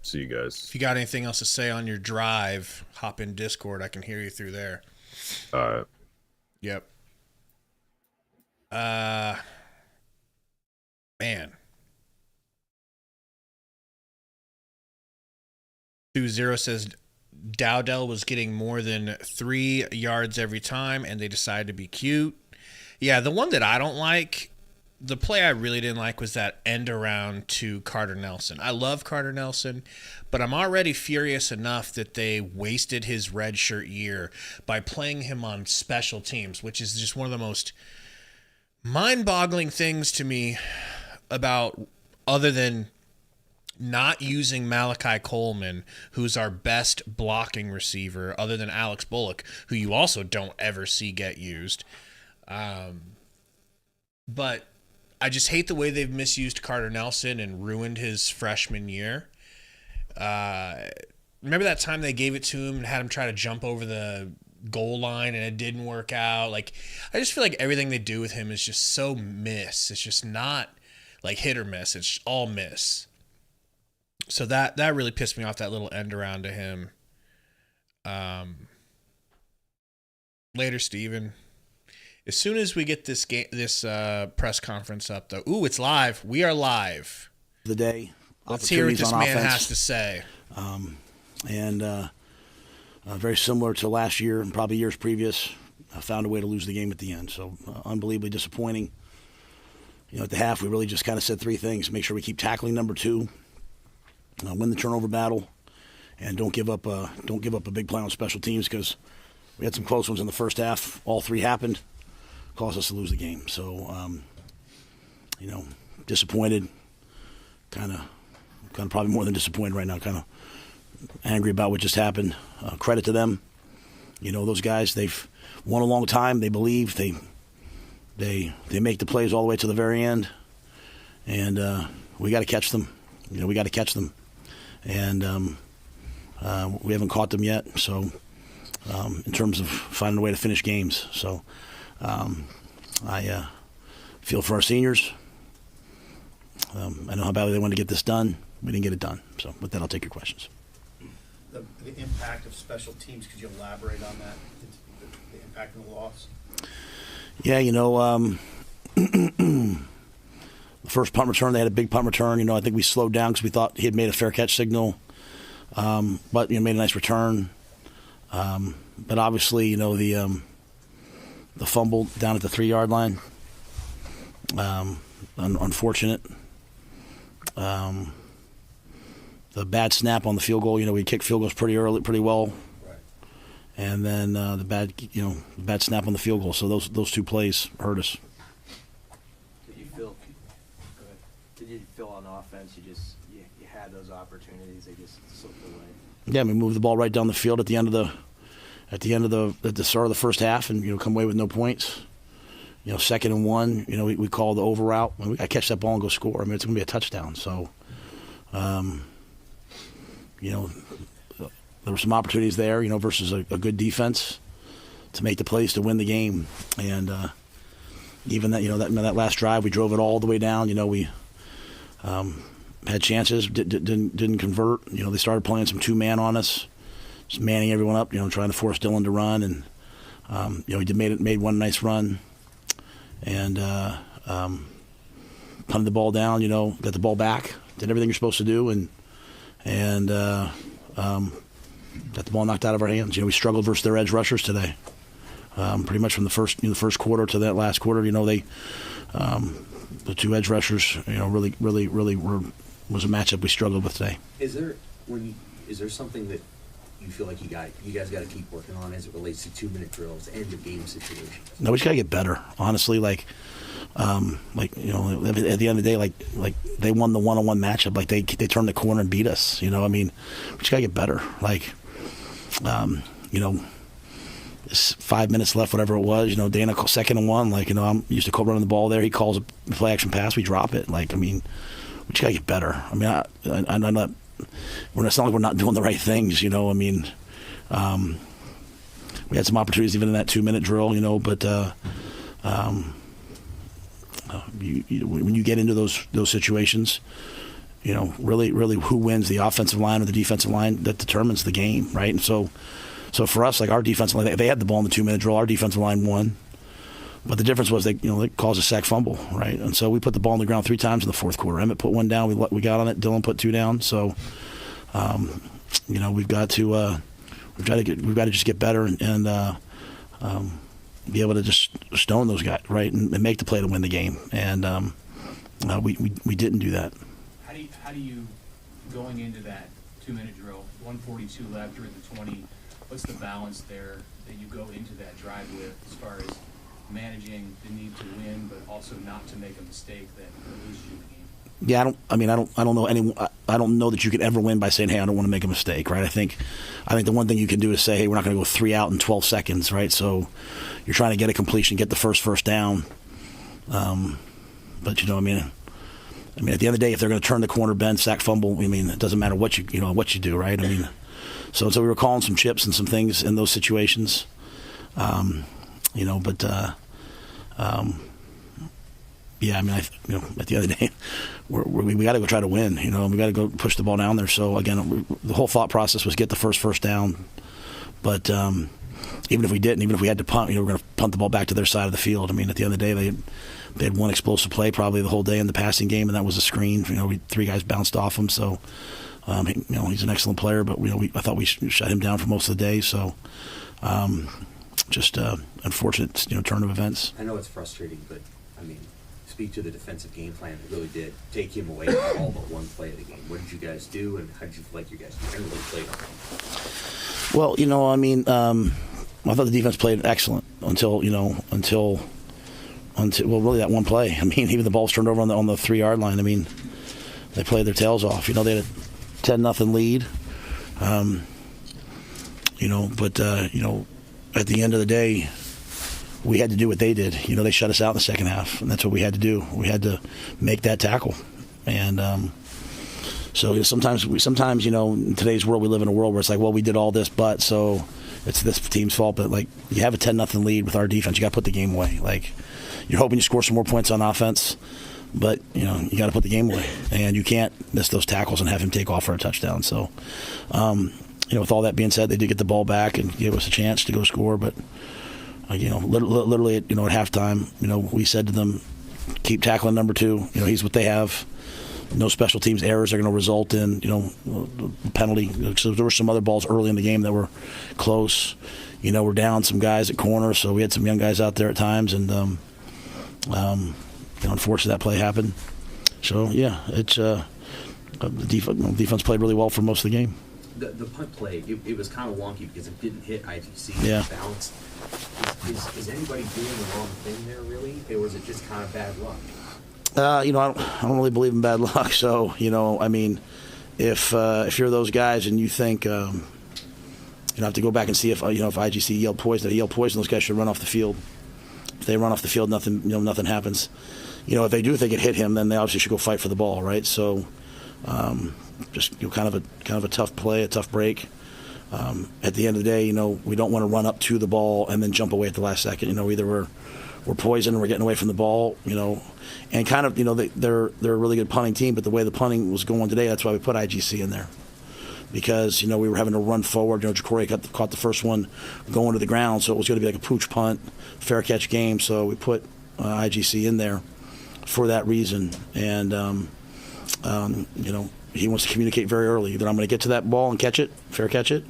Speaker 2: See you guys.
Speaker 1: If you got anything else to say on your drive, hop in Discord. I can hear you through there.
Speaker 2: All right.
Speaker 1: Yep. Man. 20 says Dowdell was getting more than 3 yards every time, and they decided to be cute. Yeah, the one that I don't like, the play I really didn't like was that end around to Carter Nelson. I love Carter Nelson, but I'm already furious enough that they wasted his redshirt year by playing him on special teams, which is just one of the most mind-boggling things to me about, other than not using Malachi Coleman, who's our best blocking receiver, other than Alex Bullock, who you also don't ever see get used. But I just hate the way they've misused Carter Nelson and ruined his freshman year. Remember that time they gave it to him and had him try to jump over the goal line and it didn't work out? Like, I just feel like everything they do with him is just so miss. It's just not like hit or miss. It's all miss. So that really pissed me off, that little end around to him. Later, Steven. As soon as we get this press conference up, though. Ooh, it's live. We are live.
Speaker 15: The day.
Speaker 1: Let's hear what this man has to say.
Speaker 15: Very similar to last year and probably years previous, I found a way to lose the game at the end. So unbelievably disappointing. At the half, we really just kind of said 3 things. Make sure we keep tackling number 2. Win the turnover battle, and don't give up a big play on special teams, because we had some close ones in the first half. All 3 happened, caused us to lose the game. So, disappointed, kind of probably more than disappointed right now. Kind of angry about what just happened. Credit to them. Those guys, they've won a long time. They believe they make the plays all the way to the very end, and we got to catch them. We got to catch them. And we haven't caught them yet. So, in terms of finding a way to finish games. So, I feel for our seniors. I know how badly they wanted to get this done. We didn't get it done. So, with that, I'll take your questions.
Speaker 16: The impact of special teams, could you elaborate on that? The impact of the loss?
Speaker 15: Yeah, the first punt return, they had a big punt return. I think we slowed down because we thought he had made a fair catch signal. But made a nice return. But obviously, the fumble down at the 3-yard line, unfortunate. The bad snap on the field goal. We kicked field goals pretty well. Right. And then the bad snap on the field goal. So those 2 plays hurt us.
Speaker 10: Did you feel on offense you had those opportunities, they just slipped away?
Speaker 15: Yeah, we moved the ball right down the field at the start of the first half, and come away with no points. 2nd and 1. We call the over route. I catch that ball and go score. It's going to be a touchdown. So, there were some opportunities there. Versus a good defense to make the plays to win the game. And even that, that last drive, we drove it all the way down. had chances, didn't convert. They started playing some 2-man on us, just manning everyone up. Trying to force Dylan to run, and he made one nice run, and punted the ball down. Got the ball back, did everything you're supposed to do, and got the ball knocked out of our hands. We struggled versus their edge rushers today. Pretty much from the first quarter to that last quarter, the 2 edge rushers, really was a matchup we struggled with today.
Speaker 17: Is there something that you feel like you guys got to keep working on as it relates to 2-minute drills and the game situations?
Speaker 15: No, we just got to get better. Honestly, at the end of the day, like they won the one-on-one matchup. Like they turned the corner and beat us. We just got to get better. It's 5 minutes left, whatever it was. Dana called 2nd and 1. I'm used to running the ball there. He calls a play action pass. We drop it. We just gotta get better. I'm not. It's not like we're not doing the right things. We had some opportunities even in that 2-minute drill. But when you get into those situations, really who wins, the offensive line or the defensive line, that determines the game, right? And so for us, our defensive line, they had the ball in the 2-minute drill. Our defensive line won, but the difference was they caused a sack fumble, right? And so we put the ball on the ground 3 times in the fourth quarter. Emmett put 1 down. We got on it. Dylan put 2 down. So, we've got to just get better and be able to just stone those guys, right, and make the play to win the game. And we didn't do that.
Speaker 18: How do you going into that 2-minute drill, 1:42 left, you're at the 20? What's the balance there that you go into that drive with as far as managing the need to win, but also not to make a mistake that loses you the game?
Speaker 15: Yeah, I don't know that you could ever win by saying, "Hey, I don't want to make a mistake," right? I think the one thing you can do is say, "Hey, we're not going to go 3 out in 12 seconds," right? So you're trying to get a completion, get the first down. But at the end of the day, if they're going to turn the corner, bend, sack, fumble, it doesn't matter what you do, right? So we were calling some chips and some things in those situations, at the end of the day, we got to go try to win, we got to go push the ball down there. So again, the whole thought process was get the first down, but even if we didn't, even if we had to punt, we're going to punt the ball back to their side of the field. At the end of the day, they had one explosive play probably the whole day in the passing game, and that was a screen. 3 guys bounced off him, so. He's an excellent player, but I thought we shut him down for most of the day. So, just unfortunate, turn of events.
Speaker 17: I know it's frustrating, but speak to the defensive game plan. It really did take him away from all but one play of the game. What did you guys do, and how did you feel like you guys generally played on him?
Speaker 15: Well, I thought the defense played excellent until really that one play. Even the ball was turned over on the 3-yard line. They played their tails off. They had a 10-0 lead. But at the end of the day, we had to do what they did. They shut us out in the second half, and that's what we had to do. We had to make that tackle. And so sometimes in today's world, we live in a world where it's like, well, we did all this, but so it's this team's fault. But you have a 10-0 lead with our defense, you got to put the game away. You're hoping you score some more points on offense. But, you got to put the game away. And you can't miss those tackles and have him take off for a touchdown. So, with all that being said, they did get the ball back and gave us a chance to go score. But, literally at halftime, we said to them, keep tackling number 2. He's what they have. No special teams errors are going to result in, penalty. So there were some other balls early in the game that were close. We're down some guys at corner, so we had some young guys out there at times. And, unfortunately, that play happened. So, yeah, it's the defense played really well for most of the game.
Speaker 17: The punt play, it was kind of wonky because it didn't hit IGC.
Speaker 15: Yeah.
Speaker 17: Balance. Is anybody doing the wrong thing there, really? Or was it just kind of bad luck?
Speaker 15: I don't really believe in bad luck. So, if you're those guys and you think, I have to go back and see if IGC yelled poison, those guys should run off the field. If they run off the field, nothing happens. If they do think it hit him, then they obviously should go fight for the ball, right? So, just kind of a tough play, a tough break. At the end of the day, we don't want to run up to the ball and then jump away at the last second. Either we're we're poisoned and we're getting away from the ball, and kind of, they're a really good punting team, but the way the punting was going today, that's why we put IGC in there. Because, we were having to run forward. Jacory caught the first one going to the ground, so it was going to be like a pooch punt, fair catch game, so we put IGC in there for that reason. And, he wants to communicate very early. Either I'm going to get to that ball and catch it, fair catch it,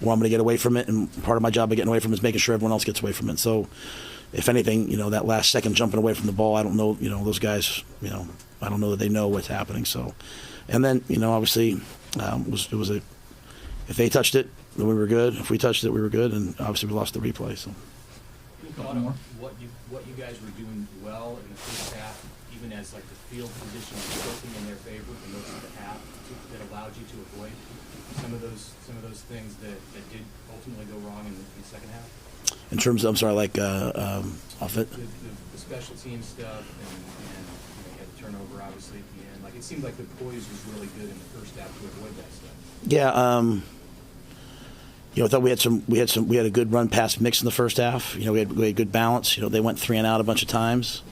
Speaker 15: or I'm going to get away from it, and part of my job of getting away from it is making sure everyone else gets away from it. So, if anything, that last second jumping away from the ball, I don't know, those guys, I don't know that they know what's happening. So, and then, obviously, if they touched it, then we were good. If we touched it, we were good, and obviously we lost the replay. So,
Speaker 18: what you guys were doing well in the first half, even as like the field position was tilting in their favor for most of the half, that allowed you to avoid some of those things that did ultimately go wrong in the second half.
Speaker 15: In terms of, I'm sorry, like off it.
Speaker 18: The special team stuff, and you had the turnover obviously at the end. Like it seemed like the poise was really good in the first half to avoid that stuff.
Speaker 15: Yeah, I thought we had a good run pass mix in the first half. We had good balance. They went 3 and out a bunch of times.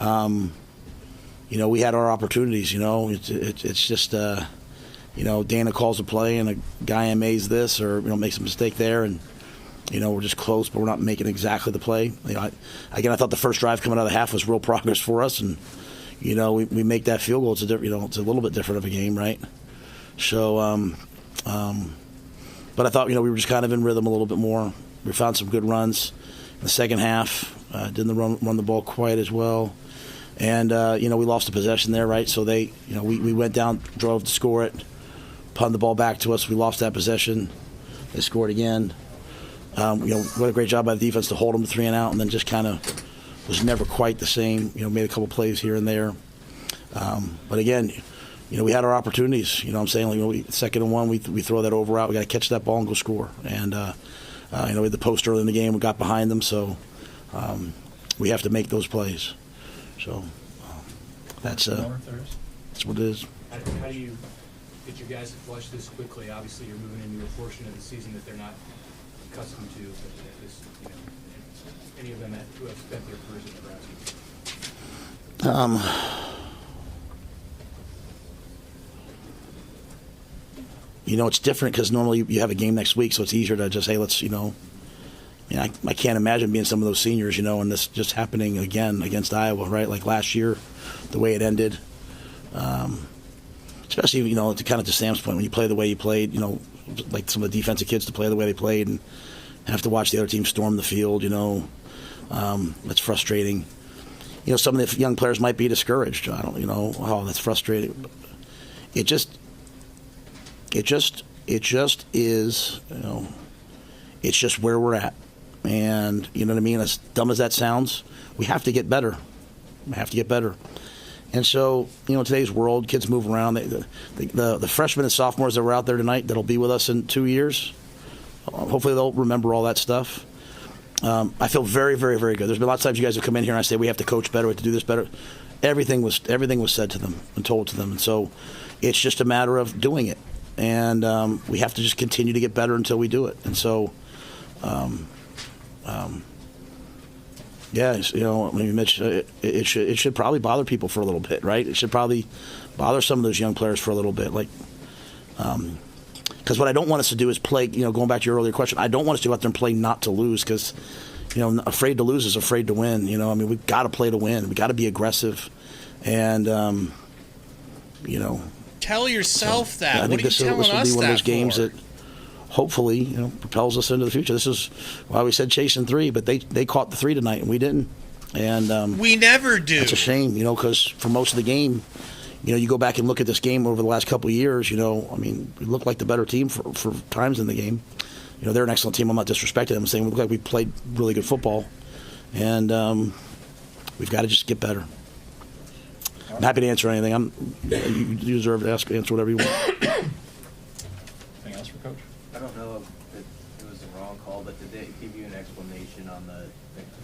Speaker 15: We had our opportunities. It's just Dana calls a play and a guy amazes this or makes a mistake there, and we're just close, but we're not making exactly the play. I thought the first drive coming out of the half was real progress for us, and we make that field goal. It's it's a little bit different of a game, right? So, but I thought we were just kind of in rhythm a little bit more. We found some good runs in the second half. Didn't run the ball quite as well, and we lost the possession there, right? So we went down, drove to score it, punted the ball back to us. We lost that possession. They scored again. What a great job by the defense to hold them to 3 and out, and then just kind of was never quite the same. Made a couple plays here and there, but again, we had our opportunities. I'm saying, like, 2nd and 1, we throw that over out. We got to catch that ball and go score. And we had the post early in the game. We got behind them, so we have to make those plays. So that's what it is.
Speaker 18: How do you get your guys to flush this quickly? Obviously, you're moving into a portion of the season that they're not accustomed to. But any of them who have spent their careers at Nebraska.
Speaker 15: It's different because normally you have a game next week, so it's easier to just say, let's, I can't imagine being some of those seniors, and this just happening again against Iowa, right? Like last year, the way it ended. Especially, to kind of to Sam's point, when you play the way you played, like some of the defensive kids to play the way they played and have to watch the other team storm the field, that's frustrating. Some of the young players might be discouraged. I don't, that's frustrating. It just is, it's just where we're at. And, you know what I mean? As dumb as that sounds, we have to get better. And so, in today's world, kids move around. The freshmen and sophomores that were out there tonight that'll be with us in 2 years, hopefully they'll remember all that stuff. I feel very, very, very good. There's been lots of times you guys have come in here and I say we have to coach better, we have to do this better. Everything was said to them and told to them. And so it's just a matter of doing it. And we have to just continue to get better until we do it. And so, Mitch, it should probably bother people for a little bit, right? It should probably bother some of those young players for a little bit, because what I don't want us to do is play. Going back to your earlier question, I don't want us to go out there and play not to lose, because afraid to lose is afraid to win. We've got to play to win. We got to be aggressive, and
Speaker 1: tell yourself that.
Speaker 15: Yeah, I think this will be one of those games that hopefully, propels us into the future. This is why we said chasing 3, but they caught the 3 tonight and we didn't. And
Speaker 1: we never do.
Speaker 15: It's a shame, because for most of the game, you go back and look at this game over the last couple of years. We looked like the better team for times in the game. They're an excellent team. I'm not disrespecting them. I'm saying we look like we played really good football, and we've got to just get better. I'm happy to answer anything. You deserve to answer whatever you want.
Speaker 18: Anything else for Coach?
Speaker 10: I don't know if it was the wrong call, but did they give you an explanation on the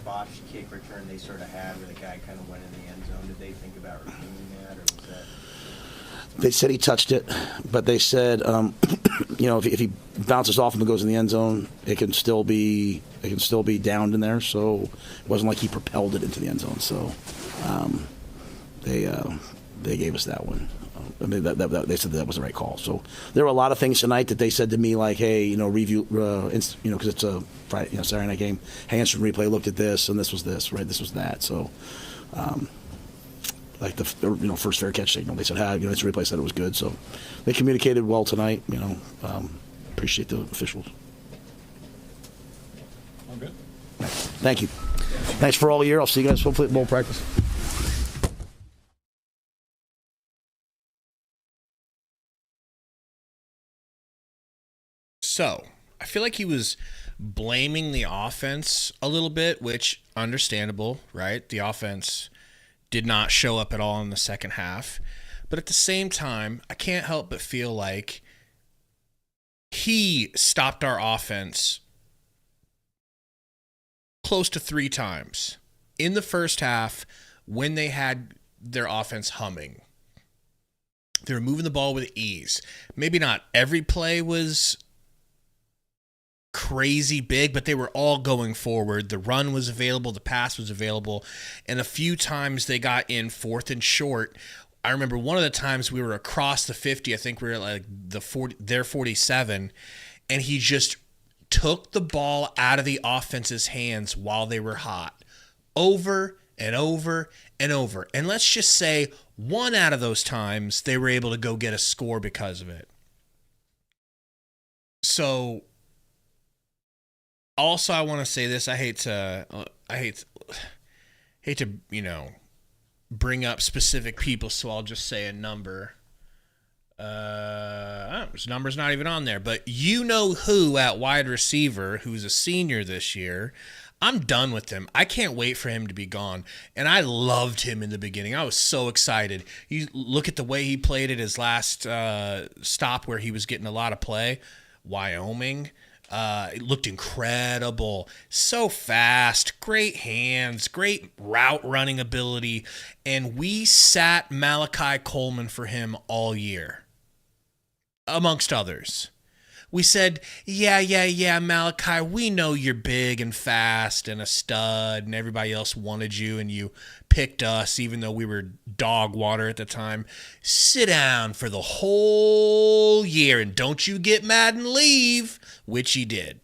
Speaker 10: botched kick return they sort of had where the guy kind of went in the end zone? Did they think about reviewing that, or was that?
Speaker 15: They said he touched it, but they said, if he bounces off him and goes in the end zone, it can still be It can still be downed in there, so it wasn't like he propelled it into the end zone. So they gave us that one. They said that was the right call. So there were a lot of things tonight that they said to me, like, hey, review, because it's a Friday, Saturday night game. Hey, instant replay looked at this, and this was this, right? This was that. So, like the first fair catch signal, they said, instant replay said it was good. So they communicated well tonight. Appreciate the officials.
Speaker 19: All good.
Speaker 15: Thank you. Thanks for all year. I'll see you guys hopefully at bowl practice.
Speaker 1: So, I feel like he was blaming the offense a little bit, which understandable, right? The offense did not show up at all in the second half. But at the same time, I can't help but feel like he stopped our offense close to 3 times in the first half when they had their offense humming. They were moving the ball with ease. Maybe not every play was crazy big, but they were all going forward. The run was available, the pass was available, and a few times they got in 4th and short. I remember one of the times we were across the 50, I think we were at like their 47, and he just took the ball out of the offense's hands while they were hot, over and over and over. And let's just say 1 out of those times they were able to go get a score because of it. So also, I want to say this. I hate to bring up specific people, so I'll just say a number. This number's not even on there, but you know who at wide receiver, who's a senior this year. I'm done with him. I can't wait for him to be gone. And I loved him in the beginning. I was so excited. You look at the way he played at his last stop where he was getting a lot of play, Wyoming. It looked incredible. So fast, great hands, great route running ability. And we sat Malachi Coleman for him all year, amongst others. We said, yeah, Malachi, we know you're big and fast and a stud and everybody else wanted you and you picked us even though we were dog water at the time. Sit down for the whole year and don't you get mad and leave, which he did.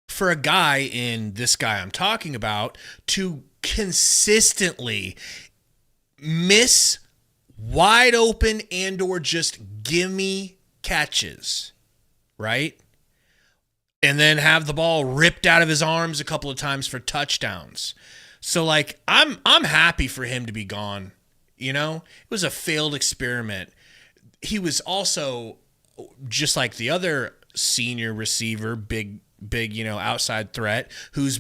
Speaker 1: For a guy in this guy I'm talking about to consistently miss wide open and or just gimme catches, right? And then have the ball ripped out of his arms a couple of times for touchdowns. So like I'm happy for him to be gone. It was a failed experiment. He was also just like the other senior receiver, big outside threat who's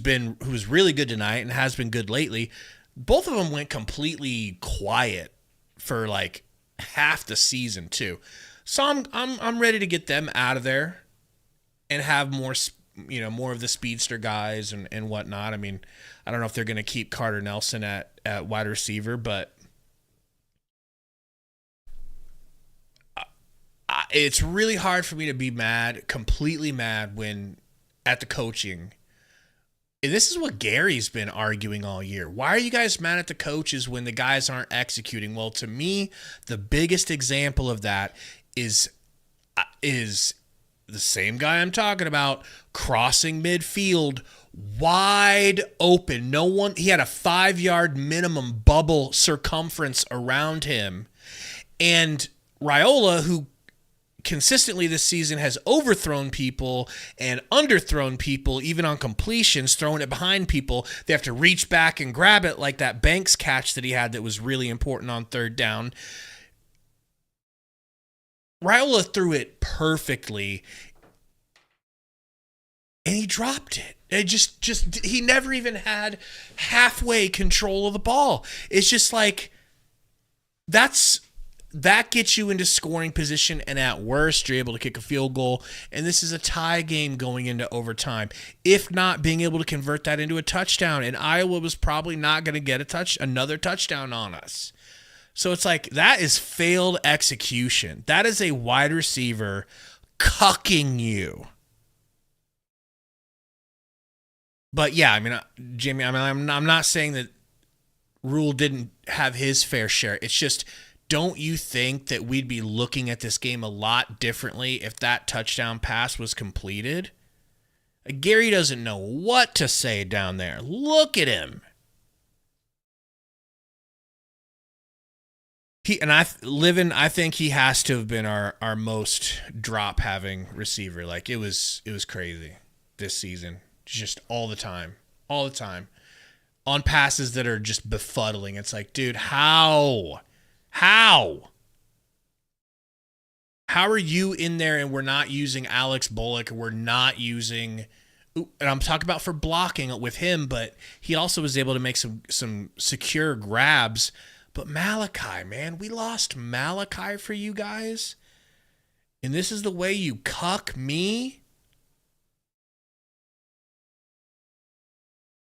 Speaker 1: really good tonight and has been good lately. Both of them went completely quiet for like half the season too. So I'm ready to get them out of there and have more of the speedster guys and whatnot. I mean, I don't know if they're going to keep Carter Nelson at wide receiver, but it's really hard for me to be completely mad when at the coaching. And this is what Gary's been arguing all year. Why are you guys mad at the coaches when the guys aren't executing? Well, to me, the biggest example of that is the same guy I'm talking about crossing midfield wide open. He had a 5-yard minimum bubble circumference around him. And Raiola, who consistently this season has overthrown people and underthrown people, even on completions, throwing it behind people. They have to reach back and grab it like that Banks catch that he had that was really important on 3rd down. Raiola threw it perfectly, and he dropped it. It he never even had halfway control of the ball. It's just like that gets you into scoring position, and at worst, you're able to kick a field goal, and this is a tie game going into overtime. If not, being able to convert that into a touchdown, and Iowa was probably not going to get another touchdown on us. So it's like, that is failed execution. That is a wide receiver cucking you. But yeah, I mean, Jamie, I'm not saying that Rule didn't have his fair share. It's just, don't you think that we'd be looking at this game a lot differently if that touchdown pass was completed? Gary doesn't know what to say down there. Look at him. I think he has to have been our most drop having receiver. Like it was crazy this season. Just all the time. On passes that are just befuddling. It's like, dude, how are you in there and we're not using Alex Bullock, or we're not using, and I'm talking about for blocking with him, but he also was able to make some secure grabs. But Malachi, man, we lost Malachi for you guys, and this is the way you cuck me?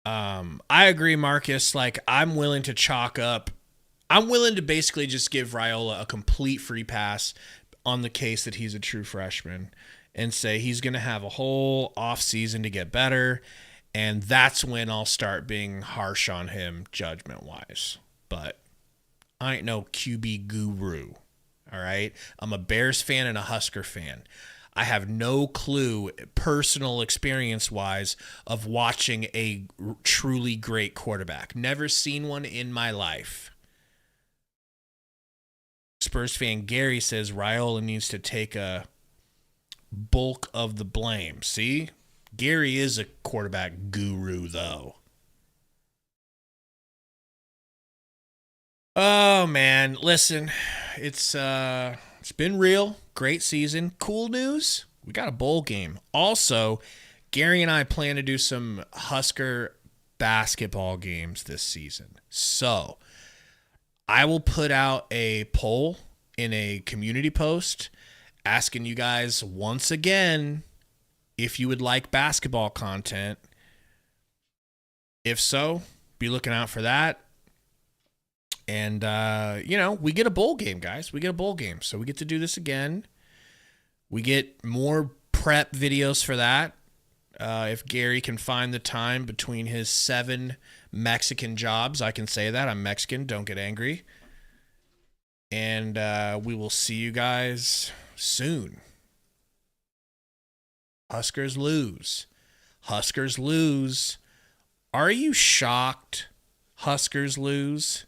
Speaker 1: I agree, Marcus. Like, I'm willing to basically just give Raiola a complete free pass on the case that he's a true freshman and say he's going to have a whole off season to get better. And that's when I'll start being harsh on him judgment wise. But I ain't no QB guru. All right. I'm a Bears fan and a Husker fan. I have no clue, personal experience-wise, of watching a truly great quarterback. Never seen one in my life. Spurs fan Gary says Raiola needs to take a bulk of the blame. See? Gary is a quarterback guru, though. Oh, man. Listen, it's been real. Great season. Cool news. We got a bowl game. Also, Gary and I plan to do some Husker basketball games this season. So I will put out a poll in a community post asking you guys once again if you would like basketball content. If so, be looking out for that. And, we get a bowl game, guys. We get a bowl game. So we get to do this again. We get more prep videos for that. If Gary can find the time between his 7 Mexican jobs, I can say that. I'm Mexican. Don't get angry. And we will see you guys soon. Huskers lose. Huskers lose. Are you shocked Huskers lose?